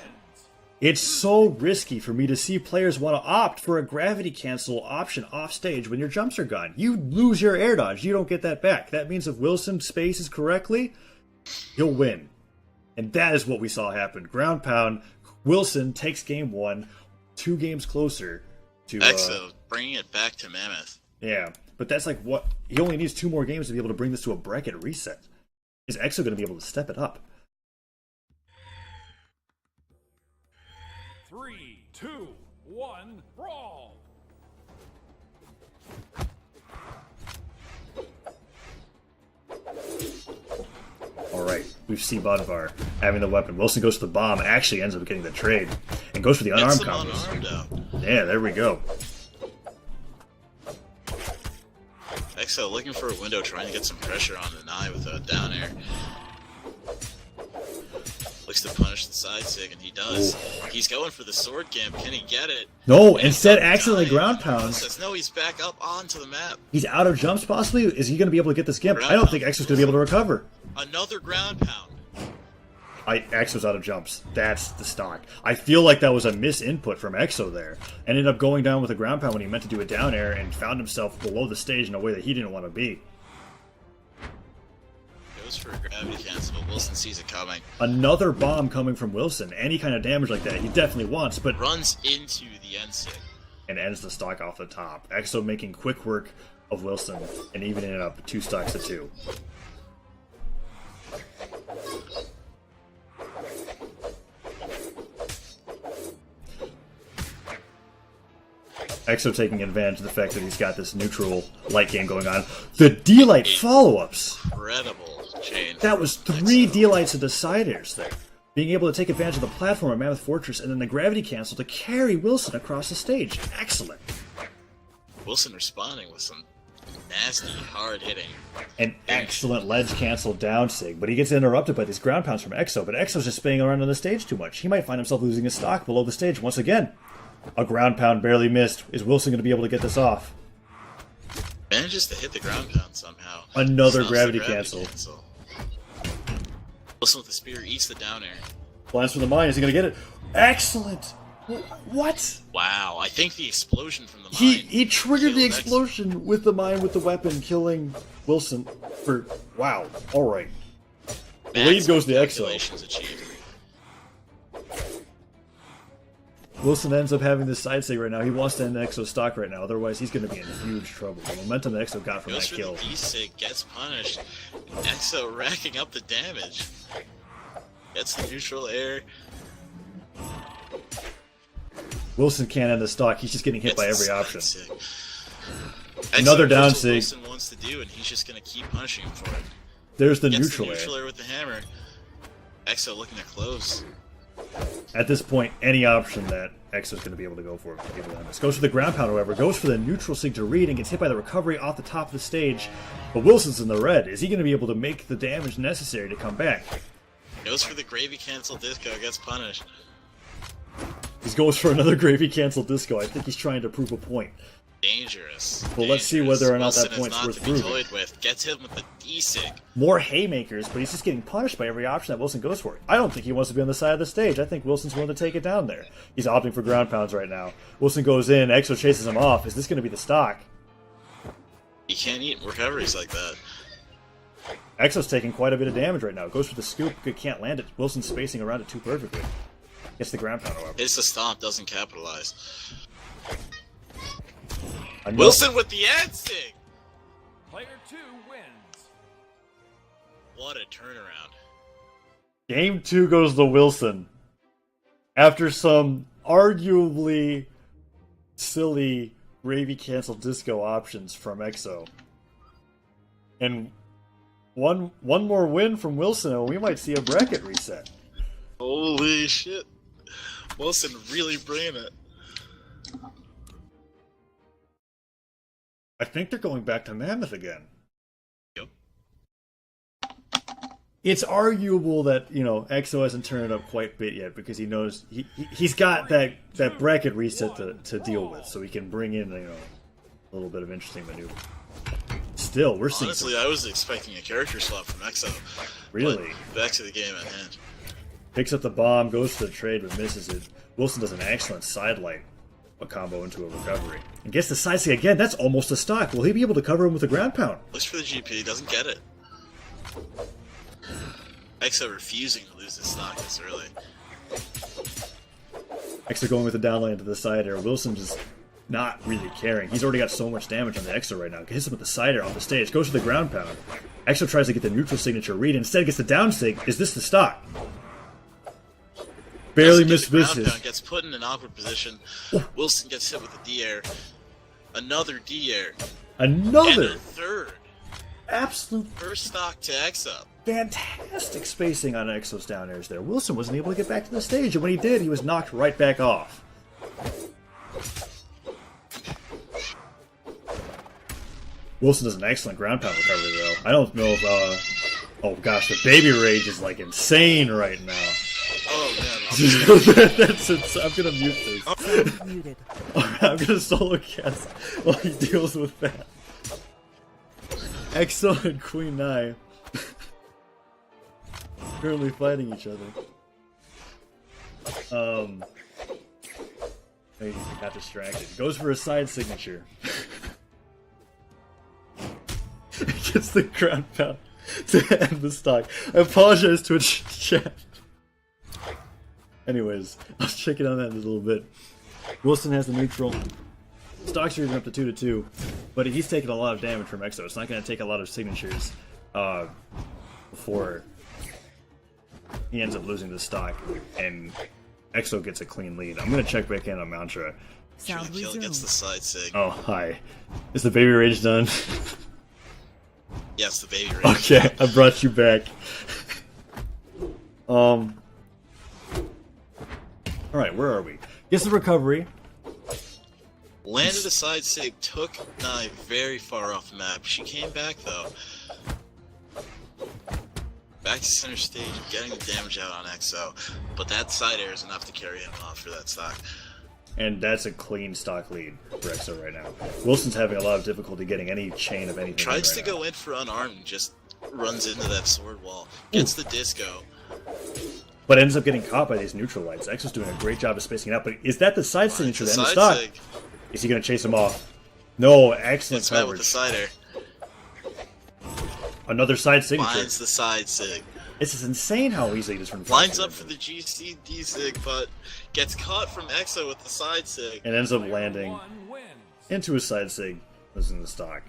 It's so risky for me to see players want to opt for a gravity cancel option off stage when your jumps are gone. You lose your air dodge. You don't get that back. That means if Wilson spaces correctly, he'll win. And that is what we saw happen. Ground pound. Wilson takes game 1, 2 games closer to Exo bringing it back to Mammoth. Yeah, but that's like what he only needs 2 more games to be able to bring this to a bracket reset. Is Exo going to be able to step it up? 3, 2, 1, brawl. Alright, we've seen Botvar having the weapon. Wilson goes for the bomb, actually ends up getting the trade, and goes for the unarmed combos. Unarmed out. Yeah, there we go. Exo looking for a window, trying to get some pressure on the Nai with a down air. Looks to punish the side sig, and he does. He's going for the sword camp. Can he get it? No, And instead he's accidentally dying. ground pounds. Says, no, he's back up onto the map. He's out of jumps, possibly? Is he going to be able to get this gimp? I don't think Exo's going to be able to recover. Another ground pound. Exo's out of jumps. That's the stock. I feel like that was a misinput from Exo there. Ended up going down with a ground pound when he meant to do a down air and found himself below the stage in a way that he didn't want to be. Goes for a gravity cancel, but Wilson sees it coming. Another bomb coming from Wilson. Any kind of damage like that he definitely wants, but Runs into the end sig. and ends the stock off the top. Exo making quick work of Wilson and evening it up 2 stocks to 2. Exo taking advantage of the fact that he's got this neutral light game going on. The D-Light follow-ups! Incredible chain. That was 3 D-Lights into side airs there. Being able to take advantage of the platform at Mammoth Fortress and then the gravity cancel to carry Wilson across the stage. Excellent. Wilson responding with some nasty, hard-hitting. An excellent ledge cancel down sig, but he gets interrupted by these ground pounds from Exo, but Exo's just spinning around on the stage too much. He might find himself losing his stock below the stage once again. A ground pound barely missed. Is Wilson going to be able to get this off? Manages to hit the ground pound somehow. Another Stops the gravity cancel. Wilson with the spear eats the down air. Blast from the mine. Is he going to get it? Excellent! What? Wow, I think the explosion from the mine. He triggered the killed Exo. explosion with the mine with the weapon, killing Wilson for... Wow. Alright. The lead goes to Exo. Calculations achieved. Wilson ends up having this side sig right now. He wants to end Exo's stock right now, otherwise he's going to be in huge trouble. The momentum that Exo got from Goes that for kill. the D-sig, gets punished. Exo racking up the damage. Gets the neutral air. Wilson can't end the stock. He's just getting hit by Gets every the option. side sig. Another Exo down knows what sig. Wilson wants to do, and he's just going to keep punishing him for it. There's the Gets neutral the air. neutral air with the hammer. Exo looking to close. At this point, any option that Exo's going to be able to go for will be able to end this. Goes for the ground pound, however. Goes for the neutral sig to read and gets hit by the recovery off the top of the stage. But Wilson's in the red. Is he going to be able to make the damage necessary to come back? Goes for the gravy cancel disco, gets punished. He goes for another gravy cancel disco. I think he's trying to prove a point. Dangerous. Well, let's see Dangerous. whether or not that Wilson is point's not worth to be proving. toyed with. Gets him with the D-sig. More haymakers, but he's just getting punished by every option that Wilson goes for. I don't think he wants to be on the side of the stage. I think Wilson's willing to take it down there. He's opting for ground pounds right now. Wilson goes in, Exo chases him off. Is this going to be the stock? You can't eat recoveries like that. Exo's taking quite a bit of damage right now. Goes for the scoop, can't land it. Wilson's spacing around it too perfectly. Gets the ground pound, however. Hits the stomp, doesn't capitalize. Wilson with the ad sig! Player 2 wins. What a turnaround. Game 2 goes to Wilson. After some arguably silly gravy cancel disco options from EXO. And one more win from Wilson and we might see a bracket reset. Holy shit. Wilson really bringing it. I think they're going back to Mammoth again. Yep. It's arguable that, you know, EXO hasn't turned it up quite a bit yet because he knows he's got that bracket reset to deal with, so he can bring in, you know, a little bit of interesting maneuver. Still, we're seeing. Honestly, I was expecting a character swap from EXO. Really? But back to the game at hand. Picks up the bomb, goes for the trade, but misses it. Wilson does an excellent sidelight, a combo into a recovery. And gets the side C again, that's almost a stock. Will he be able to cover him with a ground pound? Looks for the GP, doesn't get it. EXO refusing to lose his stock this early. EXO going with the downline to the side air. Wilson just not really caring. He's already got so much damage on the EXO right now. Hits him with the side air off the stage, goes for the ground pound. EXO tries to get the neutral signature read, instead gets the down sig. Is this the stock? Barely misses. Gets put in an awkward position. Wilson gets hit with a D-air. Another D-air. Another! And a third. Absolute First stock to EXO. fantastic spacing on EXO's down airs there. Wilson wasn't able to get back to the stage, and when he did, he was knocked right back off. Wilson does an excellent ground pound recovery, though. I don't know if, oh gosh, the baby rage is, like, insane right now. Oh, man. That's it. I'm gonna mute this. Muted. I'm gonna solo cast while he deals with that. EXO and Queen Nai currently fighting each other. He got distracted. Goes for a side signature. Gets the ground pound to end the stock. I apologize to Twitch chat. Anyways, I'll check it on that in a little bit. Wilson has the neutral. Stocks are even up to 2-2, but he's taking a lot of damage from EXO. It's not going to take a lot of signatures before he ends up losing the stock, and EXO gets a clean lead. I'm going to check back in on Mantra. Sound Kill resumed. gets the side sig. Oh, hi. Is the baby rage done? Yes, the baby rage. Okay, I brought you back. Alright, where are we? Gets the recovery. Landed a side sig, took Nai very far off the map. She came back though. Back to center stage, getting the damage out on EXO. But that side air is enough to carry him off for that stock. And that's a clean stock lead for EXO right now. Wilson's having a lot of difficulty getting any chain of anything. Tries right to now. go in for unarmed and just runs into that sword wall. Gets the disco. But ends up getting caught by these neutral lights. EXO's doing a great job of spacing it out, but is that the side signature to end the Side stock? sig. Is he going to chase him off? No, excellent Gets met with the coverage. side air. Another side signature. Finds the side sig. This is insane how easily this one Lines up for the GC D sig, but gets caught from EXO with the side sig. and ends up landing One wins. into a side sig, losing the stock.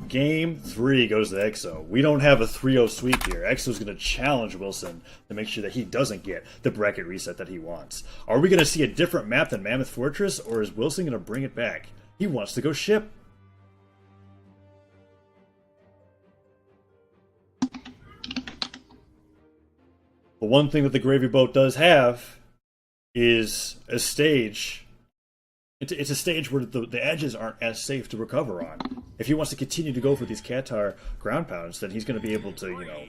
Game 3 goes to EXO. We don't have a 3-0 sweep here. EXO's going to challenge Wilson to make sure that he doesn't get the bracket reset that he wants. Are we going to see a different map than Mammoth Fortress, or is Wilson going to bring it back? He wants to go ship. The one thing that the Gravy Boat does have is a stage. It's a stage where the edges aren't as safe to recover on. If he wants to continue to go for these Qatar ground pounds, then he's going to be able to, you know,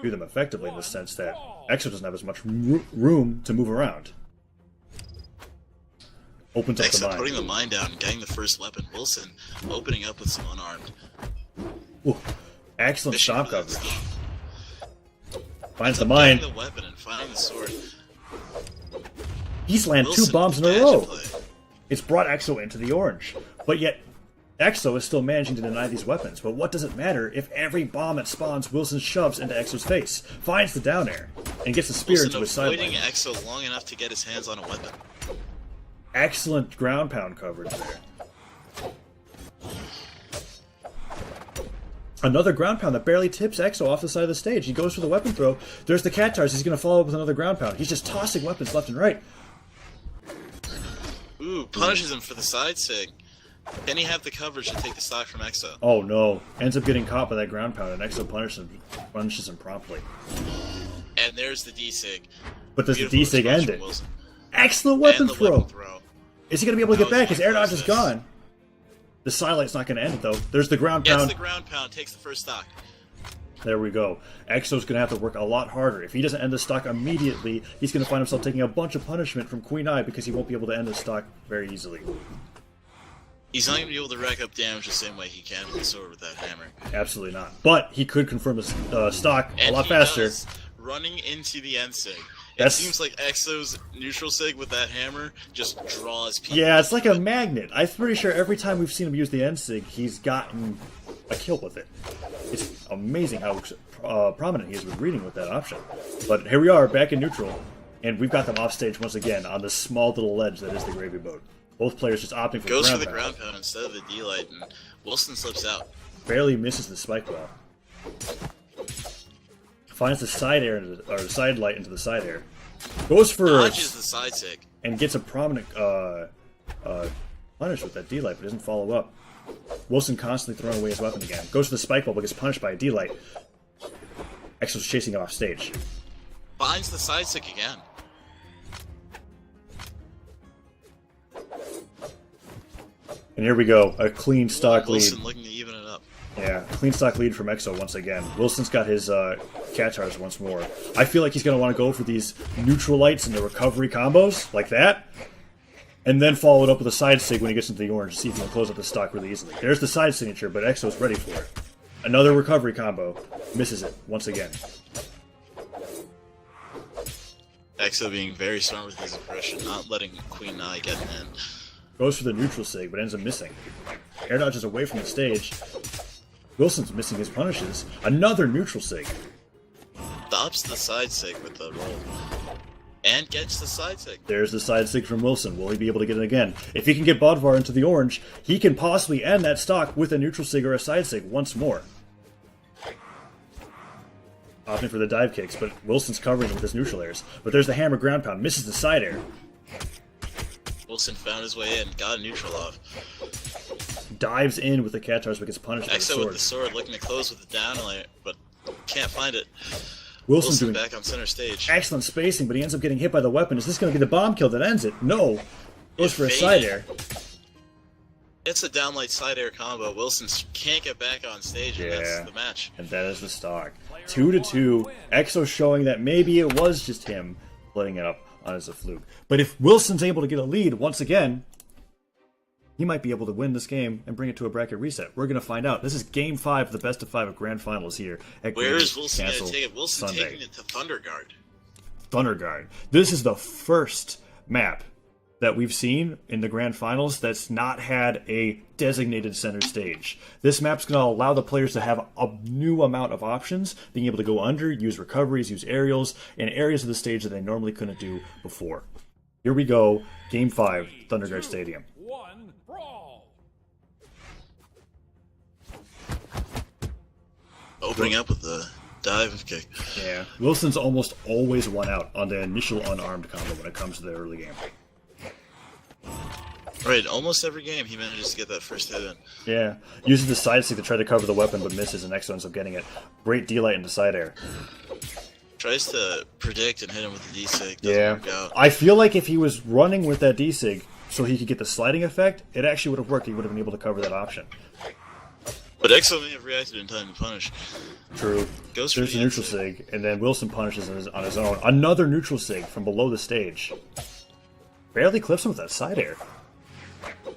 do them effectively in the sense that EXO doesn't have as much room to move around. Opens up the EXO mine. putting the mine down and getting the first weapon. Wilson opening up with some unarmed. Ooh, excellent Fishing stop for that coverage. stuff. Finds the Getting mine. the weapon and finding the sword. He's landed two Wilson bombs in a with row. gadget play. It's brought EXO into the orange. But yet, EXO is still managing to deny these weapons. But what does it matter if every bomb that spawns Wilson shoves into EXO's face? Finds the down air, and gets the spear Wilson into his avoiding sideline. EXO long enough to get his hands on a weapon. Excellent ground pound coverage there. Another ground pound that barely tips Exo off the side of the stage. He goes for the weapon throw. There's the Katars. He's going to follow up with another ground pound. He's just tossing weapons left and right. Ooh, punishes him for the side sig. Can he have the coverage to take the stock from Exo? Oh no. Ends up getting caught by that ground pound, and Exo punishes him promptly. And there's the D-sig. But does the Beautiful D-sig response end from it? Wilson. Excellent weapon And the throw. weapon throw. Is he going to be able to get That was back? His air dodge is process. gone. The Sidelight's not going to end it, though. There's the ground Gets pound. the ground pound, takes the first stock. There we go. Exo's going to have to work a lot harder. If he doesn't end the stock immediately, he's going to find himself taking a bunch of punishment from Queen Eye because he won't be able to end the stock very easily. He's not going to be able to rack up damage the same way he can with the sword with that hammer. Absolutely not. But he could confirm the stock And a lot he faster. does, running into the end sig. That's- It seems like Exo's neutral sig with that hammer just draws people. Yeah, it's like a magnet. I'm pretty sure every time we've seen him use the N-Sig, he's gotten a kill with it. It's amazing how prominent he is with reading with that option. But here we are, back in neutral, and we've got them off stage once again on this small little ledge that is the gravy boat. Both players just opting for Goes the for the ground ground pound instead of the D-light, and Wilson slips out. barely misses the spike well. Finds the side air or the side light into the side air. Goes for Dodges the side sig. and gets a prominent punish with that D-light, but doesn't follow up. Wilson constantly throwing away his weapon again. Goes for the spike bubble, gets punished by a D-light. Exo's chasing him off stage. Finds the side sig again. And here we go, a clean stock lead. Wilson looking to even it up. Yeah, clean stock lead from Exo once again. Wilson's got his Katars once more. I feel like he's going to want to go for these neutral lights and the recovery combos, like that. And then follow it up with a side sig when he gets into the orange to see if he can close up the stock really easily. There's the side signature, but Exo's ready for it. Another recovery combo. Misses it once again. Exo being very smart with his aggression, not letting Queen Eye get in. Goes for the neutral sig, but ends up missing. Air dodges away from the stage. Wilson's missing his punishes. Another neutral sig. Stops the side sig with the roll. And gets the side sig. There's the side sig from Wilson. Will he be able to get it again? If he can get Bodvar into the orange, he can possibly end that stock with a neutral sig or a side sig once more. Opting for the dive kicks, but Wilson's covering with his neutral airs. But there's the hammer ground pound. Misses the side air. Wilson found his way in, got a neutral off. Dives in with the Katars, but gets punished by the Exo sword. with the sword looking to close with the down layer, but can't find it. Wilson Wilson doing back on center stage. excellent spacing, but he ends up getting hit by the weapon. Is this going to be the bomb kill that ends it? No. Goes for a side air. It's a downlight side air combo. Wilson can't get back on stage, and that's the match. And that is the stock. 2-2. Exo showing that maybe it was just him letting it up on as a fluke. But if Wilson's able to get a lead once again, he might be able to win this game and bring it to a bracket reset. We're going to find out. This is Game 5 of the Best of 5 of Grand Finals here at Where Gravy is Wilson going Castle to take it? Wilson Sunday. taking it to Thunderguard. Thunderguard. This is the first map that we've seen in the Grand Finals that's not had a designated center stage. This map's going to allow the players to have a new amount of options, being able to go under, use recoveries, use aerials, in areas of the stage that they normally couldn't do before. Here we go, Game 5, Thunderguard Stadium. 1, brawl. Opening up with the dive kick. Yeah, Wilson's almost always won out on the initial unarmed combo when it comes to the early game. Right, almost every game he manages to get that first hit in. Yeah, uses the side stick to try to cover the weapon, but misses, and Exo ends up getting it. Great D-light into side air. Tries to predict and hit him with the D-Sig. Yeah, Doesn't work out. I feel like if he was running with that D-Sig so he could get the sliding effect, it actually would have worked. He would have been able to cover that option. But Exo may have reacted in time to punish. True. Goes for There's the the neutral Sig. sig, and then Wilson punishes on his own. Another neutral sig from below the stage. Barely clips him with that side air.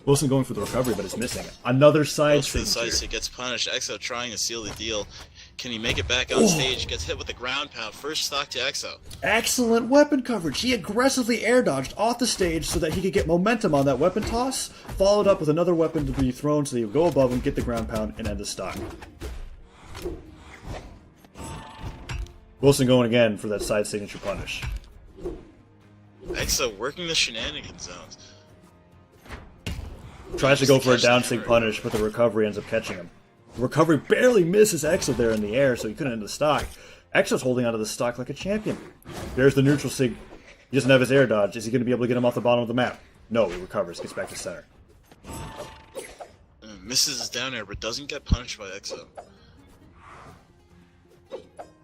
Wilson going for the recovery, but it's missing. Another side Goes for the signature. side stick, gets punished. Exo trying to seal the deal. Can he make it back on stage? Gets hit with the ground pound. First stock to Exo. Excellent weapon coverage. He aggressively air dodged off the stage so that he could get momentum on that weapon toss, followed up with another weapon to be thrown so that he would go above him, get the ground pound, and end the stock. Wilson going again for that side signature punish. Exo working the shenanigans zones. Tries to go for a down sig hammer. punish, but the recovery ends up catching him. Recovery barely misses Exo there in the air, so he couldn't end the stock. Exo's holding onto the stock like a champion. There's the neutral sig. He doesn't have his air dodge. Is he going to be able to get him off the bottom of the map? No, he recovers, gets back to center. Misses his down air, but doesn't get punished by Exo.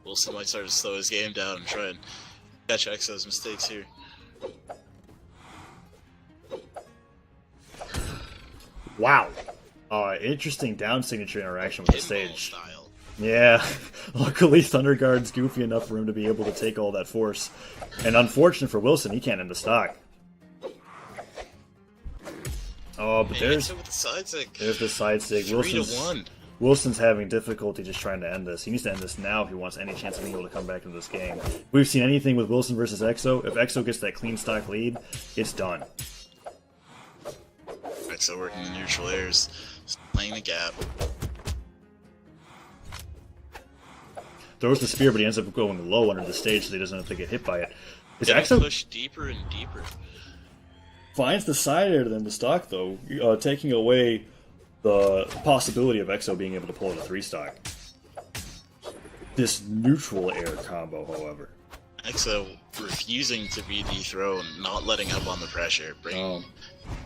Wilson might start to slow his game down and try and catch Exo's mistakes here. Wow. Interesting down signature interaction with the Pinball stage. style. Yeah. Luckily, Thunderguard's goofy enough for him to be able to take all that force. And unfortunate for Wilson, he can't end the stock. Oh, but there's with the side sig. the side sig. 3-1. Wilson's having difficulty just trying to end this. He needs to end this now if he wants any chance of being able to come back into this game. If we've seen anything with Wilson versus Exo, if Exo gets that clean stock lead, it's done. Exo working the neutral airs, playing the gap. Throws the spear, but he ends up going low under the stage so he doesn't have to get hit by it. Is Getting Exo pushed deeper and deeper. finds the side air to end the stock, though, taking away the possibility of Exo being able to pull out a 3-stock. This neutral air combo, however. Exo refusing to be dethroned, not letting up on the pressure, bringing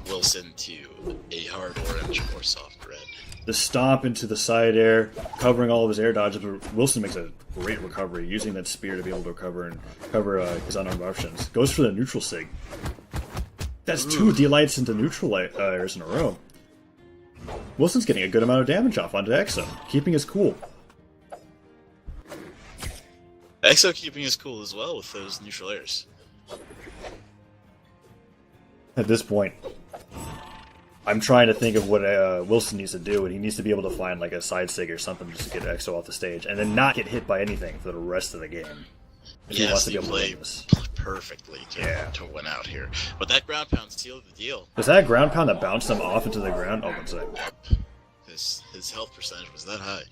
Wilson to a hard orange or soft red. The stomp into the side air, covering all of his air dodges. Wilson makes a great recovery, using that spear to be able to recover and cover his unarmed options. Goes for the neutral sig. That's 2 delights into neutral airs in a row. Wilson's getting a good amount of damage off onto Exo, keeping his cool. Exo keeping his cool as well with those neutral airs. At this point, I'm trying to think of what Wilson needs to do, and he needs to be able to find like a side sig or something just to get Exo off the stage, and then not get hit by anything for the rest of the game. If he wants to be able to win this. Perfectly to win out here. But that ground pound sealed the deal. Was that a ground pound that bounced him off into the ground? Oh, one second. His health percentage was that high.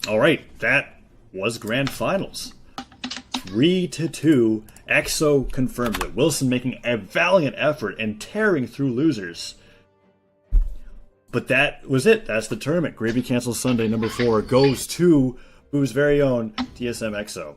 Alright, that was Grand Finals. 3-2, Exo confirms it. Wilson making a valiant effort and tearing through losers. But that was it. That's the tournament. Gravy Cancel Sunday number 4 goes to Boo's very own TSM Exo.